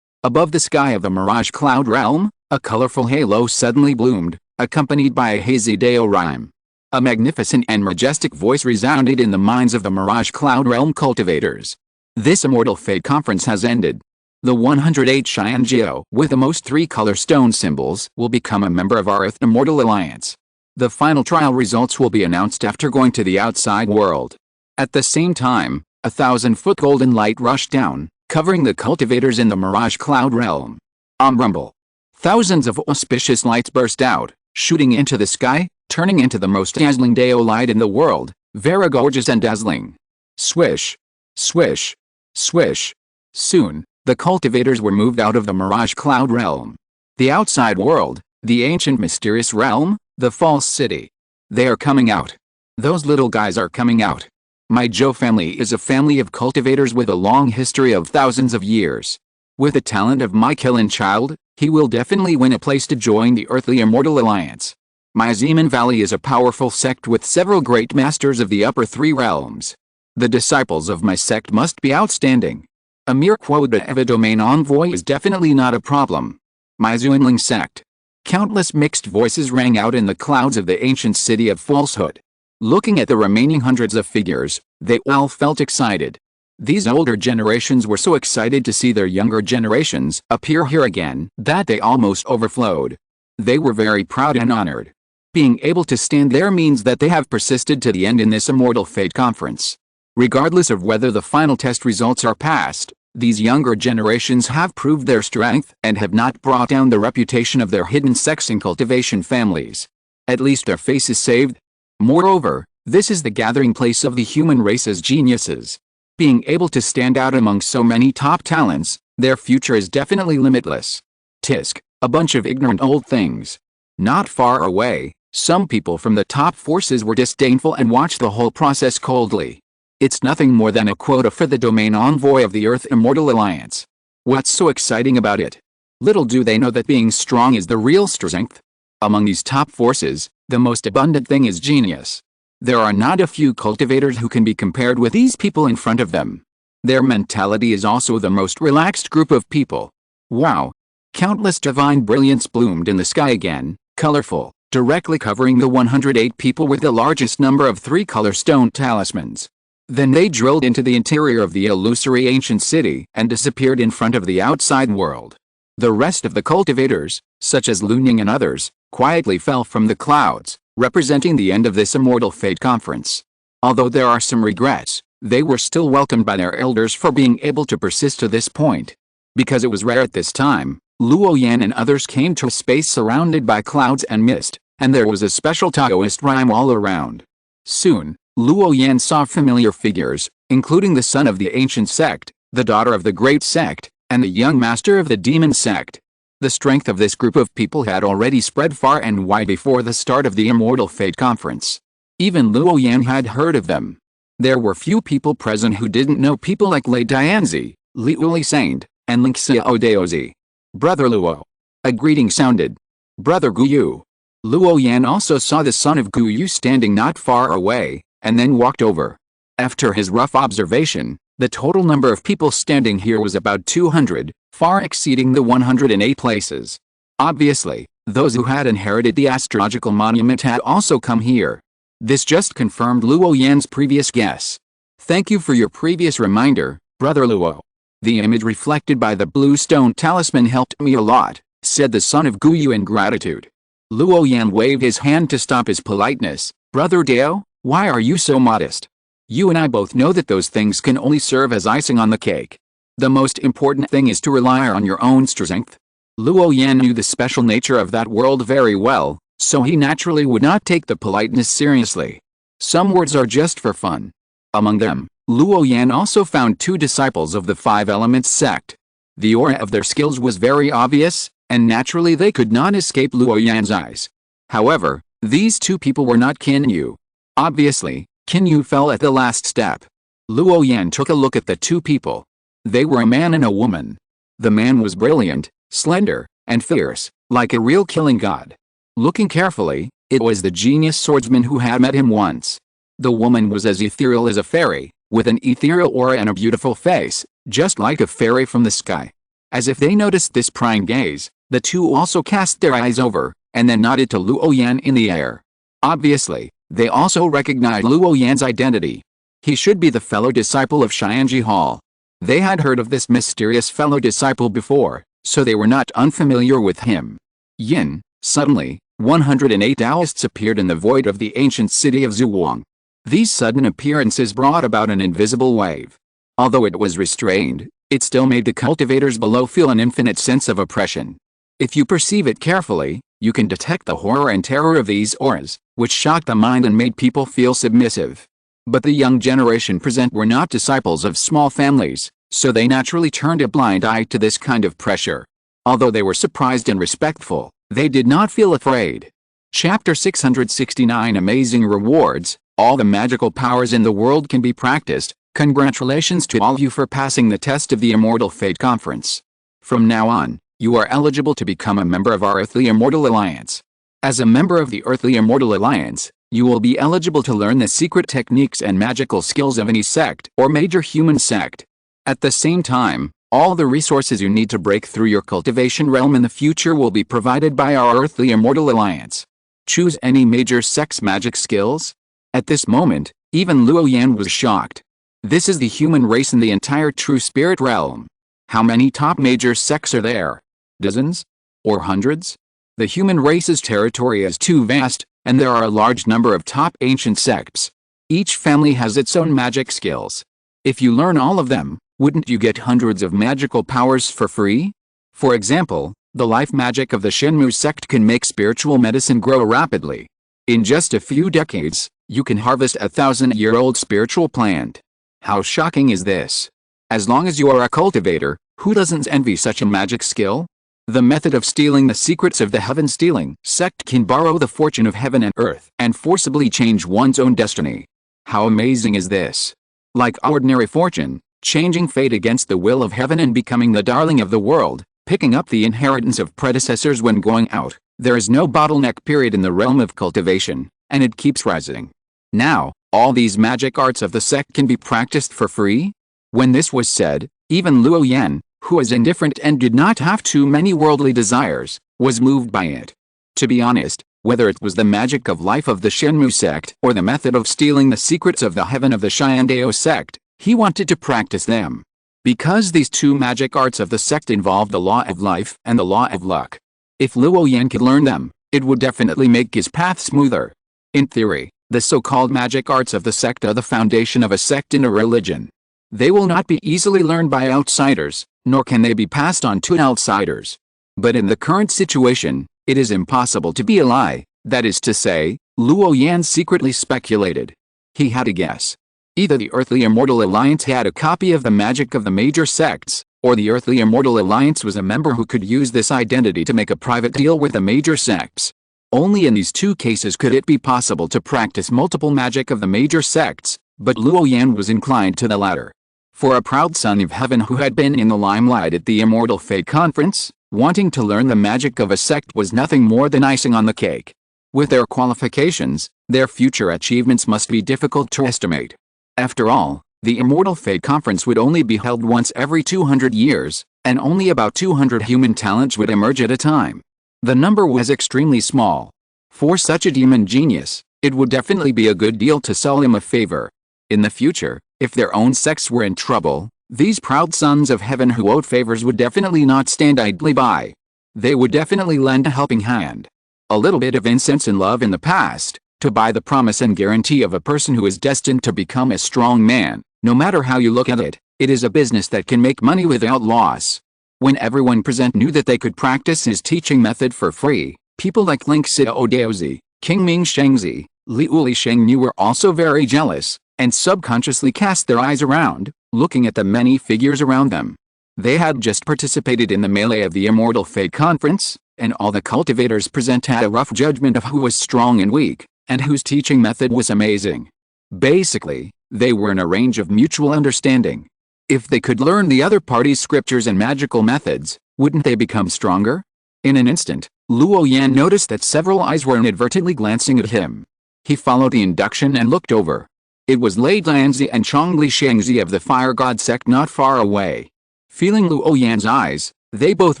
A: Above the sky of the mirage cloud realm, a colorful halo suddenly bloomed, accompanied by a hazy Deo rhyme. A magnificent and majestic voice resounded in the minds of the mirage cloud realm cultivators. This immortal fate conference has ended. The 108 Xianjiao with the most 3-color stone symbols will become a member of our Earth Immortal Alliance. The final trial results will be announced after going to the outside world. At the same time, 1,000-foot golden light rushed down, covering the cultivators in the mirage cloud realm. Rumble. Thousands of auspicious lights burst out, shooting into the sky, turning into the most dazzling Deo light in the world, very gorgeous and dazzling. Swish. Swish. Swish. Soon, the cultivators were moved out of the mirage cloud realm. The outside world, the ancient mysterious realm, the false city. They are coming out. Those little guys are coming out. My Zhou family is a family of cultivators with a long history of thousands of years. With the talent of my killing child, he will definitely win a place to join the Earthly Immortal Alliance. My Zeman Valley is a powerful sect with several great masters of the upper 3 realms. The disciples of my sect must be outstanding. A mere quota of a domain envoy is definitely not a problem. My Zuanling sect. Countless mixed voices rang out in the clouds of the ancient city of falsehood. Looking at the remaining hundreds of figures, they all felt excited. These older generations were so excited to see their younger generations appear here again that they almost overflowed. They were very proud and honored. Being able to stand there means that they have persisted to the end in this immortal fate conference. Regardless of whether the final test results are passed, these younger generations have proved their strength and have not brought down the reputation of their hidden sects and cultivation families. At least their face is saved. Moreover, this is the gathering place of the human race's geniuses. Being able to stand out among so many top talents, their future is definitely limitless. Tisk, a bunch of ignorant old things. Not far away, some people from the top forces were disdainful and watched the whole process coldly. It's nothing more than a quota for the domain envoy of the Earth Immortal Alliance. What's so exciting about it? Little do they know that being strong is the real strength. Among these top forces, the most abundant thing is genius. There are not a few cultivators who can be compared with these people in front of them. Their mentality is also the most relaxed group of people. Wow! Countless divine brilliance bloomed in the sky again, colorful, directly covering the 108 people with the largest number of 3-color stone talismans. Then they drilled into the interior of the illusory ancient city and disappeared in front of the outside world. The rest of the cultivators, such as Luo Yan and others, quietly fell from the clouds, representing the end of this immortal fate conference. Although there are some regrets, they were still welcomed by their elders for being able to persist to this point. Because it was rare at this time, Luo Yan and others came to a space surrounded by clouds and mist, and there was a special Taoist rhyme all around. Soon, Luo Yan saw familiar figures, including the son of the ancient sect, the daughter of the great sect, and the young master of the demon sect. The strength of this group of people had already spread far and wide before the start of the Immortal Fate Conference. Even Luo Yan had heard of them. There were few people present who didn't know people like Lei Dianzi, Li Saint, and Ling Xiao Daozi. Brother Luo. A greeting sounded. Brother Guyu. Luo Yan also saw the son of Guyu standing not far away, and then walked over. After his rough observation, the total number of people standing here was about 200, far exceeding the 108 places. Obviously, those who had inherited the astrological monument had also come here. This just confirmed Luo Yan's previous guess. Thank you for your previous reminder, Brother Luo. The image reflected by the blue stone talisman helped me a lot, said the son of Guyu in gratitude. Luo Yan waved his hand to stop his politeness. Brother Dao, why are you so modest? You and I both know that those things can only serve as icing on the cake. The most important thing is to rely on your own strength. Luo Yan knew the special nature of that world very well, so he naturally would not take the politeness seriously. Some words are just for fun. Among them, Luo Yan also found two disciples of the Five Elements sect. The aura of their skills was very obvious, and naturally they could not escape Luo Yan's eyes. However, these two people were not Qin Yu. Obviously, Qin Yu fell at the last step. Luo Yan took a look at the two people. They were a man and a woman. The man was brilliant, slender, and fierce, like a real killing god. Looking carefully, it was the genius swordsman who had met him once. The woman was as ethereal as a fairy, with an ethereal aura and a beautiful face, just like a fairy from the sky. As if they noticed this prying gaze, the two also cast their eyes over, and then nodded to Luo Yan in the air. Obviously, they also recognized Luo Yan's identity. He should be the fellow disciple of Xianji Hall. They had heard of this mysterious fellow disciple before, so they were not unfamiliar with him. Yin, suddenly, 108 Taoists appeared in the void of the ancient city of Zhuang. These sudden appearances brought about an invisible wave. Although it was restrained, it still made the cultivators below feel an infinite sense of oppression. If you perceive it carefully, you can detect the horror and terror of these auras, which shocked the mind and made people feel submissive. But the young generation present were not disciples of small families, so they naturally turned a blind eye to this kind of pressure. Although they were surprised and respectful, they did not feel afraid. Chapter 669 Amazing Rewards. All the magical powers in the world can be practiced. Congratulations to all of you for passing the test of the Immortal Fate Conference. From now on, you are eligible to become a member of our Earthly Immortal Alliance. As a member of the Earthly Immortal Alliance, you will be eligible to learn the secret techniques and magical skills of any sect or major human sect. At the same time, all the resources you need to break through your cultivation realm in the future will be provided by our Earthly Immortal Alliance. Choose any major sect's magic skills. At this moment, even Luo Yan was shocked. This is the human race in the entire true spirit realm. How many top major sects are there? Dozens? Or hundreds? The human race's territory is too vast, and there are a large number of top ancient sects. Each family has its own magic skills. If you learn all of them, wouldn't you get hundreds of magical powers for free? For example, the life magic of the Shenmu sect can make spiritual medicine grow rapidly. In just a few decades, you can harvest a 1,000-year-old spiritual plant. How shocking is this? As long as you are a cultivator, who doesn't envy such a magic skill? The method of stealing the secrets of the heaven stealing sect can borrow the fortune of heaven and earth and forcibly change one's own destiny. How amazing is this? Like ordinary fortune, changing fate against the will of heaven and becoming the darling of the world, picking up the inheritance of predecessors when going out, there is no bottleneck period in the realm of cultivation, and it keeps rising. Now, all these magic arts of the sect can be practiced for free? When this was said, even Luo Yan, who was indifferent and did not have too many worldly desires, was moved by it. To be honest, whether it was the magic of life of the Shenmu sect or the method of stealing the secrets of the heaven of the Xiandao sect, he wanted to practice them. Because these two magic arts of the sect involved the law of life and the law of luck. If Luo Yan could learn them, it would definitely make his path smoother. In theory, the so-called magic arts of the sect are the foundation of a sect in a religion. They will not be easily learned by outsiders, nor can they be passed on to outsiders. But in the current situation, it is impossible to be a lie, that is to say, Luo Yan secretly speculated. He had a guess. Either the Earthly Immortal Alliance had a copy of the magic of the major sects, or the Earthly Immortal Alliance was a member who could use this identity to make a private deal with the major sects. Only in these two cases could it be possible to practice multiple magic of the major sects, but Luo Yan was inclined to the latter. For a proud son of heaven who had been in the limelight at the Immortal Fate Conference, wanting to learn the magic of a sect was nothing more than icing on the cake. With their qualifications, their future achievements must be difficult to estimate. After all, the Immortal Fate Conference would only be held once every 200 years, and only about 200 human talents would emerge at a time. The number was extremely small. For such a demon genius, it would definitely be a good deal to sell him a favor. In the future, if their own sects were in trouble, these proud sons of heaven who owed favors would definitely not stand idly by. They would definitely lend a helping hand. A little bit of incense and love in the past, to buy the promise and guarantee of a person who is destined to become a strong man. No matter how you look at it, it is a business that can make money without loss.
B: When everyone present knew that they could practice his teaching method for free, people like Ling Xiaodaozi, King Ming Shengzi, Liu Li Shengnu were also very jealous, and subconsciously cast their eyes around, looking at the many figures around them. They had just participated in the melee of the Immortal Fate Conference, and all the cultivators present had a rough judgment of who was strong and weak, and whose teaching method was amazing. Basically, they were in a range of mutual understanding. If they could learn the other party's scriptures and magical methods, wouldn't they become stronger? In an instant, Luo Yan noticed that several eyes were inadvertently glancing at him. He followed the induction and looked over. It was Lei Lanzi and Chongli Shengzi of the Fire God sect not far away. Feeling Luo Yan's eyes, they both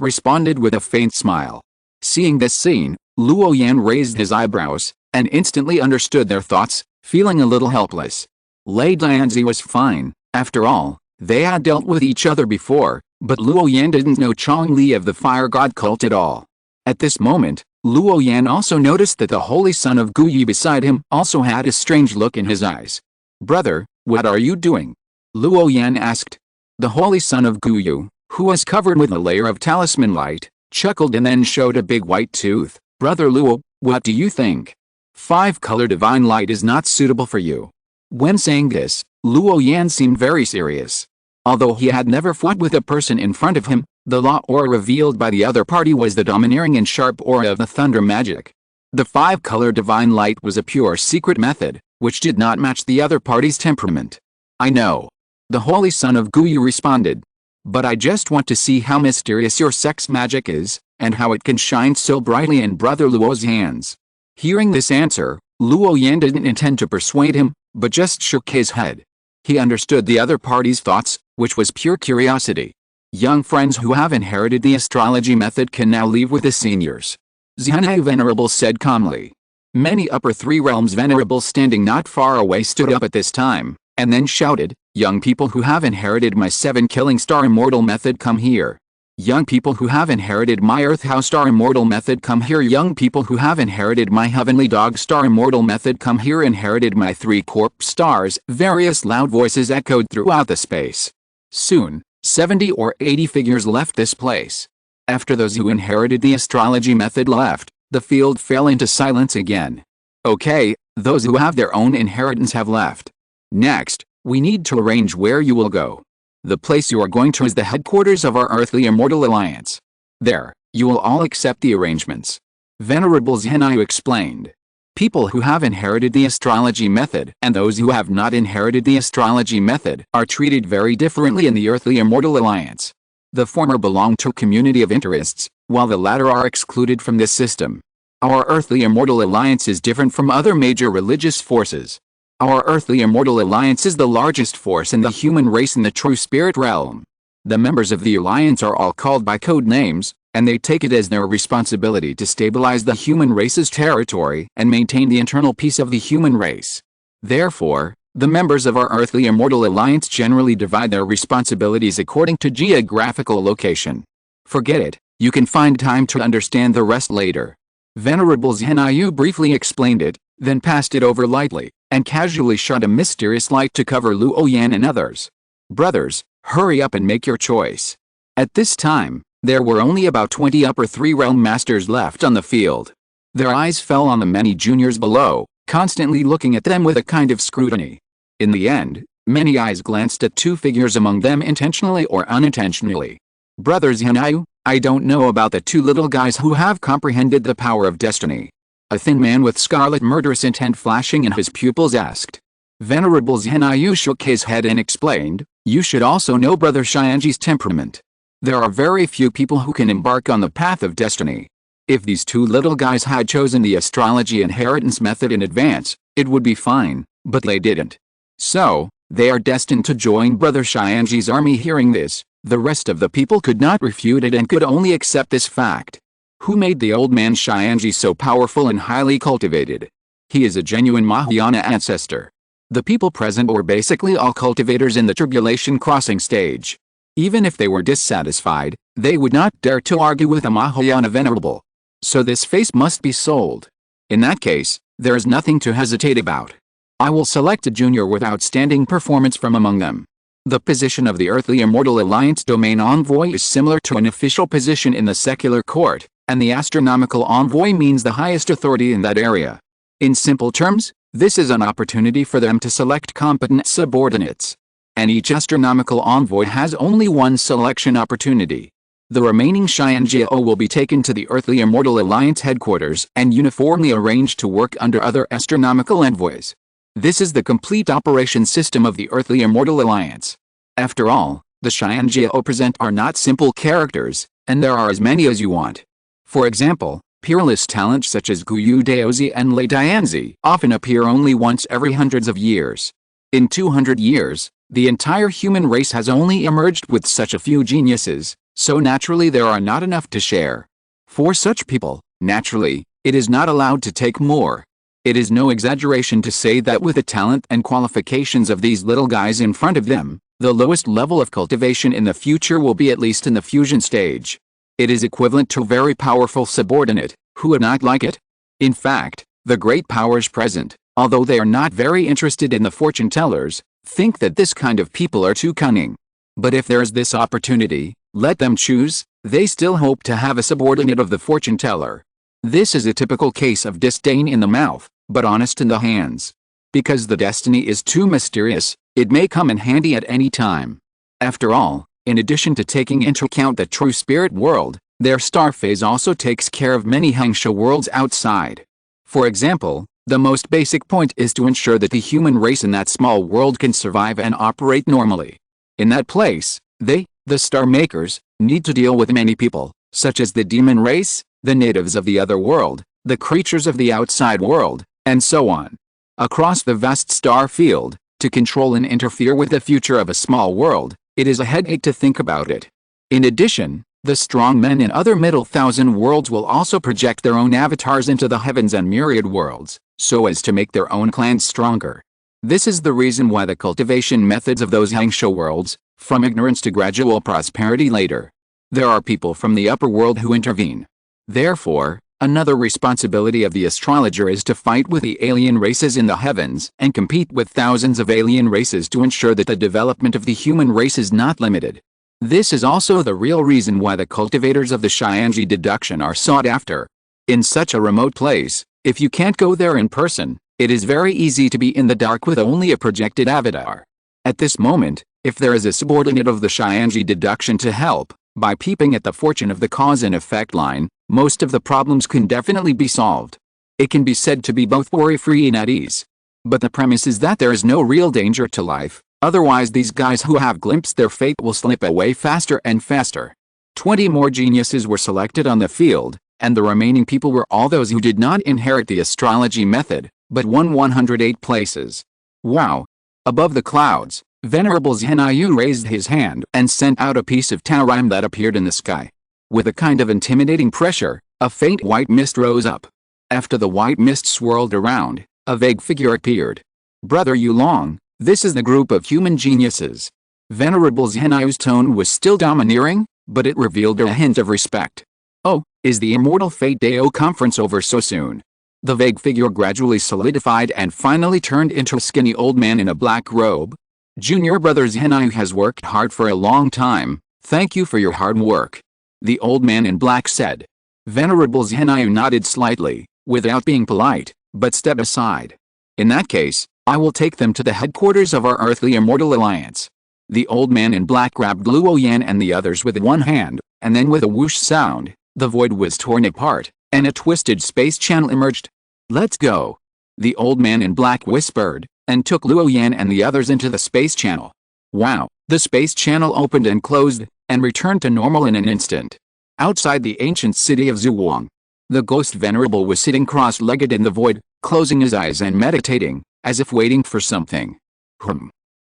B: responded with a faint smile. Seeing this scene, Luo Yan raised his eyebrows, and instantly understood their thoughts, feeling a little helpless. Lei Lanzi was fine, after all, they had dealt with each other before, but Luo Yan didn't know Chongli of the Fire God cult at all. At this moment, Luo Yan also noticed that the Holy Son of Guyi beside him also had a strange look in his eyes. "Brother, what are you doing?" Luo Yan asked. The Holy Son of Guyu, who was covered with a layer of talisman light, chuckled and then showed a big white tooth. "Brother Luo, what do you think? 5-color divine light is not suitable for you." When saying this, Luo Yan seemed very serious. Although he had never fought with a person in front of him, the law aura revealed by the other party was the domineering and sharp aura of the thunder magic. The 5-color divine light was a pure secret method, which did not match the other party's temperament. "I know," the Holy Son of Guyu responded. "But I just want to see how mysterious your sect's magic is, and how it can shine so brightly in Brother Luo's hands." Hearing this answer, Luo Yan didn't intend to persuade him, but just shook his head. He understood the other party's thoughts, which was pure curiosity. Young friends who have inherited the astrology method can now leave with the seniors. Xianai Venerable said calmly. Many upper 3 realms venerables standing not far away stood up at this time, and then shouted, "Young people who have inherited my 7-killing star immortal method, come here. Young people who have inherited my Earth House Star Immortal method, come here. Young people who have inherited my Heavenly Dog Star Immortal method, come here. Inherited my 3 Corpse Stars." Various loud voices echoed throughout the space. Soon, 70 or 80 figures left this place. After those who inherited the astrology method left, the field fell into silence again. "Okay, those who have their own inheritance have left. Next, we need to arrange where you will go. The place you are going to is the headquarters of our Earthly Immortal Alliance. There, you will all accept the arrangements." Venerable Xianai explained. People who have inherited the astrology method and those who have not inherited the astrology method are treated very differently in the Earthly Immortal Alliance. The former belong to a community of interests, while the latter are excluded from this system. Our Earthly Immortal Alliance is different from other major religious forces. Our Earthly Immortal Alliance is the largest force in the human race in the true spirit realm. The members of the alliance are all called by code names, and they take it as their responsibility to stabilize the human race's territory and maintain the internal peace of the human race. Therefore, the members of our Earthly Immortal Alliance generally divide their responsibilities according to geographical location. Forget it, you can find time to understand the rest later. Venerable Xianai briefly explained it, then passed it over lightly, and casually shot a mysterious light to cover Luo Yan and others. "Brothers, hurry up and make your choice." At this time, there were only about 20 upper 3 realm masters left on the field. Their eyes fell on the many juniors below, constantly looking at them with a kind of scrutiny. In the end, many eyes glanced at 2 figures among them intentionally or unintentionally. "Brother Xianai, I don't know about the 2 little guys who have comprehended the power of destiny." A thin man with scarlet murderous intent flashing in his pupils asked. Venerable Xianai shook his head and explained, "You should also know Brother Xianji's temperament. There are very few people who can embark on the path of destiny. If these 2 little guys had chosen the astrology inheritance method in advance, it would be fine, but they didn't. So, they are destined to join Brother Xianji's army." Hearing this, the rest of the people could not refute it and could only accept this fact. Who made the old man Xianji so powerful and highly cultivated? He is a genuine Mahayana ancestor. The people present were basically all cultivators in the tribulation crossing stage. Even if they were dissatisfied, they would not dare to argue with a Mahayana venerable. So this face must be sold. In that case, there is nothing to hesitate about. I will select a junior with outstanding performance from among them. The position of the Earthly Immortal Alliance Domain Envoy is similar to an official position in the secular court, and the Astronomical Envoy means the highest authority in that area. In simple terms, this is an opportunity for them to select competent subordinates. And each Astronomical Envoy has only one selection opportunity. The remaining Xianjiao will be taken to the Earthly Immortal Alliance headquarters and uniformly arranged to work under other astronomical envoys. This is the complete operation system of the Earthly Immortal Alliance. After all, the Xianjiao present are not simple characters, and there are as many as you want. For example, peerless talents such as Guyu Daozi and Lei Dianzi often appear only once every hundreds of years. In 200 years, the entire human race has only emerged with such a few geniuses, so naturally there are not enough to share. For such people, naturally, it is not allowed to take more. It is no exaggeration to say that with the talent and qualifications of these little guys in front of them, the lowest level of cultivation in the future will be at least in the fusion stage. It is equivalent to a very powerful subordinate, who would not like it? In fact, the great powers present, although they are not very interested in the fortune tellers, think that this kind of people are too cunning. But if there is this opportunity, let them choose, they still hope to have a subordinate of the fortune teller. This is a typical case of disdain in the mouth, but honest in the hands. Because the destiny is too mysterious, it may come in handy at any time. After all, in addition to taking into account the true spirit world, their star phase also takes care of many Hangsha worlds outside. For example, the most basic point is to ensure that the human race in that small world can survive and operate normally. In that place, they, the star makers, need to deal with many people, such as the demon race, the natives of the other world, the creatures of the outside world, and so on. Across the vast star field, to control and interfere with the future of a small world, it is a headache to think about it. In addition, the strong men in other middle thousand worlds will also project their own avatars into the heavens and myriad worlds, so as to make their own clans stronger. This is the reason why the cultivation methods of those Hangsha worlds, from ignorance to gradual prosperity later. There are people from the upper world who intervene. Therefore, another responsibility of the astrologer is to fight with the alien races in the heavens and compete with thousands of alien races to ensure that the development of the human race is not limited. This is also the real reason why the cultivators of the Xianji deduction are sought after. In such a remote place, if you can't go there in person, it is very easy to be in the dark with only a projected avatar. At this moment, if there is a subordinate of the Xianji deduction to help, by peeping at the fortune of the cause and effect line, most of the problems can definitely be solved. It can be said to be both worry-free and at ease. But the premise is that there is no real danger to life, otherwise these guys who have glimpsed their fate will slip away faster and faster. 20 more geniuses were selected on the field, and the remaining people were all those who did not inherit the astrology method, but won 108 places. Wow! Above the clouds, Venerable Zhenyu raised his hand and sent out a piece of taurine that appeared in the sky. With a kind of intimidating pressure, a faint white mist rose up. After the white mist swirled around, a vague figure appeared. Brother Yulong, this is the group of human geniuses. Venerable Zhenyu's tone was still domineering, but it revealed a hint of respect. Oh, is the Immortal Fate Dao conference over so soon? The vague figure gradually solidified and finally turned into a skinny old man in a black robe. Junior brother Zhenyu has worked hard for a long time, thank you for your hard work. The old man in black said. Venerable Zhenyu nodded slightly, without being polite, but stepped aside. In that case, I will take them to the headquarters of our Earthly Immortal Alliance. The old man in black grabbed Luo Yan and the others with one hand, and then with a whoosh sound, the void was torn apart, and a twisted space channel emerged. Let's go. The old man in black whispered, and took Luo Yan and the others into the space channel. Wow, the space channel opened and closed, and returned to normal in an instant. Outside the ancient city of Zhuang, the ghost venerable was sitting cross-legged in the void, closing his eyes and meditating, as if waiting for something.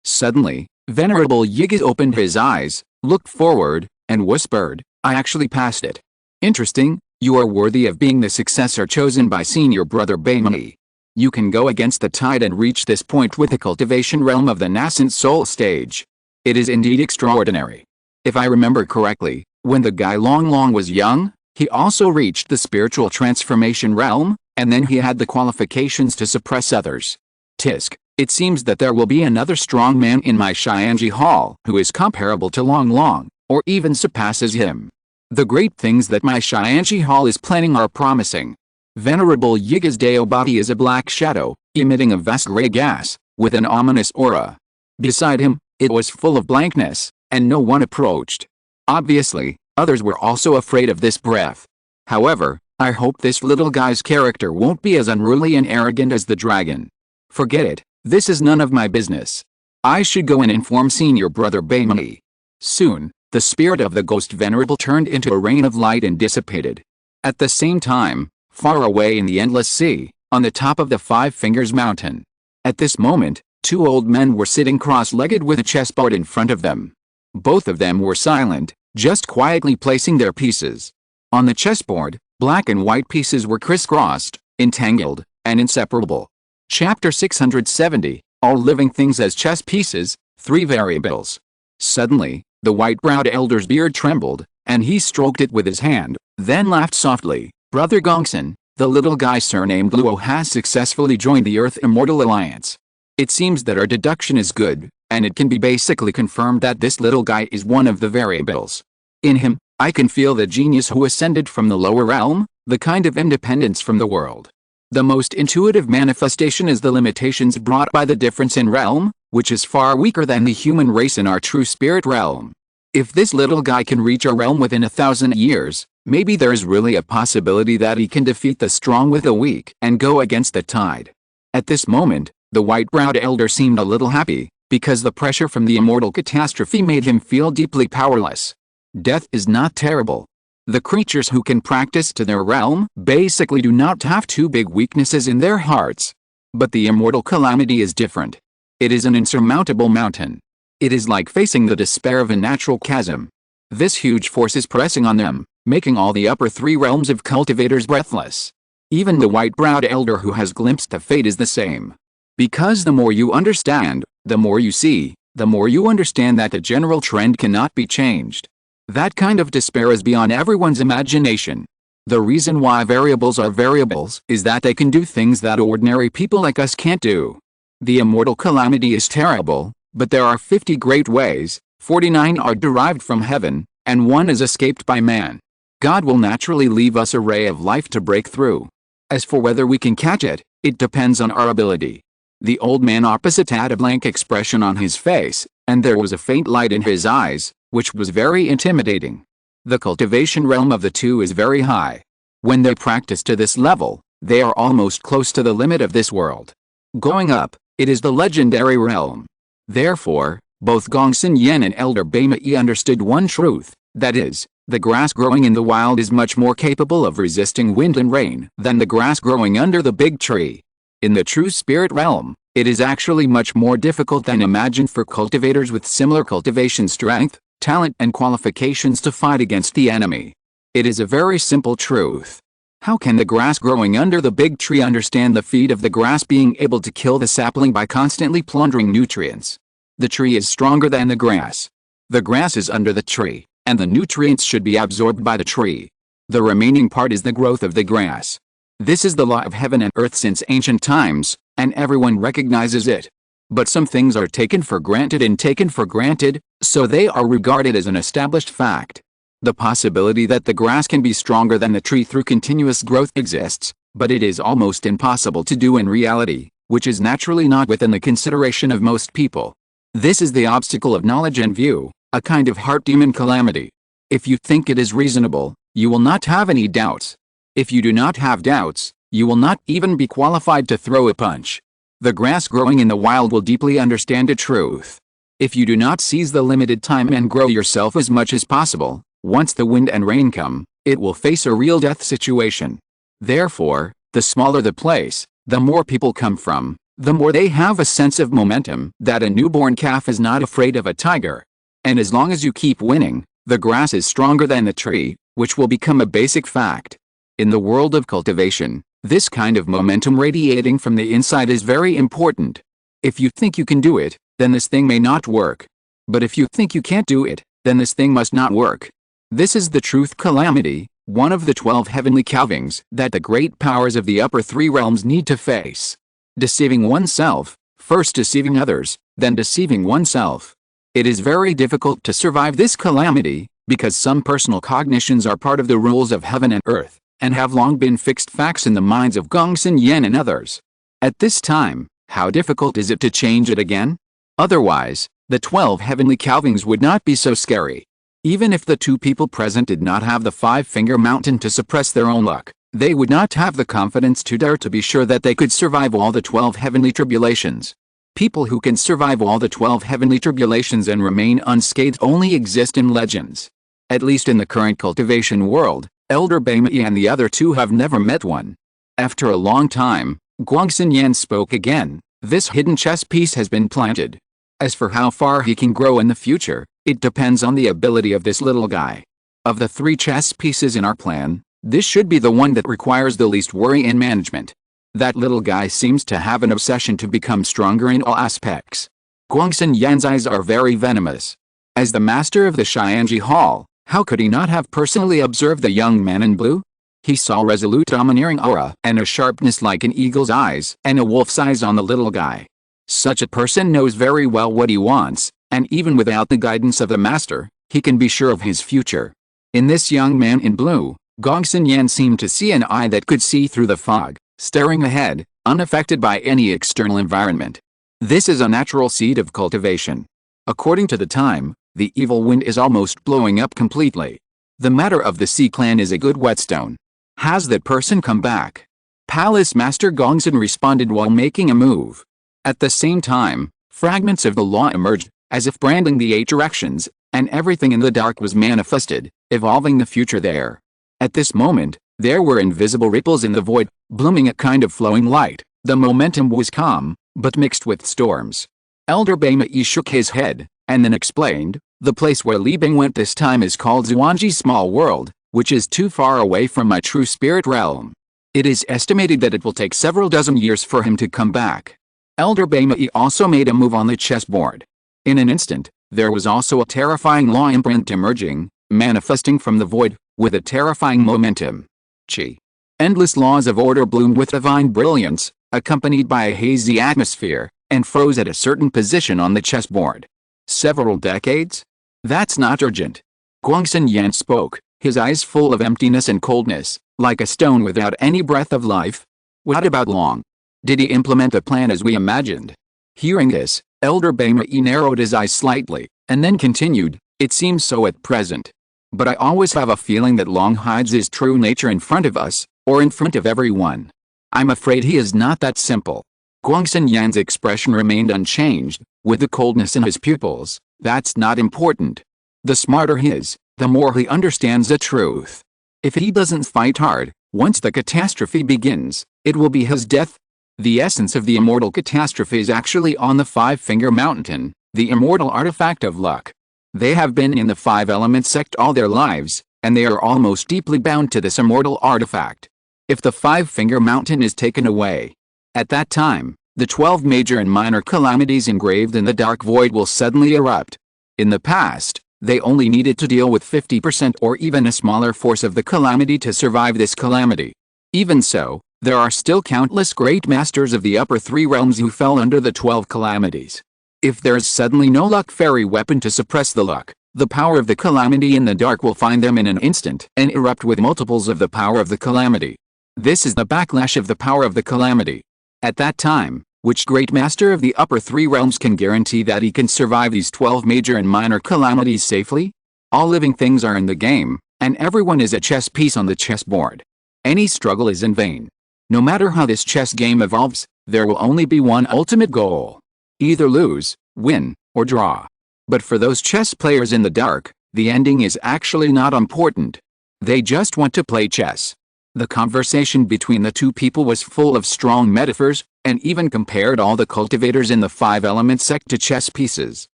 B: Suddenly, Venerable Yiga opened his eyes, looked forward, and whispered, I actually passed it. Interesting, you are worthy of being the successor chosen by senior brother Baimani. You can go against the tide and reach this point with the cultivation realm of the nascent soul stage. It is indeed extraordinary. If I remember correctly, when the guy Long was young, he also reached the spiritual transformation realm, and then he had the qualifications to suppress others. Tisk.
A: It seems that there will be another strong man in my Xianji Hall who is comparable to Long Long, or even surpasses him. The great things that my Xianji Hall is planning are promising. Venerable Yiga's Dao body is a black shadow, emitting a vast gray gas, with an ominous aura. Beside him, it was full of blankness, and no one approached. Obviously, others were also afraid of this breath. However, I hope this little guy's character won't be as unruly and arrogant as the dragon. Forget it, this is none of my business. I should go and inform senior brother Baimani. Soon, the spirit of the ghost venerable turned into a rain of light and dissipated. At the same time, far away in the endless sea, on the top of the Five Fingers Mountain. At this moment, two old men were sitting cross-legged with a chessboard in front of them. Both of them were silent, just quietly placing their pieces. On the chessboard, black and white pieces were crisscrossed, entangled, and inseparable. Chapter 670, All Living Things as Chess Pieces, 3 Variables. Suddenly, the white-browed elder's beard trembled, and he stroked it with his hand, then laughed softly. Brother Gongsun, the little guy surnamed Luo has successfully joined the Earth Immortal Alliance. It seems that our deduction is good, and it can be basically confirmed that this little guy is one of the variables. In him, I can feel the genius who ascended from the lower realm, the kind of independence from the world. The most intuitive manifestation is the limitations brought by the difference in realm, which is far weaker than the human race in our true spirit realm. If this little guy can reach our realm within 1,000 years, maybe there's really a possibility that he can defeat the strong with the weak and go against the tide. At this moment, the white-browed elder seemed a little happy, because the pressure from the immortal catastrophe made him feel deeply powerless. Death is not terrible. The creatures who can practice to their realm basically do not have too big weaknesses in their hearts. But the immortal calamity is different. It is an insurmountable mountain. It is like facing the despair of a natural chasm. This huge force is pressing on them, making all the upper 3 realms of cultivators breathless. Even the white-browed elder who has glimpsed the fate is the same. Because the more you understand, the more you see, the more you understand that the general trend cannot be changed. That kind of despair is beyond everyone's imagination. The reason why variables are variables is that they can do things that ordinary people like us can't do. The immortal calamity is terrible, but there are 50 great ways, 49 are derived from heaven, and 1 is escaped by man. God will naturally leave us a ray of life to break through. As for whether we can catch it, it depends on our ability. The old man opposite had a blank expression on his face, and there was a faint light in his eyes, which was very intimidating. The cultivation realm of the two is very high. When they practice to this level, they are almost close to the limit of this world. Going up, it is the legendary realm. Therefore, both Gongsun Yan and Elder Baimai understood one truth, that is, the grass growing in the wild is much more capable of resisting wind and rain than the grass growing under the big tree. In the true spirit realm, it is actually much more difficult than imagined for cultivators with similar cultivation strength, talent and qualifications to fight against the enemy. It is a very simple truth. How can the grass growing under the big tree understand the feat of the grass being able to kill the sapling by constantly plundering nutrients? The tree is stronger than the grass. The grass is under the tree, and the nutrients should be absorbed by the tree. The remaining part is the growth of the grass. This is the law of heaven and earth since ancient times, and everyone recognizes it. But some things are taken for granted, so they are regarded as an established fact. The possibility that the grass can be stronger than the tree through continuous growth exists, but it is almost impossible to do in reality, which is naturally not within the consideration of most people. This is the obstacle of knowledge and view, a kind of heart demon calamity. If you think it is reasonable, you will not have any doubts. If you do not have doubts, you will not even be qualified to throw a punch. The grass growing in the wild will deeply understand a truth. If you do not seize the limited time and grow yourself as much as possible, once the wind and rain come, it will face a real death situation. Therefore, the smaller the place, the more people come from, the more they have a sense of momentum that a newborn calf is not afraid of a tiger. And as long as you keep winning, the grass is stronger than the tree, which will become a basic fact. In the world of cultivation, this kind of momentum radiating from the inside is very important. If you think you can do it, then this thing may not work. But if you think you can't do it, then this thing must not work. This is the truth calamity, one of the 12 heavenly calvings that the great powers of the upper 3 realms need to face. Deceiving oneself,
B: first deceiving others, then deceiving oneself. It is very difficult to survive this calamity, because some personal cognitions are part of the rules of heaven and earth, and have long been fixed facts in the minds of Gongsun Yan and others. At this time, how difficult is it to change it again? Otherwise, the 12 heavenly calvings would not be so scary. Even if the 2 people present did not have the 5-finger mountain to suppress their own luck, they would not have the confidence to dare to be sure that they could survive all the 12 heavenly tribulations. People who can survive all the 12 heavenly tribulations and remain unscathed only exist in legends. At least in the current cultivation world, Elder Baimei and the other 2 have never met one. After a long time, Gongsun Yan spoke again. This hidden chess piece has been planted. As for how far he can grow in the future, it depends on the ability of this little guy. Of the 3 chess pieces in our plan, this should be the one that requires the least worry and management. That little guy seems to have an obsession to become stronger in all aspects. Gongsun Yan's eyes are very venomous. As the master of the Xianji Hall, how could he not have personally observed the young man in blue? He saw resolute domineering aura and a sharpness like an eagle's eyes and a wolf's eyes on the little guy. Such a person knows very well what he wants, and even without the guidance of the master, he can be sure of his future. In this young man in blue, Gongsun Yan seemed to see an eye that could see through the fog, staring ahead, unaffected by any external environment. This is a natural seed of cultivation. According to the time, the evil wind is almost blowing up completely. The matter of the Sea clan is a good whetstone. Has that person come back? Palace Master Gongsun responded while making a move. At the same time, fragments of the law emerged, as if branding the 8 directions, and everything in the dark was manifested, evolving the future there. At this moment, there were invisible ripples in the void, blooming a kind of flowing light. The momentum was calm, but mixed with storms. Elder Baimei shook his head, and then explained, the place where Li Bing went this time is called Zhuangji Small World, which is too far away from my true spirit realm. It is estimated that it will take several dozen years for him to come back. Elder Baimei also made a move on the chessboard. In an instant, there was also a terrifying law imprint emerging, manifesting from the void, with a terrifying momentum. Chi. Endless laws of order bloomed with divine brilliance, accompanied by a hazy atmosphere, and froze at a certain position on the chessboard. Several decades? That's not urgent. Gongsun Yan spoke, his eyes full of emptiness and coldness, like a stone without any breath of life. What about long? Did he implement the plan as we imagined? Hearing this, Elder Baimei narrowed his eyes slightly, and then continued, it seems so at present. But I always have a feeling that Long hides his true nature in front of us, or in front of everyone. I'm afraid he is not that simple. Gongsun Yan's expression remained unchanged, with the coldness in his pupils. That's not important. The smarter he is, the more he understands the truth. If he doesn't fight hard, once the catastrophe begins, it will be his death. The essence of the immortal catastrophe is actually on the 5-finger mountain, the immortal artifact of luck. They have been in the 5-element sect all their lives, and they are almost deeply bound to this immortal artifact. If the 5-finger mountain is taken away, at that time, the 12 major and minor calamities engraved in the dark void will suddenly erupt. In the past, they only needed to deal with 50% or even a smaller force of the calamity to survive this calamity. Even so, there are still countless great masters of the upper 3 realms who fell under the 12 calamities. If there is suddenly no luck fairy weapon to suppress the luck, the power of the calamity in the dark will find them in an instant and erupt with multiples of the power of the calamity. This is the backlash of the power of the calamity. At that time, which great master of the upper 3 realms can guarantee that he can survive these 12 major and minor calamities safely? All living things are in the game, and everyone is a chess piece on the chessboard. Any struggle is in vain. No matter how this chess game evolves, there will only be one ultimate goal. Either lose, win, or draw. But for those chess players in the dark, the ending is actually not important. They just want to play chess. The conversation between the 2 people was full of strong metaphors, and even compared all the cultivators in the 5-element sect to chess pieces.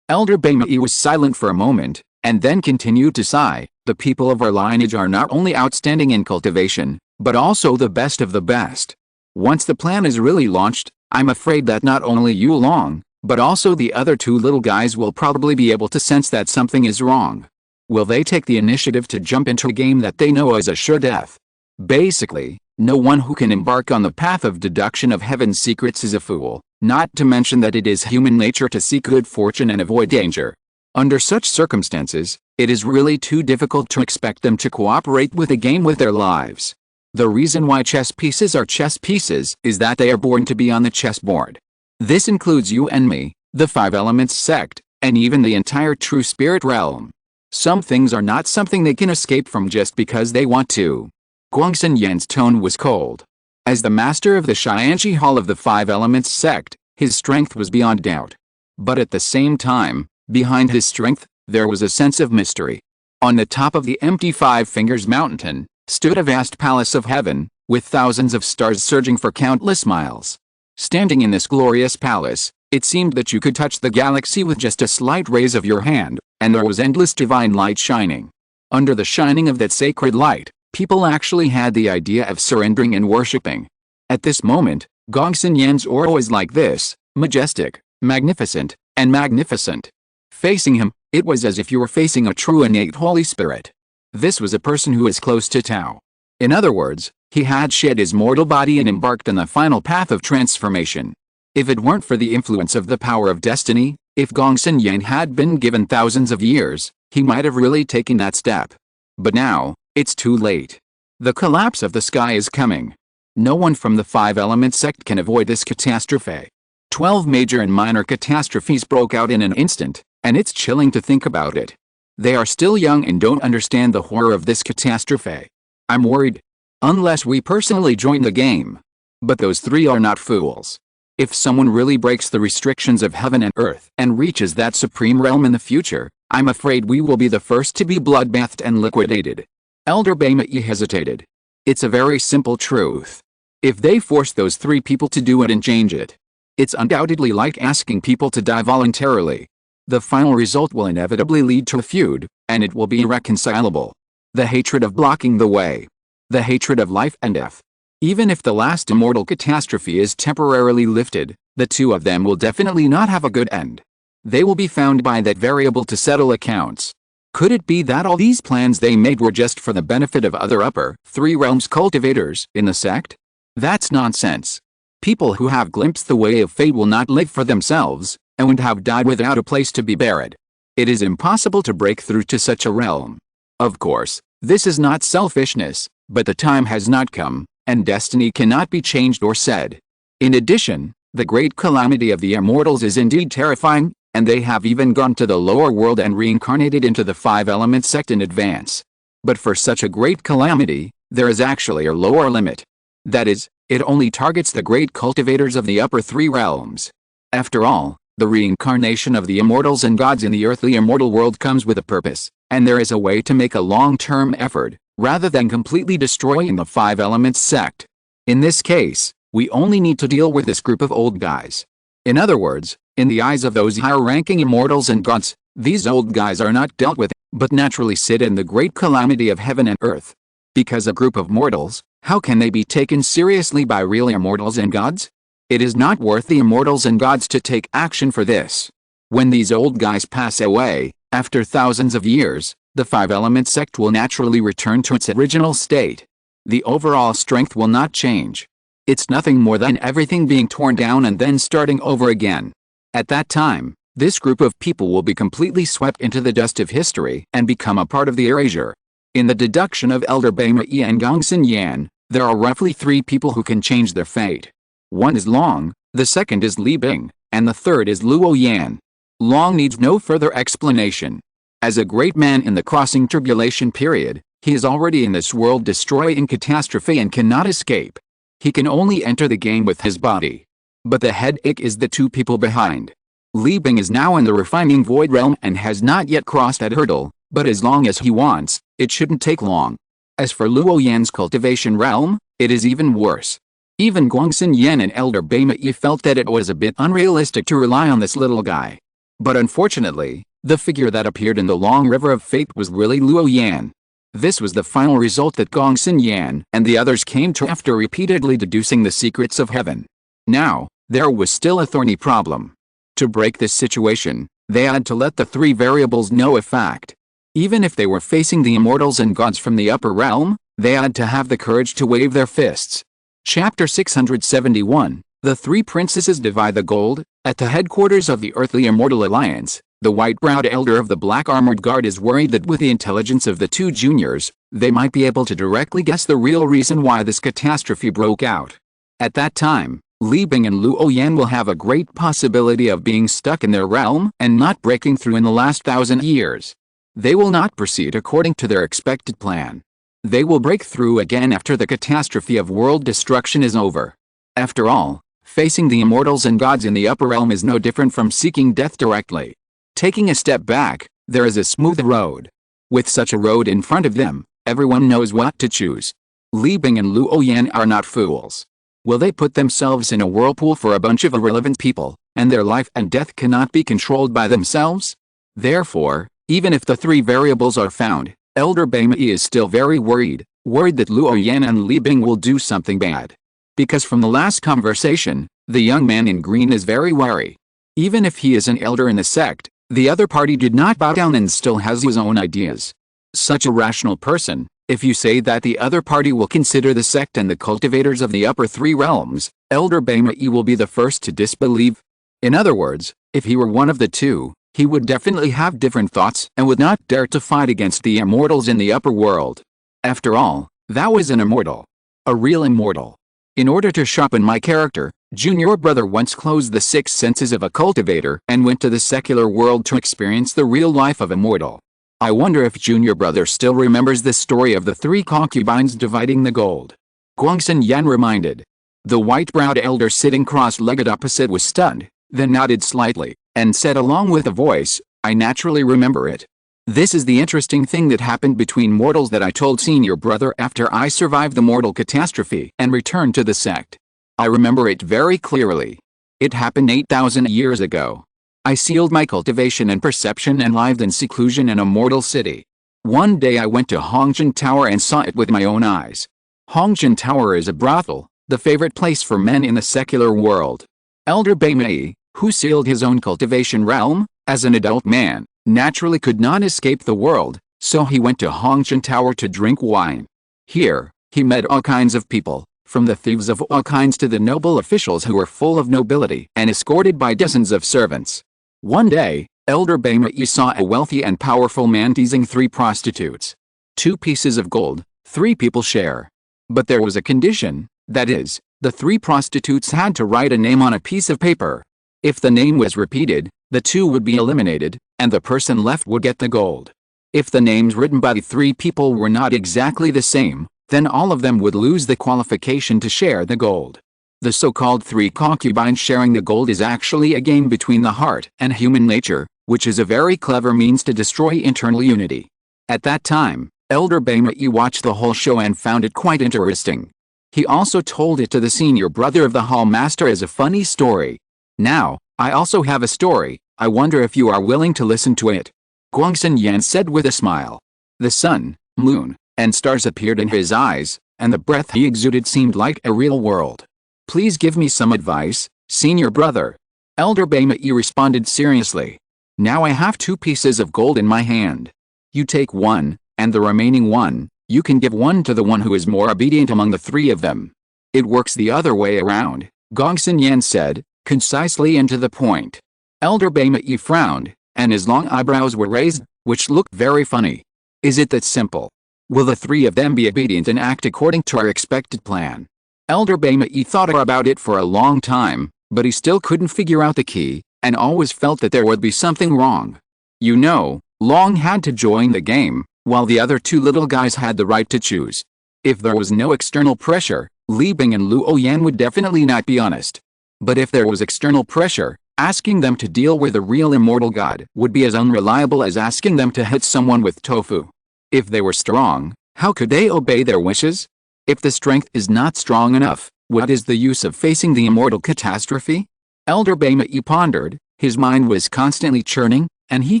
B: Elder Baimei was silent for a moment, and then continued to sigh. The people of our lineage are not only outstanding in cultivation, but also the best of the best. Once the plan is really launched, I'm afraid that not only you Long, but also the other 2 little guys will probably be able to sense that something is wrong. Will they take the initiative to jump into a game that they know is a sure death? Basically,
A: No one who can embark on the path of deduction of heaven's secrets is a fool, not to mention that it is human nature to seek good fortune and avoid danger. Under such circumstances, it is really too difficult to expect them to cooperate with a game with their lives. The reason why chess pieces are chess pieces is that they are born to be on the chessboard. This includes you and me, the Five Elements sect, and even the entire True Spirit realm. Some things are not something they can escape from just because they want to. Guangxin Yan's tone was cold. As the master of the Xianxi Hall of the Five Elements sect, his strength was beyond doubt. But at the same time, behind his strength, there was a sense of mystery. On the top of the empty Five Fingers Mountain, stood a vast palace of heaven, with thousands of stars surging for countless miles. Standing in this glorious palace, it seemed that you could touch the galaxy with just a slight raise of your hand, and there was endless divine light shining. Under the shining of that sacred light, people actually had the idea of surrendering and worshipping. At this moment, Gongsun Yan's aura was like this, majestic, magnificent, and magnificent. Facing him, it was as if you were facing a true innate Holy Spirit. This was a person who is close to Tao. In other words, he had shed his mortal body and embarked on the final path of transformation. If it weren't for the influence of the power of destiny, if Gongsun Yan had been given thousands of years, he might have really taken that step. But now, it's too late. The collapse of the sky is coming. No one from the Five Elements sect can avoid this catastrophe. 12 major and minor catastrophes broke out in an instant, and it's chilling to think about it. They are still young and don't understand the horror of this catastrophe. I'm worried. Unless we personally join the game. But those three are not fools. If someone really breaks the restrictions of heaven and earth and reaches that supreme realm in the future, I'm afraid we will be the first to be bloodbathed and liquidated. Elder Baimai hesitated. It's a very simple truth. If they force those three people to do it and change it, it's undoubtedly like asking people to die voluntarily. The final result will inevitably lead to a feud, and it will be irreconcilable. The hatred of blocking the way. The hatred of life and death. Even if the last immortal catastrophe is temporarily lifted, the two of them will definitely not have a good end. They will be found by that variable to settle accounts. Could it be that all these plans they made were just for the benefit of other upper three realms cultivators in the sect? That's nonsense. People who have glimpsed the way of fate will not live for themselves, and would have died without a place to be buried. It is impossible to break through to such a realm. Of course, this is not selfishness, but the time has not come, and destiny cannot be changed or said. In addition, the great calamity of the immortals is indeed terrifying, and they have even gone to the lower world and reincarnated into the Five Elements sect in advance. But for such a great calamity, there is actually a lower limit. That is, it only targets the great cultivators of the upper three realms. After all, the reincarnation of the immortals and gods in the earthly immortal world comes with a purpose, and there is a way to make a long-term effort, rather than completely destroying the Five Elements sect. In this case, we only need to deal with this group of old guys. In other words, in the eyes of those higher-ranking immortals and gods, these old guys are not dealt with, but naturally sit in the great calamity of heaven and earth. Because a group of mortals, how can they be taken seriously by real immortals and gods? It is not worth the immortals and gods to take action for this. When these old guys pass away, after thousands of years, the Five Elements sect will naturally return to its original state. The overall strength will not change. It's nothing more than everything being torn down and then starting over again. At that time, this group of people will be completely swept into the dust of history and become a part of the erasure. In the deduction of Elder Baimai and Gongsun Yan, there are roughly three people who can change their fate. One is Long, the second is Li Bing, and the third is Luo Yan. Long needs no further explanation. As a great man in the crossing tribulation period, he is already in this world-destroying catastrophe and cannot escape. He can only enter the game with his body. But the headache is the two people behind. Li Bing is now in the refining void realm and has not yet crossed that hurdle, but as long as he wants, it shouldn't take long. As for Luo Yan's cultivation realm, it is even worse. Even Guangxin Yan and Elder Baimai felt that it was a bit unrealistic to rely on this little guy. But unfortunately, the figure that appeared in the long river of fate was really Luo Yan. This was the final result that Gongsun Yan and the others came to after repeatedly deducing the secrets of heaven. Now, there was still a thorny problem. To break this situation, they had to let the three variables know a fact. Even if they were facing the immortals and gods from the upper realm, They had to have the courage to wave their fists. Chapter 671. The three princesses divide the gold. At the headquarters of the Earthly Immortal Alliance, the white-browed elder of the Black Armored Guard is worried that with the intelligence of the two juniors, they might be able to directly guess the real reason why this catastrophe broke out. At that time, Li Bing and Luo Yan will have a great possibility of being stuck in their realm and not breaking through in the last 1,000 years. They will not proceed according to their expected plan. They will break through again after the catastrophe of world destruction is over. After all, facing the immortals and gods in the upper realm is no different from seeking death directly. Taking a step back, there is a smooth road. With such a road in front of them, everyone knows what to choose. Li Bing and Luo Yan are not fools. Will they put themselves in a whirlpool for a bunch of irrelevant people, and their life and death cannot be controlled by themselves? Therefore, even if the three variables are found, Elder Beimei is still very worried that Luo Yan and Li Bing will do something bad. Because from the last conversation, the young man in green is very wary. Even if he is an elder in the sect, the other party did not bow down and still has his own ideas. Such a rational person, if you say that the other party will consider the sect and the cultivators of the upper three realms, Elder Beimei will be the first to disbelieve. In other words, if he were one of the two, he would definitely have different thoughts and would not dare to fight against the immortals in the upper world. After all, that was an immortal. A real immortal. In order to sharpen my character, Junior brother once closed the 6 senses of a cultivator and went to the secular world to experience the real life of a mortal. I wonder if Junior brother still remembers the story of the 3 concubines dividing the gold. Guangxin Yan reminded. The white-browed elder sitting cross-legged opposite was stunned, then nodded slightly, and said along with a voice, I naturally remember it. This is the interesting thing that happened between mortals that I told senior brother after I survived the mortal catastrophe and returned to the sect. I remember it very clearly. It happened 8,000 years ago. I sealed my cultivation and perception and lived in seclusion in a mortal city. One day I went to Hongjin Tower and saw it with my own eyes. Hongjin Tower is a brothel, the favorite place for men in the secular world. Elder Beimei, who sealed his own cultivation realm, as an adult man, naturally could not escape the world, so he went to Hongjin Tower to drink wine. Here, he met all kinds of people, from the thieves of all kinds to the noble officials who were full of nobility and escorted by dozens of servants. One day, Elder Beimei saw a wealthy and powerful man teasing 3 prostitutes. 2 pieces of gold, 3 people share. But there was a condition, that is, the 3 prostitutes had to write a name on a piece of paper. If the name was repeated, the 2 would be eliminated, and the person left would get the gold. If the names written by the 3 people were not exactly the same, then all of them would lose the qualification to share the gold. The so-called 3 concubines sharing the gold is actually a game between the heart and human nature, which is a very clever means to destroy internal unity. At that time, Elder Beimei watched the whole show and found it quite interesting. He also told it to the senior brother of the hall master as a funny story. Now, I also have a story, I wonder if you are willing to listen to it. Guangxin Yan said with a smile. The sun, moon, and stars appeared in his eyes, and the breath he exuded seemed like a real world. Please give me some advice, senior brother. Elder Beimei responded seriously. Now I have 2 pieces of gold in my hand. You take 1, and the remaining 1, you can give 1 to the one who is more obedient among the 3 of them. It works the other way around, Guangxin Yan said, concisely and to the point. Elder Beimei frowned, and his long eyebrows were raised, which looked very funny. Is it that simple? Will the 3 of them be obedient and act according to our expected plan? Elder Beimei thought about it for a long time, but he still couldn't figure out the key, and always felt that there would be something wrong. You know, Long had to join the game, while the other 2 little guys had the right to choose. If there was no external pressure, Li Bing and Luo Yan would definitely not be honest. But if there was external pressure, asking them to deal with a real immortal god would be as unreliable as asking them to hit someone with tofu. If they were strong, how could they obey their wishes? If the strength is not strong enough, what is the use of facing the immortal catastrophe? Elder Beimei pondered, his mind was constantly churning, and he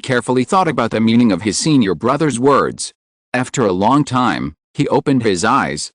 A: carefully thought about the meaning of his senior brother's words. After a long time, he opened his eyes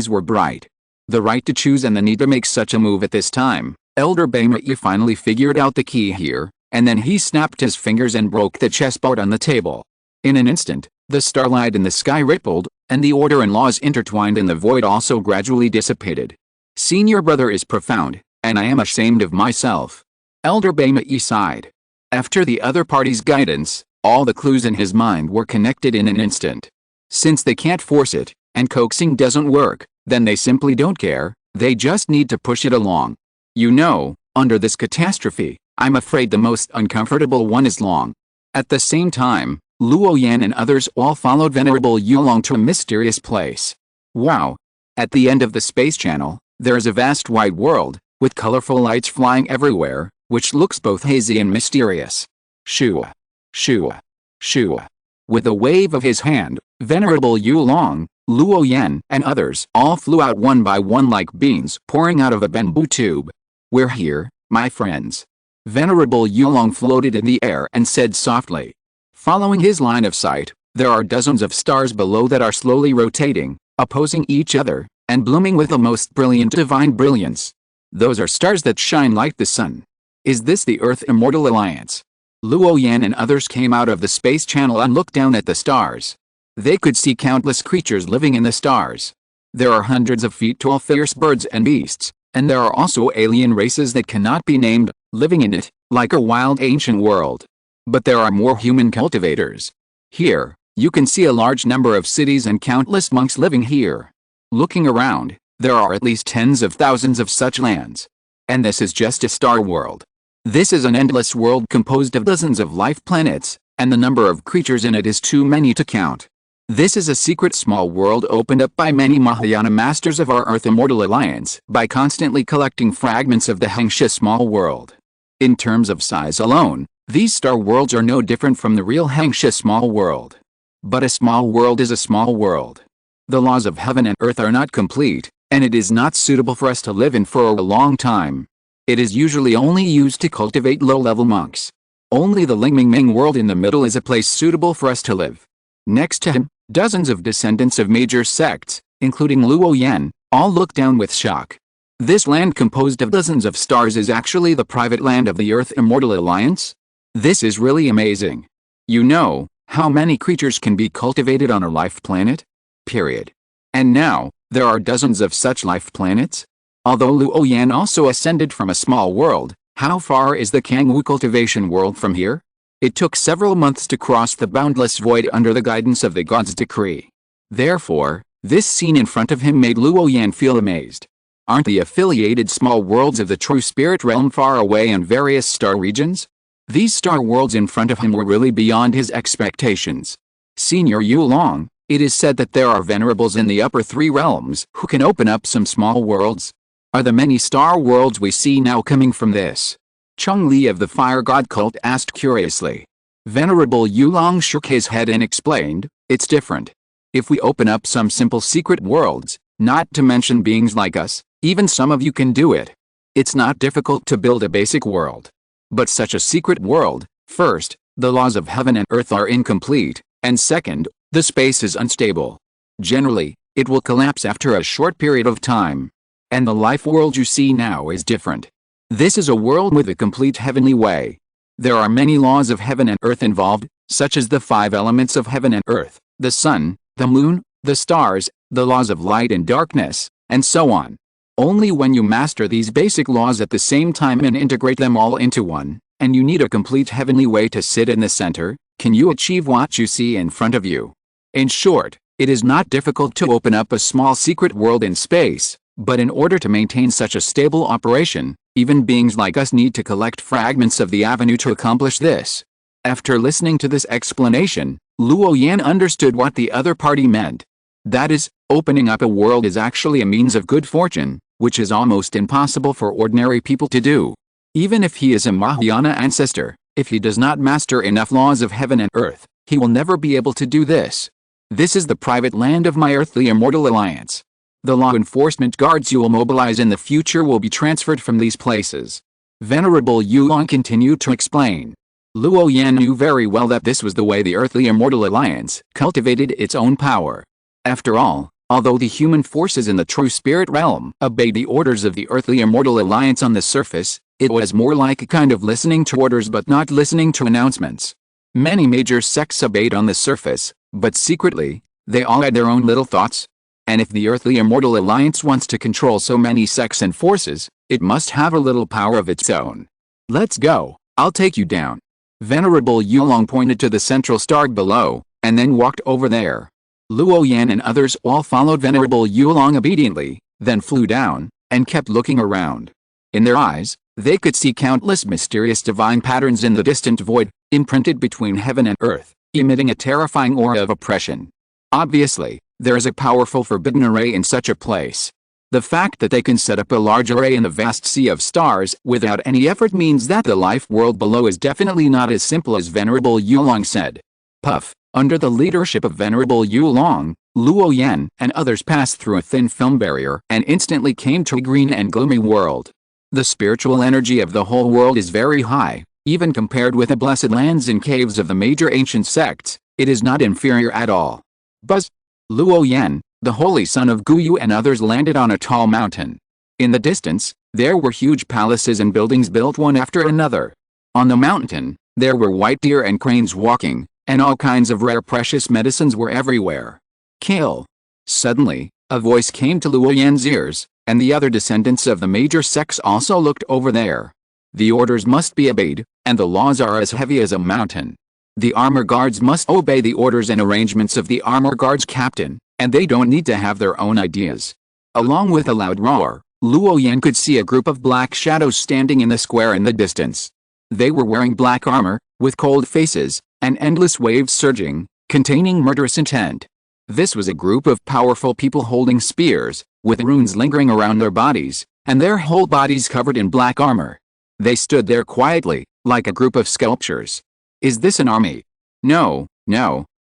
A: were bright. The right to choose and the need to make such a move at this time. Elder Beimei finally figured out the key here, and then he snapped his fingers and broke the chessboard on the table. In an instant, the starlight in the sky rippled, and the order and laws intertwined in the void also gradually dissipated. Senior brother is profound, and I am ashamed of myself. Elder Bama sighed. After the other party's guidance, all the clues in his mind were connected in an instant. Since they can't force it, and coaxing doesn't work, then they simply don't care, they just need to push it along. You know, under this catastrophe, I'm afraid the most uncomfortable one is long. At the same time, Luo Yan and others all followed Venerable Yulong to a mysterious place. Wow! At the end of the space channel, there is a vast wide world, with colorful lights flying everywhere, which looks both hazy and mysterious. Shua! Shua! Shua! With a wave of his hand, Venerable Yulong, Luo Yan, and others all flew out one by one like beans pouring out of a bamboo tube. We're here, my friends. Venerable Yulong floated in the air and said softly. Following his line of sight, there are dozens of stars below that are slowly rotating, opposing each other, and blooming with the most brilliant divine brilliance. Those are stars that shine like the sun. Is this the Earth Immortal Alliance? Luo Yan and others came out of the space channel and looked down at the stars. They could see countless creatures living in the stars. There are hundreds of feet tall fierce birds and beasts, and there are also alien races that cannot be named, living in it, like a wild ancient world. But there are more human cultivators. Here, you can see a large number of cities and countless monks living here. Looking around, there are at least tens of thousands of such lands. And this is just a star world. This is an endless world composed of dozens of life planets, and the number of creatures in it is too many to count. This is a secret small world opened up by many Mahayana masters of our Earth Immortal Alliance by constantly collecting fragments of the Hengsha small world. In terms of size alone, these star worlds are no different from the real Hengsha small world. But a small world is a small world. The laws of heaven and earth are not complete, and it is not suitable for us to live in for a long time. It is usually only used to cultivate low-level monks. Only the Lingmingming world in the middle is a place suitable for us to live. Next to him, dozens of descendants of major sects, including Luo Yan, all look down with shock. This land composed of dozens of stars is actually the private land of the Earth Immortal Alliance? This is really amazing. You know, how many creatures can be cultivated on a life planet? Period. And now, there are dozens of such life planets? Although Luo Yan also ascended from a small world, how far is the Kangwu cultivation world from here? It took several months to cross the boundless void under the guidance of the god's decree. Therefore, this scene in front of him made Luo Yan feel amazed. Aren't the affiliated small worlds of the true spirit realm far away in various star regions? These star worlds in front of him were really beyond his expectations. Senior Yulong, it is said that there are venerables in the upper three realms who can open up some small worlds. Are the many star worlds we see now coming from this? Chung Li of the Fire God cult asked curiously. Venerable Yulong shook his head and explained, it's different. If we open up some simple secret worlds, not to mention beings like us, even some of you can do it. It's not difficult to build a basic world. But such a secret world, first, the laws of heaven and earth are incomplete, and second, the space is unstable. Generally, it will collapse after a short period of time. And the life world you see now is different. This is a world with a complete heavenly way. There are many laws of heaven and earth involved, such as the 5 elements of heaven and earth, the sun, the moon, the stars, the laws of light and darkness, and so on. Only when you master these basic laws at the same time and integrate them all into one, and you need a complete heavenly way to sit in the center, can you achieve what you see in front of you. In short, it is not difficult to open up a small secret world in space, but in order to maintain such a stable operation, even beings like us need to collect fragments of the avenue to accomplish this. After listening to this explanation, Luo Yan understood what the other party meant. That is, opening up a world is actually a means of good fortune, which is almost impossible for ordinary people to do. Even if he is a Mahayana ancestor, if he does not master enough laws of heaven and earth, he will never be able to do this. This is the private land of my earthly immortal alliance. The law enforcement guards you will mobilize in the future will be transferred from these places. Venerable Yulong continued to explain. Luo Yan knew very well that this was the way the Earthly Immortal Alliance cultivated its own power. After all, although the human forces in the true spirit realm obeyed the orders of the Earthly Immortal Alliance on the surface, it was more like a kind of listening to orders but not listening to announcements. Many major sects obeyed on the surface, but secretly,
B: They all had their own little thoughts. And if the Earthly Immortal Alliance wants to control so many sects and forces, it must have a little power of its own. Let's go, I'll take you down. Venerable Yulong pointed to the central star below, and then walked over there. Luo Yan and others all followed Venerable Yulong obediently, then flew down, and kept looking around. In their eyes, they could see countless mysterious divine patterns in the distant void, imprinted between heaven and earth, emitting a terrifying aura of oppression. Obviously, there is a powerful forbidden array in such a place. The fact that they can set up a large array in the vast sea of stars without any effort means that the life world below is definitely not as simple as Venerable Yulong said. Puff. Under the leadership of Venerable Yulong, Luo Yan and others passed through a thin film barrier and instantly came to a green and gloomy world. The spiritual energy of the whole world is very high, even compared with the blessed lands and caves of the major ancient sects. It is not inferior at all. Buzz! Luo Yan, the holy son of Guyu and others landed on a tall mountain. In the distance, there were huge palaces and buildings built one after another. On the mountain, there were white deer and cranes walking, and all kinds of rare precious medicines were everywhere. Kill! Suddenly, a voice came to Luo Yan's ears, and the other descendants of the major sects also looked over there. The orders must be obeyed, and the laws are as heavy as a mountain. The armor guards must obey the orders and arrangements of the armor guards captain, and they don't need to have their own ideas. Along with a loud roar, Luo Yan could see a group of black shadows standing in the square in the distance. They were wearing black armor, with cold faces, and endless waves surging, containing murderous intent. This was a group of powerful people holding spears, with runes lingering around their bodies, and their whole bodies covered in black armor. They stood there quietly, like a group of sculptures. Is this an army? No,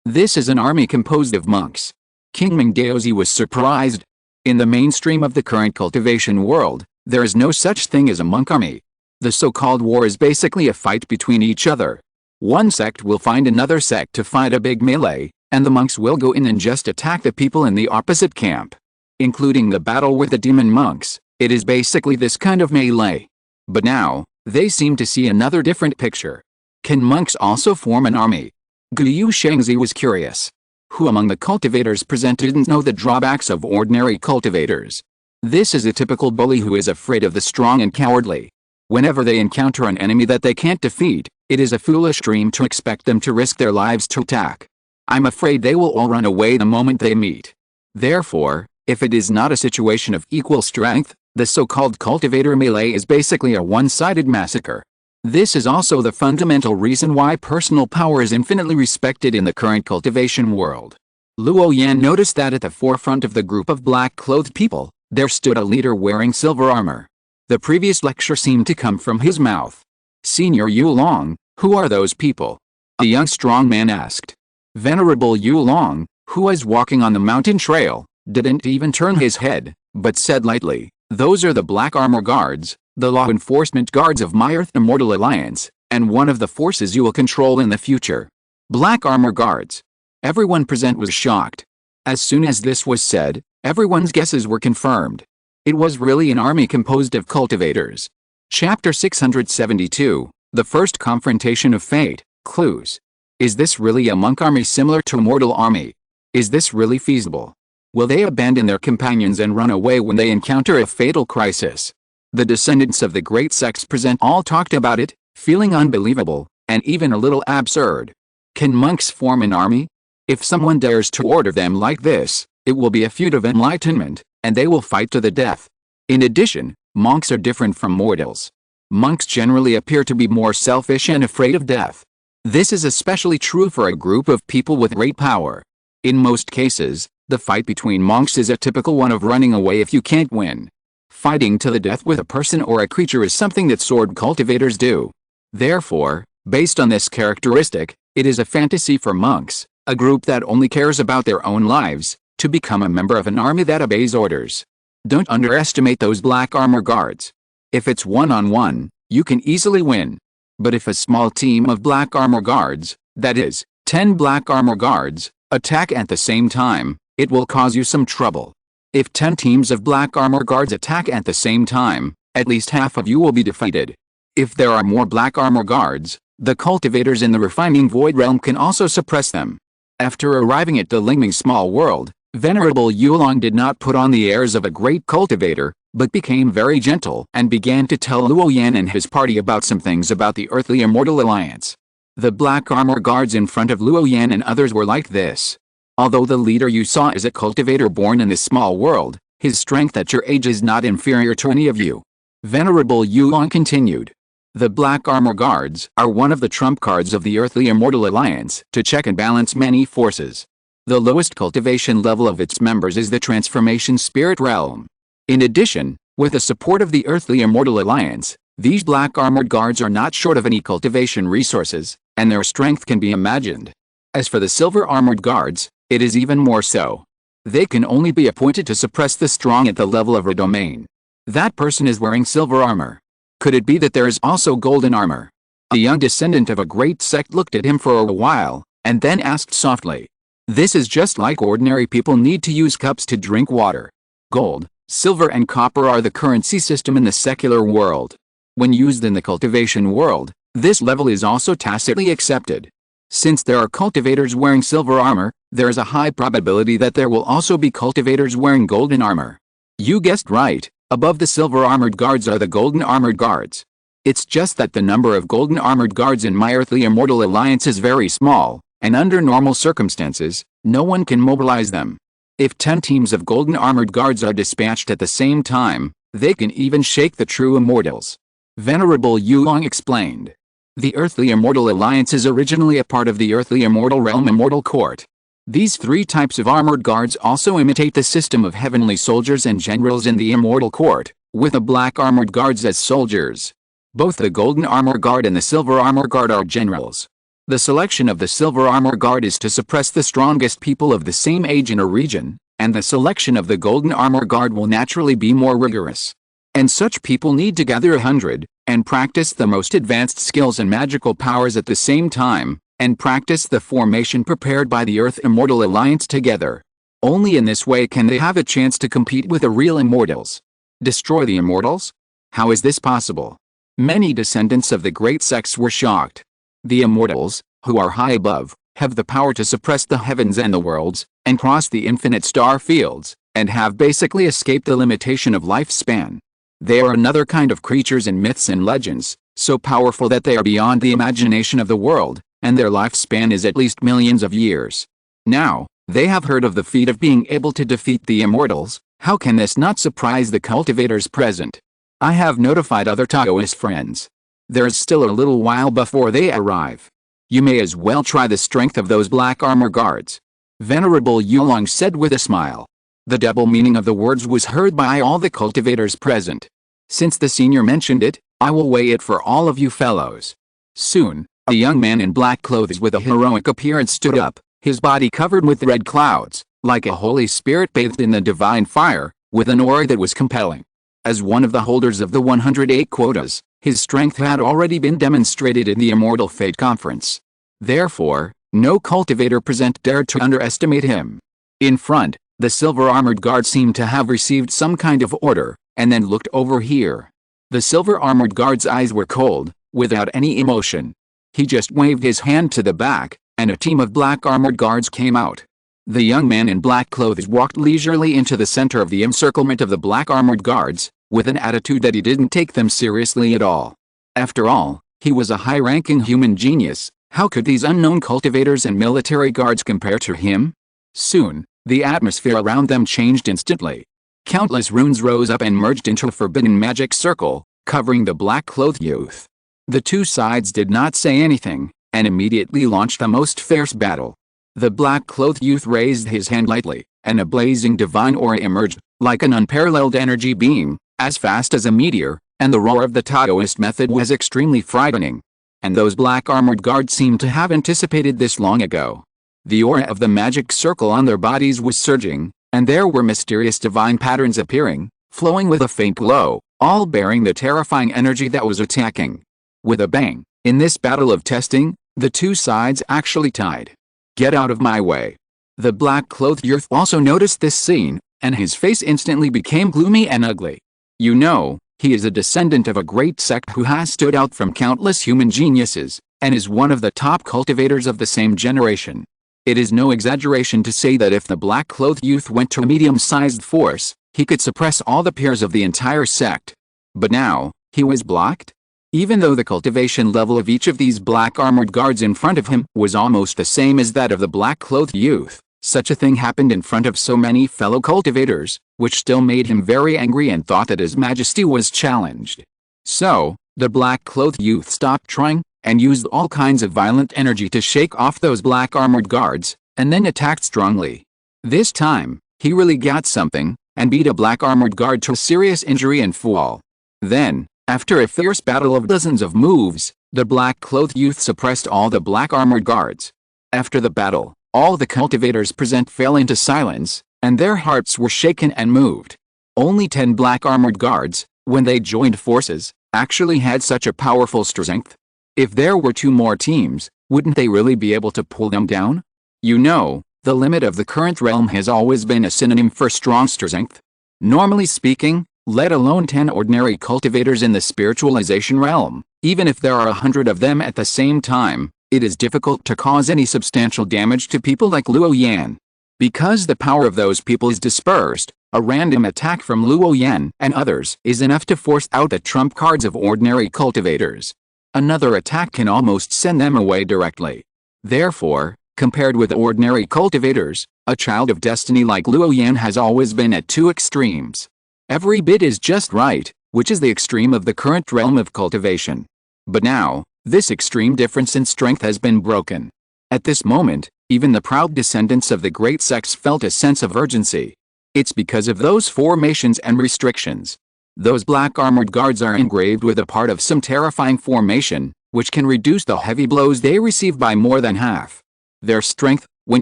B: this is an army composed of monks. King Ming Daozi was surprised. In the mainstream of the current cultivation world, there is no such thing as a monk army. The so-called war is basically a fight between each other. One sect will find another sect to fight a big melee, and the monks will go in and just attack the people in the opposite camp. Including the battle with the demon monks, it is basically this kind of melee. But now, they seem to see another different picture. Can monks also form an army? Guyu Shengzi was curious. Who among the cultivators present didn't know the drawbacks of ordinary cultivators? This is a typical bully who is afraid of the strong and cowardly. Whenever they encounter an enemy that they can't defeat, it is a foolish dream to expect them to risk their lives to attack. I'm afraid they will all run away the moment they meet. Therefore, if it is not a situation of equal strength, the so-called cultivator melee is basically a one-sided massacre. This is also the fundamental reason why personal power is infinitely respected in the current cultivation world. Luo Yan noticed that at the forefront of the group of black-clothed people, there stood a leader wearing silver armor. The previous lecture seemed to come from his mouth. Senior Yulong, who are those people? A young strong man asked. Venerable Yulong, who was walking on the mountain trail, didn't even turn his head, but said lightly, "Those are the black armor guards, the law enforcement guards of my Earth Immortal Alliance, and one of the forces you will control in the future." Black armor guards. Everyone present was shocked. As soon as this was said, everyone's guesses were confirmed. It was really an army composed of cultivators. Chapter 672, The First Confrontation of Fate, Clues. Is this really a monk army similar to a mortal army? Is this really feasible? Will they abandon their companions and run away when they encounter a fatal crisis? The descendants of the great sects present all talked about it, feeling unbelievable, and even a little absurd. Can monks form an army? If someone dares to order them like this, it will be a feud of enlightenment, and they will fight to the death. In addition, monks are different from mortals. Monks generally appear to be more selfish and afraid of death. This is especially true for a group of people with great power. In most cases, the fight between monks is a typical one of running away if you can't win. Fighting to the death with a person or a creature is something that sword cultivators do. Therefore, based on this characteristic, it is a fantasy for monks, a group that only cares about their own lives, to become a member of an army that obeys orders. Don't underestimate those black armor guards. If it's one-on-one, you can easily win. But if a small team of black armor guards, that is, 10 black armor guards, attack at the same time, it will cause you some trouble. If 10 teams of black armor guards attack at the same time, at least half of you will be defeated. If there are more black armor guards, the cultivators in the refining void realm can also suppress them. After arriving at the Lingming small world, Venerable Yulong did not put on the airs of a great cultivator, but became very gentle and began to tell Luo Yan and his party about some things about the Earthly Immortal Alliance. The black armor guards in front of Luo Yan and others were like this. Although the leader you saw is a cultivator born in this small world, his strength at your age is not inferior to any of you. Venerable Yulong continued. The Black Armor Guards are one of the trump cards of the Earthly Immortal Alliance to check and balance many forces. The lowest cultivation level of its members is the Transformation Spirit Realm. In addition, with the support of the Earthly Immortal Alliance, these Black Armored Guards are not short of any cultivation resources, and their strength can be imagined. As for the Silver Armored Guards, it is even more so. They can only be appointed to suppress the strong at the level of a domain. That person is wearing silver armor. Could it be that there is also golden armor? A young descendant of a great sect looked at him for a while, and then asked softly. This is just like ordinary people need to use cups to drink water. Gold, silver and copper are the currency system in the secular world. When used in the cultivation world, this level is also tacitly accepted. Since there are cultivators wearing silver armor, there is a high probability that there will also be cultivators wearing golden armor. You guessed right. Above the silver armored guards are the golden armored guards. It's just that the number of golden armored guards in my Earthly Immortal Alliance is very small, and under normal circumstances, no one can mobilize them. If 10 teams of golden armored guards are dispatched at the same time, they can even shake the true immortals. Venerable Yulong explained. The Earthly Immortal Alliance is originally a part of the Earthly Immortal Realm Immortal Court. These 3 types of armored guards also imitate the system of heavenly soldiers and generals in the Immortal Court, with the black armored guards as soldiers. Both the Golden Armor Guard and the Silver Armor Guard are generals. The selection of the Silver Armor Guard is to suppress the strongest people of the same age in a region, and the selection of the Golden Armor Guard will naturally be more rigorous. And such people need to gather 100, and practice the most advanced skills and magical powers at the same time, and practice the formation prepared by the Earth Immortal Alliance together. Only in this way can they have a chance to compete with the real immortals. Destroy the immortals? How is this possible? Many descendants of the great sects were shocked. The immortals, who are high above, have the power to suppress the heavens and the worlds, and cross the infinite star fields, and have basically escaped the limitation of lifespan. They are another kind of creatures in myths and legends, so powerful that they are beyond the imagination of the world, and their lifespan is at least millions of years. Now, they have heard of the feat of being able to defeat the immortals. How can this not surprise the cultivators present? I have notified other Taoist friends. There is still a little while before they arrive. You may as well try the strength of those black armor guards. Venerable Yulong said with a smile. The double meaning of the words was heard by all the cultivators present. Since the senior mentioned it, I will weigh it for all of you fellows. Soon, a young man in black clothes with a heroic appearance stood up, his body covered with red clouds, like a holy spirit bathed in the divine fire, with an aura that was compelling. As one of the holders of the 108 quotas, his strength had already been demonstrated in the Immortal Fate Conference. Therefore, no cultivator present dared to underestimate him. In front, the silver-armored guard seemed to have received some kind of order, and then looked over here. The silver-armored guard's eyes were cold, without any emotion. He just waved his hand to the back, and a team of black-armored guards came out. The young man in black clothes walked leisurely into the center of the encirclement of the black-armored guards, with an attitude that he didn't take them seriously at all. After all, he was a high-ranking human genius. How could these unknown cultivators and military guards compare to him? Soon, the atmosphere around them changed instantly. Countless runes rose up and merged into a forbidden magic circle, covering the black-clothed youth. The two sides did not say anything, and immediately launched a most fierce battle. The black-clothed youth raised his hand lightly, and a blazing divine aura emerged, like an unparalleled energy beam, as fast as a meteor, and the roar of the Taoist method was extremely frightening. And those black-armored guards seemed to have anticipated this long ago. The aura of the magic circle on their bodies was surging, and there were mysterious divine patterns appearing, flowing with a faint glow, all bearing the terrifying energy that was attacking. With a bang, in this battle of testing, the two sides actually tied. Get out of my way. The black-clothed youth also noticed this scene, and his face instantly became gloomy and ugly. You know, he is a descendant of a great sect who has stood out from countless human geniuses, and is one of the top cultivators of the same generation. It is no exaggeration to say that if the black-clothed youth went to a medium-sized force, he could suppress all the peers of the entire sect. But now, he was blocked? Even though the cultivation level of each of these black armored guards in front of him was almost the same as that of the black-clothed youth, such a thing happened in front of so many fellow cultivators, which still made him very angry and thought that his majesty was challenged. So, the black-clothed youth stopped trying, and used all kinds of violent energy to shake off those black armored guards, and then attacked strongly. This time, he really got something, and beat a black armored guard to a serious injury and fall. Then, after a fierce battle of dozens of moves, the black-clothed youth suppressed all the black armored guards. After the battle, all the cultivators present fell into silence, and their hearts were shaken and moved. Only 10 black armored guards, when they joined forces, actually had such a powerful strength. If there were 2 more teams, wouldn't they really be able to pull them down? You know, the limit of the current realm has always been a synonym for strong strength. Normally speaking, let alone 10 ordinary cultivators in the spiritualization realm, even if there are 100 of them at the same time, it is difficult to cause any substantial damage to people like Luo Yan. Because the power of those people is dispersed, a random attack from Luo Yan and others is enough to force out the trump cards of ordinary cultivators. Another attack can almost send them away directly. Therefore, compared with ordinary cultivators, a child of destiny like Luo Yan has always been at 2 extremes. Every bit is just right, which is the extreme of the current realm of cultivation. But now, this extreme difference in strength has been broken. At this moment, even the proud descendants of the great sects felt a sense of urgency. It's because of those formations and restrictions. Those black armored guards are engraved with a part of some terrifying formation, which can reduce the heavy blows they receive by more than half. Their strength, when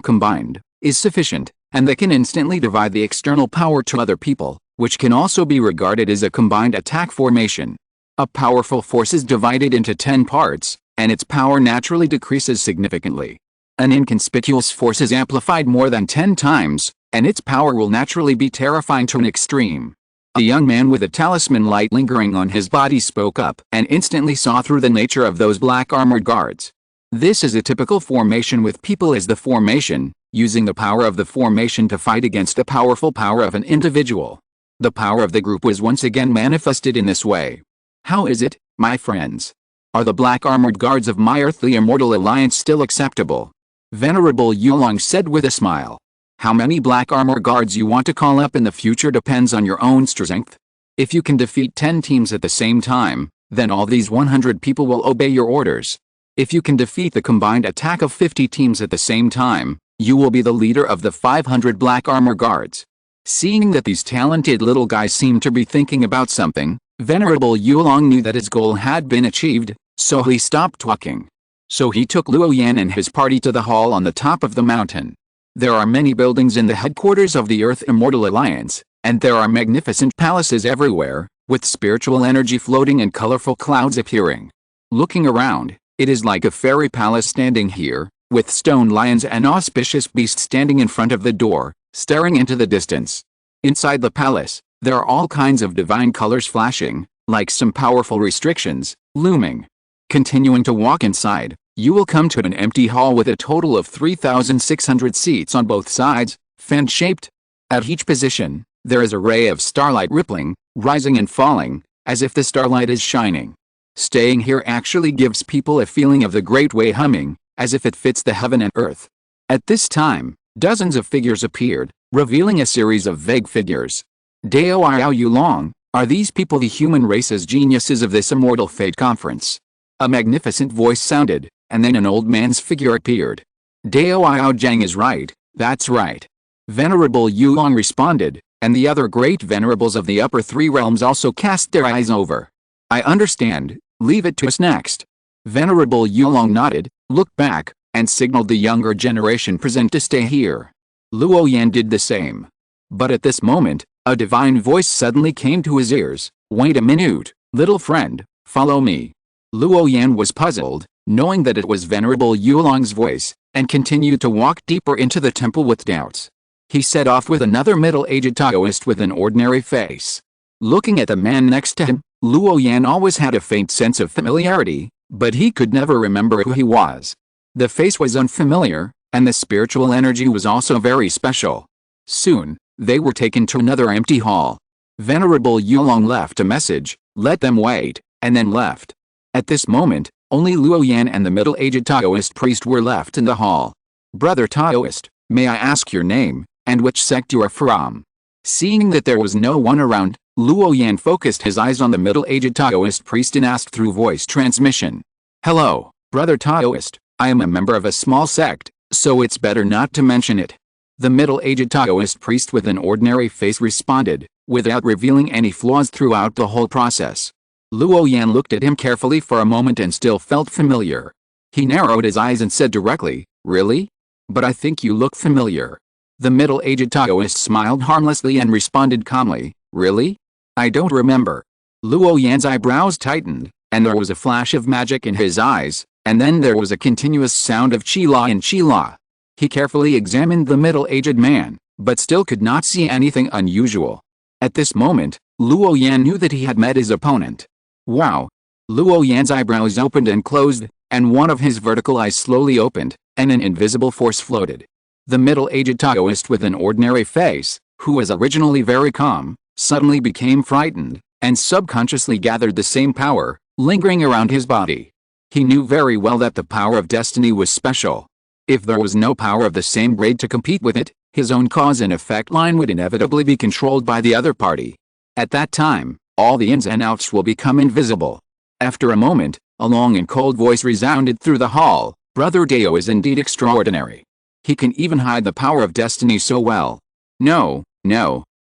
B: combined, is sufficient, and they can instantly divide the external power to other people, which can also be regarded as a combined attack formation. A powerful force is divided into 10 parts, and its power naturally decreases significantly. An inconspicuous force is amplified more than 10 times, and its power will naturally be terrifying to an extreme. A young man with a talisman light lingering on his body spoke up and instantly saw through the nature of those black armored guards. This is a typical formation with people as the formation, using the power of the formation to fight against the powerful power of an individual. The power of the group was once again manifested in this way. How is it, my friends? Are the black armored guards of my earthly immortal alliance still acceptable? Venerable Yulong said with a smile. How many black armor guards you want to call up in the future depends on your own strength. If you can defeat 10 teams at the same time, then all these 100 people will obey your orders. If you can defeat the combined attack of 50 teams at the same time, you will be the leader of the 500 black armor guards. Seeing that these talented little guys seemed to be thinking about something, Venerable Yulong knew that his goal had been achieved, so he stopped talking. So he took Luo Yan and his party to the hall on the top of the mountain. There are many buildings in the headquarters of the Earth Immortal Alliance, and there are magnificent palaces everywhere, with spiritual energy floating and colorful clouds appearing. Looking around, it is like a fairy palace standing here, with stone lions and auspicious beasts standing in front of the door, staring into the distance. Inside the palace, there are all kinds of divine colors flashing, like some powerful restrictions, looming. Continuing to walk inside, you will come to an empty hall with a total of 3,600 seats on both sides, fan-shaped. At each position, there is a ray of starlight rippling, rising and falling, as if the starlight is shining. Staying here actually gives people a feeling of the Great Way humming, as if it fits the heaven and earth. At this time, dozens of figures appeared, revealing a series of vague figures. Dao Yao Yulong, are these people the human race's geniuses of this immortal fate conference? A magnificent voice sounded, and then an old man's figure appeared. Dao Yao Zhang is right, that's right. Venerable Yulong responded, and the other great venerables of the upper 3 realms also cast their eyes over. I understand, leave it to us next. Venerable Yulong nodded, looked back, and signaled the younger generation present to stay here. Luo Yan did the same. But at this moment, a divine voice suddenly came to his ears. Wait a minute, little friend, follow me. Luo Yan was puzzled, knowing that it was Venerable Yulong's voice, and continued to walk deeper into the temple with doubts. He set off with another middle-aged Taoist with an ordinary face. Looking at the man next to him, Luo Yan always had a faint sense of familiarity, but he could never remember who he was. The face was unfamiliar,
A: and the spiritual energy was also very special. Soon, they were taken to another empty hall. Venerable Yulong left a message, let them wait, and then left. At this moment, only Luo Yan and the middle-aged Taoist priest were left in the hall. Brother Taoist, may I ask your name, and which sect you are from? Seeing that there was no one around, Luo Yan focused his eyes on the middle-aged Taoist priest and asked through voice transmission. Hello, Brother Taoist, I am a member of a small sect, so it's better not to mention it. The middle-aged Taoist priest with an ordinary face responded, without revealing any flaws throughout the whole process. Luo Yan looked at him carefully for a moment and still felt familiar. He narrowed his eyes and said directly, really? But I think you look familiar. The middle-aged Taoist smiled harmlessly and responded calmly, really? I don't remember. Luo Yan's eyebrows tightened, and there was a flash of magic in his eyes, and then there was a continuous sound of Qi-la and Qi-la. He carefully examined the middle-aged man, but still could not see anything unusual. At this moment, Luo Yan knew that he had met his opponent. Wow! Luo Yan's eyebrows opened and closed, and one of his vertical eyes slowly opened, and an invisible force floated. The middle-aged Taoist with an ordinary face, who was originally very calm, suddenly became frightened, and subconsciously gathered the same power, lingering around his body. He knew very well that the power of destiny was special. If there was no power of the same grade to compete with it, his own cause and effect line would inevitably be controlled by the other party. At that time, all the ins and outs will become invisible. After a moment, a long and cold voice resounded through the hall, Brother Dao is indeed extraordinary. He can even hide the power of destiny so well. No,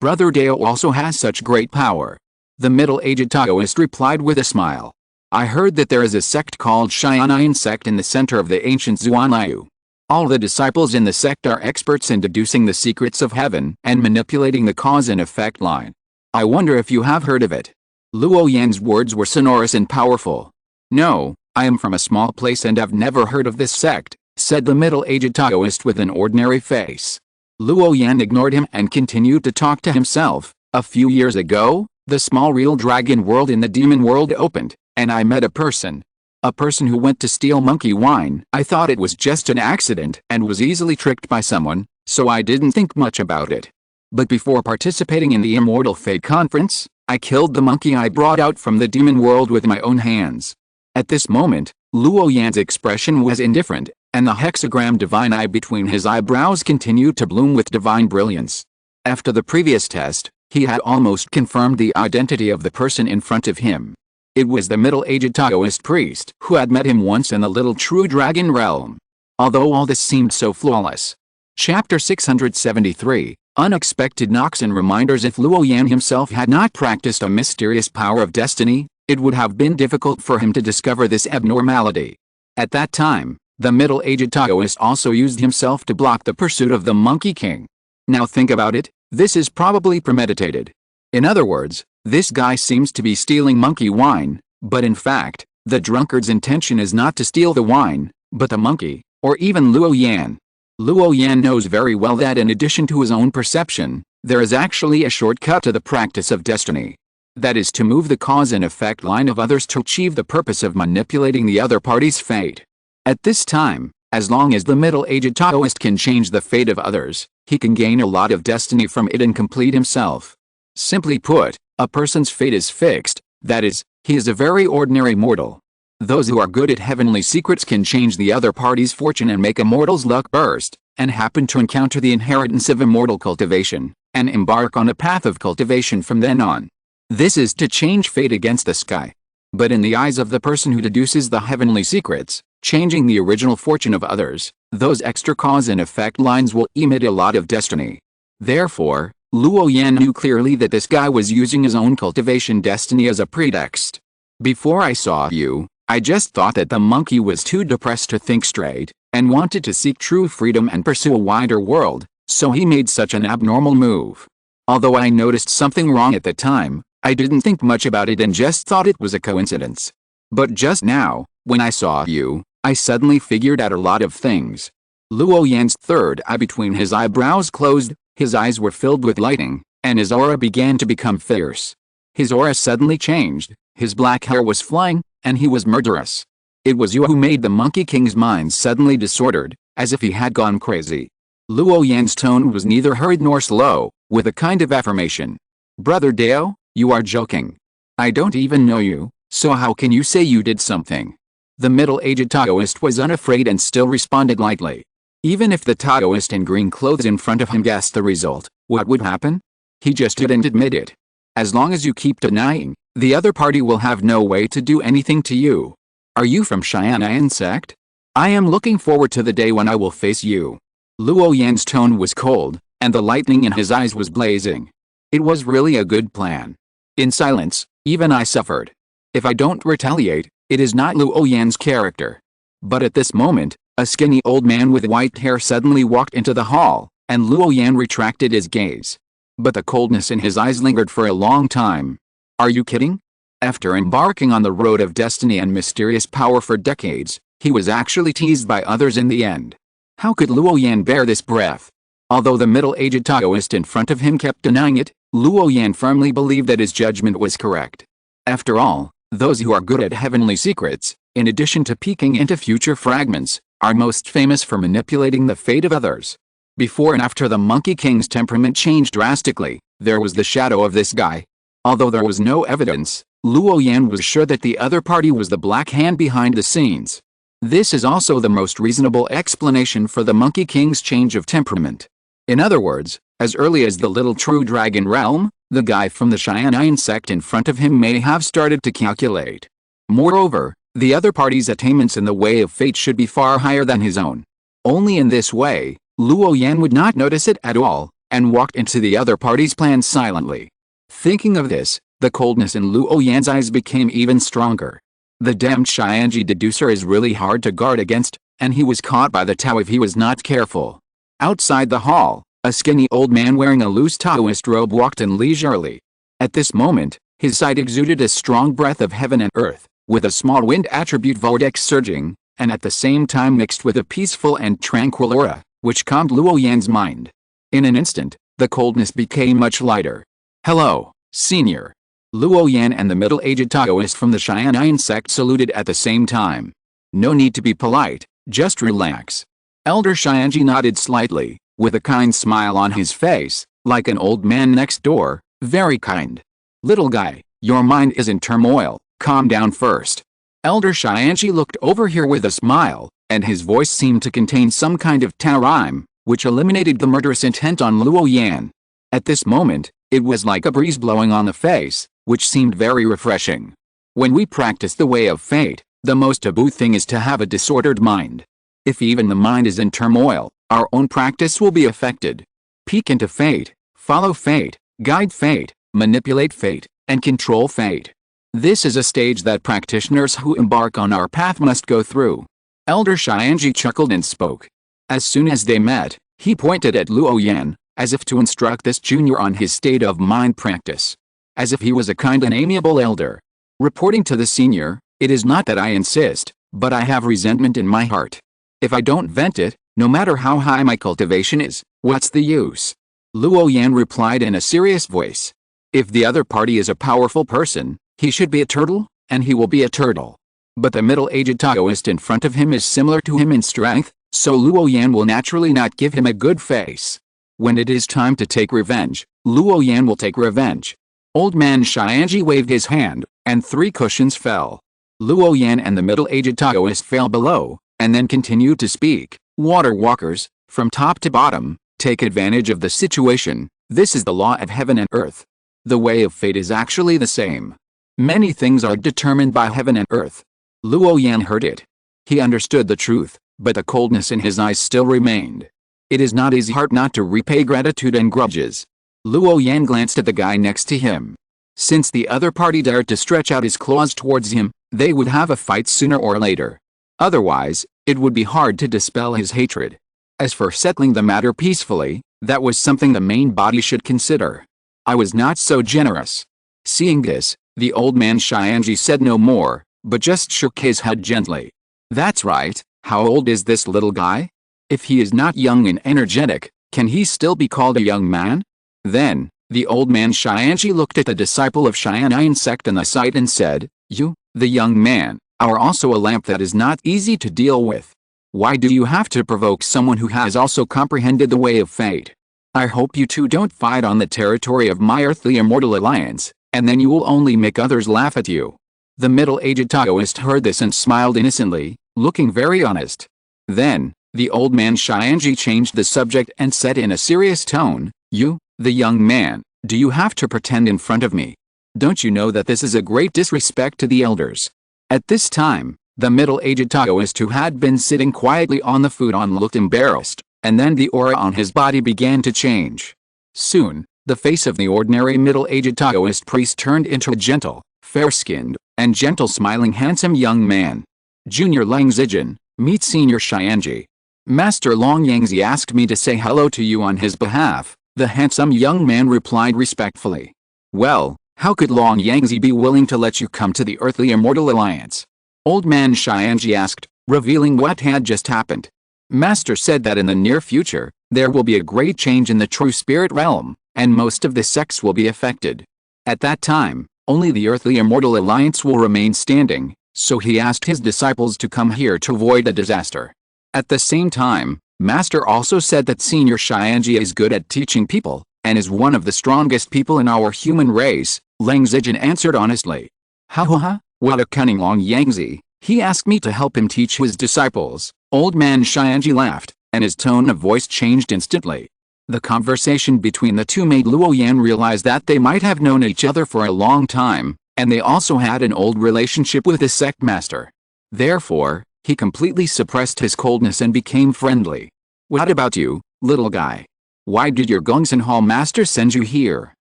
A: Brother Dao also has such great power. The middle-aged Taoist replied with a smile. I heard that there is a sect called Xianyan sect in the center of the ancient Zuanliu. All the disciples in the sect are experts in deducing the secrets of heaven and manipulating the cause and effect line. I wonder if you have heard of it. Luo Yan's words were sonorous and powerful. No, I am from a small place and have never heard of this sect, said the middle-aged Taoist with an ordinary face. Luo Yan ignored him and continued to talk to himself. A few years ago, the small real dragon world in the demon world opened, and I met a person who went to steal monkey wine. I thought it was just an accident and was easily tricked by someone, so I didn't think much about it. But before participating in the Immortal Fate Conference, I killed the monkey I brought out from the demon world with my own hands. At this moment, Luo Yan's expression was indifferent, and the hexagram divine eye between his eyebrows continued to bloom with divine brilliance. After the previous test, he had almost confirmed the identity of the person in front of him. It was the middle-aged Taoist priest who had met him once in the little true dragon realm. Although all this seemed so flawless. Chapter 673, Unexpected Knocks and Reminders. If Luo Yan himself had not practiced a mysterious power of destiny, it would have been difficult for him to discover this abnormality. At that time, the middle-aged Taoist also used himself to block the pursuit of the Monkey King. Now think about it, this is probably premeditated. In other words, this guy seems to be stealing monkey wine, but in fact, the drunkard's intention is not to steal the wine, but the monkey, or even Luo Yan. Luo Yan knows very well that in addition to his own perception, there is actually a shortcut to the practice of destiny. That is to move the cause and effect line of others to achieve the purpose of manipulating the other party's fate. At this time, as long as the middle-aged Taoist can change the fate of others, he can gain a lot of destiny from it and complete himself. Simply put, a person's fate is fixed, that is, he is a very ordinary mortal. Those who are good at heavenly secrets can change the other party's fortune and make a mortal's luck burst, and happen to encounter the inheritance of immortal cultivation, and embark on a path of cultivation from then on. This is to change fate against the sky. But in the eyes of the person who deduces the heavenly secrets, changing the original fortune of others, those extra cause and effect lines will emit a lot of destiny. Therefore, Luo Yan knew clearly that this guy was using his own cultivation destiny as a pretext. Before I saw you, I just thought that the monkey was too depressed to think straight, and wanted to seek true freedom and pursue a wider world, so he made such an abnormal move. Although I noticed something wrong at the time, I didn't think much about it and just thought it was a coincidence. But just now, when I saw you, I suddenly figured out a lot of things. Luo Yan's third eye between his eyebrows closed, his eyes were filled with lighting, and his aura began to become fierce. His aura suddenly changed, his black hair was flying, and he was murderous. It was you who made the Monkey King's mind suddenly disordered,
B: as if he had gone crazy. Luo Yan's tone was neither hurried nor slow, with a kind of affirmation. Brother Dao, you are joking. I don't even know you, so how can you say you did something? The middle-aged Taoist was unafraid and still responded lightly. Even if the Taoist in green clothes in front of him guessed the result, what would happen? He just didn't admit it. As long as you keep denying, the other party will have no way to do anything to you. Are you from SYNOPSIS sect? I am looking forward to the day when I will face you. Luo Yan's tone was cold, and the lightning in his eyes was blazing. It was really a good plan. In silence, even I suffered. If I don't retaliate, it is not Luo Yan's character. But at this moment, a skinny old man with white hair suddenly walked into the hall, and Luo Yan retracted his gaze. But the coldness in his eyes lingered for a long time. Are you kidding? After embarking on the road of destiny and mysterious power for decades, he was actually teased by others in the end. How could Luo Yan bear this breath? Although the middle-aged Taoist in front of him kept denying it, Luo Yan firmly believed that his judgment was correct. After all, those who are good at heavenly secrets, in addition to peeking into future fragments, are most famous for manipulating the fate of others. Before and after the Monkey King's temperament changed drastically, there was the shadow of this guy. Although there was no evidence, Luo Yan was sure that the other party was the black hand behind the scenes. This is also the most reasonable explanation for the Monkey King's change of temperament. In other words, as early as the Little True Dragon realm, the guy from the SYNOPSIS sect in front of him may have started to calculate. Moreover, the other party's attainments in the way of fate should be far higher than his own. Only in this way, Luo Yan would not notice it at all, and walked into the other party's plans silently. Thinking of this, the coldness in Luo Yan's eyes became even stronger. The damned Xianji deducer is really hard to guard against, and he was caught by the Tao if he was not careful. Outside the hall, a skinny old man wearing a loose Taoist robe walked in leisurely. At this moment, his sight exuded a strong breath of heaven and earth, with a small wind attribute vortex surging, and at the same time mixed with a peaceful and tranquil aura, which calmed Luo Yan's mind. In an instant, the coldness became much lighter. Hello, senior. Luo Yan and the middle-aged Taoist from the SYNOPSIS sect saluted at the same time. No need to be polite, just relax. Elder Xianji nodded slightly, with a kind smile on his face, like an old man next door, very kind. Little guy, your mind is in turmoil, calm down first. Elder Xianji looked over here with a smile, and his voice seemed to contain some kind of Tao rhyme, which eliminated the murderous intent on Luo Yan. At this moment, it was like a breeze blowing on the face, which seemed very refreshing. When we practice the way of fate, the most taboo thing is to have a disordered mind. If even the mind is in turmoil, our own practice will be affected. Peek into fate, follow fate, guide fate, manipulate fate, and control fate. This is a stage that practitioners who embark on our path must go through. Elder Xianji chuckled and spoke. As soon as they met, he pointed at Luo Yan, as if to instruct this junior on his state of mind practice. As if he was a kind and amiable elder. Reporting to the senior, it is not that I insist, but I have resentment in my heart. If I don't vent it, no matter how high my cultivation is, what's the use? Luo Yan replied in a serious voice. If the other party is a powerful person, he should be a turtle, and he will be a turtle. But the middle-aged Taoist in front of him is similar to him in strength, so Luo Yan will naturally not give him a good face. When it is time to take revenge, Luo Yan will take revenge. Old man Xianji waved his hand, and 3 cushions fell. Luo Yan and the middle-aged Taoist fell below, and then continued to speak. Water walkers, from top to bottom, take advantage of the situation. This is the law of heaven and earth. The way of fate is actually the same. Many things are determined by heaven and earth. Luo Yan heard it. He understood the truth, but the coldness in his eyes still remained. It is not his heart not to repay gratitude and grudges. Luo Yan glanced at the guy next to him. Since the other party dared to stretch out his claws towards him, they would have a fight sooner or later. Otherwise, it would be hard to dispel his hatred. As for settling the matter peacefully, that was something the main body should consider. I was not so generous. Seeing this, the old man Xianji said no more, but just shook his head gently. That's right, how old is this little guy? If he is not young and energetic, can he still be called a young man? Then, the old man Xianji looked at the disciple of SYNOPSIS sect in the sight and said, You, the young man, are also a lamp that is not easy to deal with. Why do you have to provoke someone who has also comprehended the way of fate? I hope you two don't fight on the territory of my earthly immortal alliance, and then you will only make others laugh at you." The middle-aged Taoist heard this and smiled innocently, looking very honest. Then, the old man Xianji changed the subject and said in a serious tone, "You, the young man, do you have to pretend in front of me? Don't you know that this is a great disrespect to the elders?" At this time, the middle-aged Taoist who had been sitting quietly on the futon looked embarrassed, and then the aura on his body began to change. Soon, the face of the ordinary middle-aged Taoist priest turned into a gentle, fair-skinned, and gentle smiling handsome young man. "Junior Lang Zijin, meet Senior Xianji. Master Long Yangzi asked me to say hello to you on his behalf," the handsome young man replied respectfully. "Well, how could Long Yangzi be willing to let you come to the Earthly Immortal Alliance?" Old man Xianji asked, revealing what had just happened. "Master said that in the near future, there will be a great change in the true spirit realm, and most of the sects will be affected. At that time, only the Earthly Immortal Alliance will remain standing, so he asked his disciples to come here to avoid a disaster. At the same time, Master also said that Senior Xianji is good at teaching people, and is one of the strongest people in our human race," Lang Zijin answered honestly. "Ha ha ha, what a cunning Long Yangzi, he asked me to help him teach his disciples." Old man Xianji laughed, and his tone of voice changed instantly. The conversation between the two made Luo Yan realize that they might have known each other for a long time, and they also had an old relationship with the sect master. Therefore, he completely suppressed his coldness and became friendly. "What about you, little guy? Why did your Gongsun Hall master send you here?"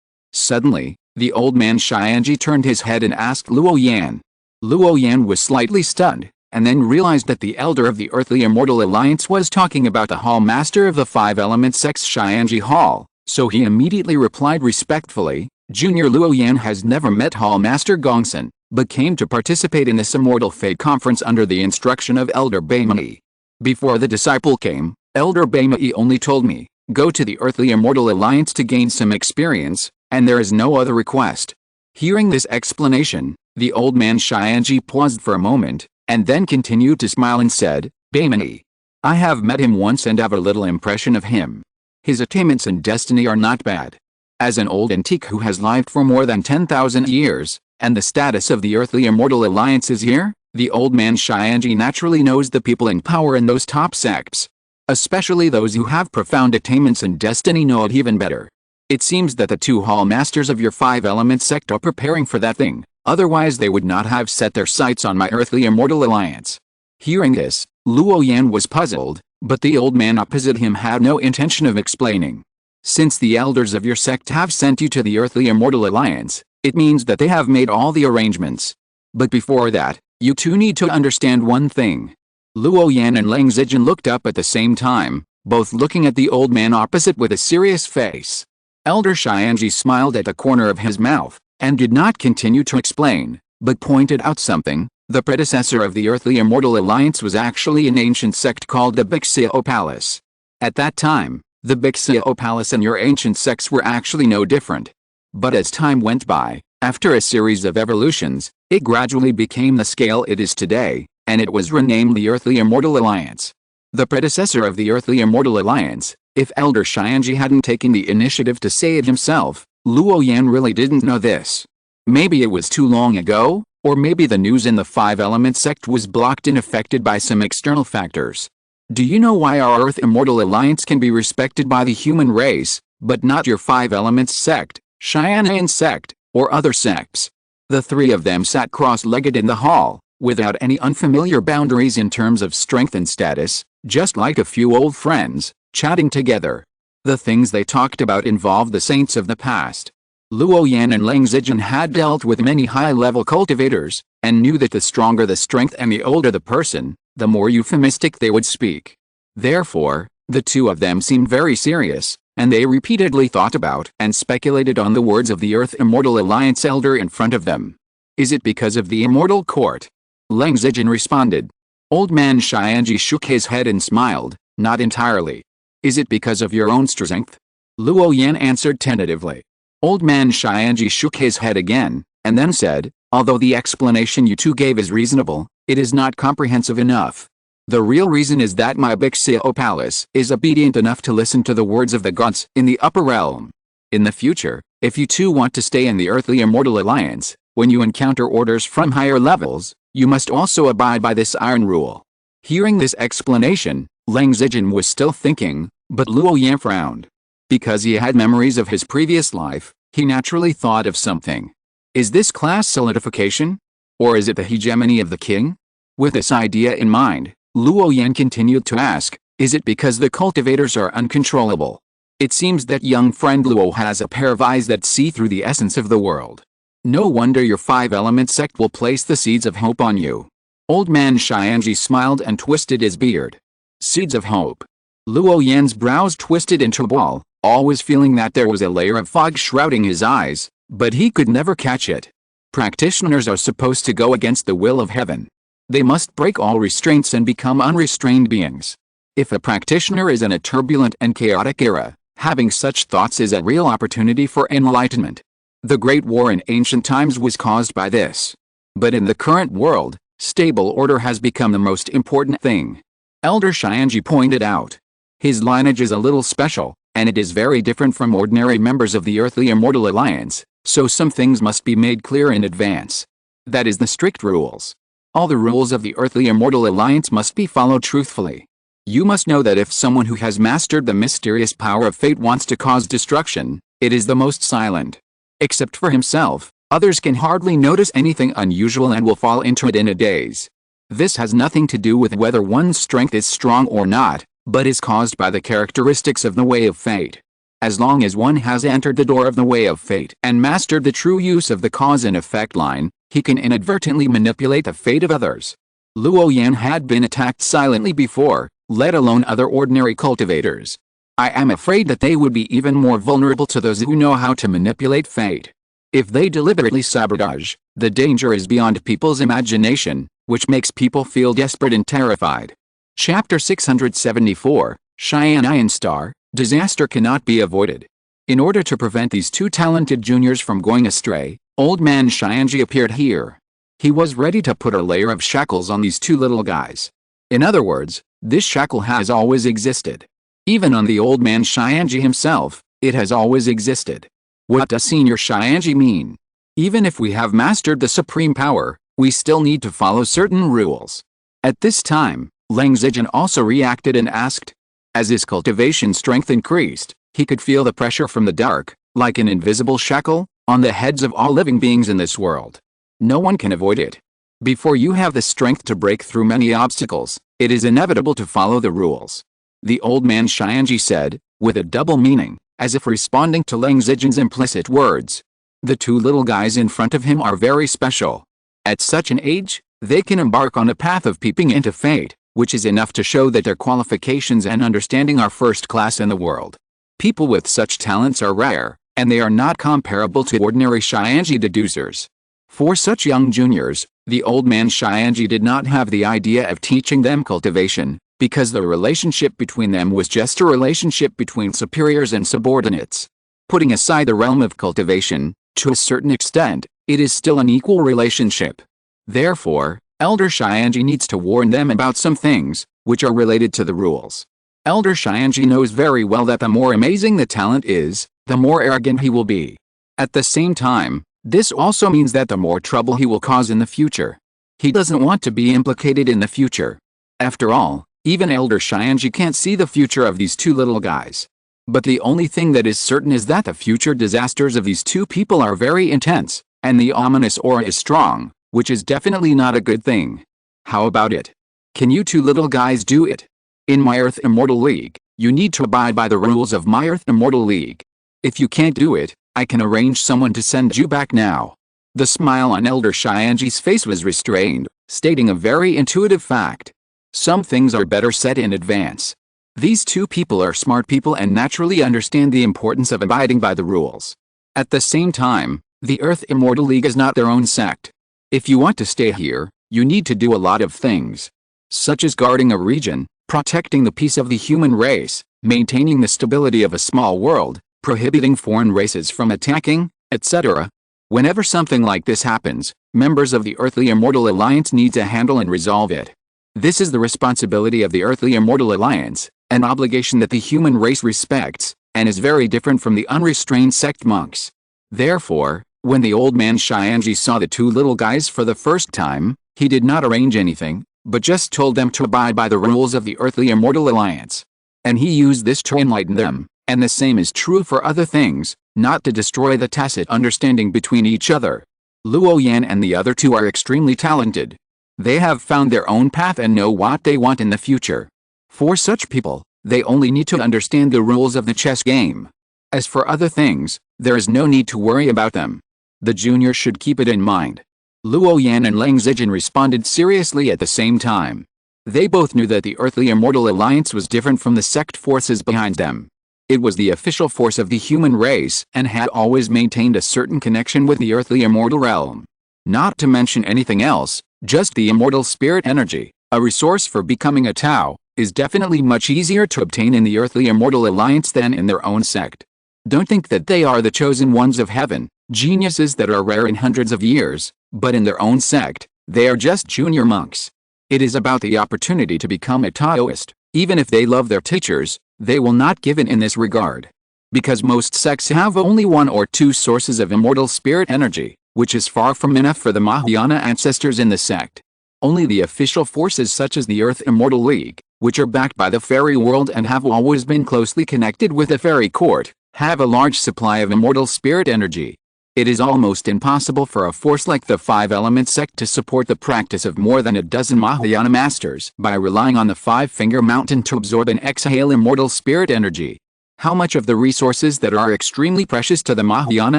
B: Suddenly, the old man Xianji turned his head and asked Luo Yan. Luo Yan was slightly stunned, and then realized that the elder of the Earthly Immortal Alliance was talking about the Hall Master of the Five Element Sect's Xianji Hall, so he immediately replied respectfully, "Junior Luo Yan has never met Hall Master Gongsun, but came to participate in this Immortal Fate Conference under the instruction of Elder Beimei. Before the disciple came, Elder Beimei only told me, go to the Earthly Immortal Alliance to gain some experience, and there is no other request." Hearing this explanation, the old man Xianji paused for a moment, and then continued to smile and said, "Beimei, I have met him once and have a little impression of him. His attainments and destiny are not bad. As an old antique who has lived for more than 10,000 years, and the status of the Earthly Immortal Alliance is here, the old man Xianji naturally knows the people in power in those top sects. Especially those who have profound attainments and destiny know it even better. It seems that the two hall masters of your Five Element sect are preparing for that thing. Otherwise they would not have set their sights on my Earthly Immortal Alliance." Hearing this, Luo Yan was puzzled, but the old man opposite him had no intention of explaining. "Since the elders of your sect have sent you to the Earthly Immortal Alliance, it means that they have made all the arrangements. But before that, you two need to understand one thing." Luo Yan and Lang Zijin looked up at the same time, both looking at the old man opposite with a serious face. Elder Xianji smiled at the corner of his mouth, and did not continue to explain, but pointed out something. The predecessor of the Earthly Immortal Alliance was actually an ancient sect called the Bixiao Palace. At that time, the Bixiao Palace and your ancient sects were actually no different. But as time went by, after a series of evolutions, it gradually became the scale it is today, and it was renamed the Earthly Immortal Alliance. The predecessor of the Earthly Immortal Alliance, if Elder Xianji hadn't taken the initiative to say it himself, Luo Yan really didn't know this. Maybe it was too long ago, or maybe the news in the Five Element sect was blocked and affected by some external factors. Do you know why our Earth Immortal Alliance can be respected by the human race, but not your Five Elements sect, Xian'an sect, or other sects? The three of them sat cross-legged in the hall, without any unfamiliar boundaries in terms of strength and status, just like a few old friends, chatting together. The things they talked about involved the saints of the past. Luo Yan and Lang Zijin had dealt with many high-level cultivators, and knew that the stronger the strength and the older the person, the more euphemistic they would speak. Therefore, the two of them seemed very serious, and they repeatedly thought about and speculated on the words of the Earth Immortal Alliance elder in front of them. "Is it because of the Immortal Court?" Lang Zijin responded. Old man Xianji shook his head and smiled, "Not entirely." "Is it because of your own strength?" Luo Yan answered tentatively. Old man Xianji shook his head again, and then said, "Although the explanation you two gave is reasonable, it is not comprehensive enough.
A: The real reason is that my big Xiao palace is obedient enough to listen to the words of the gods in the upper realm. In the future, if you too want to stay in the Earthly Immortal Alliance, when you encounter orders from higher levels, you must also abide by this iron rule. Hearing this explanation, Lang Zijin was still thinking, but Luo Yan frowned. Because he had memories of his previous life, he naturally thought of something. Is this class solidification? Or is it the hegemony of the king? With this idea in mind, Luo Yan continued to ask, is it because the cultivators are uncontrollable? It seems that young friend Luo has a pair of eyes that see through the essence of the world. No wonder your five-element sect will place the seeds of hope on you. Old man Xianji smiled and twisted his beard. Seeds of hope. Luo Yan's brows twisted into a ball, always feeling that there was a layer of fog shrouding his eyes, but he could never catch it. Practitioners are supposed to go against the will of heaven. They must break all restraints and become unrestrained beings. If a practitioner is in a turbulent and chaotic era, having such thoughts is a real opportunity for enlightenment. The Great War in ancient times was caused by this. But in the current world, stable order has become the most important thing. Elder Xianji pointed out. His lineage is a little special, and it is very different from ordinary members of the Earthly Immortal Alliance, so some things must be made clear in advance. That is the strict rules. All the rules of the Earthly Immortal Alliance must be followed truthfully. You must know that if someone who has mastered the mysterious power of fate wants to cause destruction, it is the most silent. Except for himself, others can hardly notice anything unusual and will fall into it in a daze. This has nothing to do with whether one's strength is strong or not, but is caused by the characteristics of the way of fate. As long as one has entered the door of the way of fate and mastered the true use of the cause and effect line, he can inadvertently manipulate the fate of others. Luo Yan had been attacked silently before, let alone other ordinary cultivators. I am afraid that they would be even more vulnerable to those who know how to manipulate fate. If they deliberately sabotage, the danger is beyond people's imagination, which makes people feel desperate and terrified. Chapter 674, Cheyenne Iron Star, Disaster Cannot Be Avoided. In order to prevent these two talented juniors from going astray, Old Man Xianji appeared here. He was ready to put a layer of shackles on these two little guys. In other words, this shackle has always existed. Even on the Old Man Xianji himself, it has always existed. What does Senior Xianji mean? Even if we have mastered the supreme power, we still need to follow certain rules. At this time, Lang Zijin also reacted and asked. As his cultivation strength increased, he could feel the pressure from the dark, like an invisible shackle, on the heads of all living beings in this world. No one can avoid it. Before you have the strength to break through many obstacles, it is inevitable to follow the rules. The Old Man Xianji said, with a double meaning, as if responding to Lang Zijin's implicit words. The two little guys in front of him are very special. At such an age, they can embark on a path of peeping into fate, which is enough to show that their qualifications and understanding are first class in the world. People with such talents are rare, and they are not comparable to ordinary Xianji deducers. For such young juniors, the Old Man Xianji did not have the idea of teaching them cultivation, because the relationship between them was just a relationship between superiors and subordinates. Putting aside the realm of cultivation, to a certain extent, it is still an equal relationship. Therefore, Elder Xianji needs to warn them about some things, which are related to the rules. Elder Xianji knows very well that the more amazing the talent is, the more arrogant he will be. At the same time, this also means that the more trouble he will cause in the future. He doesn't want to be implicated in the future. After all, even Elder Xianji can't see the future of these two little guys. But the only thing that is certain is that the future disasters of these two people are very intense, and the ominous aura is strong, which is definitely not a good thing. How about it? Can you two little guys do it? In my Earth Immortal League, you need to abide by the rules of my Earth Immortal League. If you can't do it, I can arrange someone to send you back now. The smile on Elder Xianji's face was restrained, stating a very intuitive fact. Some things are better said in advance. These two people are smart people and naturally understand the importance of abiding by the rules. At the same time, the Earth Immortal League is not their own sect. If you want to stay here, you need to do a lot of things. Such as guarding a region, protecting the peace of the human race, maintaining the stability of a small world, prohibiting foreign races from attacking, etc. Whenever something like this happens, members of the Earthly Immortal Alliance need to handle and resolve it.
B: This is the responsibility of the Earthly Immortal Alliance, an obligation that the human race respects, and is very different from the unrestrained sect monks. Therefore, when the old man Xianji saw the two little guys for the first time, he did not arrange anything, but just told them to abide by the rules of the Earthly Immortal Alliance. And he used this to enlighten them, and the same is true for other things, not to destroy the tacit understanding between each other. Luo Yan and the other two are extremely talented. They have found their own path and know what they want in the future. For such people, they only need to understand the rules of the chess game. As for other things, there is no need to worry about them. The junior should keep it in mind. Luo Yan and Lang Zijin responded seriously at the same time. They both knew that the Earthly Immortal Alliance was different from the sect forces behind them. It was the official force of the human race and had always maintained a certain connection with the Earthly Immortal Realm. Not to mention anything else, just the immortal spirit energy, a resource for becoming a Tao, is definitely much easier to obtain in the Earthly Immortal Alliance than in their own sect. Don't think that they are the chosen ones of heaven, geniuses that are rare in hundreds of years, but in their own sect, they are just junior monks. It is about the opportunity to become a Taoist. Even if they love their teachers, they will not give in this regard. Because most sects have only one or two sources of immortal spirit energy, which is far from enough for the Mahayana ancestors in the sect. Only the official forces such as the Earth Immortal League, which are backed by the fairy world and have always been closely connected with the fairy court, have a large supply of immortal spirit energy. It is almost impossible for a force like the Five-Element sect to support the practice of more than a dozen Mahayana masters by relying on the Five-Finger Mountain to absorb and exhale immortal spirit energy. How much of the resources that are extremely precious to the Mahayana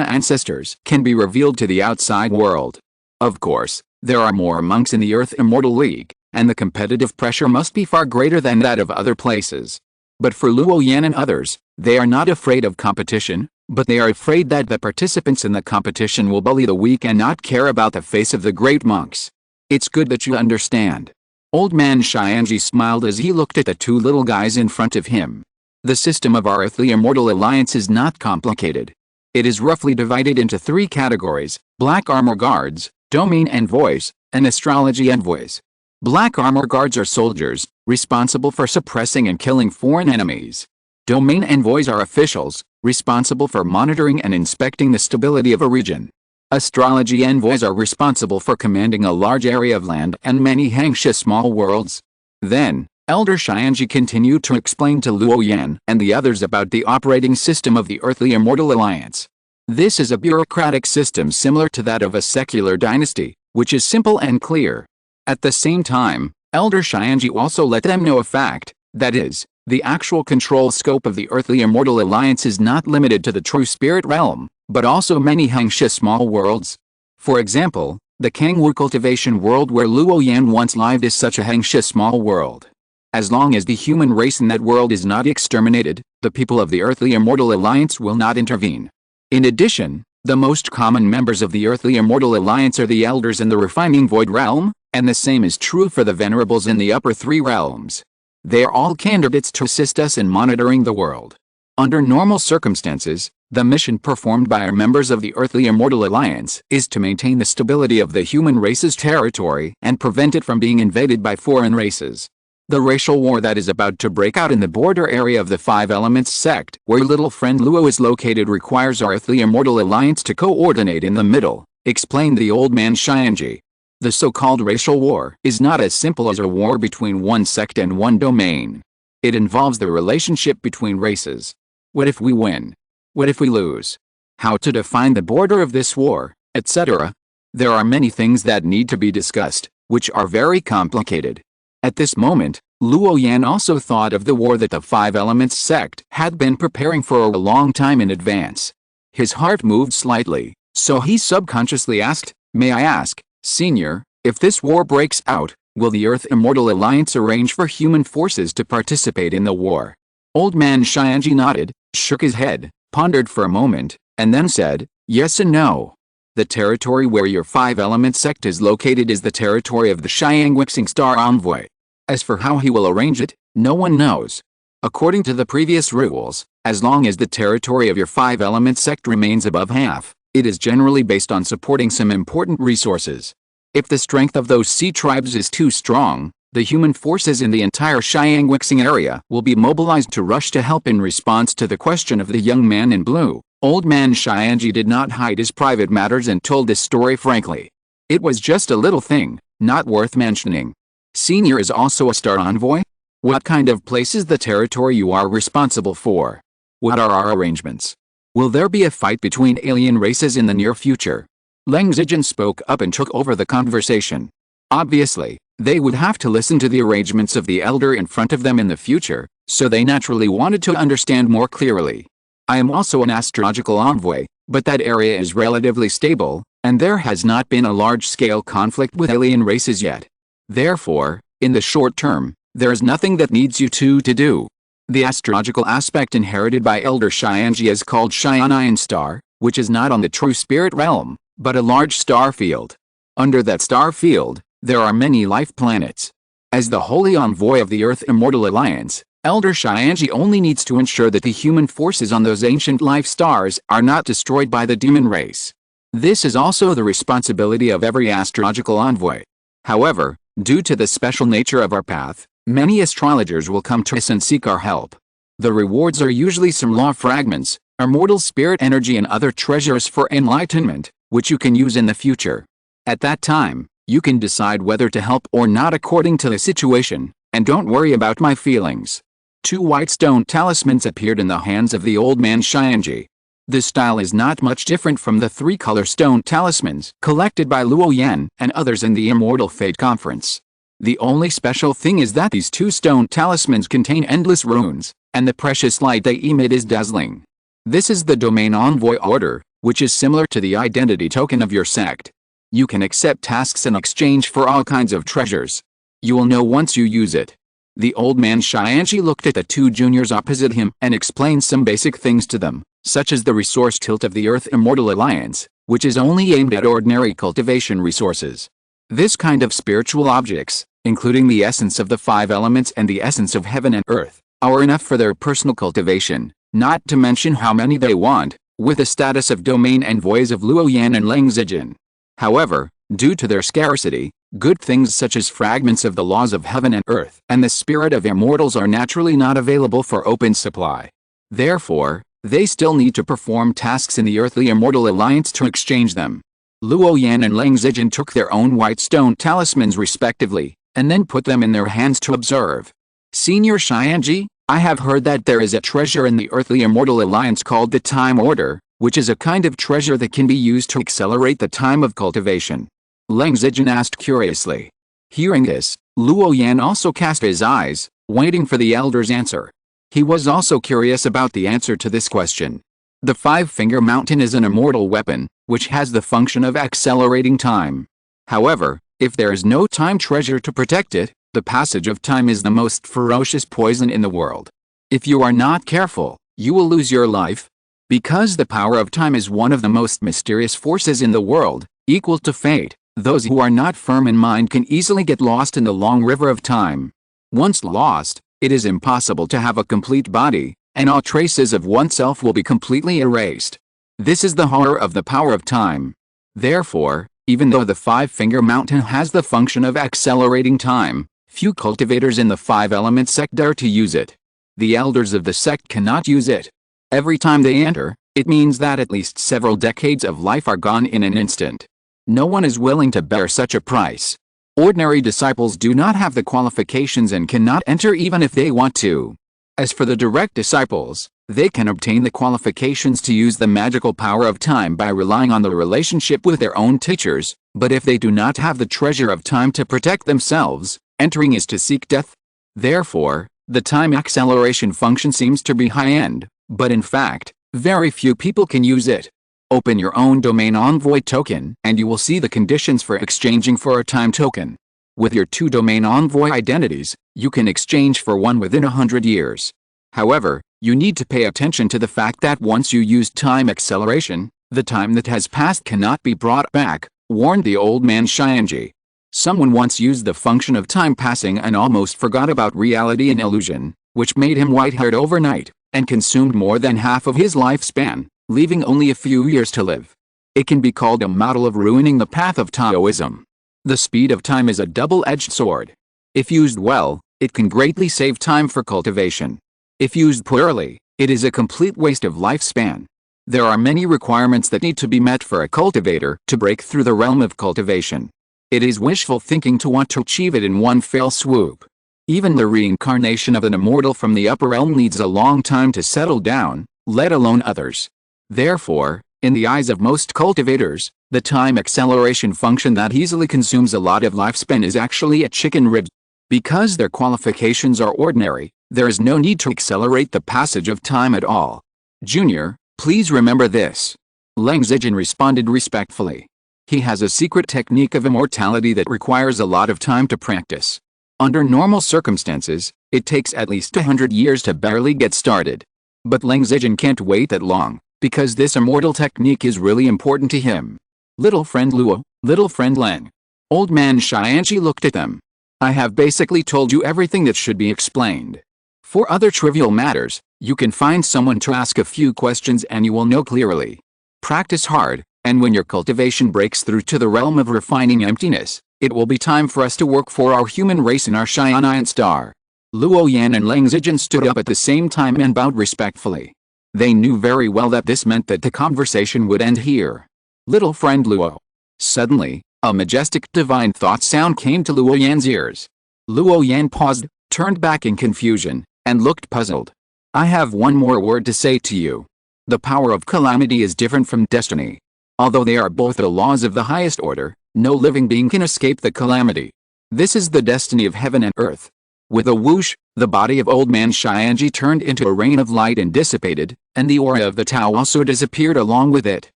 B: ancestors can be revealed to the outside world? Of course, there are more monks in the Earth Immortal League, and the competitive pressure must be far greater than that of other places. But for Luo Yan and others, they are not afraid of competition, but they are afraid that the participants in the competition will bully the weak and not care about the face of the great monks. It's good that you understand. Old man Xianji smiled as he looked at the two little guys in front of him. The system of our Earthly Immortal Alliance is not complicated. It is roughly divided into three categories: Black Armor Guards, Domain Envoys, and Astrology Envoys. Black Armor Guards are soldiers, responsible for suppressing and killing foreign enemies. Domain Envoys are officials, responsible for monitoring and inspecting the stability of a region. Astrology Envoys are responsible for commanding a large area of land and many Hangsha small worlds. Then, Elder Xianji continued to explain to Luo Yan and the others about the operating system of the Earthly Immortal Alliance. This is a bureaucratic system similar to that of a secular dynasty, which is simple and clear. At the same time, Elder Xianji also let them know a fact, that is, the actual control scope of the Earthly Immortal Alliance is not limited to the true spirit realm, but also many Hangsha small worlds. For example, the Kangwu Cultivation world where Luo Yan once lived is such a Hangsha small world. As long as the human race in that world is not exterminated, the people of the Earthly Immortal Alliance will not intervene. In addition, the most common members of the Earthly Immortal Alliance are the Elders in the Refining Void Realm, and the same is true for the Venerables in the Upper Three Realms. They are all candidates to assist us in monitoring the world. Under normal circumstances, the mission performed by our members of the Earthly Immortal Alliance is to maintain the stability of the human race's territory and prevent it from being invaded by foreign races. The racial war that is about to break out in the border area of the Five Elements sect, where little friend Luo is located, requires our Earthly Immortal Alliance to coordinate in the middle, explained the old man Xianji. The so-called racial war is not as simple as a war between one sect and one domain. It involves the relationship between races. What if we win? What if we lose? How to define the border of this war, etc. There are many things that need to be discussed, which are very complicated. At this moment, Luo Yan also thought of the war that the Five Elements sect had been preparing for a long time in advance. His heart moved slightly, so he subconsciously asked, "May I ask, Senior, if this war breaks out, will the Earth Immortal Alliance arrange for human forces to participate in the war?" Old man Xianji nodded, shook his head, pondered for a moment, and then said, "Yes and no. The territory where your Five Elements sect is located is the territory of the Xiangwixing Star Envoy. As for how he will arrange it, no one knows. According to the previous rules, as long as the territory of your Five Elements sect remains above half, it is generally based on supporting some important resources. If the strength of those sea tribes is too strong, the human forces in the entire Xiangwixing area will be mobilized to rush to help. In response to the question of the young man in blue, Old Man Xianji did not hide his private matters and told this story frankly. It was just a little thing, not worth mentioning. Senior is also a star envoy? What kind of place is the territory you are responsible for? What are our arrangements? Will there be a fight between alien races in the near future? Leng Zijin spoke up and took over the conversation. Obviously, they would have to listen to the arrangements of the elder in front of them in the future, so they naturally wanted to understand more clearly. I am also an astrological envoy, but that area is relatively stable, and there has not been a large-scale conflict with alien races yet. Therefore, in the short term, there is nothing that needs you two to do. The astrological aspect inherited by Elder Xianji is called Xianian star, which is not on the true spirit realm, but a large star field. Under that star field, there are many life planets. As the holy envoy of the Earth Immortal Alliance, Elder Xianji only needs to ensure that the human forces on those ancient life stars are not destroyed by the demon race. This is also the responsibility of every astrological envoy. However, due to the special nature of our path, many astrologers will come to us and seek our help. The rewards are usually some law fragments, immortal spirit energy and other treasures for enlightenment, which you can use in the future. At that time, you can decide whether to help or not according to the situation, and don't worry about my feelings. 2 white stone talismans appeared in the hands of the old man Xianji. The style is not much different from the 3-color stone talismans collected by Luo Yan and others in the Immortal Fate Conference. The only special thing is that these 2 stone talismans contain endless runes, and the precious light they emit is dazzling. This is the Domain Envoy Order, which is similar to the identity token of your sect. You can accept tasks in exchange for all kinds of treasures. You will know once you use it. The old man Xianji looked at the 2 juniors opposite him and explained some basic things to them, such as the resource tilt of the Earth Immortal Alliance, which is only aimed at ordinary cultivation resources. This kind of spiritual objects, including the essence of the 5 elements and the essence of heaven and earth, are enough for their personal cultivation, not to mention how many they want, with the status of domain envoys of Luo Yan and Leng Zijin. However, due to their scarcity, good things such as fragments of the laws of heaven and earth and the spirit of immortals are naturally not available for open supply. Therefore, they still need to perform tasks in the Earthly Immortal Alliance to exchange them. Luo Yan and Leng Zijin took their own white stone talismans respectively, and then put them in their hands to observe. Senior Xianji, I have heard that there is a treasure in the Earthly Immortal Alliance called the Time Order, which is a kind of treasure that can be used to accelerate the time of cultivation. Leng Zijin asked curiously. Hearing this, Luo Yan also cast his eyes, waiting for the elder's answer. He was also curious about the answer to this question. The 5-finger mountain is an immortal weapon, which has the function of accelerating time. However, if there is no time treasure to protect it, the passage of time is the most ferocious poison in the world. If you are not careful, you will lose your life. Because the power of time is one of the most mysterious forces in the world, equal to fate, those who are not firm in mind can easily get lost in the long river of time. Once lost, it is impossible to have a complete body, and all traces of oneself will be completely erased. This is the horror of the power of time. Therefore, even though the 5-finger mountain has the function of accelerating time, few cultivators in the 5-element sect dare to use it. The elders of the sect cannot use it. Every time they enter, it means that at least several decades of life are gone in an instant. No one is willing to bear such a price. Ordinary disciples do not have the qualifications and cannot enter even if they want to. As for the direct disciples, they can obtain the qualifications to use the magical power of time by relying on the relationship with their own teachers, but if they do not have the treasure of time to protect themselves, entering is to seek death. Therefore, the time acceleration function seems to be high-end, but in fact, very few people can use it. Open your own Domain Envoy token and you will see the conditions for exchanging for a time token. With your 2 Domain Envoy identities, you can exchange for one within 100 years. However, you need to pay attention to the fact that once you use time acceleration, the time that has passed cannot be brought back, warned the old man Xianji. Someone once used the function of time passing and almost forgot about reality and illusion, which made him white-haired overnight, and consumed more than half of his lifespan, leaving only a few years to live. It can be called a model of ruining the path of Taoism. The speed of time is a double-edged sword.
A: If used well, it can greatly save time for cultivation. If used poorly, it is a complete waste of lifespan. There are many requirements that need to be met for a cultivator to break through the realm of cultivation. It is wishful thinking to want to achieve it in one fell swoop. Even the reincarnation of an immortal from the upper realm needs a long time to settle down, let alone others. Therefore, in the eyes of most cultivators, the time acceleration function that easily consumes a lot of lifespan is actually a chicken rib. Because their qualifications are ordinary, there is no need to accelerate the passage of time at all. Junior, please remember this. Leng Zijin responded respectfully. He has a secret technique of immortality that requires a lot of time to practice. Under normal circumstances, it takes at least 100 years to barely get started. But Leng Zijin can't wait that long, because this immortal technique is really important to him. Little friend Luo, little friend Leng. Old man Xianji looked at them. I have basically told you everything that should be explained. For other trivial matters, you can find someone to ask a few questions and you will know clearly. Practice hard, and when your cultivation breaks through to the realm of refining emptiness, it will be time for us to work for our human race in our Xianyan star. Luo Yan and Leng Zijin stood up at the same time and bowed respectfully. They knew very well that this meant that the conversation would end here. Little friend Luo. Suddenly, a majestic divine thought sound came to Luo Yan's ears. Luo Yan paused, turned back in confusion, and looked puzzled. I have one more word to say to you. The power of calamity is different from destiny. Although they are both the laws of the highest order, no living being can escape the calamity. This is the destiny of heaven and earth. With a whoosh, the body of old man Xianji turned into a rain of light and dissipated, and the aura of the Tao also disappeared along with it.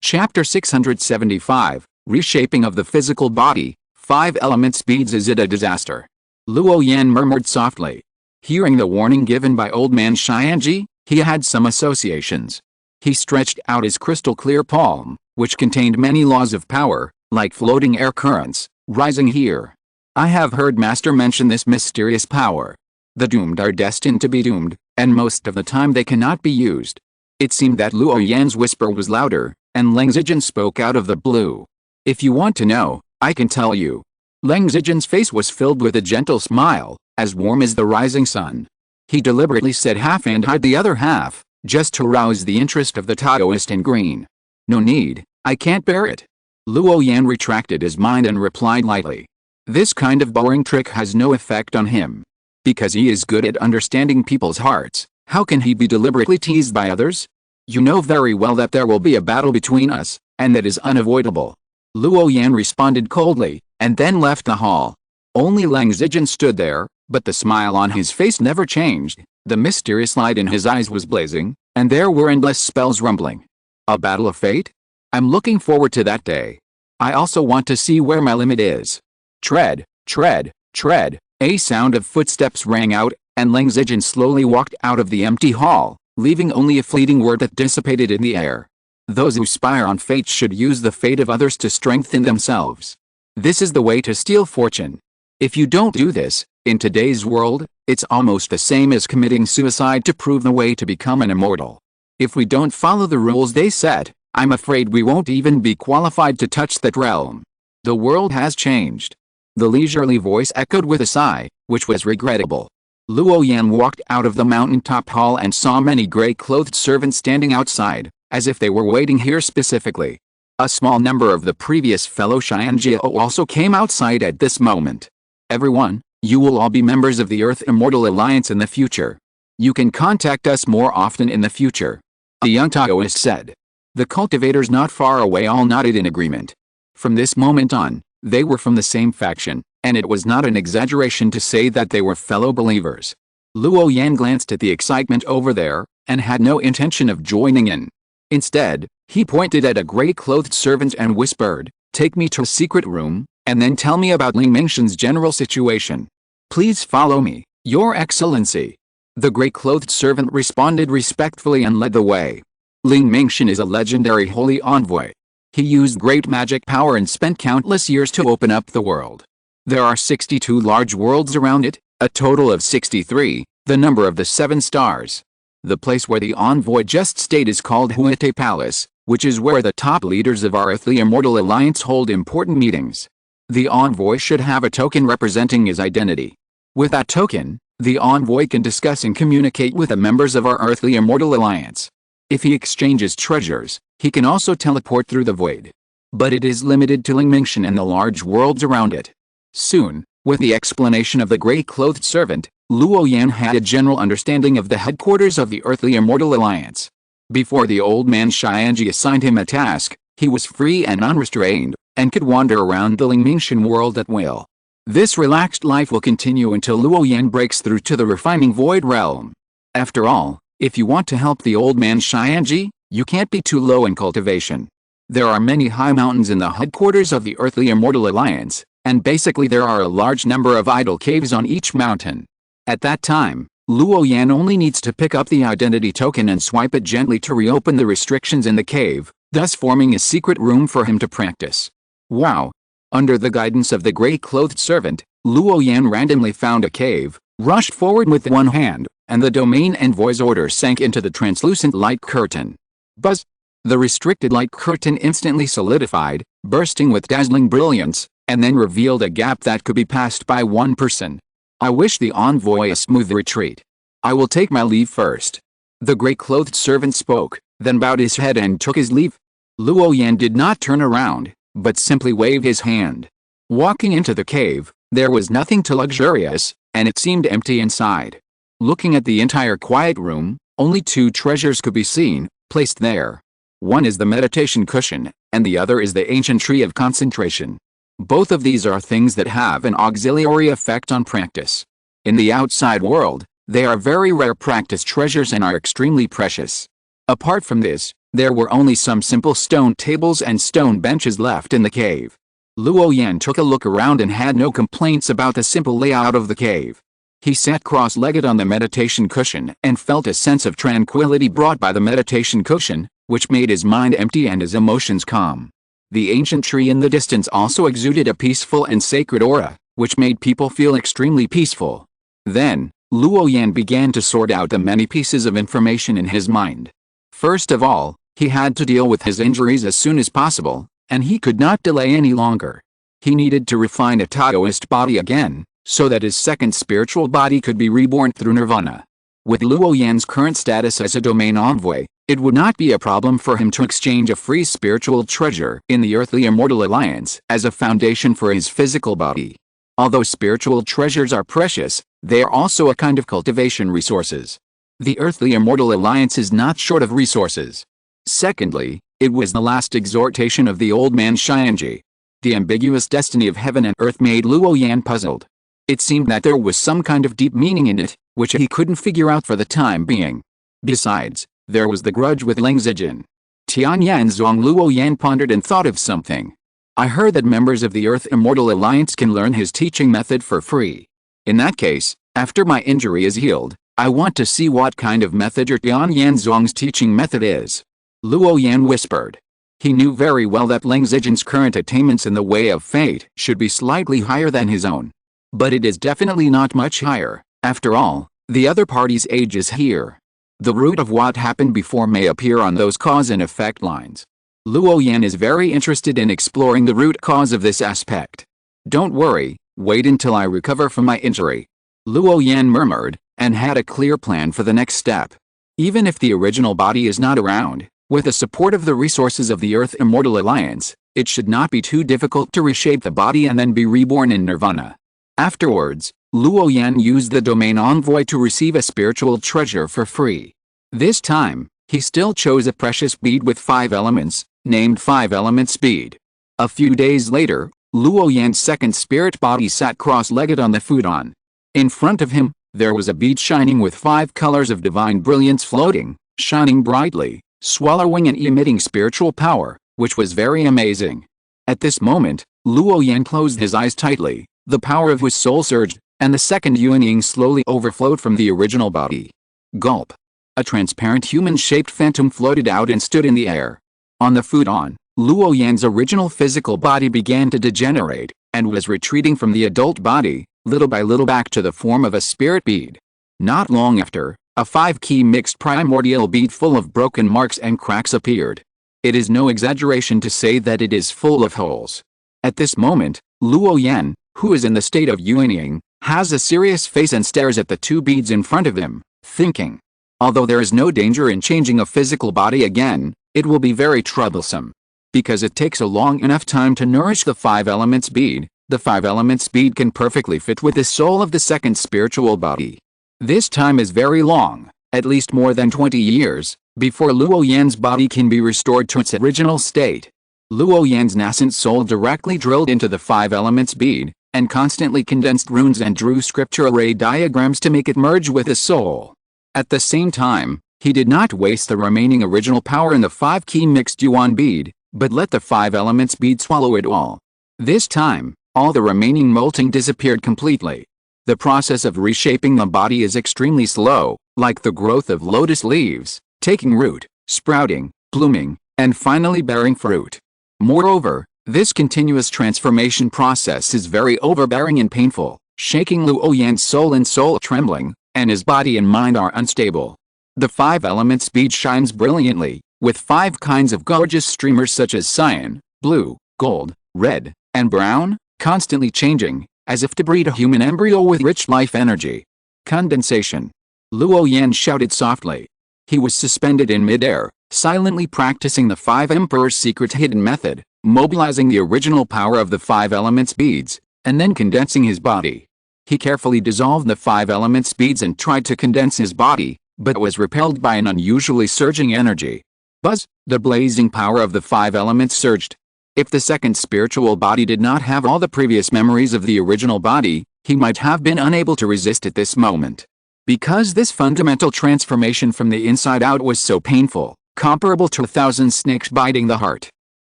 A: Chapter 675, Reshaping of the Physical Body, 5 Elements Beads. Is it a disaster? Luo Yan murmured softly. Hearing the warning given by old man Xianji, he had some associations. He stretched out his crystal-clear palm, which contained many laws of power, like floating air currents, rising here. I have heard Master mention this mysterious power. The doomed are destined to be doomed, and most of the time they cannot be used. It seemed that Luo Yan's whisper was louder, and Leng Zijin spoke out of the blue. If you want to know, I can tell you. Leng Zijin's face was filled with a gentle smile, as warm as the rising sun. He deliberately said half and hid the other half, just to rouse the interest of the Taoist in green. No need, I can't bear it. Luo Yan retracted his mind and replied lightly. This kind of boring trick has no effect on him. Because he is good at understanding people's hearts, how can he be deliberately teased by others? You know very well that there will be a battle between us, and that is unavoidable. Luo Yan responded coldly, and then left the hall. Only Leng Zijin stood there, but the smile on his face never changed, the mysterious light in his eyes was blazing, and there were endless spells rumbling. A battle of fate? I'm looking forward to that day. I also want to see where my limit is. Tread, tread, tread. A sound of footsteps rang out, and Leng Zijin slowly walked out of the empty hall, leaving only a fleeting word that dissipated in the air. Those who aspire on fate should use the fate of others to strengthen themselves. This is the way to steal fortune. If you don't do this, in today's world, it's almost the same as committing suicide to prove the way to become an immortal. If we don't follow the rules they set, I'm afraid we won't even be qualified to touch that realm. The world has changed. The leisurely voice echoed with a sigh, which was regrettable. Luo Yan walked out of the mountaintop hall and saw many gray-clothed servants standing outside, as if they were waiting here specifically. A small number of the previous fellow Xianjiao also came outside at this moment. Everyone, you will all be members of the Earth Immortal Alliance in the future. You can contact us more often in the future. The young Taoist said. The cultivators not far away all nodded in agreement. From this moment on, they were from the same faction, and it was not an exaggeration to say that they were fellow believers. Luo Yan glanced at the excitement over there, and had no intention of joining in. Instead, he pointed at a gray-clothed servant and whispered, "Take me to a secret room, and then tell me about Ling Mingshan's general situation. Please follow me, Your Excellency." The gray-clothed servant responded respectfully and led the way. Ling Mingshan is a legendary holy envoy. He used great magic power and spent countless years to open up the world. There are 62 large worlds around it, a total of 63, the number of the 7 stars. The place where the envoy just stayed is called Huete Palace, which is where the top leaders of our earthly immortal alliance hold important meetings.
B: The envoy should have a token representing his identity. With that token, the envoy can discuss and communicate with the members of our earthly immortal alliance. If he exchanges treasures, he can also teleport through the void. But it is limited to Lingmingshan and the large worlds around it. Soon, with the explanation of the gray-clothed servant, Luo Yan had a general understanding of the headquarters of the earthly immortal alliance. Before the old man Xianji assigned him a task, he was free and unrestrained, and could wander around the Lingmingshan world at will. This relaxed life will continue until Luo Yan breaks through to the refining void realm. After all, if you want to help the old man Xianji, you can't be too low in cultivation. There are many high mountains in the headquarters of the earthly immortal alliance, and basically there are a large number of idle caves on each mountain. At that time, Luo Yan only needs to pick up the identity token and swipe it gently to reopen the restrictions in the cave, thus forming a secret room for him to practice. Wow! Under the guidance of the gray-clothed servant, Luo Yan randomly found a cave, rushed forward with one hand, and the domain envoy's order sank into the translucent light curtain. Buzz! The restricted light curtain instantly solidified, bursting with dazzling brilliance, and then revealed a gap that could be passed by one person. I wish the envoy a smooth retreat. I will take my leave first. The gray-clothed servant spoke, then bowed his head and took his leave. Luo Yan did not turn around, but simply waved his hand. Walking into the cave, there was nothing too luxurious, and it seemed empty inside. Looking at the entire quiet room, only two treasures could be seen, placed there. One is the meditation cushion, and the other is the ancient tree of concentration. Both of these are things that have an auxiliary effect on practice. In the outside world, they are very rare practice treasures and are extremely precious. Apart from this, there were only some simple stone tables and stone benches left in the cave. Luo Yan took a look around and had no complaints about the simple layout of the cave. He sat cross-legged on the meditation cushion and felt a sense of tranquility brought by the meditation cushion, which made his mind empty and his emotions calm. The ancient tree in the distance also exuded a peaceful and sacred aura, which made people feel extremely peaceful. Then, Luo Yan began to sort out the many pieces of information in his mind. First of all, he had to deal with his injuries as soon as possible, and he could not delay any longer. He needed to refine a Taoist body again, so that his second spiritual body could be reborn through nirvana. With Luo Yan's current status as a domain envoy, it would not be a problem for him to exchange a free spiritual treasure in the earthly immortal alliance as a foundation for his physical body. Although spiritual treasures are precious, they are also a kind of cultivation resources. The earthly immortal alliance is not short of resources. Secondly, it was the last exhortation of the old man Xianji. The ambiguous destiny of heaven and earth made Luo Yan puzzled. It seemed that there was some kind of deep meaning in it, which he couldn't figure out for the time being. Besides, there was the grudge with Leng Zijin. Tianyanzong. Luo Yan pondered and thought of something. I heard that members of the Earth Immortal Alliance can learn his teaching method for free. In that case, after my injury is healed, I want to see what kind of method your Tianyanzong's teaching method is. Luo Yan whispered. He knew very well that Leng Zijin's current attainments in the way of fate should be slightly higher than his own. But it is definitely not much higher. After all, the other party's age is here. The root of what happened before may appear on those cause and effect lines. Luo Yan is very interested in exploring the root cause of this aspect. Don't worry, wait until I recover from my injury. Luo Yan murmured, and had a clear plan for the next step. Even if the original body is not around, with the support of the resources of the Earth Immortal Alliance, it should not be too difficult to reshape the body and then be reborn in nirvana. Afterwards, Luo Yan used the domain envoy to receive a spiritual treasure for free. This time, he still chose a precious bead with 5 elements, named 5 Elements Bead. A few days later, Luo Yan's second spirit body sat cross-legged on the futon. In front of him, there was a bead shining with 5 colors of divine brilliance floating, shining brightly, swallowing and emitting spiritual power, which was very amazing. At this moment, Luo Yan closed his eyes tightly, the power of his soul surged, and the second Yuanying slowly overflowed from the original body. Gulp. A transparent human-shaped phantom floated out and stood in the air. On the futon, Luo Yan's original physical body began to degenerate, and was retreating from the adult body, little by little back to the form of a spirit bead. Not long after, a 5-key mixed primordial bead full of broken marks and cracks appeared. It is no exaggeration to say that it is full of holes. At this moment, Luo Yan, who is in the state of Yuanying, has a serious face and stares at the two beads in front of him, thinking. Although there is no danger in changing a physical body again, it will be very troublesome. Because it takes a long enough time to nourish the 5 elements bead, the 5 elements bead can perfectly fit with the soul of the second spiritual body. This time is very long, at least more than 20 years, before Luo Yan's body can be restored to its original state. Luo Yan's nascent soul directly drilled into the 5 elements bead, and constantly condensed runes and drew scripture array diagrams to make it merge with his soul. At the same time, he did not waste the remaining original power in the 5-key mixed yuan bead, but let the 5 elements bead swallow it all. This time, all the remaining molting disappeared completely. The process of reshaping the body is extremely slow, like the growth of lotus leaves, taking root, sprouting, blooming, and finally bearing fruit. Moreover, this continuous transformation process is very overbearing and painful, shaking Luo Yan's soul and soul trembling, and his body and mind are unstable. The 5 elements bead shines brilliantly, with 5 kinds of gorgeous streamers such as cyan, blue, gold, red, and brown, constantly changing, as if to breed a human embryo with rich life energy. Condensation. Luo Yan shouted softly. He was suspended in midair, silently practicing the 5 Emperor's secret hidden method, mobilizing the original power of the 5 elements beads, and then condensing his body. He carefully dissolved the 5 elements beads and tried to condense his body, but was repelled by an unusually surging energy. Buzz! The blazing power of the 5 elements surged. If the second spiritual body did not have all the previous memories of the original body, he might have been unable to resist at this moment. Because this fundamental transformation from the inside out was so painful, comparable to 1,000 snakes biting the heart.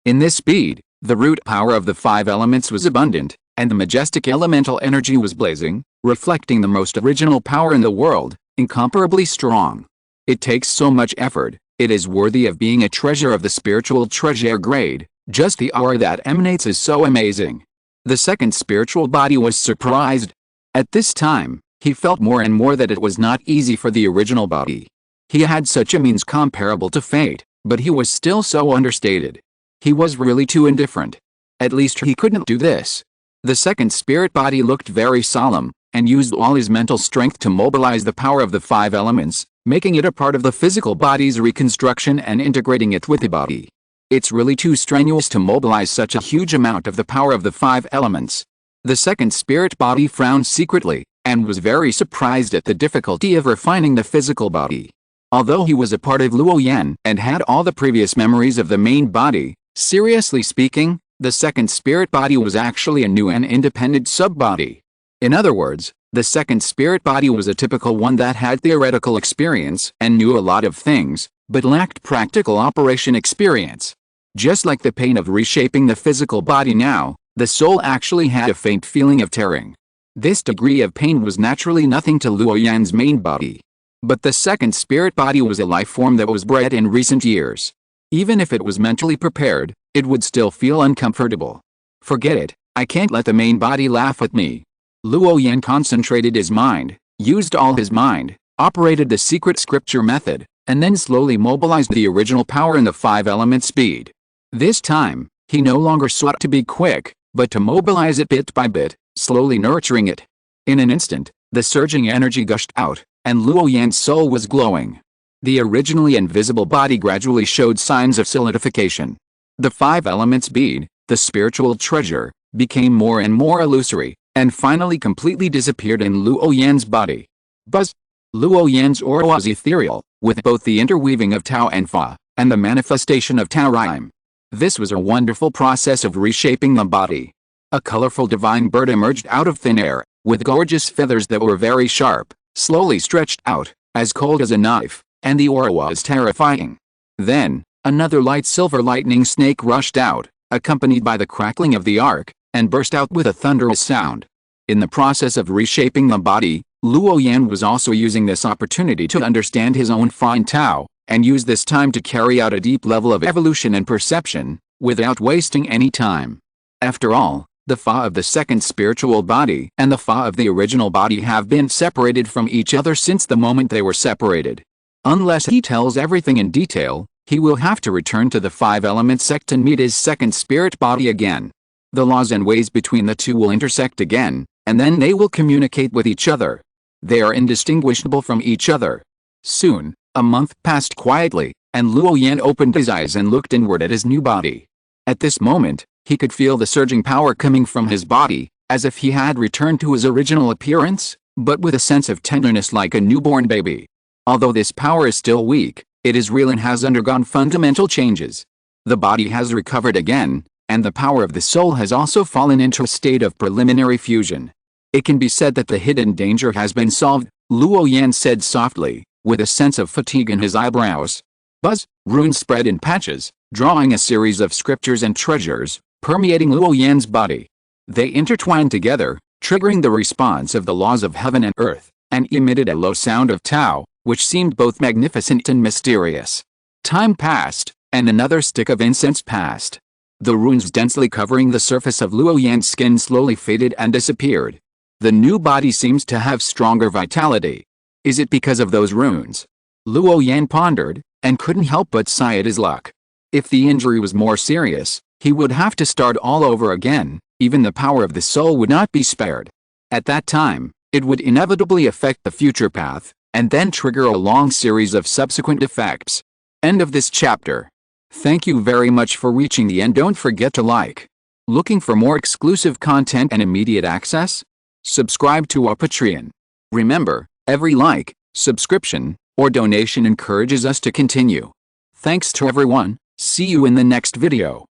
B: In this speed, the root power of the 5 elements was abundant, and the majestic elemental energy was blazing, reflecting the most original power in the world, incomparably strong. It takes so much effort, it is worthy of being a treasure of the spiritual treasure grade, just the aura that emanates is so amazing. The second spiritual body was surprised. At this time, he felt more and more that it was not easy for the original body. He had such a means comparable to fate, but he was still so understated. He was really too indifferent. At least he couldn't do this. The second spirit body looked very solemn, and used all his mental strength to mobilize the power of the 5 elements, making it a part of the physical body's reconstruction and integrating it with the body. It's really too strenuous to mobilize such a huge amount of the power of the 5 elements. The second spirit body frowned secretly, and was very surprised at the difficulty of refining the physical body. Although he was a part of Luo Yan and had all the previous memories of the main body, seriously speaking, the second spirit body was actually a new and independent sub-body. In other words, the second spirit body was a typical one that had theoretical experience and knew a lot of things, but lacked practical operation experience. Just like the pain of reshaping the physical body now, the soul actually had a faint feeling of tearing. This degree of pain was naturally nothing to Luo Yan's main body. But the second spirit body was a life form that was bred in recent years. Even if it was mentally prepared, it would still feel uncomfortable. Forget it, I can't let the main body laugh at me. Luo Yan concentrated his mind, used all his mind, operated the secret scripture method, and then slowly mobilized the original power in the 5 elements speed. This time, he no longer sought to be quick, but to mobilize it bit by bit, slowly nurturing it. In an instant, the surging energy gushed out, and Luo Yan's soul was glowing. The originally invisible body gradually showed signs of solidification. The 5 elements bead, the spiritual treasure, became more and more illusory, and finally completely disappeared in Luo Yan's body. Buzz! Luo Yan's aura was ethereal, with both the interweaving of Tao and Fa, and the manifestation of Tao Rhyme. This was a wonderful process of reshaping the body. A colorful divine bird emerged out of thin air, with gorgeous feathers that were very sharp, slowly stretched out, as cold as a knife, and the aura was terrifying. Then, another light silver lightning snake rushed out, accompanied by the crackling of the arc, and burst out with a thunderous sound. In the process of reshaping the body, Luo Yan was also using this opportunity to understand his own fine Tao, and use this time to carry out a deep level of evolution and perception, without wasting any time. After all, the Fa of the second spiritual body and the Fa of the original body have been separated from each other since the moment they were separated. Unless he tells everything in detail, he will have to return to the 5 element sect and meet his second spirit body again.
A: The laws and ways between the two will intersect again, and then they will communicate with each other. They are indistinguishable from each other. Soon, a month passed quietly, and Luo Yan opened his eyes and looked inward at his new body. At this moment, he could feel the surging power coming from his body, as if he had returned to his original appearance, but with a sense of tenderness like a newborn baby. Although this power is still weak, it is real and has undergone fundamental changes. The body has recovered again, and the power of the soul has also fallen into a state of preliminary fusion. It can be said that the hidden danger has been solved, Luo Yan said softly, with a sense of fatigue in his eyebrows. Buzz, runes spread in patches, drawing a series of scriptures and treasures, permeating Luo Yan's body. They intertwined together, triggering the response of the laws of heaven and earth, and emitted a low sound of Tao, which seemed both magnificent and mysterious. Time passed, and another stick of incense passed. The runes densely covering the surface of Luo Yan's skin slowly faded and disappeared. The new body seems to have stronger vitality. Is it because of those runes? Luo Yan pondered, and couldn't help but sigh at his luck. If the injury was more serious, he would have to start all over again. Even the power of the soul would not be spared. At that time, it would inevitably affect the future path, and then trigger a long series of subsequent effects. End of this chapter. Thank you very much for reaching the end. Don't forget to like. Looking for more exclusive content and immediate access? Subscribe to our Patreon. Remember, every like, subscription, or donation encourages us to continue. Thanks to everyone. See you in the next video.